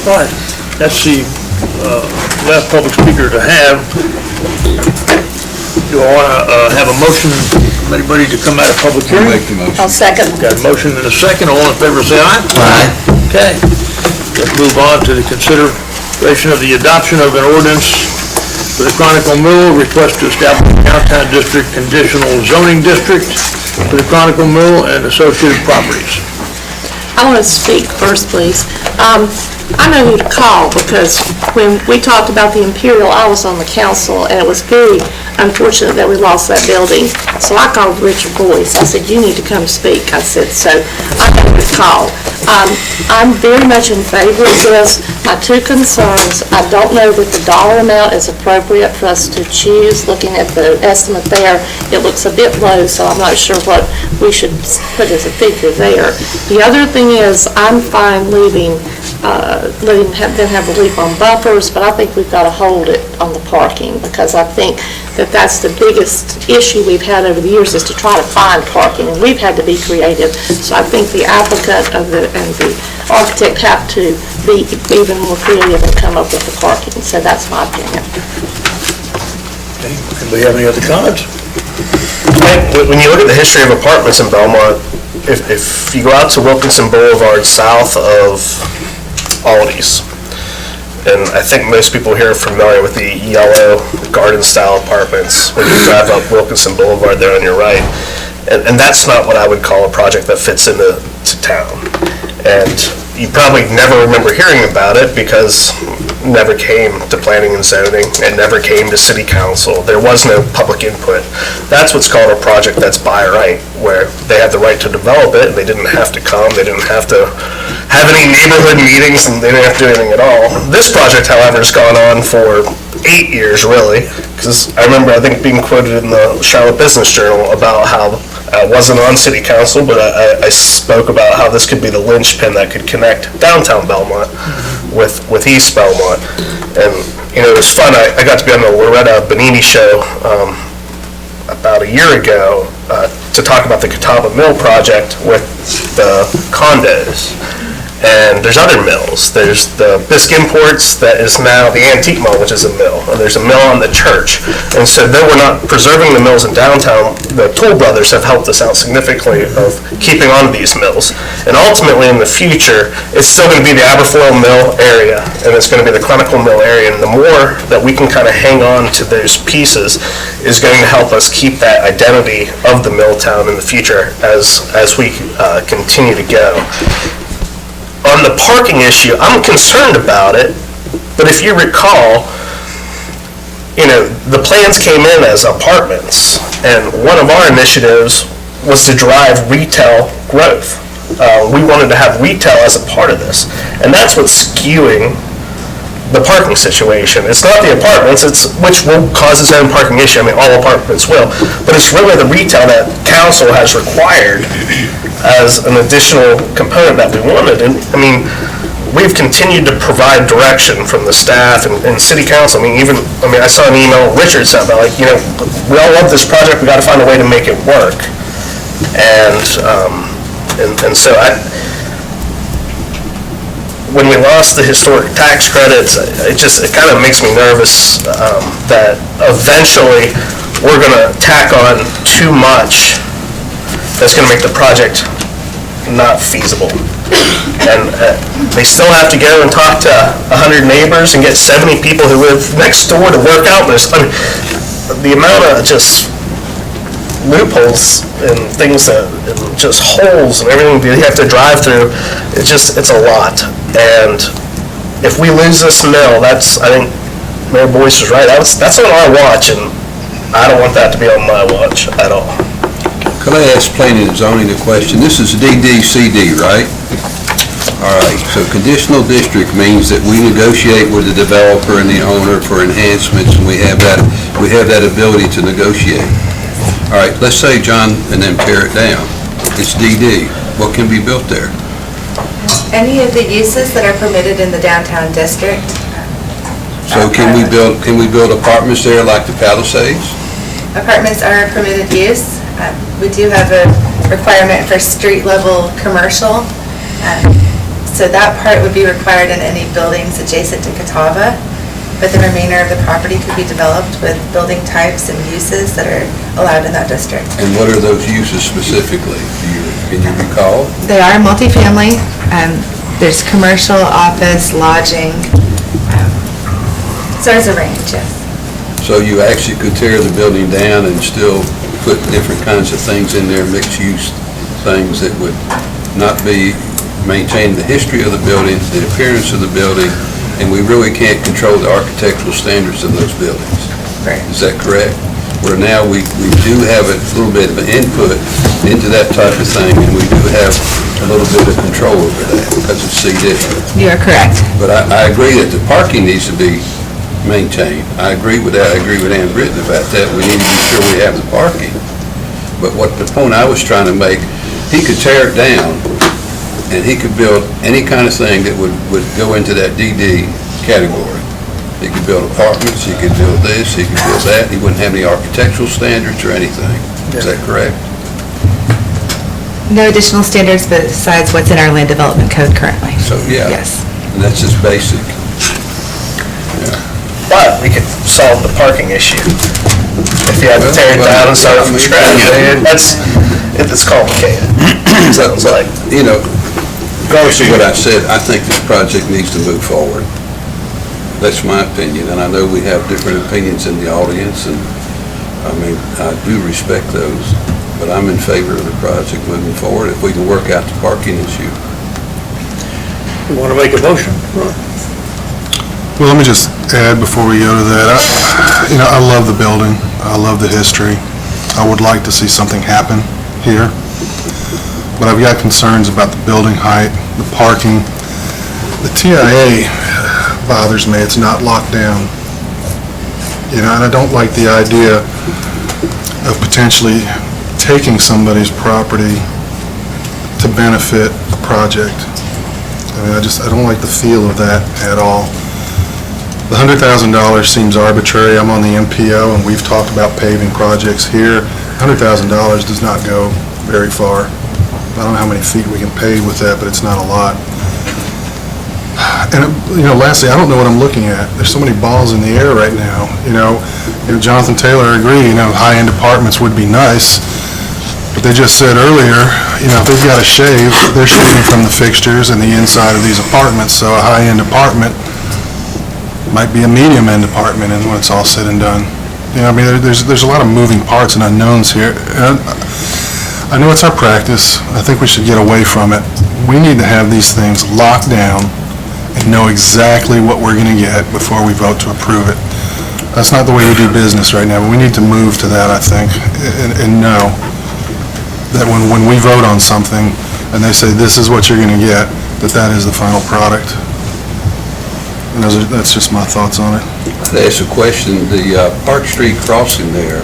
All right, that's the last public speaker to have. Do I want to have a motion from anybody to come out of public hearing?
Make the motion.
I'll second.
Got a motion and a second. All in favor, say aye.
Aye.
Okay. Let's move on to the consideration of the adoption of an ordinance for the Chronicle Mill, request to establish a downtown district conditional zoning district for the Chronicle Mill and associated properties.
I want to speak first, please. I know who to call because when we talked about the Imperial, I was on the council, and it was very unfortunate that we lost that building. So I called Richard Boyce. I said, you need to come speak. I said, so I know who to call. I'm very much in favor of this. My two concerns, I don't know that the dollar amount is appropriate for us to choose. Looking at the estimate there, it looks a bit low, so I'm not sure what we should put as a figure there. The other thing is, I'm fine letting them have a leap on bumpers, but I think we've got to hold it on the parking, because I think that that's the biggest issue we've had over the years, is to try to find parking, and we've had to be creative. So I think the applicant and the architect have to be even more creative and come up with the parking. So that's my opinion.
Okay. Anybody have any other comments?
When you look at the history of apartments in Belmont, if you go out to Wilkinson Boulevard south of Aldi's, and I think most people here are familiar with the yellow garden-style apartments when you drive up Wilkinson Boulevard there on your right, and that's not what I would call a project that fits into town. And you probably never remember hearing about it because it never came to planning and zoning, it never came to city council. There was no public input. That's what's called a project that's by right, where they had the right to develop it, and they didn't have to come, they didn't have to have any neighborhood meetings, and they didn't have to do anything at all. This project, however, has gone on for 8 years, really, because I remember, I think, being quoted in the Charlotte Business Journal about how I wasn't on city council, but I spoke about how this could be the linchpin that could connect downtown Belmont with East Belmont. And, it was fun. I got to be on the Loretta Benini show about a year ago to talk about the Catawba Mill project with the condos. And there's other mills. There's the Bisque Imports that is now the Antique Mill, which is a mill. And there's a mill on the church. And so though we're not preserving the mills in downtown, the Toll Brothers have helped us out significantly of keeping on to these mills. And ultimately in the future, it's still going to be the Aberfoyle Mill area, and it's going to be the Chronicle Mill area. And the more that we can kind of hang on to those pieces is going to help us keep that identity of the mill town in the future as we continue to go. On the parking issue, I'm concerned about it But if you recall, the plans came in as apartments, and one of our initiatives was to drive retail growth. We wanted to have retail as a part of this, and that's what's skewing the parking situation. It's not the apartments, which will cause its own parking issue. I mean, all apartments will, but it's really the retail that council has required as an additional component that we wanted. And I mean, we've continued to provide direction from the staff and city council. I saw an email Richard sent about, we all love this project, we got to find a way to make it work. And so when we lost the historic tax credits, it kind of makes me nervous that eventually we're going to tack on too much that's going to make the project not feasible. And they still have to go and talk to 100 neighbors and get 70 people who live next door to work out this. The amount of just loopholes and things and just holes and everything that you have to drive through, it's a lot. And if we lose this mill, I think Mayor Boyce was right, that's on our watch, and I don't want that to be on my watch at all.
Could I ask planning and zoning a question? This is DDCD, right? All right, so conditional district means that we negotiate with the developer and the owner for enhancements, and we have that ability to negotiate. All right, let's say John and them tear it down. It's DD. What can be built there?
Any of the uses that are permitted in the downtown district.
So can we build apartments there like the Palisades?
Apartments are a permitted use. We do have a requirement for street-level commercial. So that part would be required in any buildings adjacent to Catawba, but the remainder of the property could be developed with building types and uses that are allowed in that district.
And what are those uses specifically? Can you recall?
They are multifamily. There's commercial, office, lodging. So there's a range, yes.
So you actually could tear the building down and still put different kinds of things in there, mixed-use things that would not be maintaining the history of the building, the appearance of the building, and we really can't control the architectural standards of those buildings.
Right.
Is that correct? Where now we do have a little bit of an input into that type of thing, and we do have a little bit of control over that because it's CD.
You are correct.
But I agree that the parking needs to be maintained. I agree with that. I agree with Ann Britton about that. We need to be sure we have the parking. But what the point I was trying to make, he could tear it down and he could build any kind of thing that would go into that DD category. He could build apartments, he could build this, he could build that. He wouldn't have any architectural standards or anything. Is that correct?
No additional standards besides what's in our land development code currently.
So, yeah.
Yes.
And that's just basic.
But we could solve the parking issue if you had to tear it down and start from scratch. It's complicated. Sounds like.
Regardless of what I said, I think this project needs to move forward. That's my opinion, and I know we have different opinions in the audience, and I do respect those, but I'm in favor of the project moving forward if we can work out the parking issue.
You want to make a motion?
Well, let me just add before we go to that, I love the building, I love the history. I would like to see something happen here, but I've got concerns about the building height, the parking. The TIA bothers me, it's not locked down. And I don't like the idea of potentially taking somebody's property to benefit a project. I don't like the feel of that at all. The $100,000 seems arbitrary. I'm on the MPO, and we've talked about paving projects here. $100,000 does not go very far. I don't know how many feet we can pave with that, but it's not a lot. And, lastly, I don't know what I'm looking at. There's so many balls in the air right now. Jonathan Taylor agreed, high-end apartments would be nice. But they just said earlier, if they've got to shave, they're shaving from the fixtures and the inside of these apartments. So a high-end apartment might be a medium-end apartment, and when it's all said and done. There's a lot of moving parts and unknowns here. And I know it's our practice. I think we should get away from it. We need to have these things locked down and know exactly what we're going to get before we vote to approve it. That's not the way we do business right now. We need to move to that, I think, and know that when we vote on something and they say, this is what you're going to get, that is the final product. And that's just my thoughts on it.
I'd ask a question. The Park Street crossing there,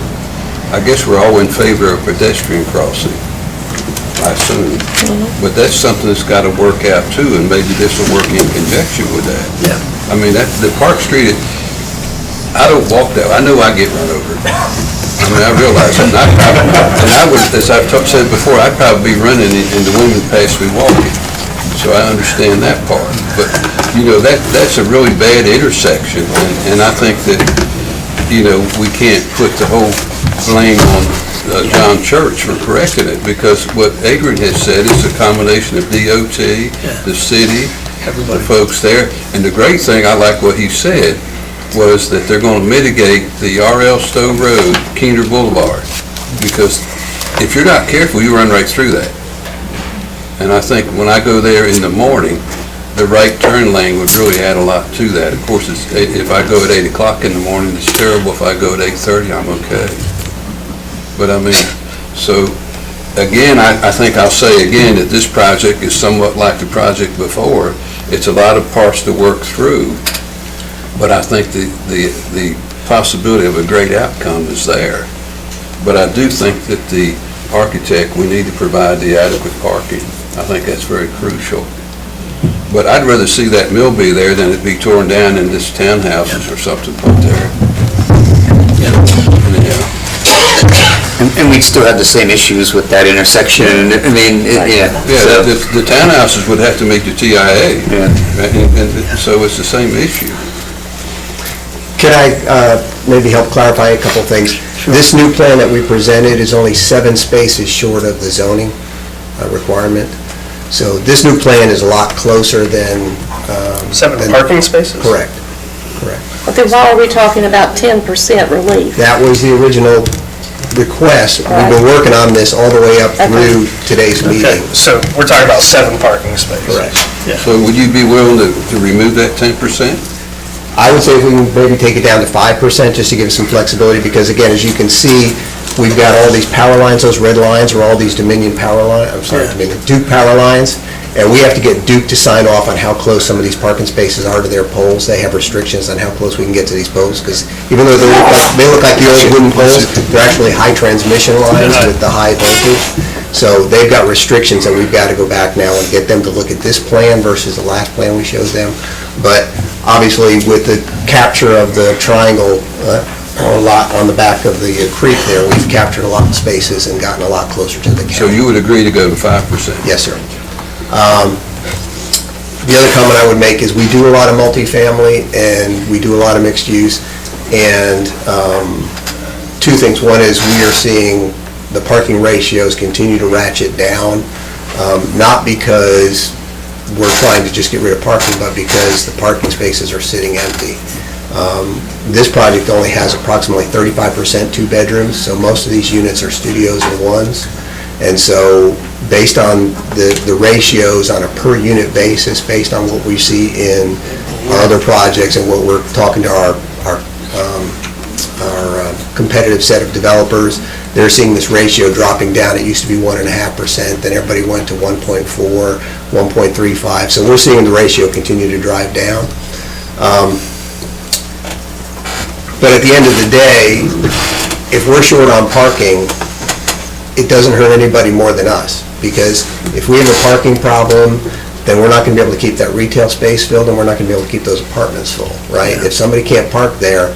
I guess we're all in favor of pedestrian crossing, I assume. But that's something that's got to work out too, and maybe this will work in conjunction with that.
Yeah.
I mean, the Park Street, I don't walk that, I know I get run over. I mean, I realize that. And I would, as I've said before, I'd probably be running in the women past me walking. So I understand that part. But, you know, that's a really bad intersection. And I think that, you know, we can't put the whole blame on John Church for correcting it, because what Adrian has said is a combination of DOT, the city, the folks there. And the great thing, I like what he said, was that they're going to mitigate the R.L. Stowe Road, Keener Boulevard, because if you're not careful, you run right through that. And I think when I go there in the morning, the right turn lane would really add a lot to that. Of course, if I go at 8 o'clock in the morning, it's terrible. If I go at 8:30, I'm okay. But I mean, so again, I think I'll say again that this project is somewhat like the project before. It's a lot of parts to work through, but I think the possibility of a great outcome is there. But I do think that the architect, we need to provide the adequate parking. I think that's very crucial. But I'd rather see that mill be there than it be torn down and this townhouses or something put there.
And we'd still have the same issues with that intersection, I mean,
Yeah, the townhouses would have to meet the TIA. And so it's the same issue.
Can I maybe help clarify a couple things? This new plan that we presented is only 7 spaces short of the zoning requirement. So this new plan is a lot closer than...
7 parking spaces?
Correct.
But then why are we talking about 10% relief?
That was the original request. We've been working on this all the way up through today's meeting.
So we're talking about 7 parking spaces?
Correct.
So would you be willing to remove that 10%?
I would say if we can maybe take it down to 5% just to give us some flexibility, because again, as you can see, we've got all these power lines. Those red lines are all these Dominion power lines, Duke power lines, and we have to get Duke to sign off on how close some of these parking spaces are to their poles. They have restrictions on how close we can get to these poles, because even though they look like the old wooden poles, they're actually high transmission lines with the high voltage. So they've got restrictions that we've got to go back now and get them to look at this plan versus the last plan we showed them. But obviously, with the capture of the triangle lot on the back of the creek there, we've captured a lot of spaces and gotten a lot closer to the county.
So you would agree to go to 5%?
Yes, sir. The other comment I would make is we do a lot of multifamily and we do a lot of mixed use. And 2 things. One is we are seeing the parking ratios continue to ratchet down, not because we're trying to just get rid of parking, but because the parking spaces are sitting empty. This project only has approximately 35% 2 bedrooms, so most of these units are studios and 1s. And so based on the ratios on a per unit basis, based on what we see in our other projects and what we're talking to our competitive set of developers, they're seeing this ratio dropping down. It used to be 1.5%, then everybody went to 1.4, 1.35. So we're seeing the ratio continue to drive down. But at the end of the day, if we're short on parking, it doesn't hurt anybody more than us. Because if we have a parking problem, then we're not going to be able to keep that retail space filled, and we're not going to be able to keep those apartments full, right? If somebody can't park there,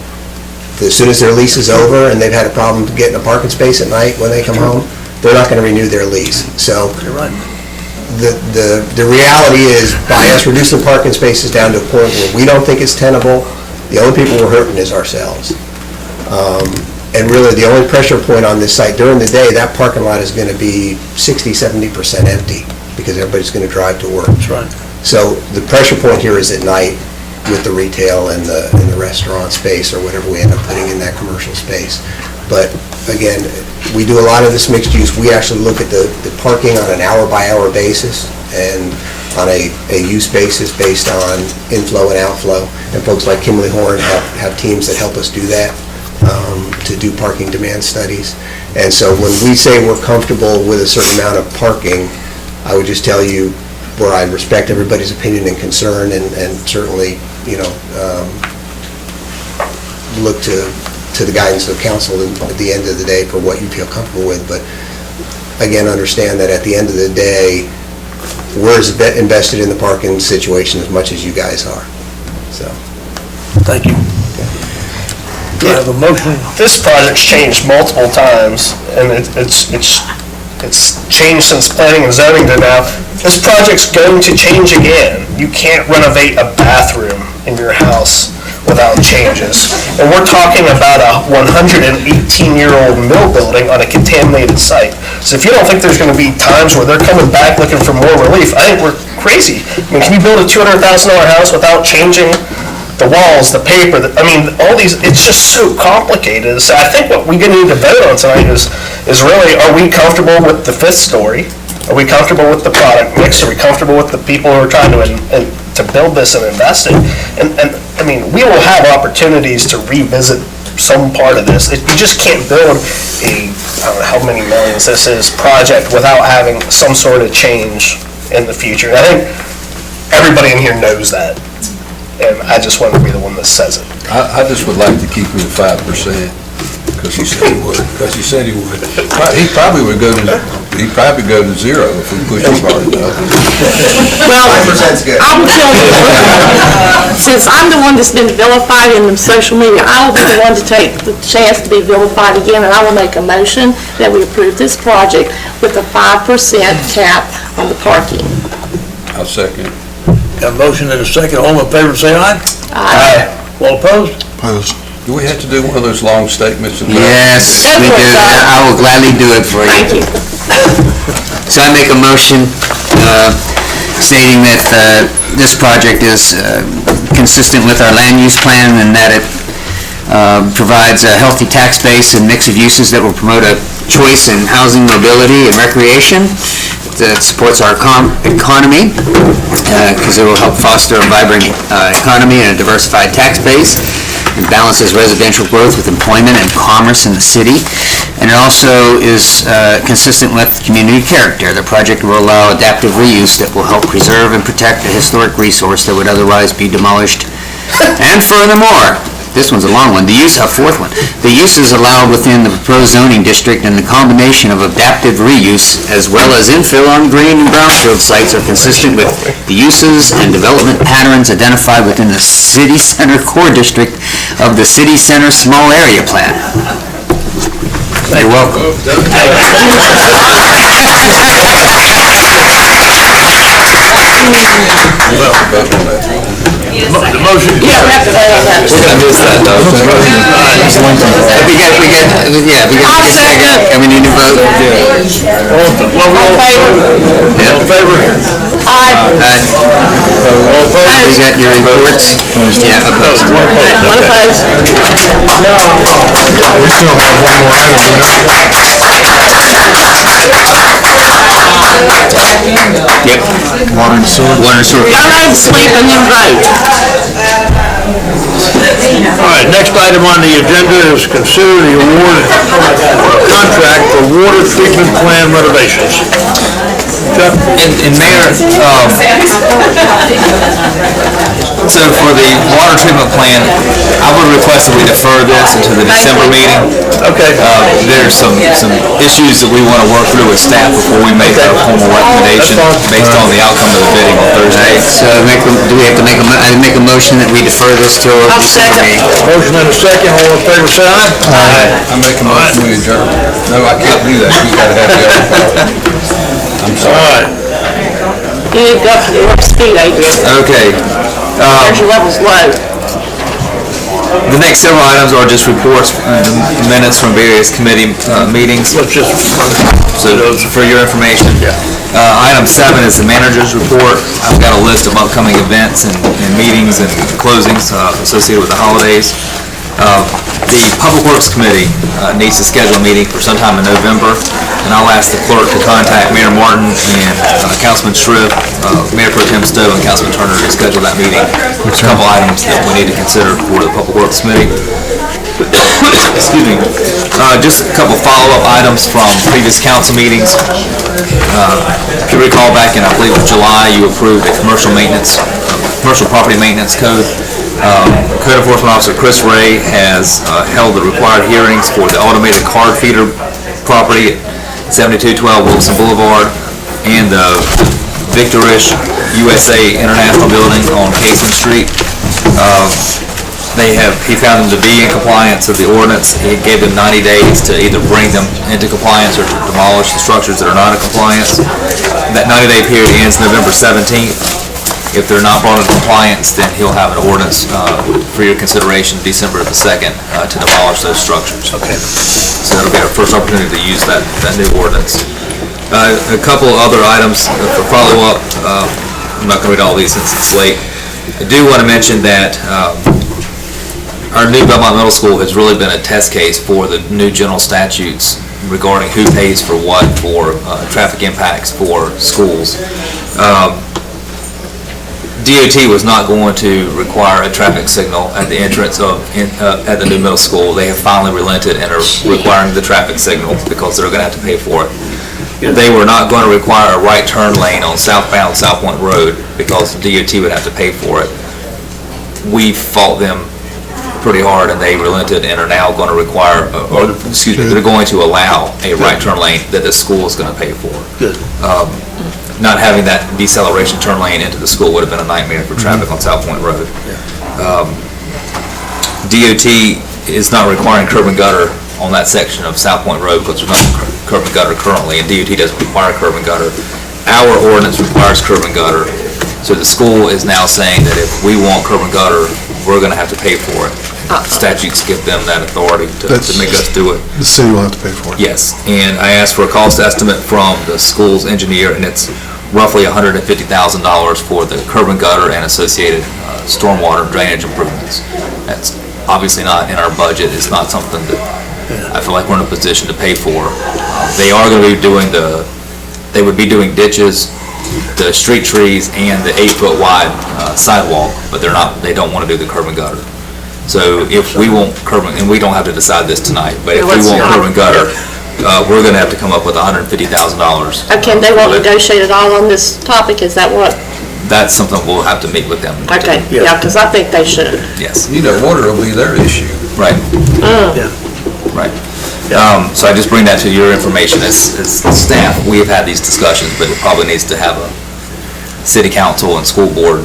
as soon as their lease is over and they've had a problem getting a parking space at night when they come home, they're not going to renew their lease. So the reality is, by us reducing parking spaces down to a point where we don't think it's tenable, the only people we're hurting is ourselves. And really, the only pressure point on this site during the day, that parking lot is going to be 60-70% empty because everybody's going to drive to work.
That's right.
So the pressure point here is at night with the retail and the restaurant space or whatever we end up putting in that commercial space. But again, we do a lot of this mixed use. We actually look at the parking on an hour-by-hour basis, and
on a use basis based on inflow and outflow. And folks like Kimley Horn have teams that help us do that, to do parking demand studies. And so when we say we're comfortable with a certain amount of parking, I would just tell you where I respect everybody's opinion and concern, and certainly, look to the guidance of council at the end of the day for what you feel comfortable with. But again, understand that at the end of the day, we're invested in the parking situation as much as you guys are. So,
Thank you. Do I have a motion?
This project's changed multiple times, and it's changed since planning and zoning to now. This project's going to change again. You can't renovate a bathroom in your house without changes. And we're talking about a 118-year-old mill building on a contaminated site. So if you don't think there's going to be times where they're coming back looking for more relief, I think we're crazy. I mean, can you build a $200,000 house without changing the walls, the paper, all these, it's just so complicated. So I think what we need to vote on tonight is really, are we comfortable with the fifth story? Are we comfortable with the product mix? Are we comfortable with the people who are trying to build this and invest in? And I mean, we will have opportunities to revisit some part of this. You just can't build I don't know how many millions this is, project without having some sort of change in the future. And I think everybody in here knows that. And I just want to be the one that says it.
I just would like to keep him at 5%, because he said he would. He probably would go to zero if we push him hard enough.
Well,
5%'s good.
I will tell you, since I'm the one that's been vilified in the social media, I will be the one to take the chance to be vilified again, and I will make a motion that we approve this project with a 5% cap on the parking.
I'll second.
Got a motion and a second. All in favor, say aye.
Aye.
All opposed?
Opposed.
Do we have to do one of those long statements?
Yes, we do. I will gladly do it for you.
Thank you.
So I make a motion stating that this project is consistent with our land use plan, and that it provides a healthy tax base and mix of uses that will promote a choice in housing, mobility, and recreation. That supports our economy, because it will help foster a vibrant economy and a diversified tax base. It balances residential growth with employment and commerce in the city. And it also is consistent with community character. The project will allow adaptive reuse that will help preserve and protect a historic resource that would otherwise be demolished. And furthermore, this one's a long one, fourth one. The uses allowed within the proposed zoning district and the combination of adaptive reuse as well as infill on green and brownfield sites are consistent with the uses and development patterns identified within the city center core district of the city center small area plan. You're welcome.
The motion.
You don't have to vote on that.
I missed that, though. We got a second, and we need to vote.
All in favor?
Aye.
All opposed?
We got your reports? Yeah, opposed.
One opposed.
We still have one more item.
Yep.
Water and sewer.
Water and sewer.
Go to sleep and then vote.
All right, next item on the agenda is consider the award contract for water treatment plant renovations. Chuck?
And Mayor, so for the water treatment plan, I would request that we defer this until the December meeting.
Okay.
There's some issues that we want to work through with staff before we make a formal recommendation based on the outcome of the bidding on Thursday.
So do we have to make a motion that we defer this till December meeting?
Motion and a second, all in favor, say aye.
I make a motion we adjourn. No, I can't do that. We gotta have the other part. I'm sorry.
All right.
You need to go up to the speed, Adrian.
Okay.
There's your levels low.
The next several items are just reports and minutes from various committee meetings.
Let's just,
So for your information, item 7 is the manager's report. I've got a list of upcoming events and meetings and closings associated with the holidays. The Public Works Committee needs to schedule a meeting for sometime in November, and I'll ask the clerk to contact Mayor Martin and Councilman Shrift, Mayor Pro Tem Stowe, and Councilman Turner to schedule that meeting. There's a couple items that we need to consider for the Public Works Committee. Excuse me. Just a couple follow-up items from previous council meetings. If you recall back in, I believe, July, you approved a commercial property maintenance code. Code Enforcement Officer Chris Ray has held the required hearings for the automated card feeder property at 7212 Wilson Boulevard and the Victorish USA International Building on Casement Street. He found them to be in compliance of the ordinance. He gave them 90 days to either bring them into compliance or to demolish the structures that are not in compliance. That 90-day period ends November 17th. If they're not brought into compliance, then he'll have an ordinance for your consideration December the 2nd to demolish those structures. Okay. So that'll be our first opportunity to use that new ordinance. A couple other items for follow-up. I'm not going to read all these since it's late. I do want to mention that our new Belmont Middle School has really been a test case for the new general statutes regarding who pays for what for traffic impacts for schools. DOT was not going to require a traffic signal at the entrance at the new middle school. They have finally relented and are requiring the traffic signal because they're going to have to pay for it. They were not going to require a right turn lane on southbound South Point Road because DOT would have to pay for it. We fought them pretty hard and they relented and are now going to require, they're going to allow a right turn lane that the school is going to pay for.
Good.
Not having that deceleration turn lane into the school would have been a nightmare for traffic on South Point Road. DOT is not requiring curb and gutter on that section of South Point Road because there's not curb and gutter currently, and DOT doesn't require curb and gutter. Our ordinance requires curb and gutter, so the school is now saying that if we want curb and gutter, we're going to have to pay for it. Statutes give them that authority to make us do it.
The city will have to pay for it.
Yes, and I asked for a cost estimate from the school's engineer, and it's roughly $150,000 for the curb and gutter and associated stormwater drainage improvements. That's obviously not in our budget. It's not something that I feel like we're in a position to pay for. They are going to be doing they would be doing ditches, the street trees, and the 8-foot wide sidewalk, but they don't want to do the curb and gutter. So if we want curb, and we don't have to decide this tonight, but if we want curb and gutter, we're going to have to come up with $150,000.
Okay, they won't negotiate at all on this topic, is that what?
That's something we'll have to meet with them.
Okay, yeah, because I think they should.
Yes.
Water will be their issue.
Right.
Yeah.
Right. So I just bring that to your information as staff. We have had these discussions, but it probably needs to have a city council and school board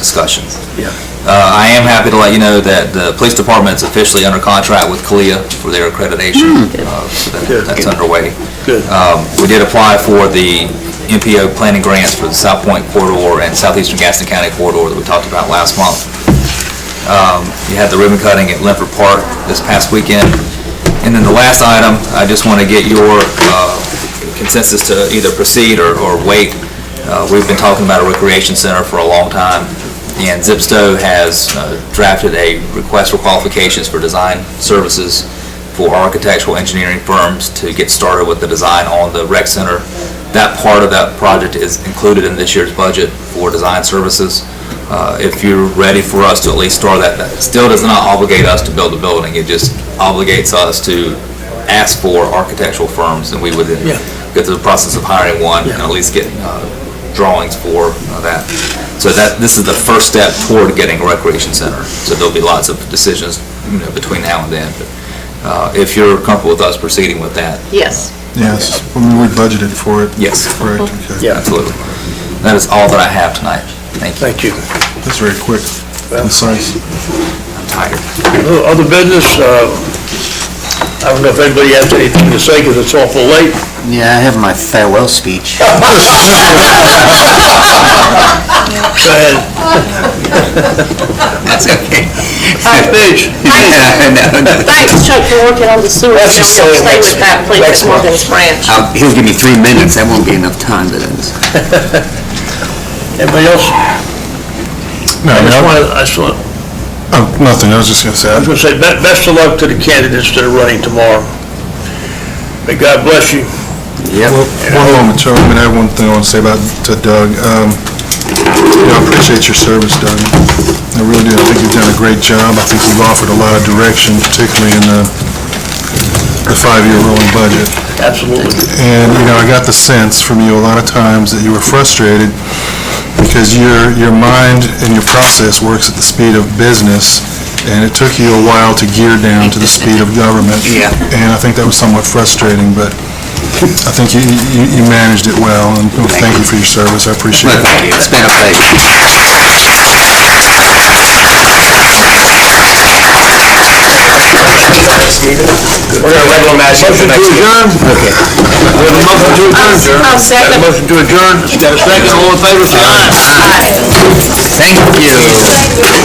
discussions.
Yeah.
I am happy to let you know that the police department is officially under contract with CALEA for their accreditation. So that's underway.
Good.
We did apply for the MPO planning grants for the South Point corridor and Southeastern Gaston County corridor that we talked about last month. You had the ribbon cutting at Linford Park this past weekend. And then the last item, I just want to get your consensus to either proceed or wait. We've been talking about a recreation center for a long time. And Zipsto has drafted a request for qualifications for design services for architectural engineering firms to get started with the design on the rec center. That part of that project is included in this year's budget for design services. If you're ready for us to at least start that still does not obligate us to build the building. It just obligates us to ask for architectural firms, and we would then get to the process of hiring one and at least get drawings for that. So this is the first step toward getting a recreation center. So there'll be lots of decisions between now and then. But if you're comfortable with us proceeding with that.
Yes.
Yes, I mean, we budgeted for it.
Yes.
Correct, okay.
Yeah.
Absolutely. That is all that I have tonight. Thank you.
Thank you.
That's very quick, concise.
I'm tired.
Other business, I don't know if anybody has anything to say because it's awful late.
Yeah, I have my farewell speech.
Go ahead.
That's okay.
Paige.
Thanks, Chuck, for working on the sewer.
Let's just say
Stay with that, please,
next
at Morgan's Branch.
He'll give me 3 minutes. That won't be enough time to this.
Anybody else?
No,
I just want
Oh, nothing, I was just gonna say,
I was going to say, best of luck to the candidates that are running tomorrow. May God bless you.
well, one moment, Charlie, I have one thing I want to say to Doug. I appreciate your service, Doug. I really do. I think you've done a great job. I think you've offered a lot of direction, particularly in the 5-year rolling budget.
Absolutely.
And, I got the sense from you a lot of times that you were frustrated because your mind and your process works at the speed of business, and it took you a while to gear down to the speed of government.
Yeah.
And I think that was somewhat frustrating, but I think you managed it well, and thank you for your service. I appreciate it.
Thank you. It's been a pleasure.
We're going to regular match. Motion to adjourn? Okay. We have a motion to adjourn, sir.
I'll second.
Got a motion to adjourn, got a second, all in favor, say aye.
Thank you.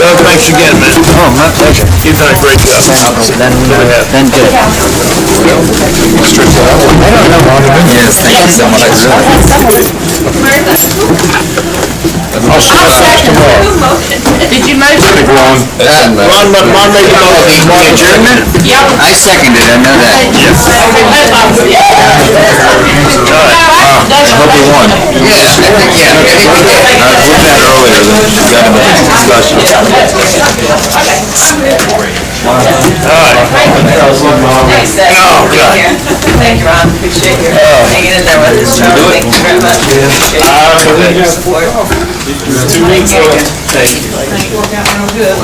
Doug, thanks again, man.
Oh, my pleasure.
You've done a great job.
Then good. Yes, thank you so much.
Did you motion?
Ron made the motion.
Adjournment?
Yep.
I seconded, I know that.
Hope
you won. Yeah, I think, yeah. I was looking at it earlier, discussion.
Thanks, Dave.
Oh, God.
Thank you, Ron, appreciate your hanging in there with us, Charlie. Thank you very much. Appreciate your support.
2 weeks left. Thank you.
Thank you, worked out real good.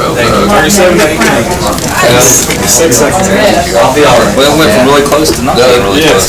37, 6 seconds.
I'll be all right. Well, it went from really close to not being really close.